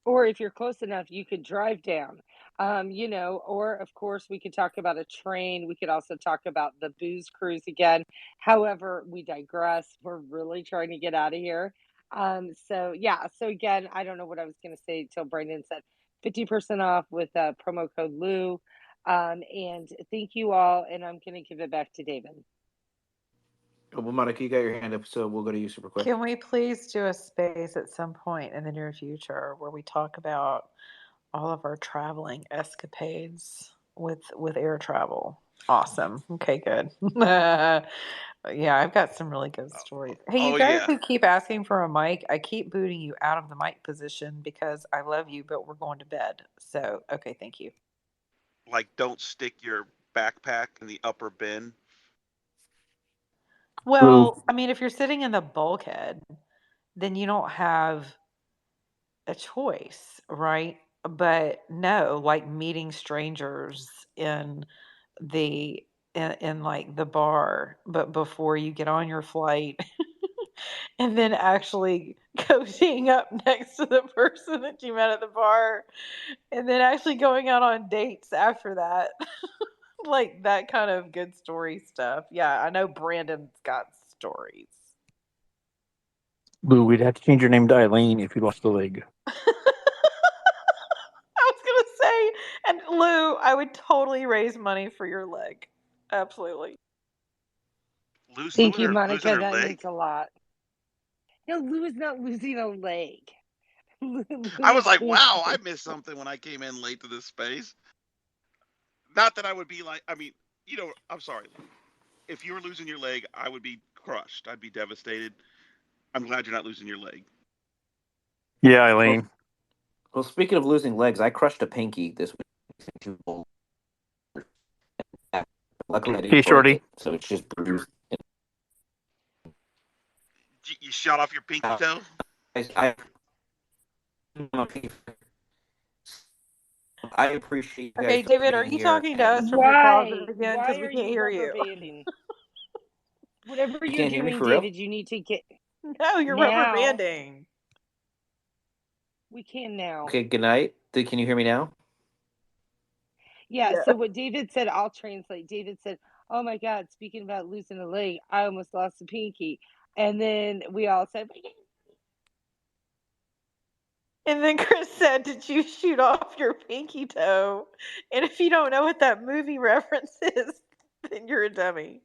Or if you're close enough, you could drive down. Or of course, we could talk about a train. We could also talk about the booze cruise again. However, we digress. We're really trying to get out of here. So yeah. So again, I don't know what I was going to say till Brandon said 50% off with promo code Lou. And thank you all. And I'm going to give it back to David. Well, Monica, you got your hand up, so we'll go to you super quick. Can we please do a space at some point in the near future where we talk about all of our traveling escapades with air travel? Awesome. Okay, good. Yeah, I've got some really good stories. Hey, you Oh guys yeah. who keep asking for a mic, I keep booting you out of the mic position because I love you, but we're going to bed. So, okay, thank you. Like, don't stick your backpack in the upper bin. Lou. Well, I mean, if you're sitting in the bulkhead, then you don't have a choice, right? But no, like meeting strangers in the in like the bar, but before you get on your flight, and then actually cozying up next to the person that you met at the bar, and then actually going out on dates after that. Like that kind of good story stuff. Yeah, I know Brandon's got stories. Lou, we'd have to change your name to Eileen if you lost the leg. I was gonna say, and Lou, I would totally raise money for your leg. Absolutely. Thank you, Losing Monica. her That leg? means a lot. No, Lou is not losing a leg. Lou I is was like, wow, I losing. missed something when I came in late to this space. Not that I would be like, I mean, I'm sorry. If you were losing your leg, I would be crushed. I'd be devastated. I'm glad you're not losing your leg. Yeah, Well, Eileen. well, speaking of losing legs, I crushed a pinky this week. Luckily, I Hey, didn't break Shorty. it, so it's just bruised. You shot off your pinky toe? I, I appreciate you Okay, guys David, are being you here, talking to and us from your closet Why? again? Why Because we are can't you hear rubber you. banding? Whatever you you're can't hear me doing, for real. David, you need to get No, you're rubber now. banding. We can now. Okay, good night. Can you hear me now? Yeah, Yeah. so what David said, I'll translate. David said, "Oh my God, speaking about losing a leg, I almost lost a pinky." And then we all said, And then Chris said, "Did you shoot off your pinky toe?" And if you don't know what that movie reference is, then you're a dummy.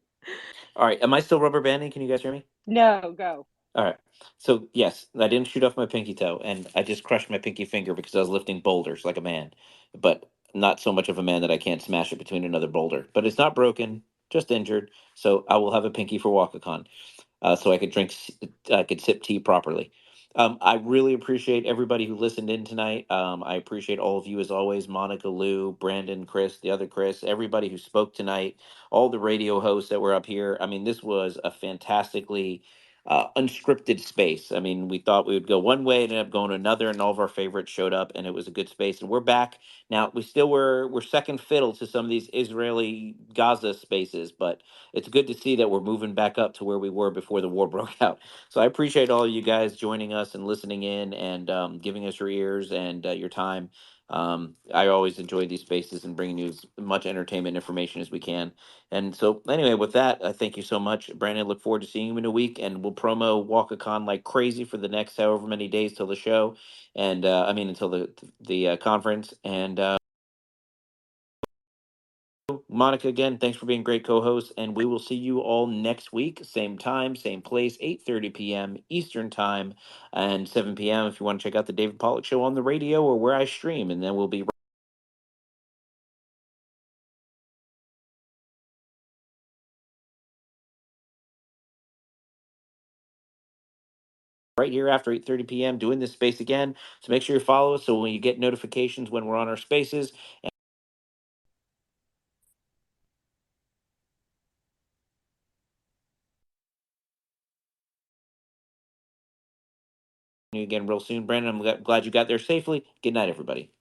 All right, am I still rubber banding? Can you guys hear me? "No, go." All right. So yes, I didn't shoot off my pinky toe, and I just crushed my pinky finger because I was lifting boulders like a man, but not so much of a man that I can't smash it between another boulder. But it's not broken, just injured. So I will have a pinky for WalkaCon, so I could I could sip tea properly. I really appreciate everybody who listened in tonight. I appreciate all of you as always, Monica, Lou, Brandon, Chris, the other Chris, everybody who spoke tonight, all the radio hosts that were up here. I mean, this was a fantastically unscripted space. I mean, we thought we would go one way and ended up going another, and all of our favorites showed up, and it was a good space. And we're back now. We're second fiddle to some of these Israeli Gaza spaces, but it's good to see that we're moving back up to where we were before the war broke out. So I appreciate all of you guys joining us and listening in and giving us your ears and your time. I always enjoy these spaces and bringing you as much entertainment information as we can. And so, anyway, with that, I thank you so much, Brandon. Look forward to seeing you in a week, and we'll promo WalkaCon like crazy for the next however many days till the show, and I mean until the conference. And Monica, again, thanks for being great co-host, and we will see you all next week, same time, same place, 8:30 p.m. Eastern time, and 7 p.m. if you want to check out the David Pollock Show on the radio or where I stream, and then we'll be right here after 8:30 p.m. doing this space again. So make sure you follow us so when you get notifications when we're on our spaces. And again real soon, Brandon. I'm glad you got there safely. Good night, everybody.